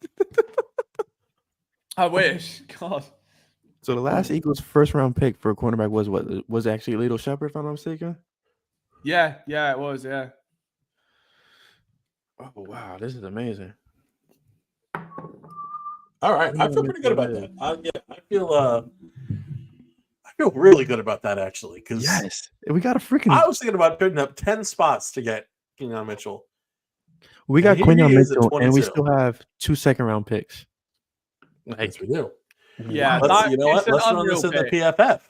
I wish. God. So the last Eagles first round pick for a cornerback was what? Was actually Lito Shepherd, if I'm not mistaken? Yeah, it was, yeah. Oh wow, this is amazing. All right, I feel pretty good about that. I feel really good about that actually. Because yes, we got a freaking. I was thinking about putting up 10 spots to get Quinion Mitchell. We got And here Quinion he is at Mitchell, and we 22. still have 2 second-round picks. Yes, we do. Yeah, You know what? Let's run this in the PFF.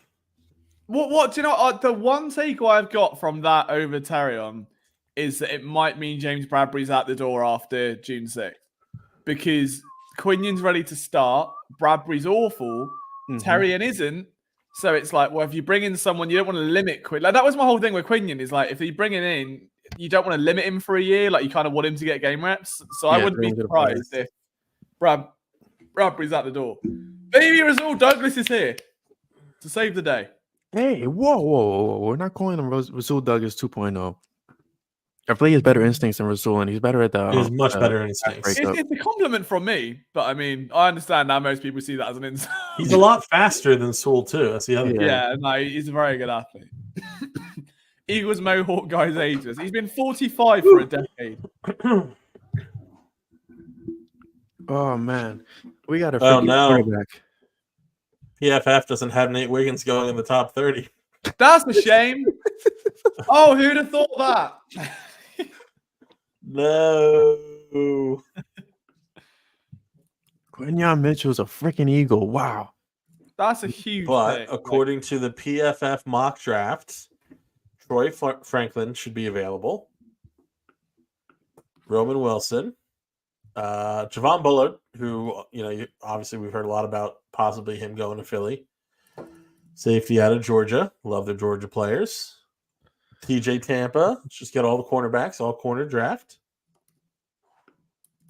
What do you know? The one takeaway I've got from that over Terrion is that it might mean James Bradbury's out the door after June 6th because Quinion's ready to start. Bradbury's awful. Terrion isn't. So it's like, well, if you bring in someone, you don't want to limit Quinion. Like that was my whole thing with Quinion. Is like if you bring him in, you don't want to limit him for a year. Like you kind of want him to get game reps. So I wouldn't be surprised if Bradbury's out the door. Baby Rasul Douglas is here to save the day. Hey, whoa. We're not calling him Rasul Douglas 2.0. I feel he has better instincts than Rasul, and he's better at the. He's much better instincts. It's a compliment from me, but I mean, I understand now most people see that as an insult. He's a lot faster than Sewell, too. That's the other thing. Yeah, no, he's a very good athlete. Eagles Mohawk guy's ageless. He's been 45 for a decade. Oh, man. We got a quarterback. PFF doesn't have Nate Wiggins going in the top 30. That's a shame. Oh, who'd have thought that? No. Quinion Mitchell's a freaking Eagle. Wow. That's a huge But pick. according to the PFF mock draft, Troy Franklin should be available. Roman Wilson. Javon Bullard, who, obviously we've heard a lot about possibly him going to Philly. Safety out of Georgia. Love the Georgia players. TJ Tampa. Let's just get all the cornerbacks, all corner draft.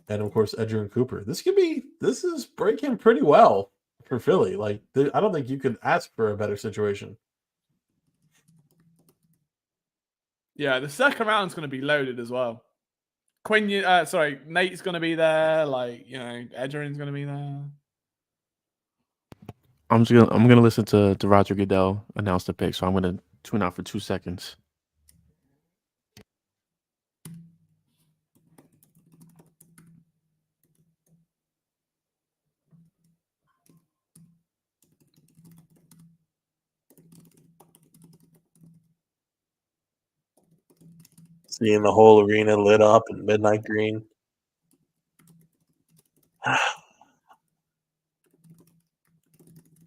And of course, Edgerrin Cooper. This is breaking pretty well for Philly. Like, I don't think you could ask for a better situation. Yeah, the second round's going to be loaded as well. Nate's going to be there. Edgerrin's going to be there. I'm gonna listen to Roger Goodell announce the pick, so I'm gonna tune out for 2 seconds. Seeing the whole arena lit up in midnight green.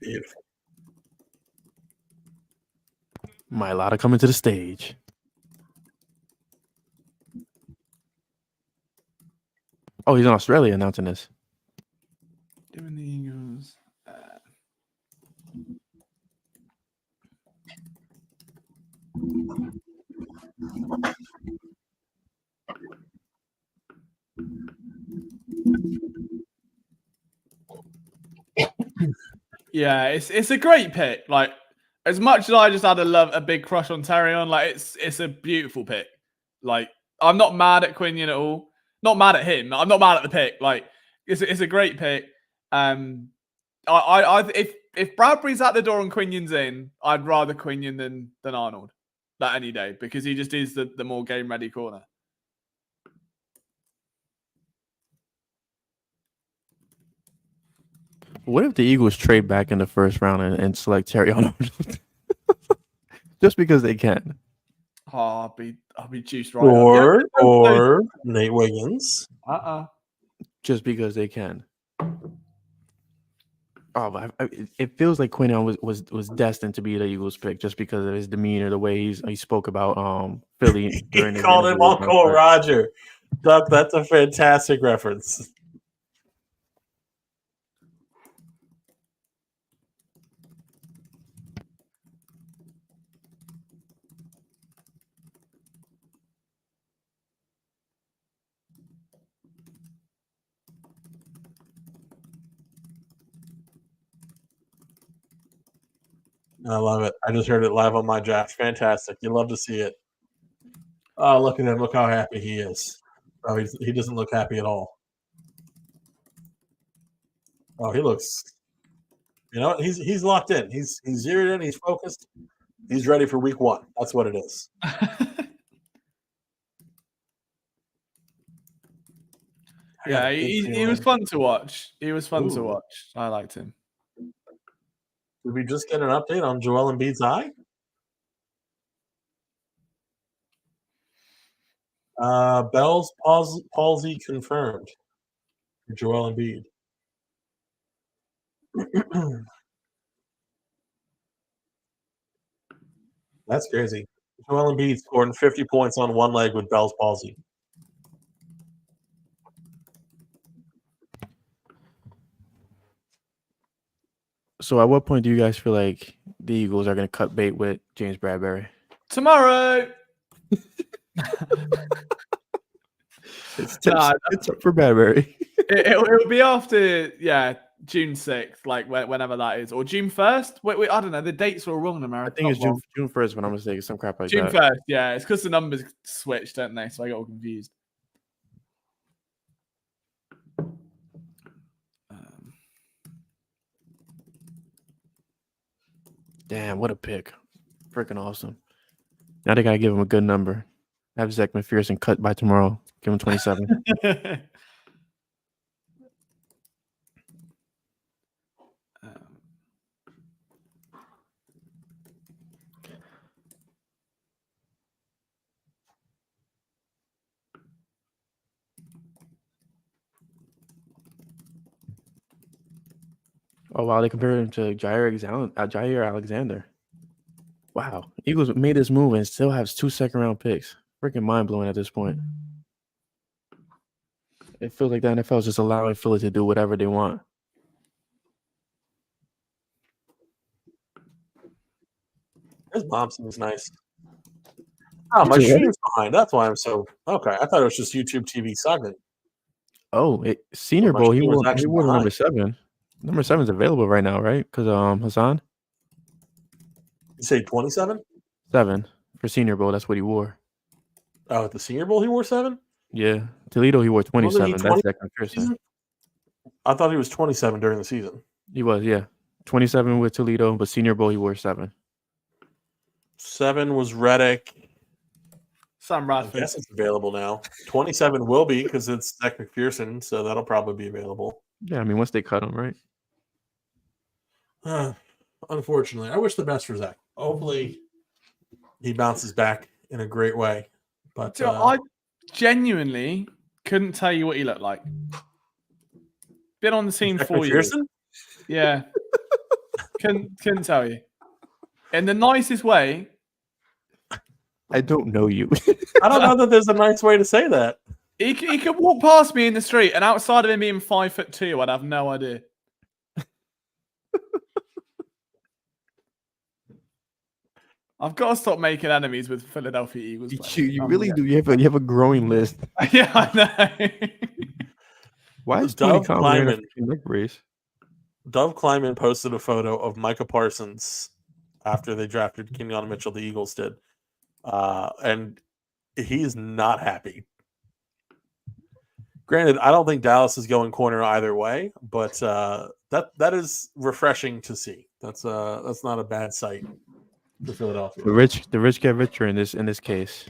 Beautiful. Mailata coming to the stage. Oh, he's in Australia announcing this. Giving the Eagles. Yeah, it's a great pick. Like, as much as I just had a big crush on Terrion, like it's a beautiful pick. Like, I'm not mad at Quinion at all. Not mad at him. I'm not mad at the pick. Like, it's a great pick. And if Bradbury's at the door and Quinion's in, I'd rather Quinion than Arnold that any day because he just is the more game ready corner. What if the Eagles trade back in the first round and select Terry Arnold? Just because they can. Oh, I'll be juiced right up. Or Nate Wiggins. Just because they can. Oh, but it feels like Quinion was destined to be the Eagles pick just because of his demeanor, the way he spoke about Philly. During He called him Uncle Roger. Duck, that's a fantastic reference. I love it. I just heard it live on my draft. Fantastic. You love to see it. Oh, look at him. Look how happy he is. Oh, he doesn't look happy at all. Oh, he looks. You know, he's locked in. He's zeroed in. He's focused. He's ready for week 1. That's what it is. Yeah, he was fun to watch. He was fun to watch. I liked him. Did we just get an update on Joel Embiid's eye? Bell's palsy confirmed for Joel Embiid. That's crazy. Joel Embiid scored 50 points on one leg with Bell's palsy. So at what point do you guys feel like the Eagles are going to cut bait with James Bradbury? Tomorrow. It's up for Bradbury. It'll be after, June 6th, like whenever that is. Or June 1st? Wait, I don't know. The dates are all wrong in America. I think it's June 1st, when I'm mistaken. Some crap like June that. June 1st, yeah. It's because the numbers switched, don't they? So I got all confused. Damn, what a pick. Freaking awesome. Now they got to give him a good number. Have Zach McPherson cut by tomorrow. Give him 27. Oh, wow. They compared him to Jair Alexander. Wow. Eagles made this move and still has 2 second-round picks. Freaking mind-blowing at this point. It feels like the NFL is just allowing Philly to do whatever they want. His mom seems nice. Oh, my stream's behind. That's why I'm so... Okay, I thought it was just YouTube TV 7. Oh, Senior Bowl, he wore number 7. Number 7 is available right now, right? Because Hassan? You say 27? 7 for Senior Bowl. That's what he wore. Oh, at the Senior Bowl he wore 7? Yeah. Toledo, he wore 27. That's Zach McPherson. I thought he was 27 during the season. He was, yeah. 27 with Toledo, but Senior Bowl, he wore 7. 7 was Reddick. Sam Radford. I guess it's available now. 27 will be because it's Zach McPherson, so that'll probably be available. Yeah, I mean, once they cut him, right? Unfortunately. I wish the best for Zach. Hopefully he bounces back in a great way. But I genuinely couldn't tell you what he looked like. Been on the team 4 years. Yeah. couldn't tell you. In the nicest way. I don't know you. I don't know that there's a nice way to say that. He could walk past me in the street, and outside of him being 5'2", I'd have no idea. I've got to stop making enemies with Philadelphia Eagles. You really do. You have a growing list. Yeah, I know. Why is Dove Kleiman race? Dove Kleiman posted a photo of Micah Parsons after they drafted Kenyon Mitchell. The Eagles did, and he's not happy. Granted, I don't think Dallas is going corner either way, but that is refreshing to see. That's not a bad sight for Philadelphia. The rich get richer in this case.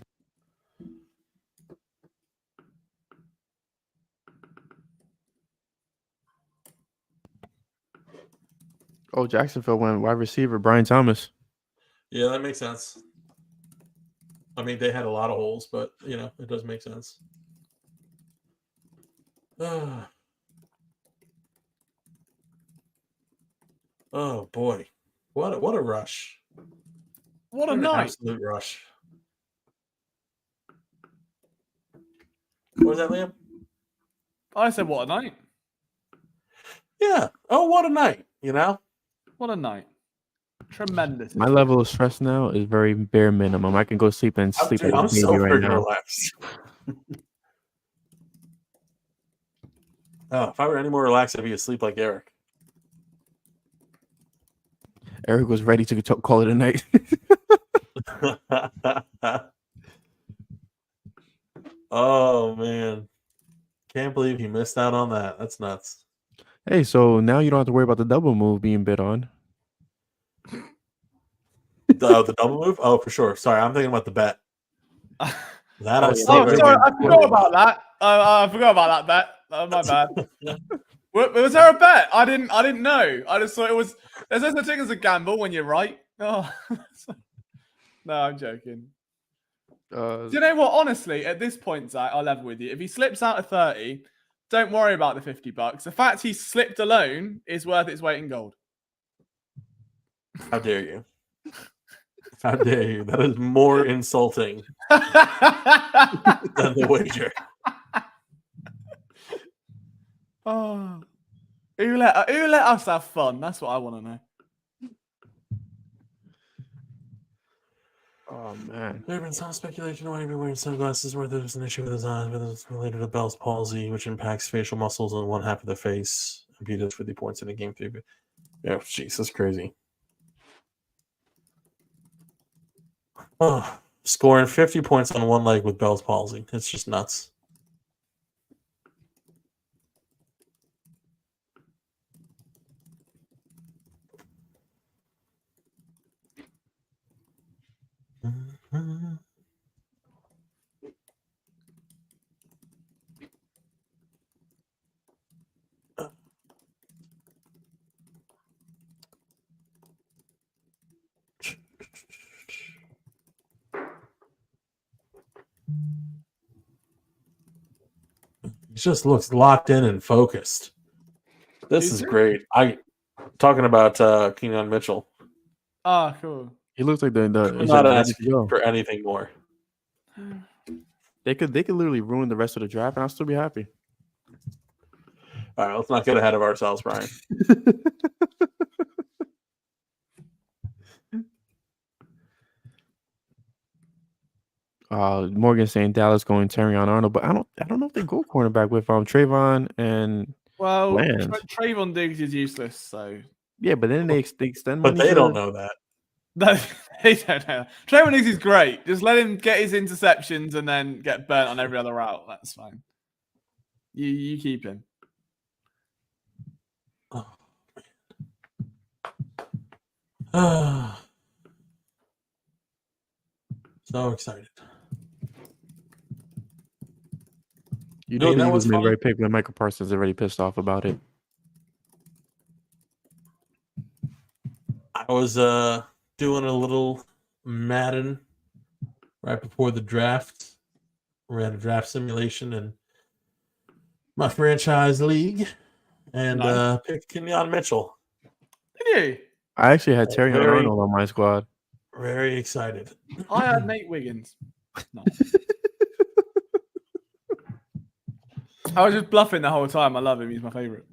Oh, Jacksonville went wide receiver Brian Thomas. Yeah, that makes sense. I mean, they had a lot of holes, but it does make sense. Oh boy, what a rush! What a An night! absolute rush! What was that, Liam? I said, what a night! Yeah. Oh, what a night! What a night! Tremendous. My level of stress now is very bare minimum. I can go sleep and sleep Dude, like a I'm baby so right freaking now. relaxed. Oh, if I were any more relaxed, I'd be asleep like Eric. Eric was ready to call it a night. Oh man, can't believe he missed out on that. That's nuts. Hey, so now you don't have to worry about the double move being bid on. The double move? Oh, for sure. Sorry, I'm thinking about the bet. That I'm still Oh, sorry, I forgot about that. I forgot about that bet. Oh, my bad. Was there a bet? I didn't know. I just thought it was. There's no such thing as a gamble when you're right. Oh, no, I'm joking. Do you know what? Honestly, at this point, Zach, I'll level with you. If he slips out of 30, don't worry about the $50. The fact he slipped alone is worth its weight in gold. How dare you? How dare you? That is more insulting than the wager. Oh, who let us have fun? That's what I want to know. Oh man, There have been some speculation why he'd been wearing sunglasses where there's an issue with his eyes, but it's related to Bell's palsy, which impacts facial muscles on one half of the face. Impetus for the points in a game 3. Yeah, jeez, that's crazy. Oh, scoring 50 points on one leg with Bell's palsy. It's just nuts. He just looks locked in and focused. This is great. Talking about Keenan Mitchell. Ah, cool. he looks like the I'm not asking for anything more. They could literally ruin the rest of the draft, and I'll still be happy. All right, let's not get ahead of ourselves, Brian. Morgan saying Dallas going Terrion Arnold, but I don't know if they go cornerback with Trayvon and Bland. Trayvon Diggs is useless, so Yeah, but then they extend But money. they don't know that. no, they don't know. Trayvon Diggs is great. Just let him get his interceptions and then get burnt on every other route. That's fine. You keep him. Oh. So excited. You know, Hey, the Eagles made the right pick when Michael Parsons is already pissed off about it. I was doing a little Madden right before the draft. Ran a draft simulation in my franchise league and picked Kenyon Mitchell. Did you? I actually had Terrion Arnold on my squad. Very excited. I had Nate Wiggins. No. I was just bluffing the whole time. I love him. He's my favorite.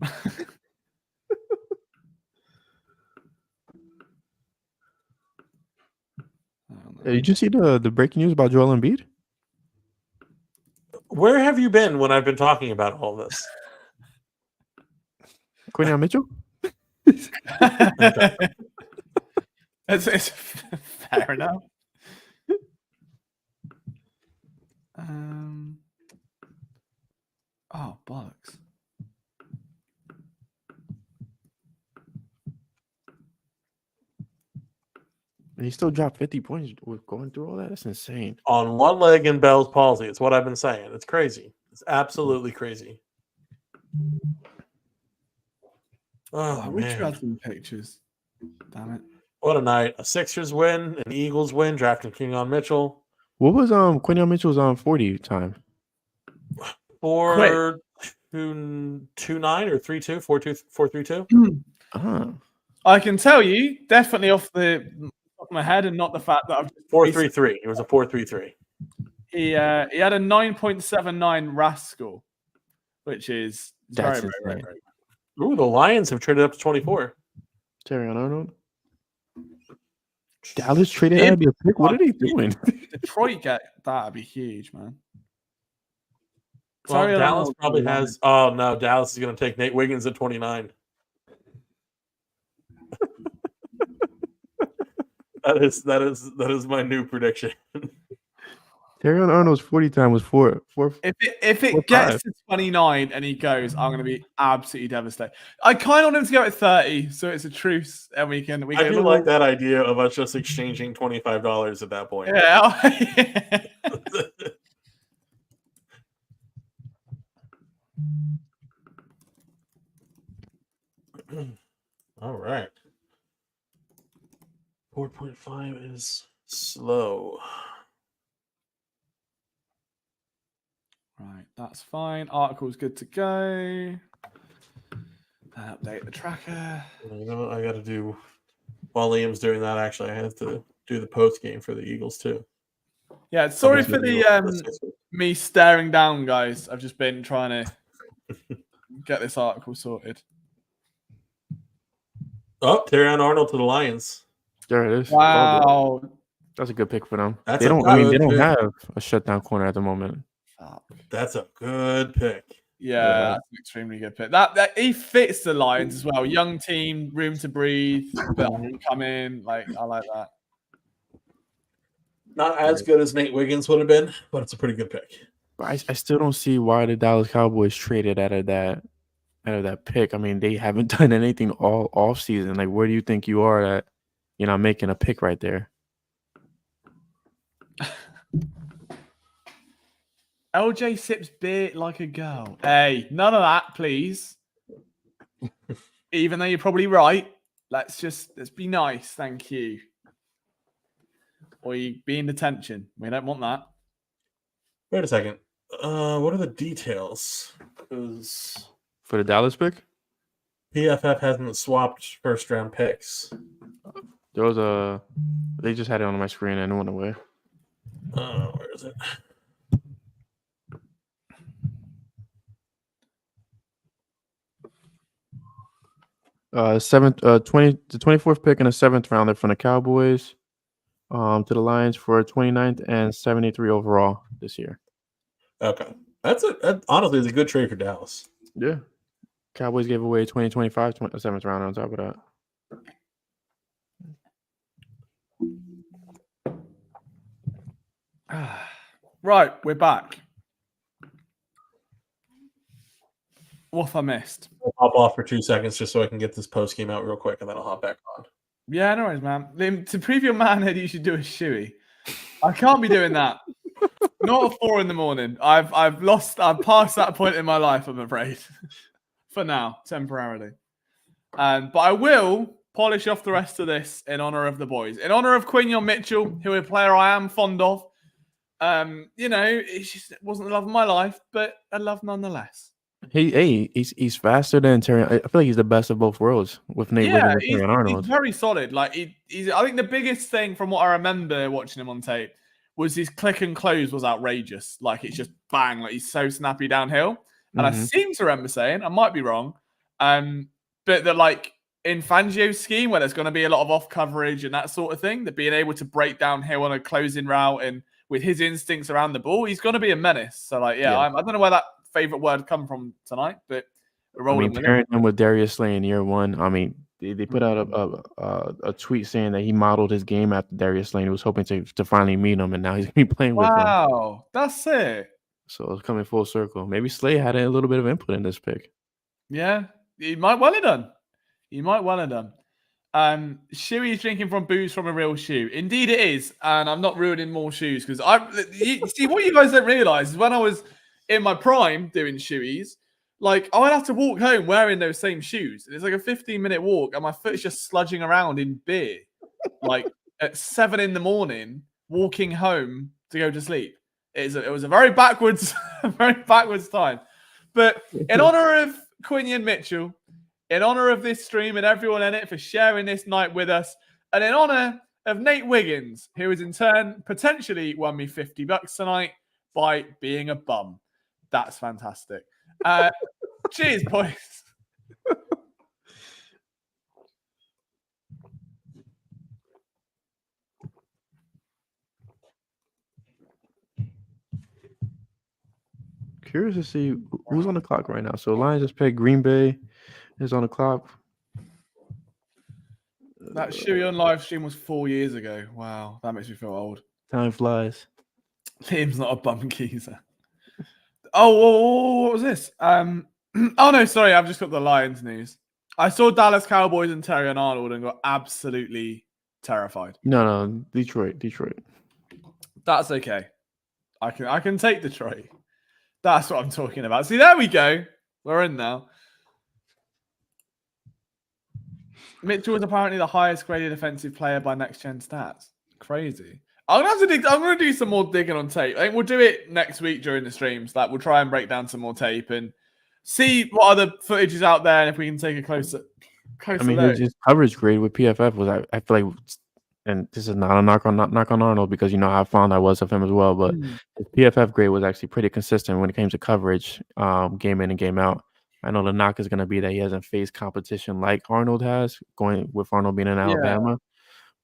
Did you see the breaking news about Joel Embiid? Where have you been when I've been talking about all this? Quinion Mitchell? It's fair enough. Oh, bollocks. And he still dropped 50 points with going through all that. That's insane. On one leg in Bell's palsy. It's what I've been saying. It's crazy. It's absolutely crazy. Oh, I wish man. you had some pictures. Damn it. What a night. A Sixers win, an Eagles win, drafting Kenyon Mitchell. What was Quinion Mitchell's 40 time? 4-2-9 or 3-2, 4-3-2. I can tell you, definitely off the top of my head, and not the fact that I've 4-3-3. It was a 4-3-3. He had a 9.79 RAS score, which is That's very, very, very, Ooh, the Lions have traded up to 24. Terry Arnold. Dallas traded out of a pick. What are they doing? Detroit get that'd be huge, man. Well, Dallas probably has. Oh no, Dallas is going to take Nate Wiggins at 29. That is my new prediction. Terry Arnold's 40 time was 4. If it gets to 29 and he goes, I'm going to be absolutely devastated. I kind of want him to go at 30, so it's a truce, and we can. I do like that idea of us just exchanging $25 at that point. Yeah. All right. 4.5 is slow. Right, that's fine. Article's good to go. Update the tracker. You know what I got to do? While Liam's doing that, actually, I have to do the post game for the Eagles too. Yeah, sorry for the me staring down, guys. I've just been trying to get this article sorted. Oh, Terrion Arnold to the Lions. There it is. Wow, that's a good pick for them. They don't have a shutdown corner at the moment. That's a good pick. Yeah, that's an extremely good pick. That he fits the Lions as well. Young team, room to breathe, come in. Like I like that. Not as good as Nate Wiggins would have been, but it's a pretty good pick. But I still don't see why the Dallas Cowboys traded out of that pick. I mean, they haven't done anything all off season. Like, where do you think you are that you're not making a pick right there? LJ sips beer like a girl. Hey, none of that, please. Even though you're probably right, let's be nice, thank you. Or you be in detention. We don't want that. Wait a second. What are the details? Because for the Dallas pick, PFF hasn't swapped first round picks. There was they just had it on my screen and it went away. Where is it? The 24th pick in the 7th rounder from the Cowboys to the Lions for 29th and 73 overall this year. Okay. That honestly is a good trade for Dallas. Yeah. Cowboys gave away 2025 7th rounder on top of that. Right, we're back. What have I missed? I'll hop off for 2 seconds just so I can get this post game out real quick, and then I'll hop back on. Yeah, no worries, man. Liam, to prove your manhood, you should do a shoey. I can't be doing that. Not at 4 a.m. I've passed that point in my life, I'm afraid. For now, temporarily. But I will polish off the rest of this in honor of the boys. In honor of Quinion Mitchell, who a player I am fond of. It wasn't the love of my life, but a love nonetheless. He's faster than Terry. I feel like he's the best of both worlds with Nate Wiggins and Terry Arnold. He's very solid. Like he's. I think the biggest thing from what I remember watching him on tape was his click and close was outrageous. Like it's just bang. Like he's so snappy downhill. And I seem to remember saying, I might be wrong, but that like in Fangio's scheme where there's going to be a lot of off coverage and that sort of thing, that being able to break downhill on a closing route and with his instincts around the ball, he's going to be a menace. So like, I don't know where that favorite word come from tonight, but we're rolling with pairing him with Darius Slay in year one. I mean, they put out a tweet saying that he modeled his game after Darius Slay. He was hoping to finally meet him, and now he's gonna be playing with him. Wow, that's it. So it's coming full circle. Maybe Slay had a little bit of input in this pick. Yeah, he might well have done. He might well have done. Shuey's drinking from booze from a real shoe. Indeed, it is, and I'm not ruining more shoes because see what you guys don't realize is when I was in my prime doing shoeies, like I would have to walk home wearing those same shoes. It's like a 15-minute walk, and my foot's just sludging around in beer, like at 7 a.m, walking home to go to sleep. It was a very backwards, time. But in honor of Quinion Mitchell, in honor of this stream and everyone in it for sharing this night with us, and in honor of Nate Wiggins, who has in turn potentially won me $50 tonight by being a bum. That's fantastic. Cheers, boys. Curious to see who's on the clock right now. So Lions just picked Green Bay is on the clock. That Shuey on live stream was 4 years ago. Wow, that makes me feel old. Time flies. Liam's not a bum geezer. Oh, what was this? Oh no, sorry, I've just got the Lions news. I saw Dallas Cowboys and Terry and Arnold and got absolutely terrified. No, Detroit. That's okay. I can take Detroit. That's what I'm talking about. See, there we go. We're in now. Mitchell was apparently the highest graded defensive player by Next Gen Stats. Crazy. I'm gonna do some more digging on tape. I think we'll do it next week during the streams. Like we'll try and break down some more tape and see what other footage is out there, and if we can take a closer I mean, his coverage grade with PFF was I feel like, and this is not a knock on Arnold because you know how fond I was of him as well, but his PFF grade was actually pretty consistent when it came to coverage, game in and game out. I know the knock is going to be that he hasn't faced competition like Arnold has, going with Arnold being in Alabama.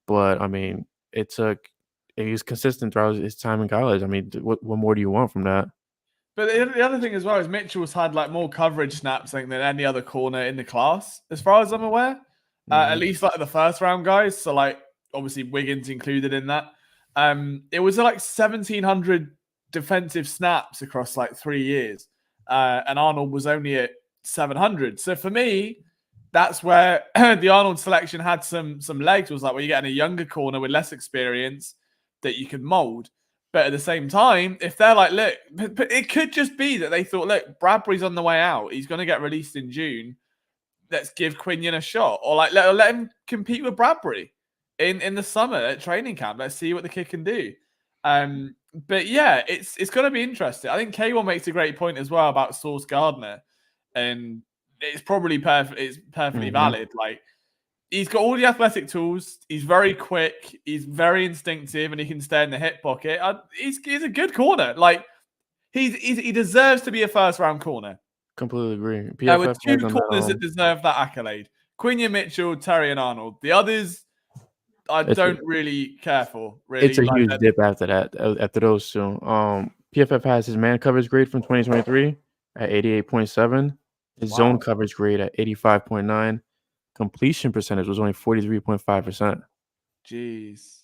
But I mean, he's consistent throughout his time in college. I mean, what more do you want from that? But the other thing as well is Mitchell's had like more coverage snaps than any other corner in the class, as far as I'm aware. At least like the first round guys. So like obviously Wiggins included in that. It was like 1,700 defensive snaps across like 3 years, and Arnold was only at 700. So for me, that's where the Arnold selection had some legs. Was like where you're getting a younger corner with less experience that you could mold. But at the same time, if they're like, look, but it could just be that they thought, look, Bradbury's on the way out. He's going to get released in June. Let's give Quinion a shot. Or like let him compete with Bradbury in the summer at training camp. Let's see what the kid can do. But yeah, it's going to be interesting. I think K1 makes a great point as well about Sauce Gardner. And it's probably perfectly valid. Like, he's got all the athletic tools. He's very quick. He's very instinctive, and he can stay in the hip pocket. He's a good corner. Like, he deserves to be a first-round corner. Completely agree. There were two corners that deserve that accolade. Quinion Mitchell, Terry, and Arnold. The others, I don't really care for. Really, it's a huge dip after that. After those two, PFF has his man coverage grade from 2023 at 88.7. His zone coverage grade at 85.9. Completion percentage was only 43.5%. Jeez.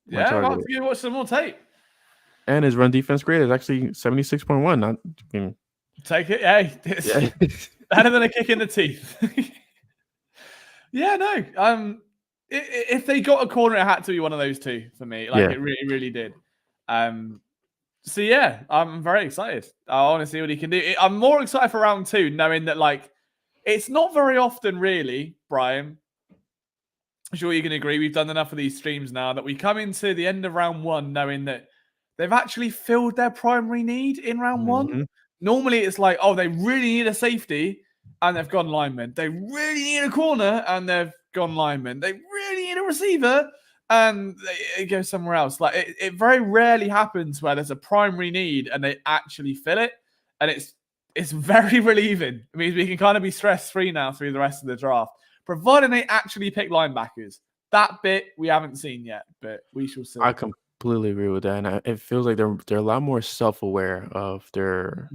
Yeah, I'll have to watch some more tape. And his run defense grade is actually 76.1. Take it. Hey, it's better than a kick in the teeth. Yeah, no. If they got a corner, it had to be one of those two for me. Like it really, really did. So yeah, I'm very excited. I want to see what he can do. I'm more excited for round 2, knowing that like it's not very often, really, Brian. I'm sure you can agree. We've done enough of these streams now that we come into the end of round 1 knowing that they've actually filled their primary need in round 1. Normally, it's like, oh, they really need a safety, and they've gone lineman. They really need a corner, and they've gone lineman. They really need a receiver, and it goes somewhere else. Like it very rarely happens where there's a primary need and they actually fill it, and it's very relieving. It means we can kind of be stress-free now through the rest of the draft, providing they actually pick linebackers. That bit we haven't seen yet, but we shall see. I completely agree with that, and it feels like they're a lot more self-aware of their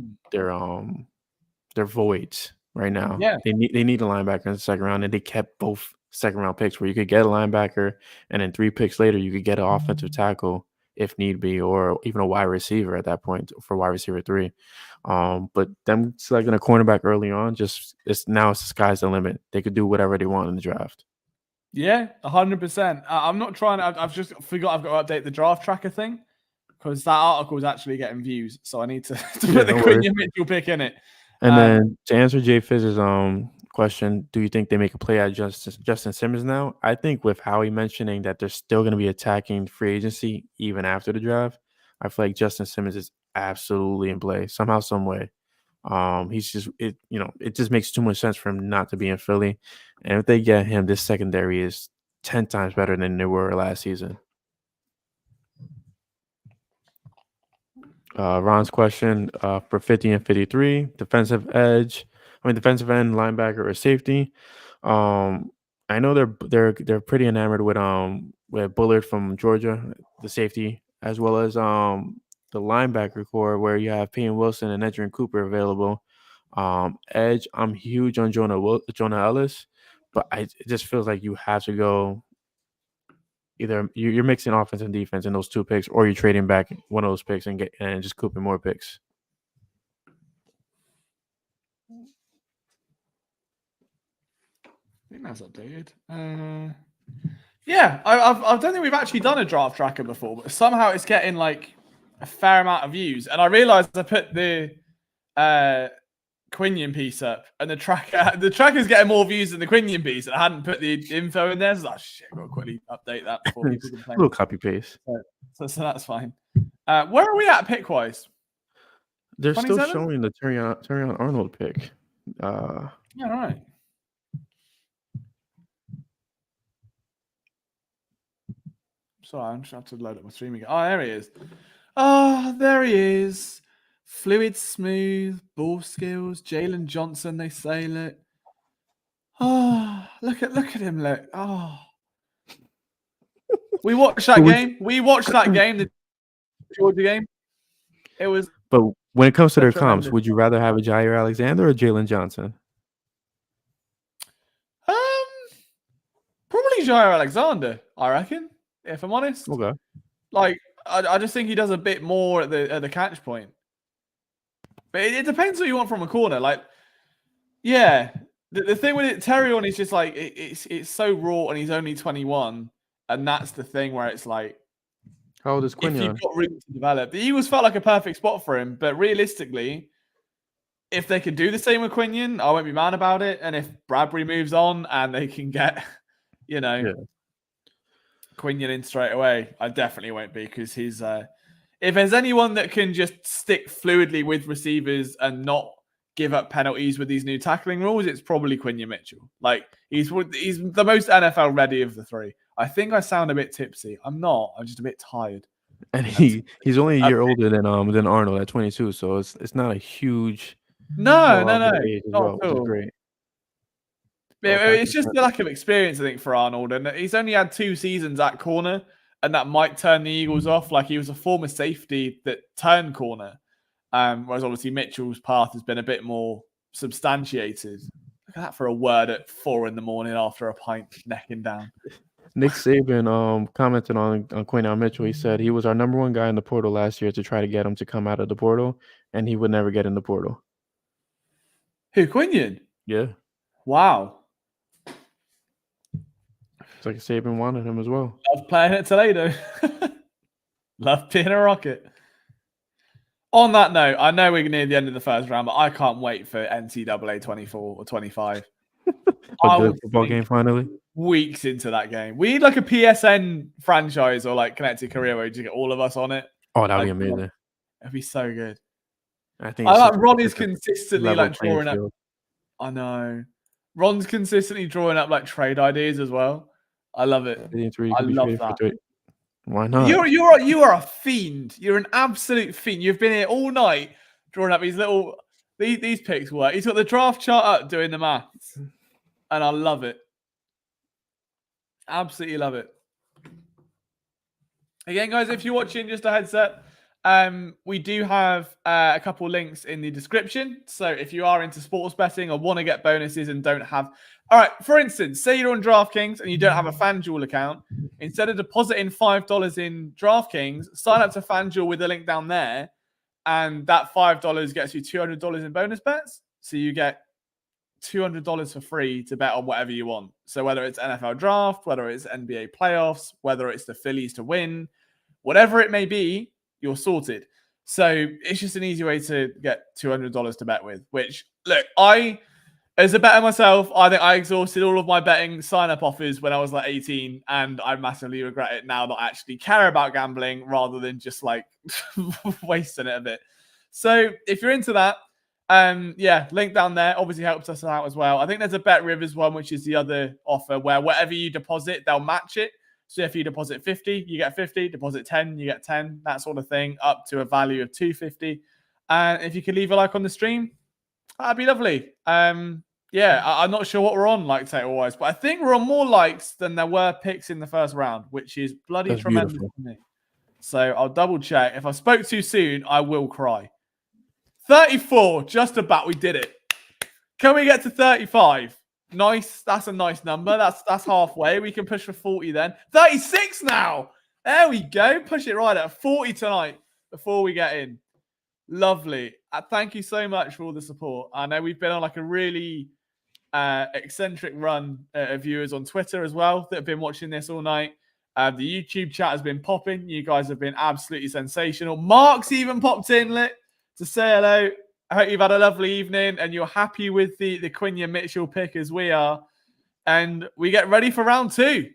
voids right now. Yeah, they need a linebacker in the second round, and they kept both second-round picks where you could get a linebacker, and then 3 picks later you could get an offensive tackle if need be, or even a wide receiver at that point for wide receiver 3. But them selecting a cornerback early on, it's the sky's the limit. They could do whatever they want in the draft. Yeah, 100%. I'm not trying to. I've just forgot I've got to update the draft tracker thing because that article is actually getting views. So I need to put the Quinion Mitchell pick in it. And then to answer Jay Fizz's question, do you think they make a play at Justin Simmons now? I think with Howie mentioning that they're still going to be attacking free agency even after the draft, I feel like Justin Simmons is absolutely in play somehow, some way. It just makes too much sense for him not to be in Philly. And if they get him, this secondary is 10 times better than they were last season. Ron's question for 50 and 53, defensive end, linebacker, or safety. I know they're pretty enamored with Bullard from Georgia, the safety, as well as the linebacker core where you have Peyton Wilson and Edgerrin Cooper available. Edge, I'm huge on Jonah Ellis, but it just feels like you have to go. Either you're mixing offense and defense in those 2 picks, or you're trading back one of those picks and just cooping more picks. I think that's updated. Yeah, I don't think we've actually done a draft tracker before, but somehow it's getting like a fair amount of views. And I realized I put the Quinion piece up, and the tracker's getting more views than the Quinion piece, and I hadn't put the info in there. So I was like, shit, I've got to quickly update that before people complain. A little copy paste. So that's fine. Where are we at pick wise? They're still showing the Terrion Arnold pick. Yeah, right. Sorry, I'm just have to load up my stream again. Oh, there he is. Oh, there he is. Fluid, smooth, ball skills. Jalen Johnson, they say it. Oh, look at him. Look. Oh, we watched that game. The Georgia game. It was. But when it comes to their comps, would you rather have a Jair Alexander or Jalen Johnson? Probably Jair Alexander, I reckon. If I'm honest. Okay. Like, I just think he does a bit more at the catch point. But it depends what you want from a corner. Like, yeah, the thing with it, Terrion is just like it's so raw, and he's only 21, and that's the thing where it's like, how old is Quinion? If you've got room to develop, the Eagles felt like a perfect spot for him. But realistically, if they could do the same with Quinion, I won't be mad about it. And if Bradbury moves on and they can get, Quinion in straight away, I definitely won't be, because he's if there's anyone that can just stick fluidly with receivers and not give up penalties with these new tackling rules, it's probably Quinion Mitchell. Like, he's the most NFL ready of the 3. I think I sound a bit tipsy. I'm not. I'm just a bit tired. And he's only a year older than Arnold at 22, so it's not a huge no, not which is great. It's just the lack of experience, I think, for Arnold, and he's only had 2 seasons at corner, and that might turn the Eagles off. Like, he was a former safety that turned corner, whereas obviously Mitchell's path has been a bit more substantiated. Look at that for a word at 4 a.m. after a pint, necking down. Nick Saban commented on Quinion Mitchell. He said he was our number 1 guy in the portal last year to try to get him to come out of the portal, and he would never get in the portal. Who, Quinion? Yeah. Wow. It's like Saban wanted him as well. Love playing at Toledo. Love being a Rocket. On that note, I know we're near the end of the first round, but I can't wait for NCAA 24 or 25. A good football game finally. Weeks into that game. We need like a PSN franchise or like Connected Career where you just get all of us on it. Oh, that'd be amazing. It'd be so good. I think Ron is consistently like drawing up. I know. Ron's consistently drawing up like trade ideas as well. I love it. I love that. Why not? You are a fiend. You're an absolute fiend. You've been here all night drawing up these picks work. He's got the draft chart up doing the maths. And I love it. Absolutely love it. Again, guys, if you're watching, just a headset. We do have a couple links in the description. So if you are into sports betting or want to get bonuses and don't have All right, for instance, say you're on DraftKings and you don't have a FanDuel account. Instead of depositing $5 in DraftKings, sign up to FanDuel with the link down there, and that $5 gets you $200 in bonus bets. So you get $200 for free to bet on whatever you want. So whether it's NFL draft, whether it's NBA playoffs, whether it's the Phillies to win, whatever it may be, you're sorted. So it's just an easy way to get $200 to bet with, which, look, as a bettor myself, I think I exhausted all of my betting sign-up offers when I was like 18, and I massively regret it now that I actually care about gambling rather than just like wasting it a bit. So if you're into that, link down there obviously helps us out as well. I think there's a BetRivers one, which is the other offer where whatever you deposit, they'll match it. So if you deposit 50, you get 50, deposit 10, you get 10, that sort of thing, up to a value of 250. And if you could leave a like on the stream, that'd be lovely. I'm not sure what we're on like total-wise, but I think we're on more likes than there were picks in the first round, which is bloody tremendous to me. So I'll double check. If I spoke too soon, I will cry. 34, just about. We did it. Can we get to 35? Nice. That's a nice number. That's halfway. We can push for 40 then. 36 now. There we go. Push it right at 40 tonight before we get in. Lovely. Thank you so much for all the support. I know we've been on like a really eccentric run of viewers on Twitter as well that have been watching this all night. The YouTube chat has been popping. You guys have been absolutely sensational. Mark's even popped in to say hello. I hope you've had a lovely evening and you're happy with the Quenya Mitchell pick as we are. And we get ready for round 2.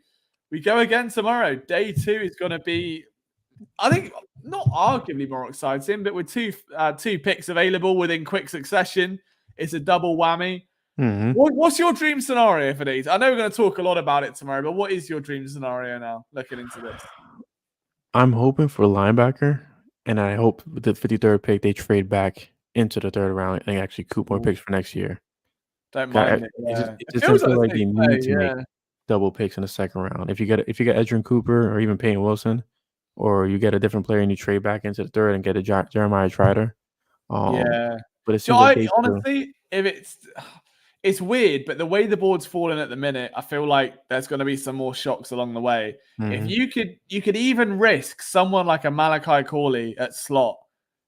We go again tomorrow. Day 2 is going to be, I think, not arguably more exciting, but with two picks available within quick succession, it's a double whammy. Mm-hmm. What's your dream scenario for these? I know we're going to talk a lot about it tomorrow, but what is your dream scenario now, looking into this? I'm hoping for linebacker, and I hope with the 53rd pick, they trade back into the 3rd round and actually coup more picks for next year. Don't mind it. It just feels like they need to make double picks in the 2nd round. If you get Edgerrin Cooper or even Peyton Wilson, or you get a different player and you trade back into the 3rd and get a Jeremiah Trotter. But it seems like honestly, if it's weird, but the way the board's falling at the minute, I feel like there's going to be some more shocks along the way. Mm-hmm. If you could even risk someone like a Malachi Corley at slot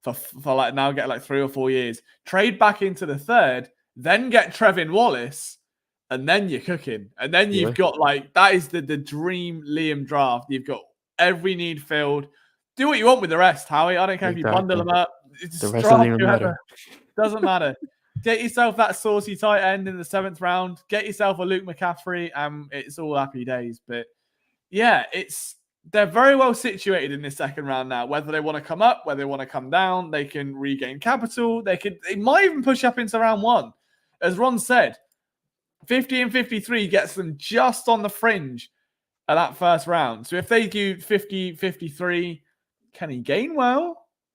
for like now get like 3 or 4 years, trade back into the 3rd, then get Trevin Wallace, and then you're cooking. And then you've got like, that is the dream Liam draft. You've got every need filled. Do what you want with the rest, Howie. I don't care if you bundle them up. It's the rest doesn't even matter. Doesn't matter. Get yourself that saucy tight end in the 7th round. Get yourself a Luke McCaffrey, and it's all happy days. But yeah, they're very well situated in this 2nd round now. Whether they want to come up, whether they want to come down, they can regain capital. They might even push up into round 1. As Ron said, 50 and 53 gets them just on the fringe of that 1st round. So if they do 50, 53, Kenny Gainwell,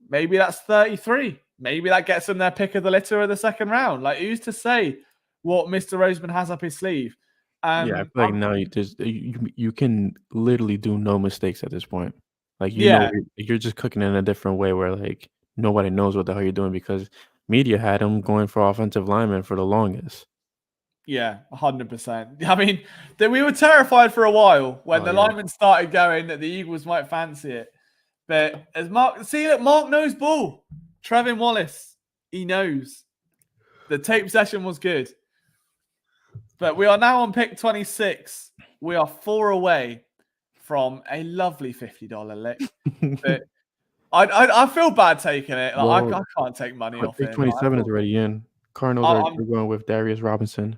maybe that's 33. Maybe that gets them their pick of the litter of the 2nd round. Like, who's to say what Mr. Roseman has up his sleeve? I feel like now you can literally do no mistakes at this point. Like, you know, you're just cooking in a different way where, like, nobody knows what the hell you're doing because media had him going for offensive linemen for the longest. Yeah, 100%. I mean, we were terrified for a while when the linemen started going that the Eagles might fancy it. But as Mark knows ball. Trevin Wallace, he knows. The tape session was good. But we are now on pick 26. We are 4 away from a lovely $50 lick. But I feel bad taking it. Like, I can't take money off it. Pick 27 is already in. Cardinals are going with Darius Robinson.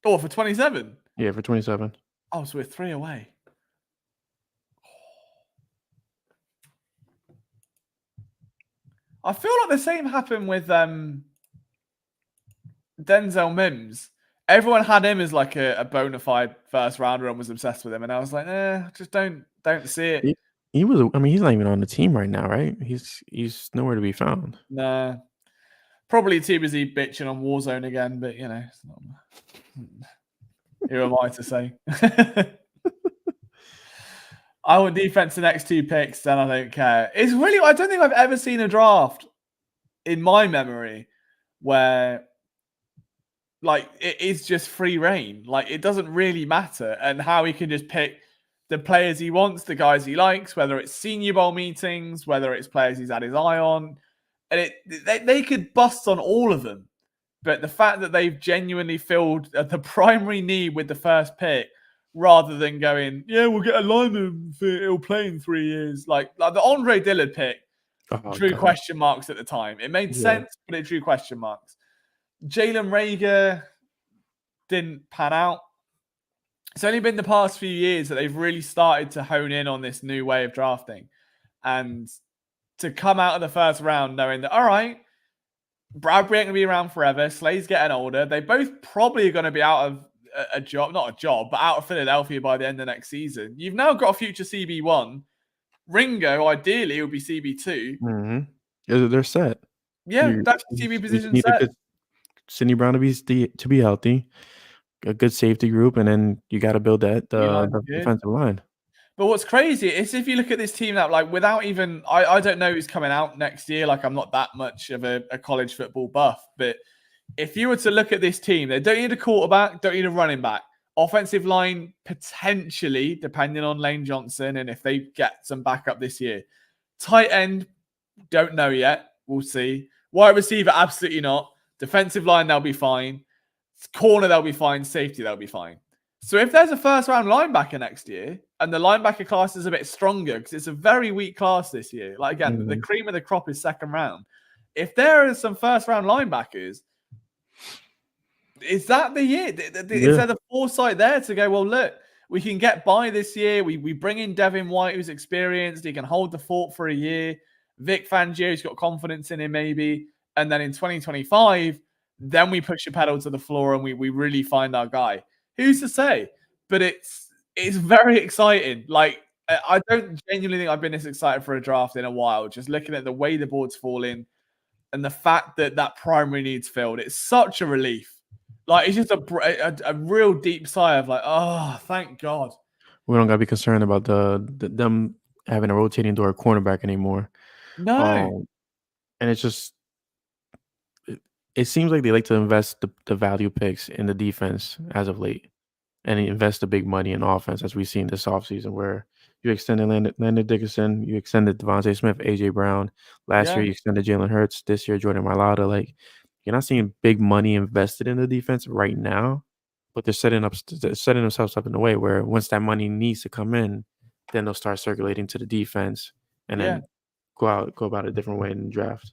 Oh, for 27? Yeah, for 27. Oh, so we're 3 away. I feel like the same happened with Denzel Mims. Everyone had him as like a bona fide 1st rounder and was obsessed with him. And I was like, just don't see it. He was. I mean, he's not even on the team right now, right? He's nowhere to be found. Nah. Probably too busy bitching on Warzone again, but you know, it's not. Who am I to say? I want defense the next 2 picks, then I don't care. It's really, I don't think I've ever seen a draft in my memory where like it is just free reign. Like it doesn't really matter, and how he can just pick the players he wants, the guys he likes, whether it's Senior Bowl meetings, whether it's players he's had his eye on, and they could bust on all of them. But the fact that they've genuinely filled the primary need with the first pick, rather than going, yeah, we'll get a lineman he'll play in 3 years, like the Andre Dillard pick drew question marks at the time. It made sense, but it drew question marks. Jalen Reagor didn't pan out. It's only been the past few years that they've really started to hone in on this new way of drafting. And to come out of the first round knowing that, all right, Bradbury ain't going to be around forever. Slay's getting older. They both probably are going to be out of a job, not a job, but out of Philadelphia by the end of next season. You've now got a future CB1. Ringo, ideally, would be CB2. Mm-hmm. They're set. Yeah, that's CB position set. Sidney Brown to be healthy, a good safety group, and then you got to build that the defensive line. But what's crazy is if you look at this team now, like without even, I don't know who's coming out next year. Like I'm not that much of a college football buff, but if you were to look at this team, they don't need a quarterback, don't need a running back. Offensive line, potentially, depending on Lane Johnson and if they get some backup this year. Tight end, don't know yet. We'll see. Wide receiver, absolutely not. Defensive line, they'll be fine. Corner, they'll be fine. Safety, they'll be fine. So if there's a first-round linebacker next year, and the linebacker class is a bit stronger, because it's a very weak class this year. Like, again, the cream of the crop is second round. If there are some first-round linebackers, is that the year? Is there the foresight there to go, well, look, we can get by this year. We bring in Devin White, who's experienced. He can hold the fort for a year. Vic Fangio's got confidence in him, maybe. And then in 2025, then we push the pedal to the floor and we really find our guy. Who's to say? But it's very exciting. Like, I don't genuinely think I've been this excited for a draft in a while. Just looking at the way the board's falling and the fact that primary needs filled. It's such a relief. Like, it's just a real deep sigh of like, oh, thank God. We don't got to be concerned about them having a rotating door cornerback anymore. No. And it's just, it seems like they like to invest the value picks in the defense as of late and invest the big money in offense, as we've seen this offseason, where you extended Landon Dickerson, you extended Devontae Smith, A.J. Brown. Last year, you extended Jalen Hurts. This year, Jordan Mailata. Like, you're not seeing big money invested in the defense right now, but they're setting themselves up in a way where once that money needs to come in, then they'll start circulating to the defense and then go about a different way in the draft.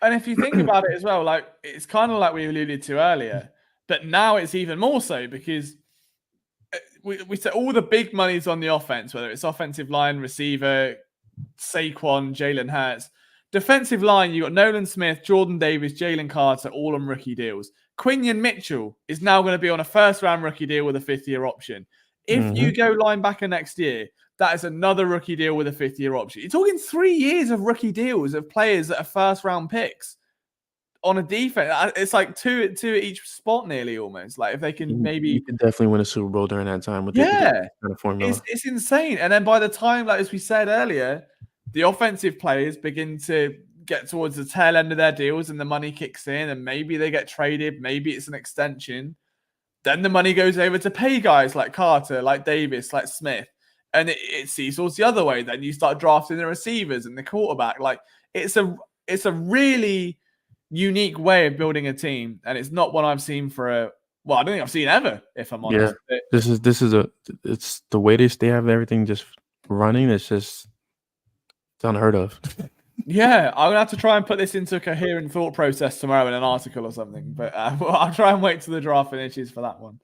And if you think about it as well, like it's kind of like we alluded to earlier, but now it's even more so because we said all the big money's on the offense, whether it's offensive line, receiver, Saquon, Jalen Hurts. Defensive line, you got Nolan Smith, Jordan Davis, Jalen Carter, all on rookie deals. Quinion Mitchell is now going to be on a first-round rookie deal with a fifth-year option. If you go linebacker next year, that is another rookie deal with a fifth-year option. You're talking 3 years of rookie deals of players that are first-round picks on a defense. It's like two at each spot nearly almost. Like if they can maybe... You could definitely win a Super Bowl during that time with that kind of formula. It's insane. And then by the time, like as we said earlier, the offensive players begin to get towards the tail end of their deals and the money kicks in and maybe they get traded. Maybe it's an extension. Then the money goes over to pay guys like Carter, like Davis, like Smith. And it seesaws the other way. Then you start drafting the receivers and the quarterback. Like it's a really unique way of building a team. And it's not one I've seen I don't think I've seen ever, if I'm honest. Yeah, it's the way they have everything just running. It's unheard of. Yeah, I'm gonna have to try and put this into a coherent thought process tomorrow in an article or something. But I'll try and wait till the draft finishes for that one.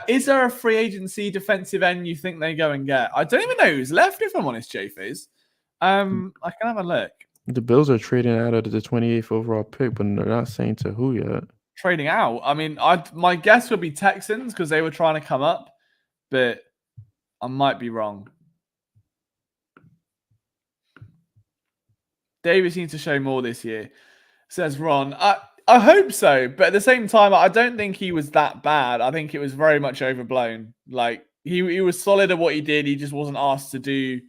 Is there a free agency defensive end you think they go and get? I don't even know who's left, if I'm honest, J-Fizz. I can have a look. The Bills are trading out of the 28th overall pick, but they're not saying to who yet. Trading out? I mean, my guess would be Texans because they were trying to come up, but I might be wrong. Davis needs to show more this year, says Ron. I hope so, but at the same time, I don't think he was that bad. I think it was very much overblown. Like he was solid at what he did. He just wasn't asked to do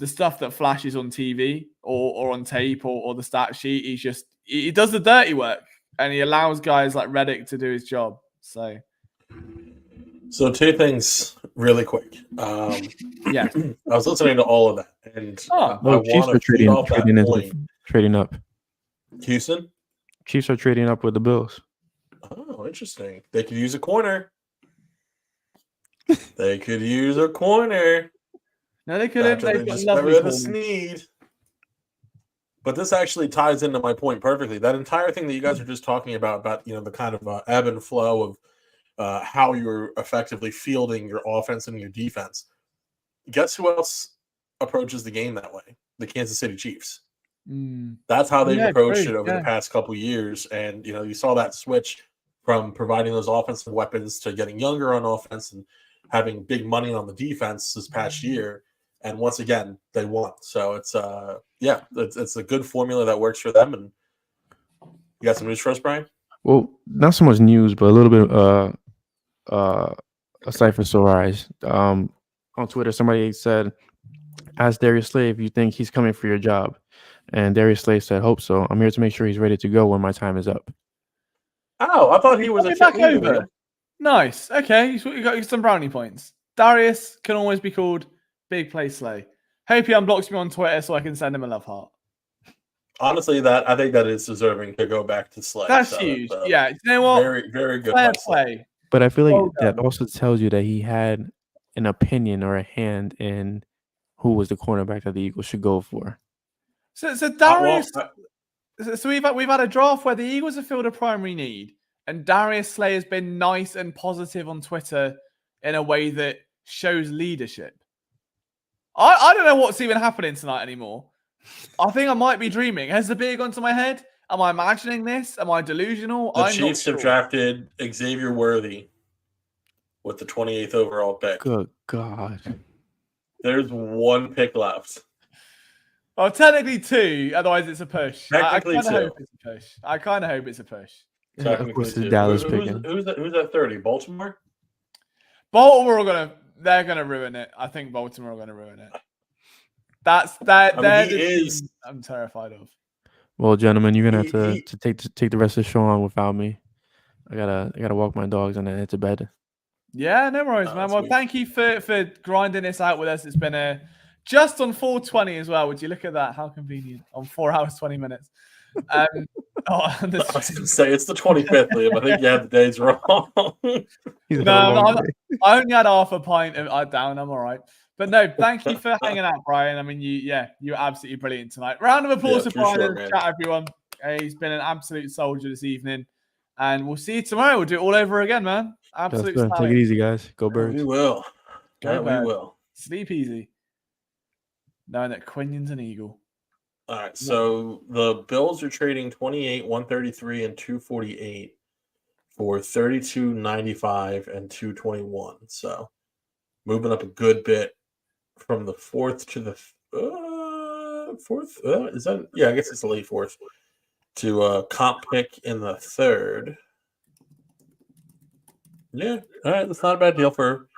the stuff that flashes on TV or on tape or the stat sheet. He does the dirty work, and he allows guys like Reddick to do his job. So two things really quick. yeah, I was listening to all of that, and I Chiefs want are to feed off that trading point. Trading up. Houston? Chiefs are trading up with the Bills. Oh, interesting. They could use a corner. They could use a corner. No, they couldn't. After They've they got just got lovely rid of corners. Snead. But this actually ties into my point perfectly. That entire thing that you guys are just talking about the kind of ebb and flow of how you're effectively fielding your offense and your defense. Guess who else approaches the game that way? The Kansas City Chiefs. That's how they've approached it over the past couple of years. And, you saw that switch from providing those offensive weapons to getting younger on offense and having big money on the defense this past year. And once again, they won. So it's a good formula that works for them. And you got some news for us, Brian? Well, not so much news, but a little bit a sight for sore eyes. On Twitter, somebody said, "Ask Darius Slay if you think he's coming for your job." And Darius Slay said, "Hope so. I'm here to make sure he's ready to go when my time is up." Oh, I thought he was a back fit over. leader. Nice. Okay, you got some brownie points. Darius can always be called Big Play Slay. Hope he unblocks me on Twitter so I can send him a love heart. Honestly, I think that is deserving to go back to Slay. That's huge. Yeah, you know what? Very, very good. Fair play. But I feel like that also tells you that he had an opinion or a hand in who was the cornerback that the Eagles should go for. So Darius. So we've had a draft where the Eagles have filled a primary need, and Darius Slay has been nice and positive on Twitter in a way that shows leadership. I don't know what's even happening tonight anymore. I think I might be dreaming. Has the beer gone to my head? Am I imagining this? Am I delusional? The Chiefs have drafted Xavier Worthy with the 28th overall pick. Good God. There's one pick left. Well, technically two. Otherwise, it's a push. Technically I kind of two. hope it's a push. I kind of hope it's a push. Of course, it's Dallas picking. Who's that 30? Baltimore? Baltimore they're gonna ruin it. I think Baltimore are gonna ruin it. That's that. I'm terrified of. Well, gentlemen, you're gonna have to take the rest of the show on without me. I gotta walk my dogs and then head to bed. Yeah, no worries, man. Well, thank you for grinding this out with us. It's been just on 4:20 as well. Would you look at that? How convenient. On 4 hours 20 minutes. I was going to say it's the 25th, Liam. I think you had the days wrong. I only had half a pint down. I'm all right. But no, thank you for hanging out, Brian. I mean, you're absolutely brilliant tonight. Round of applause for Brian in the chat, everyone. He's been an absolute soldier this evening. And we'll see you tomorrow. We'll do it all over again, man. Absolute Take it easy, guys. Go Birds. We will. We will. Sleep easy. Knowing that Quinion's an Eagle. All right, so the Bills are trading 28, 133, and 248 for 32, 95, and 221. So moving up a good bit from the fourth to the fourth. Is that? Yeah, I guess it's the late fourth to comp pick in the third. Yeah, all right, that's not a bad deal for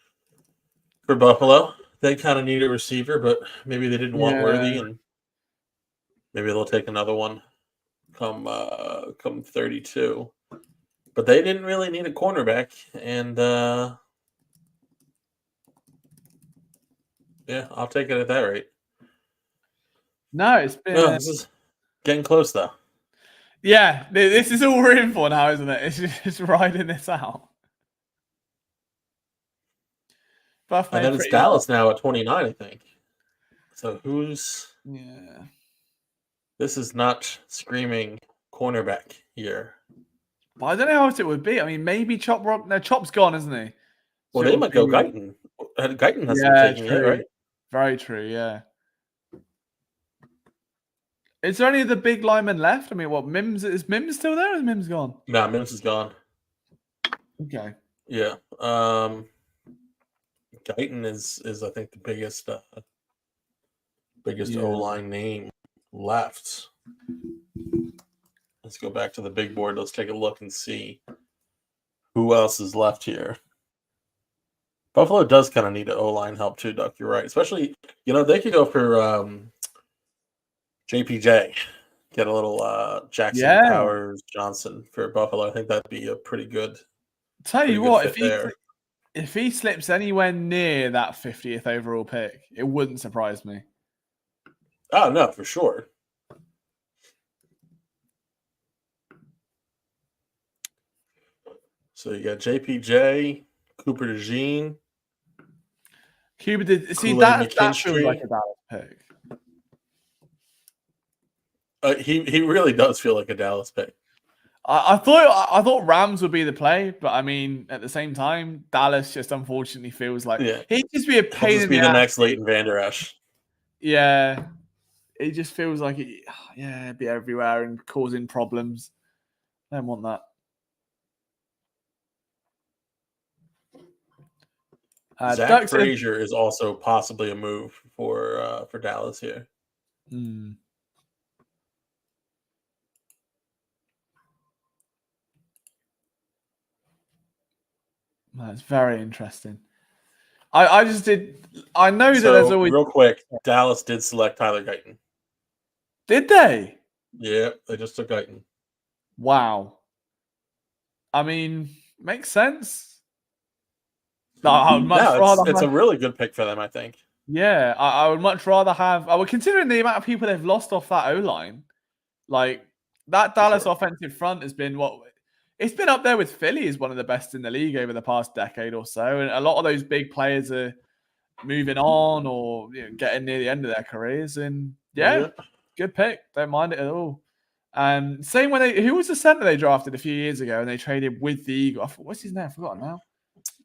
Buffalo. They kind of need a receiver, but maybe they didn't want Worthy, and maybe they'll take another one come 32. But they didn't really need a cornerback, and I'll take it at that rate. No, it's been. This is getting close, though. Yeah, this is all we're in for now, isn't it? It's just riding this out. And then it's Dallas now at 29, I think. So who's... Yeah. This is not screaming cornerback here. But I don't know how else it would be. I mean, maybe Chop Rock... No, Chop's gone, isn't he? Well, they might go Guyton. Guyton has been taking it, right? Very true, yeah. Is there any of the big linemen left? I mean, what, Mims? Is Mims still there or is Mims gone? No, Mims is gone. Okay. Yeah. Guyton is I think the biggest O-line name left. Let's go back to the big board. Let's take a look and see who else is left here. Buffalo does kind of need an O-line help too, Duck. You're right. Especially, they could go for JPJ. get a little Jackson Yeah. Powers Johnson for Buffalo. I think that'd be a pretty good. Tell you pretty what, good fit if he slips anywhere near that 50th overall pick, it wouldn't surprise me. Oh no, for sure. So you got JPJ, Cooper DeJean. Cuba did see Kool-Aid that feels like McKinstry. a Dallas pick. He really does feel like a Dallas pick. I thought Rams would be the play, but I mean, at the same time, Dallas just unfortunately feels like he'd just be a pain He'll just in be the the ass. next Leighton Vander Esch. Yeah, it just feels like it'd be everywhere and causing problems. I don't want that. Zach Frazier is also possibly a move for Dallas here. That's very interesting. I just did. I know that there's always real quick. Dallas did select Tyler Guyton. Did they? Yeah, they just took Guyton. Wow. I mean, makes sense. No, I would much rather. It's a really good pick for them, I think. Yeah, I would much rather have. I would considering the amount of people they've lost off that O line, like that Dallas offensive front has been it's been up there with Philly as one of the best in the league over the past decade or so, and a lot of those big players are moving on or getting near the end of their careers. And good pick. Don't mind it at all. And same when who was the center they drafted a few years ago and they traded with the Eagles? What's his name? I've forgotten now.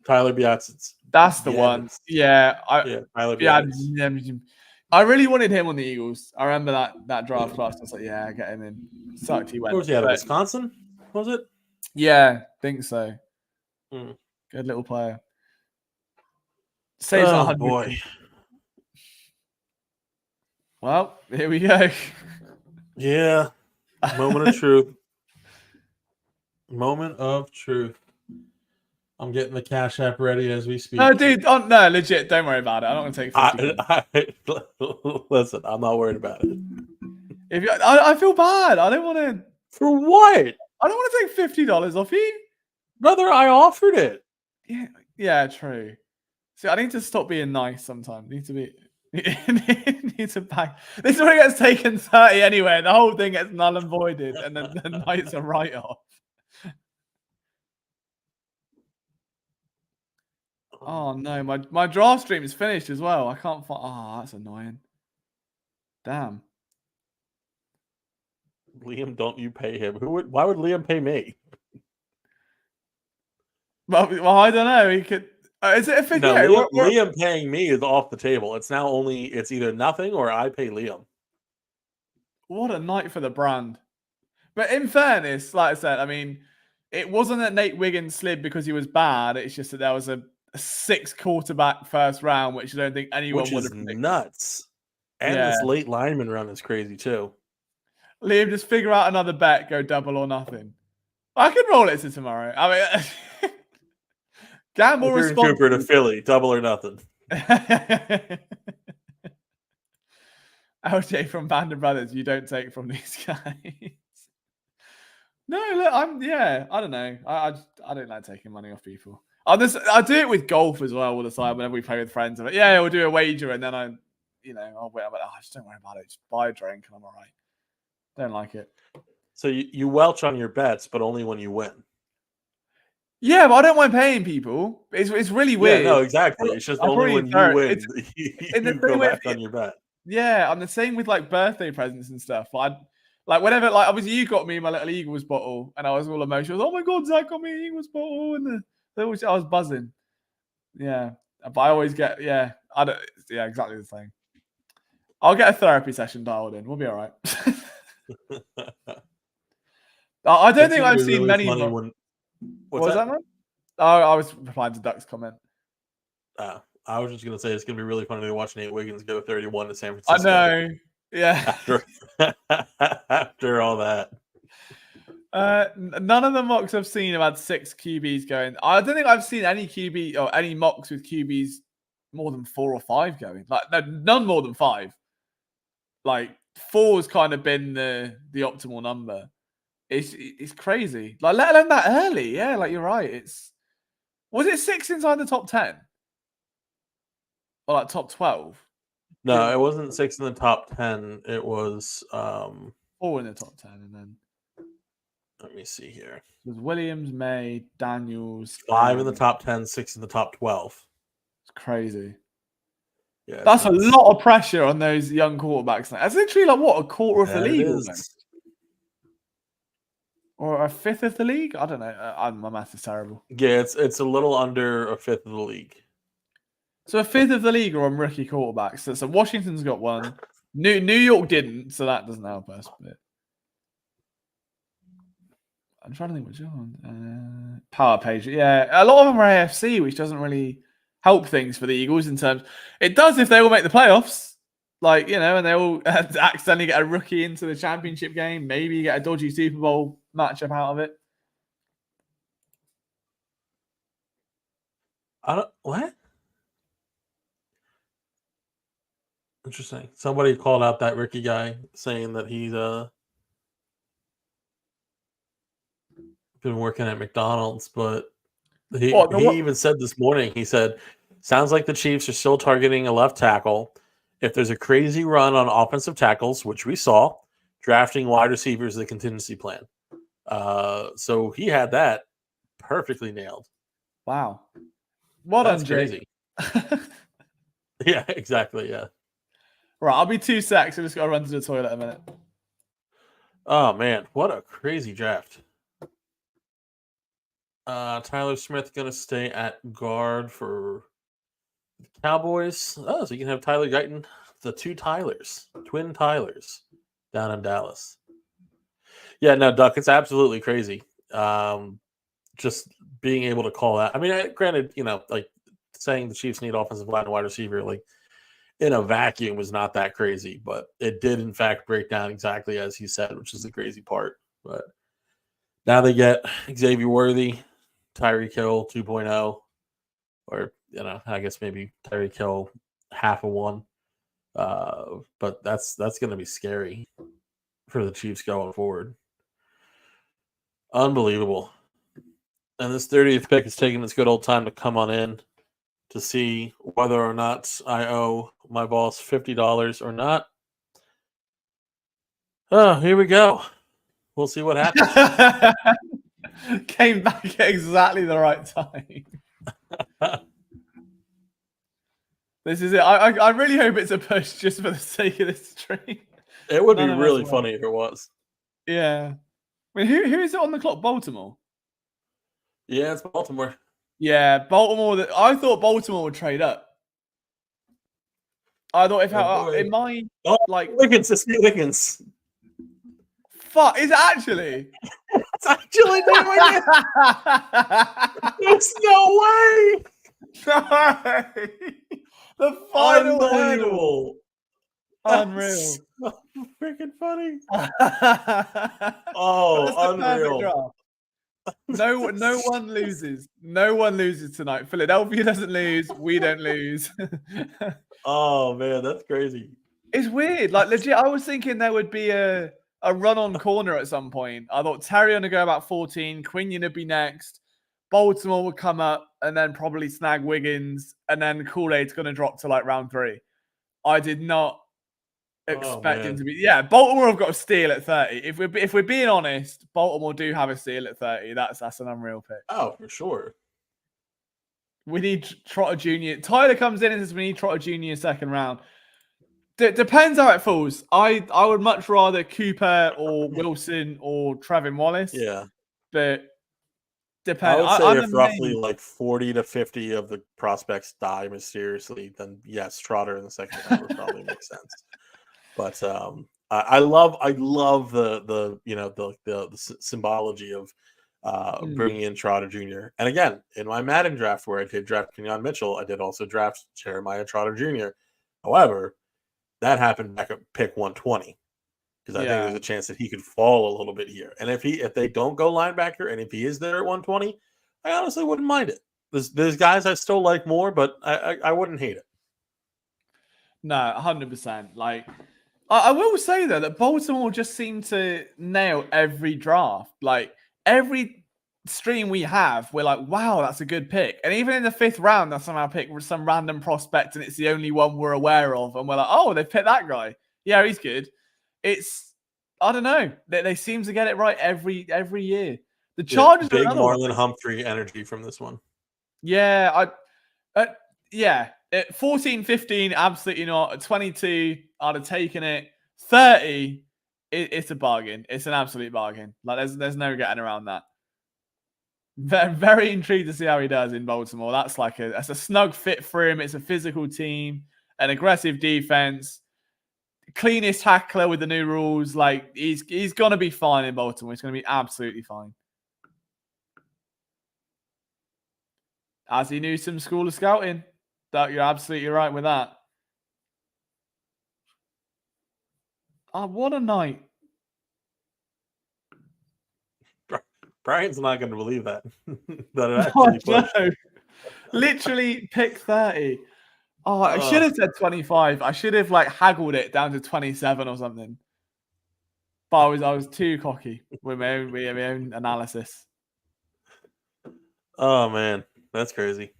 Tyler Biadasz. That's the one. Yeah. Tyler Biadasz. I really wanted him on the Eagles. I remember that draft class. I was like, yeah, get him in. Sucked he went. Where was he out of Wisconsin? Was it? Yeah, think so. Good little player. Saves 100. Boy. Well, here we go. Yeah. Moment of truth. Moment of truth. I'm getting the Cash App ready as we speak. No, dude. No, legit. Don't worry about it. I'm not going to take 50. Listen, I'm not worried about it. I feel bad. I don't want to. For what? I don't want to take $50 off you. Brother, I offered it. Yeah, true. See, I need to stop being nice sometimes. Need to back. This is when it gets taken 30 anyway. The whole thing gets null and voided, and then the night's a write-off. Oh no, my draft stream is finished as well. I can't find. Oh, that's annoying. Damn. Liam, don't you pay him? Why would Liam pay me? Well, I don't know. He could. Is it a figure? No, Liam paying me is off the table. It's now it's either nothing or I pay Liam. What a night for the brand. But in fairness, like I said, I mean, it wasn't that Nate Wiggins slid because he was bad. It's just that there was a 6 quarterback first round, which I don't think anyone would have predicted. Nuts. And this late lineman run is crazy too. Liam, just figure out another bet, go double or nothing. I can roll it to tomorrow. I mean, gamble responsibly. Cooper to Philly, double or nothing. LJ from Band of Brothers, you don't take from these guys. No, look, I don't know. I don't like taking money off people. I do it with golf as well all the time whenever we play with friends. I'm like, yeah, we'll do a wager, and then I'll wait. I'm like, just don't worry about it. Just buy a drink, and I'm all right. Don't like it. So you welch on your bets, but only when you win. Yeah, but I don't mind paying people. It's really weird. Yeah, no, exactly. It's just only when you win you go back on your bet. Yeah, I'm the same with like birthday presents and stuff. Whenever, obviously you got me my little Eagles bottle, and I was all emotional. Oh my god, Zach got me an Eagles bottle, and I was buzzing. Yeah, but I always get exactly the same. I'll get a therapy session dialed in. We'll be all right. I don't think I've seen many. What was that, man? Oh, I was replying to Duck's comment. I was just going to say it's going to be really funny to watch Nate Wiggins go 31 to San Francisco. I know. Yeah. After all that. None of the mocks I've seen have had 6 QBs going. I don't think I've seen any QB or any mocks with QBs more than 4 or 5 going. None more than 5. 4's kind of been the optimal number. It's crazy. Like, let alone that early. Yeah, like, you're right. Was it 6 inside the top 10? Or like top 12? No, it wasn't 6 in the top 10. It was 4 in the top 10, and then let me see here. it was Williams, May, Daniels, 5 in the top 10, 6 in the top 12. It's crazy. Yeah, that's a lot of pressure on those young quarterbacks. That's literally like what, a quarter of the league, almost? Or a fifth of the league? I don't know. My math is terrible. Yeah, it's a little under a fifth of the league. So a fifth of the league are on rookie quarterbacks. So Washington's got one. New York didn't, so that doesn't help us. But I'm trying to think which one. Power page. Yeah, a lot of them are AFC, which doesn't really help things for the Eagles in terms. It does if they all make the playoffs, like, you know, and they all accidentally get a rookie into the championship game. Maybe you get a dodgy Super Bowl matchup out of it. What? Interesting. Somebody called out that Ricky guy saying that he's been working at McDonald's, but he even said this morning, he said, sounds like the Chiefs are still targeting a left tackle. If there's a crazy run on offensive tackles, which we saw, drafting wide receivers is the contingency plan. So he had that perfectly nailed. Wow. That's crazy. Yeah, exactly. Yeah. Right, I'll be 2 secs. I just got to run to the toilet a minute. Oh, man. What a crazy draft. Tyler Smith going to stay at guard for the Cowboys. Oh, so you can have Tyler Guyton, the twin Tylers down in Dallas. Yeah, no, Duck, it's absolutely crazy. Just being able to call that. I mean, granted, you know, like saying the Chiefs need offensive line and wide receiver, like in a vacuum was not that crazy, but it did in fact break down exactly as he said, which is the crazy part. But now they get Xavier Worthy, Tyreek Hill 2.0, or, you know, I guess maybe Tyreek Hill half of one. But that's going to be scary for the Chiefs going forward. Unbelievable. And this 30th pick is taking its good old time to come on in to see whether or not I owe my boss $50 or not. Oh, here we go. We'll see what happens. Came back at exactly the right time. This is it. I really hope it's a push just for the sake of this stream. It would be really funny if it was. Yeah. I mean, who is it on the clock? Baltimore? Yeah, it's Baltimore. Yeah, Baltimore. I thought Baltimore would trade up. I thought Wiggins, it's Wiggins. Fuck, is it actually? It's actually Wiggins. There's no way. The final Unbelievable. Unreal. So freaking funny. Unreal. No one loses. No one loses tonight. Philadelphia doesn't lose. We don't lose. Oh man, that's crazy. It's weird. Like, legit, I was thinking there would be a run on corner at some point. I thought Terry would go about 14, Quinion would be next, Baltimore would come up and then probably snag Wiggins, and then Kool-Aid's going to drop to like round 3. I did not expect him to be. Yeah, Baltimore have got a steal at 30. If we're being honest, Baltimore do have a steal at 30. That's an unreal pick. Oh, for sure. We need Trotter Jr. Tyler comes in and says we need Trotter Jr. second round. Depends how it falls. I would much rather Cooper or Wilson or Trevin Wallace. Yeah, but depends. I would say if roughly like 40 to 50 of the prospects die mysteriously, then yes, Trotter in the second round would probably make sense. But I love the symbology of bringing in Trotter Jr. And again, in my Madden draft where I did draft Kenyon Mitchell, I did also draft Jeremiah Trotter Jr. However, that happened back at pick 120 because I think there's a chance that he could fall a little bit here. And if they don't go linebacker and if he is there at 120, I honestly wouldn't mind it. There's guys I still like more, but I wouldn't hate it. No, 100%. Like, I will say though that Baltimore just seem to nail every draft. Like every stream we have, we're like, wow, that's a good pick. And even in the 5th round, they somehow pick some random prospect, and it's the only one we're aware of. And we're like, oh, they've picked that guy. Yeah, he's good. I don't know. They seem to get it right every year. The Chargers, big Marlon Humphrey energy from this one. Yeah, 14, 15, absolutely not. At 22, I'd have taken it. 30, it's a bargain. It's an absolute bargain. Like there's no getting around that. Very, very intrigued to see how he does in Baltimore. That's a snug fit for him. It's a physical team, an aggressive defense, cleanest tackler with the new rules. Like he's gonna be fine in Baltimore. He's gonna be absolutely fine. As he knew some school of scouting. You're absolutely right with that. Oh, what a night. Brian's not going to believe that. That it actually pushed. Literally pick 30. Oh, I should have said 25. I should have haggled it down to 27 or something. But I was too cocky with my own analysis. Oh man, that's crazy.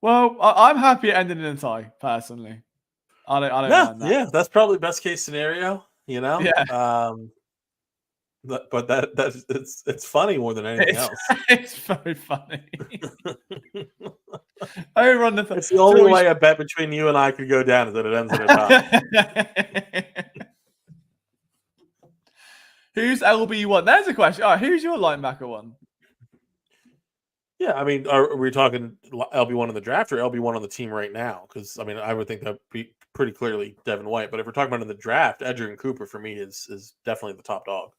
Well, I'm happy it ended in a tie, personally. I don't mind that. Yeah, that's probably best case scenario, you know? Yeah. But it's funny more than anything else. It's very funny. It's the only way a bet between you and I could go down is that it ends in a tie. Who's LB1? There's a question. All right, who's your linebacker one? Yeah, I mean, are we talking LB1 in the draft or LB1 on the team right now? Because, I mean, I would think that would be pretty clearly Devin White. But if we're talking about in the draft, Edgerrin Cooper for me is definitely the top dog.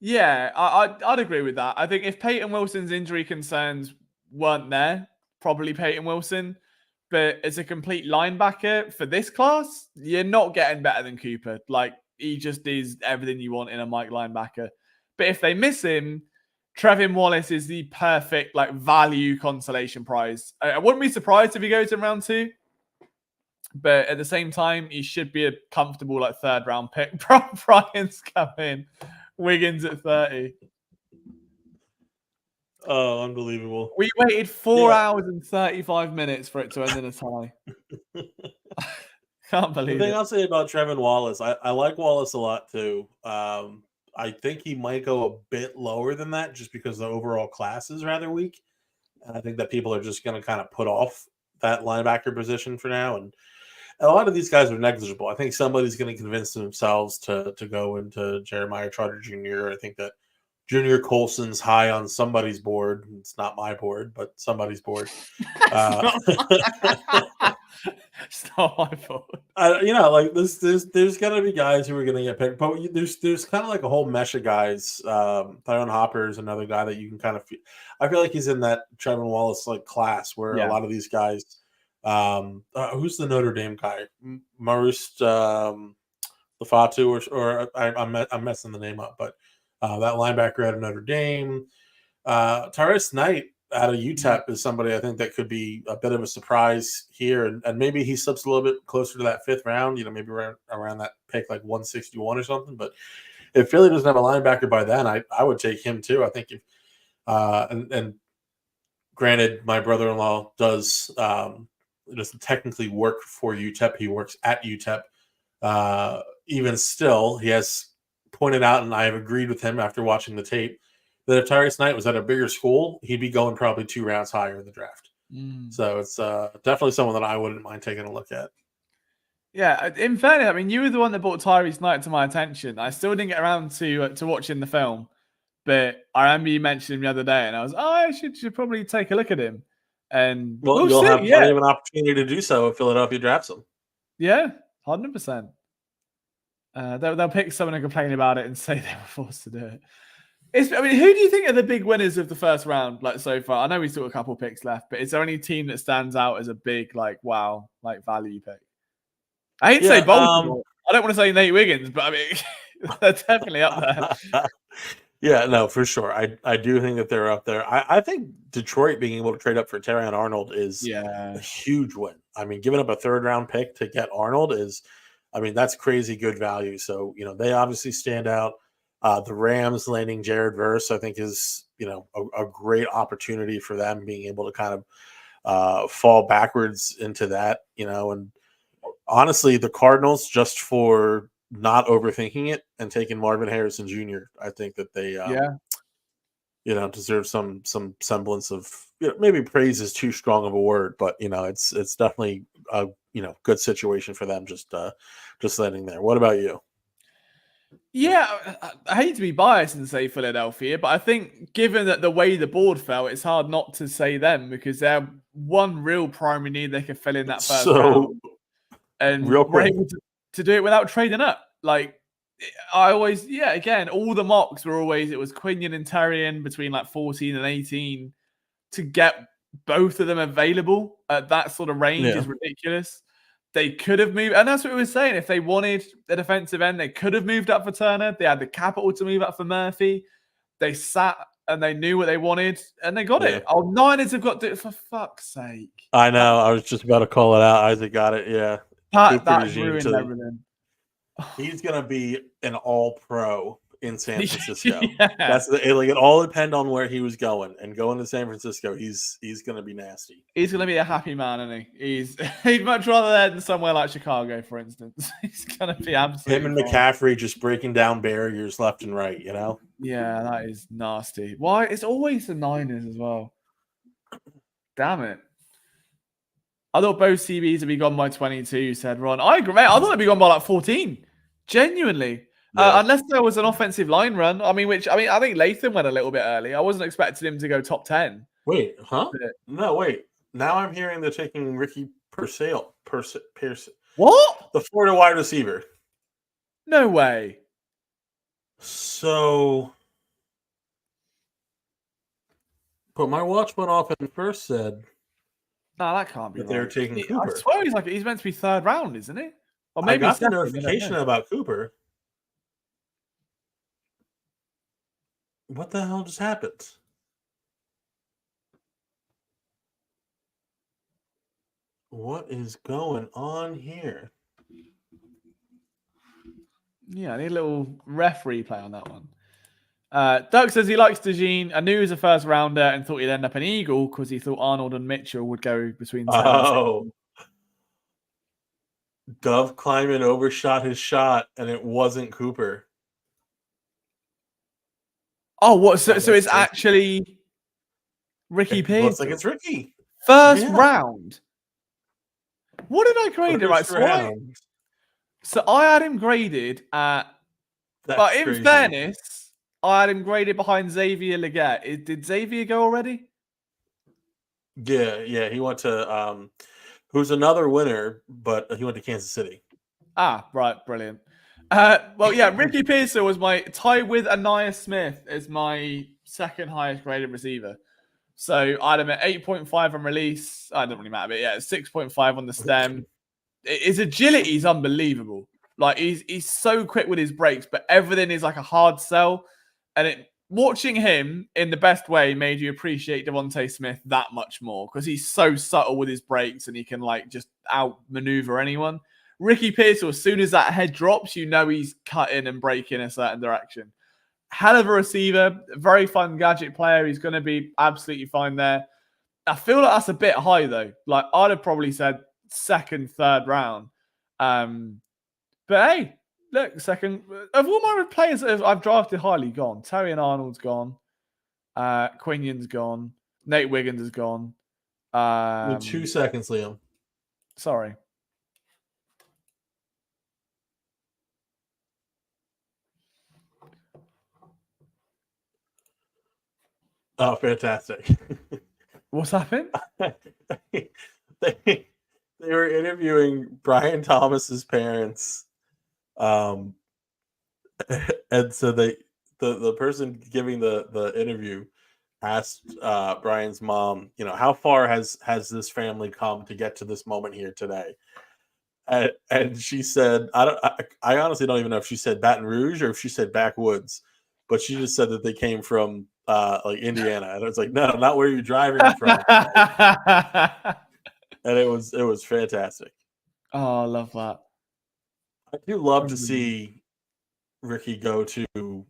Yeah, I'd agree with that. I think if Peyton Wilson's injury concerns weren't there, probably Peyton Wilson. But as a complete linebacker for this class, you're not getting better than Cooper. Like, he just is everything you want in a Mike linebacker. But if they miss him, Trevin Wallace is the perfect value consolation prize. I wouldn't be surprised if he goes in round 2. But at the same time, he should be a comfortable 3rd round pick. Brian's coming. Wiggins at 30. Oh, unbelievable. We waited 4 hours and 35 minutes for it to end in a tie. Can't believe it. The thing I'll say about Trevin Wallace, I like Wallace a lot too. I think he might go a bit lower than that just because the overall class is rather weak. And I think that people are just going to kind of put off that linebacker position for now. And a lot of these guys are negligible. I think somebody's going to convince themselves to go into Jeremiah Trotter Jr. I think that Junior Colson's high on somebody's board. It's not my board, but somebody's board. It's not my fault. There's going to be guys who are going to get picked, but there's kind of a whole mesh of guys. Tyrone Hopper is another guy that you can kind of feel. I feel like he's in that Trevin Wallace class where a lot of these guys. Who's the Notre Dame guy? Maurice Lafatu, or I'm messing the name up, but that linebacker out of Notre Dame. Tyrese Knight out of UTEP is somebody I think that could be a bit of a surprise here, and maybe he slips a little bit closer to that 5th round, maybe around that pick 161 or something. But if Philly doesn't have a linebacker by then, I would take him too. I think if and granted, my brother-in-law doesn't technically work for UTEP. He works at UTEP. Even still, he has pointed out, and I have agreed with him after watching the tape, that if Tyrese Knight was at a bigger school, he'd be going probably 2 rounds higher in the draft. So it's definitely someone that I wouldn't mind taking a look at. Yeah, in fairness, I mean, you were the one that brought Tyrese Knight to my attention. I still didn't get around to watching the film, but I remember you mentioned him the other day, and I was, I should probably take a look at him. And you'll have plenty of an opportunity to do so if Philadelphia drafts him. Yeah, 100%. They'll pick someone and complain about it and say they were forced to do it. Who do you think are the big winners of the first round so far? I know we've still got a couple picks left, but is there any team that stands out as a big value pick? I hate to say Baltimore. I don't want to say Nate Wiggins, but I mean they're definitely up there. Yeah, no, for sure. I do think that they're up there. I think Detroit being able to trade up for Terrion Arnold is a huge win. I mean, giving up a 3rd round pick to get Arnold is I mean, that's crazy good value. So, they obviously stand out. The Rams landing Jared Verse, I think, is, a great opportunity for them being able to kind of fall backwards into that, and honestly, the Cardinals, just for not overthinking it and taking Marvin Harrison Jr., I think that they, deserve some semblance of, maybe praise is too strong of a word, but it's definitely a good situation for them just landing there. What about you? Yeah, I hate to be biased and say Philadelphia, but I think given that the way the board fell, it's hard not to say them because they're one real primary need they could fill in that first round. And real we're quick, able to do it without trading up. Like, I always, again, all the mocks were always, it was Quinion and Terrian between like 14 and 18. To get both of them available at that sort of range is ridiculous. They could have moved, and that's what we were saying. If they wanted a defensive end, they could have moved up for Turner. They had the capital to move up for Murphy. They sat and they knew what they wanted, and they got it. Oh, Niners have got to do it, for fuck's sake. I know. I was just about to call it out. Isaac got it. Yeah. That ruined everything. He's going to be an all-pro in San Francisco. Yeah. That's it all depend on where he was going, and going to San Francisco, he's going to be nasty. He's going to be a happy man, isn't he? He'd much rather there than somewhere like Chicago, for instance. He's going to be absolutely him and McCaffrey just breaking down barriers left and right. Yeah, that is nasty. Why? It's always the Niners as well. Damn it. I thought both CBs would be gone by 22, said Ron. I agree, mate. I thought they'd be gone by like 14. Genuinely. Yeah. Unless there was an offensive line run. I think Latham went a little bit early. I wasn't expecting him to go top 10. Wait, huh? No, wait. Now I'm hearing they're taking Ricky Pearson. What? The Florida wide receiver. No way. So, but my watch went off and first said, no, that can't be. They're taking Cooper. I swear he's meant to be third round, isn't he? Or maybe I got the notification about Cooper. What the hell just happened? What is going on here? Yeah, I need a little ref replay on that one. Doug says he likes DeJean. I knew he was a first rounder and thought he'd end up an Eagle because he thought Arnold and Mitchell would go between. Dove Kleiman overshot his shot, and it wasn't Cooper. Oh, what? So it's actually Ricky Pearson. Looks like it's Ricky. First round. What did I grade it right? So I had him graded at. But in fairness, I had him graded behind Xavier Legette. Did Xavier go already? Yeah, he went to who's another winner, but he went to Kansas City. Ah, right, brilliant. Well, yeah, Ricky Pearson was my tie with Anais Smith as my second highest graded receiver. So I had him at 8.5 on release. I don't really matter, but yeah, 6.5 on the stem. His agility is unbelievable. Like he's so quick with his breaks, but everything is like a hard sell. And watching him in the best way made you appreciate Devontae Smith that much more because he's so subtle with his breaks and he can like just outmaneuver anyone. Ricky Pearson, as soon as that head drops, he's cutting and breaking a certain direction. Hell of a receiver, very fun gadget player. He's going to be absolutely fine there. I feel like that's a bit high though. Like I'd have probably said second, third round. But hey, look, second of all my players that I've drafted highly gone. Terry and Arnold's gone. Quinion's gone. Nate Wiggins is gone. 2 seconds, Liam. Sorry. Oh, fantastic. What's happened? They were interviewing Brian Thomas's parents. And so the person giving the interview asked Brian's mom, how far has this family come to get to this moment here today? And she said, I honestly don't even know if she said Baton Rouge or if she said backwoods, but she just said that they came from like Indiana. And I was like, no, not where you're driving from. And it was fantastic. Oh, I love that. I do love to see Ricky go to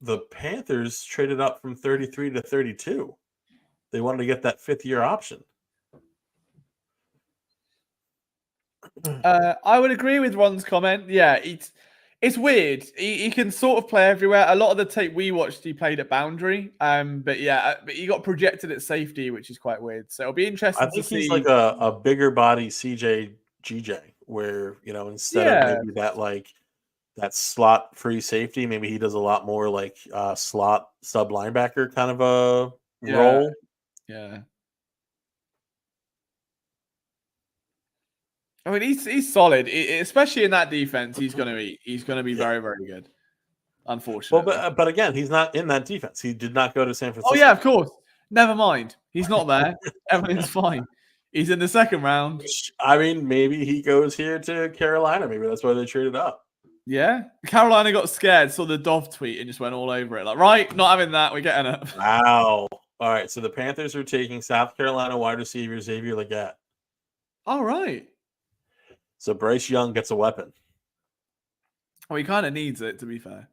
the Panthers traded up from 33 to 32. They wanted to get that 5th-year option. I would agree with Ron's comment. Yeah, it's weird. He can sort of play everywhere. A lot of the tape we watched, he played at boundary. But he got projected at safety, which is quite weird. So it'll be interesting I think to see. he's like a bigger body CJ GJ, where instead of maybe that slot free safety, maybe he does a lot more like slot sub linebacker kind of a role. Yeah. I mean, he's solid, especially in that defense. He's going to be very, very good. Unfortunately, Well, but again, he's not in that defense. He did not go to San Francisco. Oh yeah, of course. Never mind. He's not there. Everything's fine. He's in the second round. I mean, maybe he goes here to Carolina. Maybe that's why they traded up. Yeah, Carolina got scared, saw the Dove tweet, and just went all over it. Like, right, not having that. We're getting it. Wow. All right. So the Panthers are taking South Carolina wide receiver Xavier Legette. All right. So Bryce Young gets a weapon. Well, he kind of needs it, to be fair.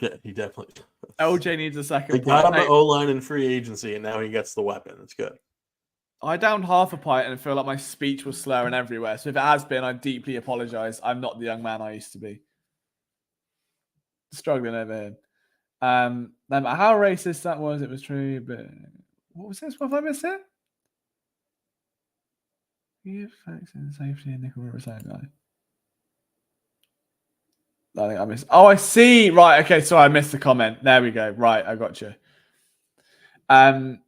Yeah, he definitely. LJ needs a second. They got him the O-line in free agency, and now he gets the weapon. It's good. I downed half a pint and feel like my speech was slurring everywhere. So if it has been, I deeply apologize. I'm not the young man I used to be. Struggling over here. No matter how racist that was, it was true. But what was this? What have I missed here? Give facts and safety and nickel river same guy. I think I missed. Oh, I see. Right. Okay. Sorry, I missed the comment. There we go. Right. I got you. Now,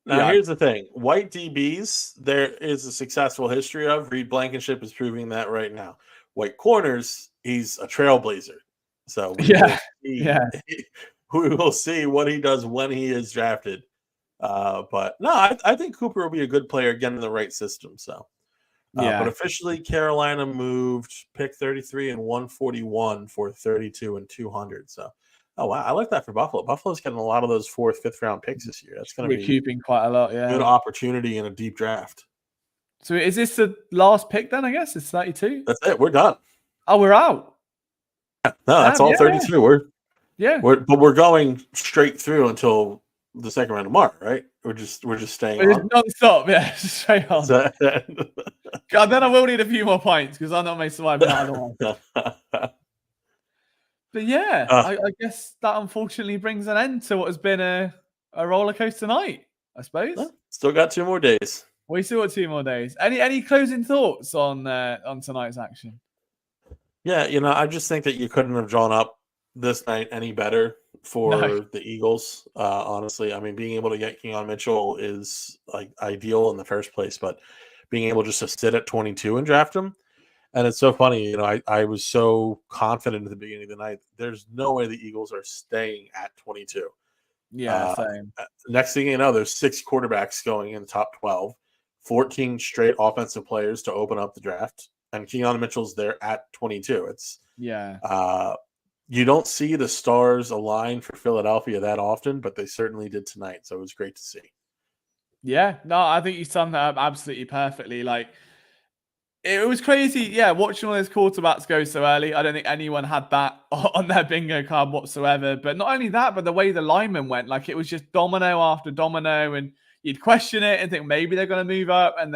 here's the thing. White DBs, there is a successful history of. Reed Blankenship is proving that right now. White corners, he's a trailblazer. So we will see what he does when he is drafted. But no, I think Cooper will be a good player again in the right system. So, but officially, Carolina moved pick 33 and 141 for 32 and 200. So, oh wow, I like that for Buffalo. Buffalo's getting a lot of those 4th, 5th round picks this year. That's going to be recouping quite a lot. Yeah, good opportunity in a deep draft. So is this the last pick then? I guess it's 32. That's it. We're done. Oh, we're out. No, that's all 32. But we're going straight through until the second round of March, right? We're just staying on. Non-stop, yeah, straight on. God, then I will need a few more pints because I know I may survive another one. But yeah, I guess that unfortunately brings an end to what has been a roller coaster night, I suppose. Still got 2 more days. We still got 2 more days. Any closing thoughts on tonight's action? Yeah, I just think that you couldn't have drawn up this night any better for the Eagles. Honestly, I mean, being able to get Keon Mitchell is like ideal in the first place, but being able just to sit at 22 and draft him. And it's so funny, I was so confident at the beginning of the night. There's no way the Eagles are staying at 22. Yeah, same. Next thing you know, there's 6 quarterbacks going in the top 12, 14 straight offensive players to open up the draft. And Keon Mitchell's there at 22. It's you don't see the stars align for Philadelphia that often, but they certainly did tonight. So it was great to see. Yeah, no, I think you summed that up absolutely perfectly. Like, it was crazy. Yeah, watching all those quarterbacks go so early. I don't think anyone had that on their bingo card whatsoever. But not only that, but the way the linemen went, like it was just domino after domino, and you'd question it and think maybe they're going to move up. And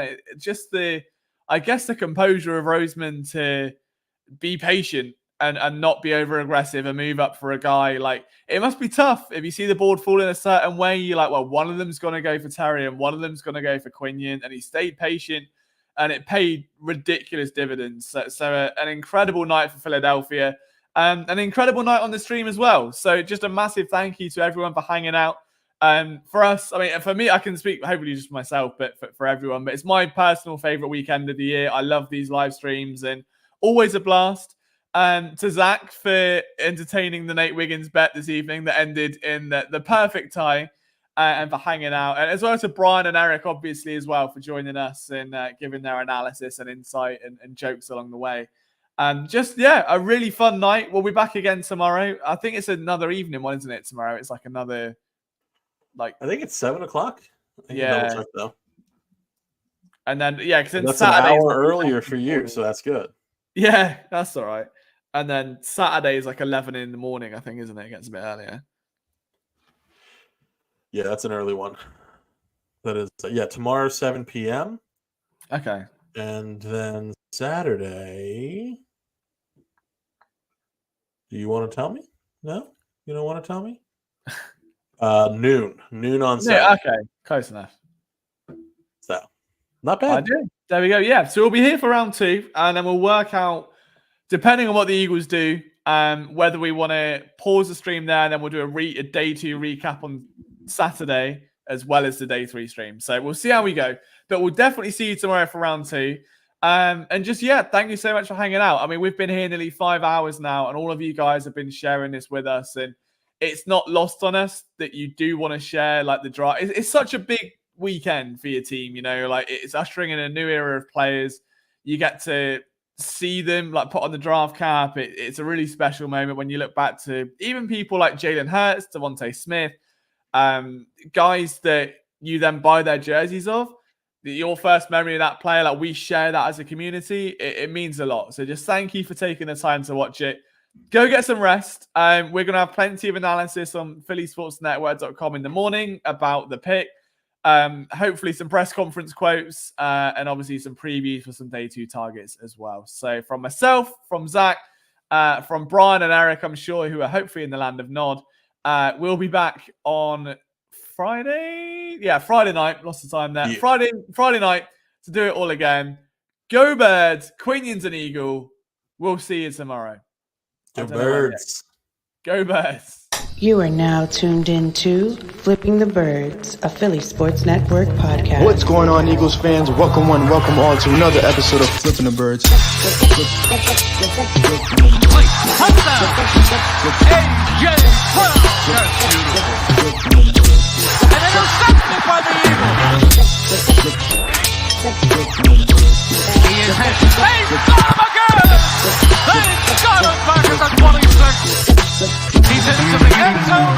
I guess the composure of Roseman to be patient and not be over aggressive and move up for a guy. Like, it must be tough if you see the board fall in a certain way. You're like, well, one of them's going to go for Terry and one of them's going to go for Quinion, and he stayed patient and it paid ridiculous dividends. So an incredible night for Philadelphia, an incredible night on the stream as well. So just a massive thank you to everyone for hanging out. For us, I mean, for me, I can speak hopefully just for myself, but for everyone. But it's my personal favorite weekend of the year. I love these live streams and always a blast. To Zach for entertaining the Nate Wiggins bet this evening that ended in the perfect tie, and for hanging out. And as well to Brian and Eric, obviously, as well, for joining us and giving their analysis and insight and jokes along the way. A really fun night. We'll be back again tomorrow. I think it's another evening one, isn't it, tomorrow? It's like another... I think it's 7:00. Yeah. Though. And then because that's Saturday an hour earlier for you, so that's good. Yeah, that's all right. And then Saturday is like 11 in the morning, I think, isn't it? It gets a bit earlier. Yeah, that's an early one. That is, tomorrow 7 p.m. Okay. And then Saturday. Do you want to tell me? No, you don't want to tell me. Noon on Saturday. Yeah, okay, close enough. So, not bad. I do. There we go. Yeah, so we'll be here for round 2, and then we'll work out, depending on what the Eagles do, whether we want to pause the stream there, and then we'll do a day 2 recap on Saturday, as well as the day 3 stream. So we'll see how we go. But we'll definitely see you tomorrow for round 2. And just, thank you so much for hanging out. I mean, we've been here nearly 5 hours now, and all of you guys have been sharing this with us. And it's not lost on us that you do want to share, like, the draft. It's such a big weekend for your team, like, it's ushering in a new era of players. You get to see them, like, put on the draft cap. It's a really special moment when you look back to even people like Jalen Hurts, Devontae Smith, guys that you then buy their jerseys of. Your first memory of that player, like, we share that as a community. It means a lot. So just thank you for taking the time to watch it. Go get some rest. We're going to have plenty of analysis on phillysportsnetwork.com in the morning about the pick. Hopefully some press conference quotes, and obviously some previews for some day 2 targets as well. So from myself, from Zach, from Brian and Eric, I'm sure, who are hopefully in the land of Nod, we'll be back on Friday. Yeah, Friday night. Lost the time there. Yeah. Friday night to do it all again. Go Birds, Queens and Eagle. We'll see you tomorrow. Go Birds. Go Birds. You are now tuned into Flipping the Birds, a Philly Sports Network podcast. What's going on, Eagles fans? Welcome all to another episode of Flipping the Birds. And intercepted by the Eagles. He is hit. They got him again. They got him back at the 26. He's into the end zone.